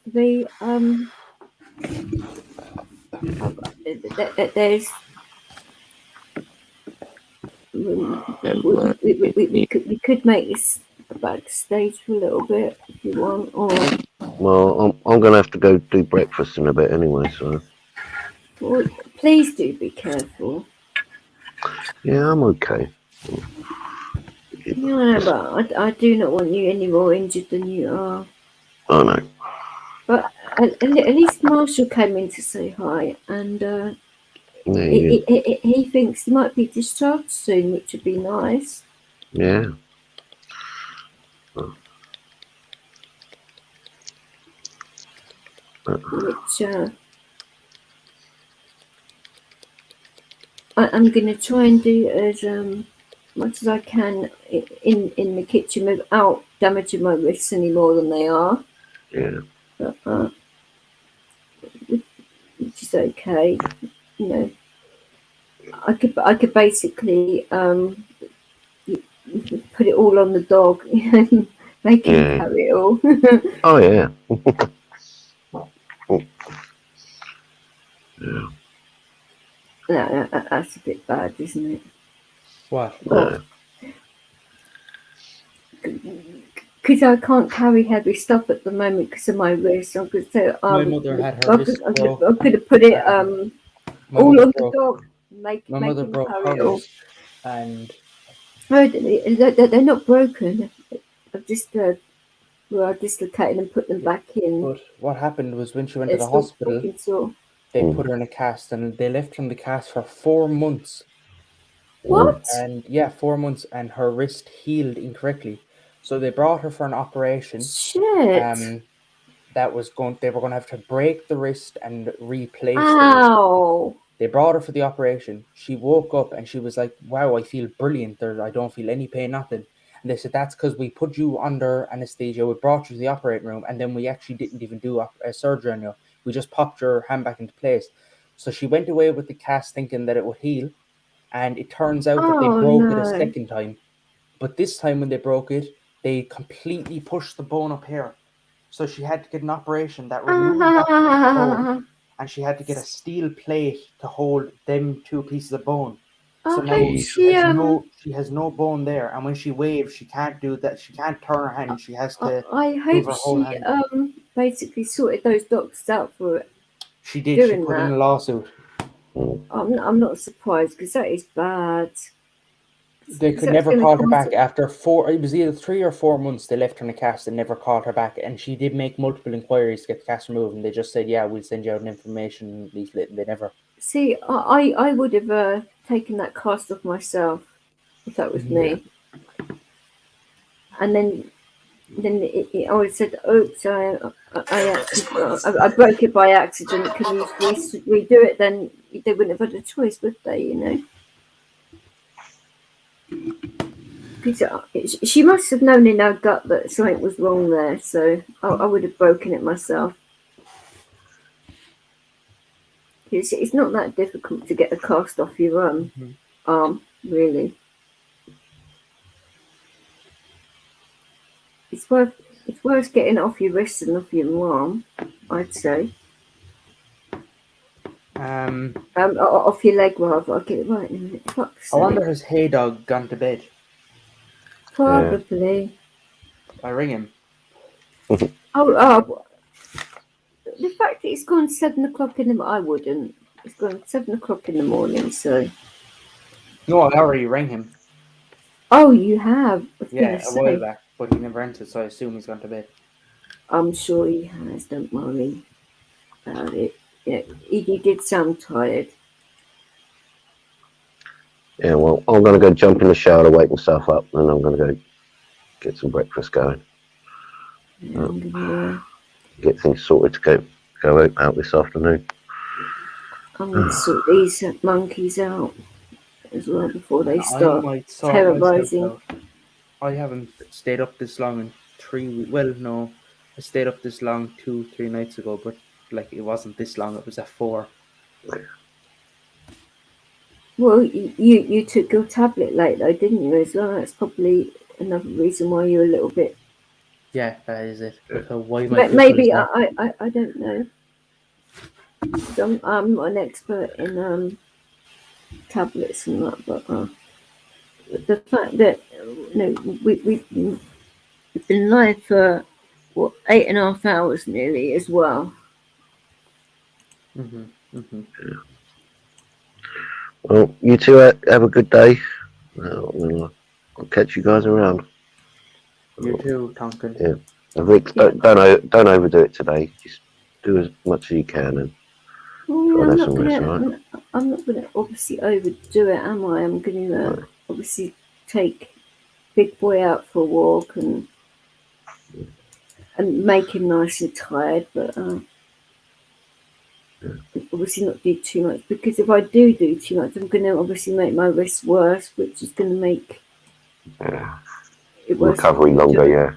three. There's. We could make this backstage for a little bit if you want, or. Well, I'm gonna have to go do breakfast in a bit anyway, so. Well, please do be careful. Yeah, I'm okay. No, but I do not want you any more injured than you are. Oh no. But at least Marshall came in to say hi, and Yeah, he thinks he might be discharged soon, which would be nice. yeah. Which I'm going to try and do as much as I can in the kitchen without damaging my wrists any more than they are. Yeah. But, which is okay, you know. I could basically put it all on the dog, make him carry it all. Oh yeah. No, that's a bit bad, isn't it? What? Because I can't carry heavy stuff at the moment because of my wrist. I could say my mother had her wrist broke. I could have put it all on the dog. My mother broke her wrist, and they're not broken. I've just dislocated and put them back in. But what happened was when she went to the hospital, they put her in a cast, and they left her in the cast for 4 months. What? And 4 months, and her wrist healed incorrectly. So they brought her for an operation. Shit. They were going to have to break the wrist and replace the wrist. They brought her for the operation. She woke up and she was like, wow, I feel brilliant. I don't feel any pain, nothing. And they said, that's because we put you under anesthesia. We brought you to the operating room, and then we actually didn't even do a surgery on you. We just popped your hand back into place. So she went away with the cast thinking that it would heal. And it turns out that they broke it a second time. But this time when they broke it, they completely pushed the bone up here. So she had to get an operation that removed that bone. And she had to get a steel plate to hold them 2 pieces of bone. So now she has no bone there, and when she waves, she can't do that. She can't turn her hand. She has to. I hope she basically sorted those doctors out for it. She did. She put in a lawsuit. I'm not surprised because that is bad. They could never call her back after 4. It was either 3 or 4 months. They left her in a cast and never called her back. And she did make multiple inquiries to get the cast removed, and they just said, "Yeah, we'll send you out an information leaflet." And they never. See, I would have taken that cast off myself if that was me. And then I would have said, "Oops, I broke it by accident. Can you redo it?" Then they wouldn't have had a choice, would they? You know. She must have known in her gut that something was wrong there, so I would have broken it myself. It's not that difficult to get a cast off your arm, really. It's worth getting off your wrist and off your arm, I'd say. Off your leg rather. I'll get it right in a minute. Fuck's I wonder, sake. has Hey Dog gone to bed? Probably. I ring him. Oh, the fact that it's gone 7 o'clock in the I wouldn't. It's gone 7 o'clock in the morning, so. No, I already rang him. Oh, you have? Yeah, a while back, but he never answered, so I assume he's gone to bed. I'm sure he has. Don't worry about it. Yeah, he did sound tired. Yeah, well, I'm going to go jump in the shower to wake myself up, and I'm going to go get some breakfast going. Get things sorted to go out this afternoon. I'm going to sort these monkeys out as well before they start terrorizing. I haven't stayed up this long in 3 weeks. Well, no, I stayed up this long 2-3 nights ago, but like it wasn't this long. It was at 4. Well, you took your tablet late though, didn't you? As well, that's probably another reason why you're a little bit. Yeah, that is it. But maybe I don't know. I'm not an expert in tablets and that, but the fact that we've been live for 8.5 hours nearly as well. Well, you two have a good day. I'll catch you guys around. You too, Tonkin. Yeah, Vic, don't overdo it today. Just do as much as you can and I'm not going to obviously overdo it, am I? I'm going to obviously take Big Boy out for a walk and make him nice and tired, but obviously not do too much, because if I do too much, I'm going to obviously make my wrist worse, which is going to make it worse. Recovery longer, yeah.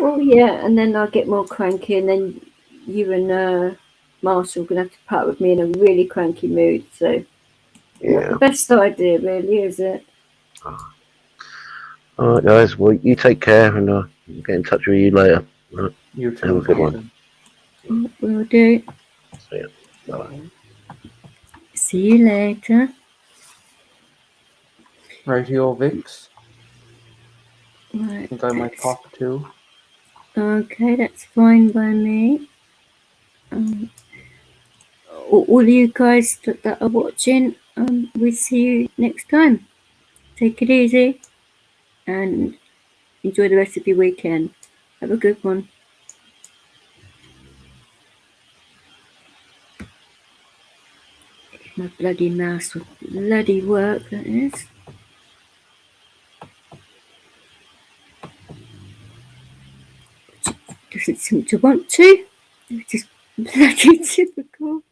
Well, yeah, and then I'll get more cranky, and then you and Marshall are going to have to put up with me in a really cranky mood, so not the best idea, really, is it? All right, guys. Well, you take care, and I'll get in touch with you later. Right. You too. Have a good one. Will do. See you. Bye. See you later. Rightio, Vix. Right, I think I might pop too. Okay, that's fine by me. All you guys that are watching, we'll see you next time. Take it easy and enjoy the rest of your weekend. Have a good one. My bloody mouse would bloody work, that is. Doesn't seem to want to. It's just bloody typical.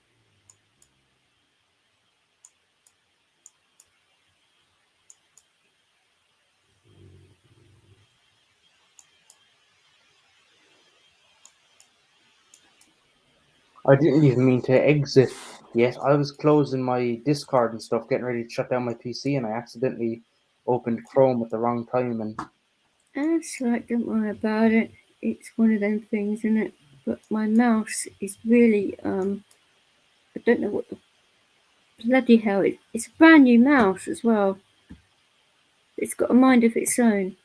I didn't even mean to exit yet. I was closing my Discord and stuff, getting ready to shut down my PC, and I accidentally opened Chrome at the wrong time. And That's right, don't worry about it. It's one of them things, isn't it? But my mouse is really, I don't know what the bloody hell it's a brand new mouse as well. It's got a mind of its own.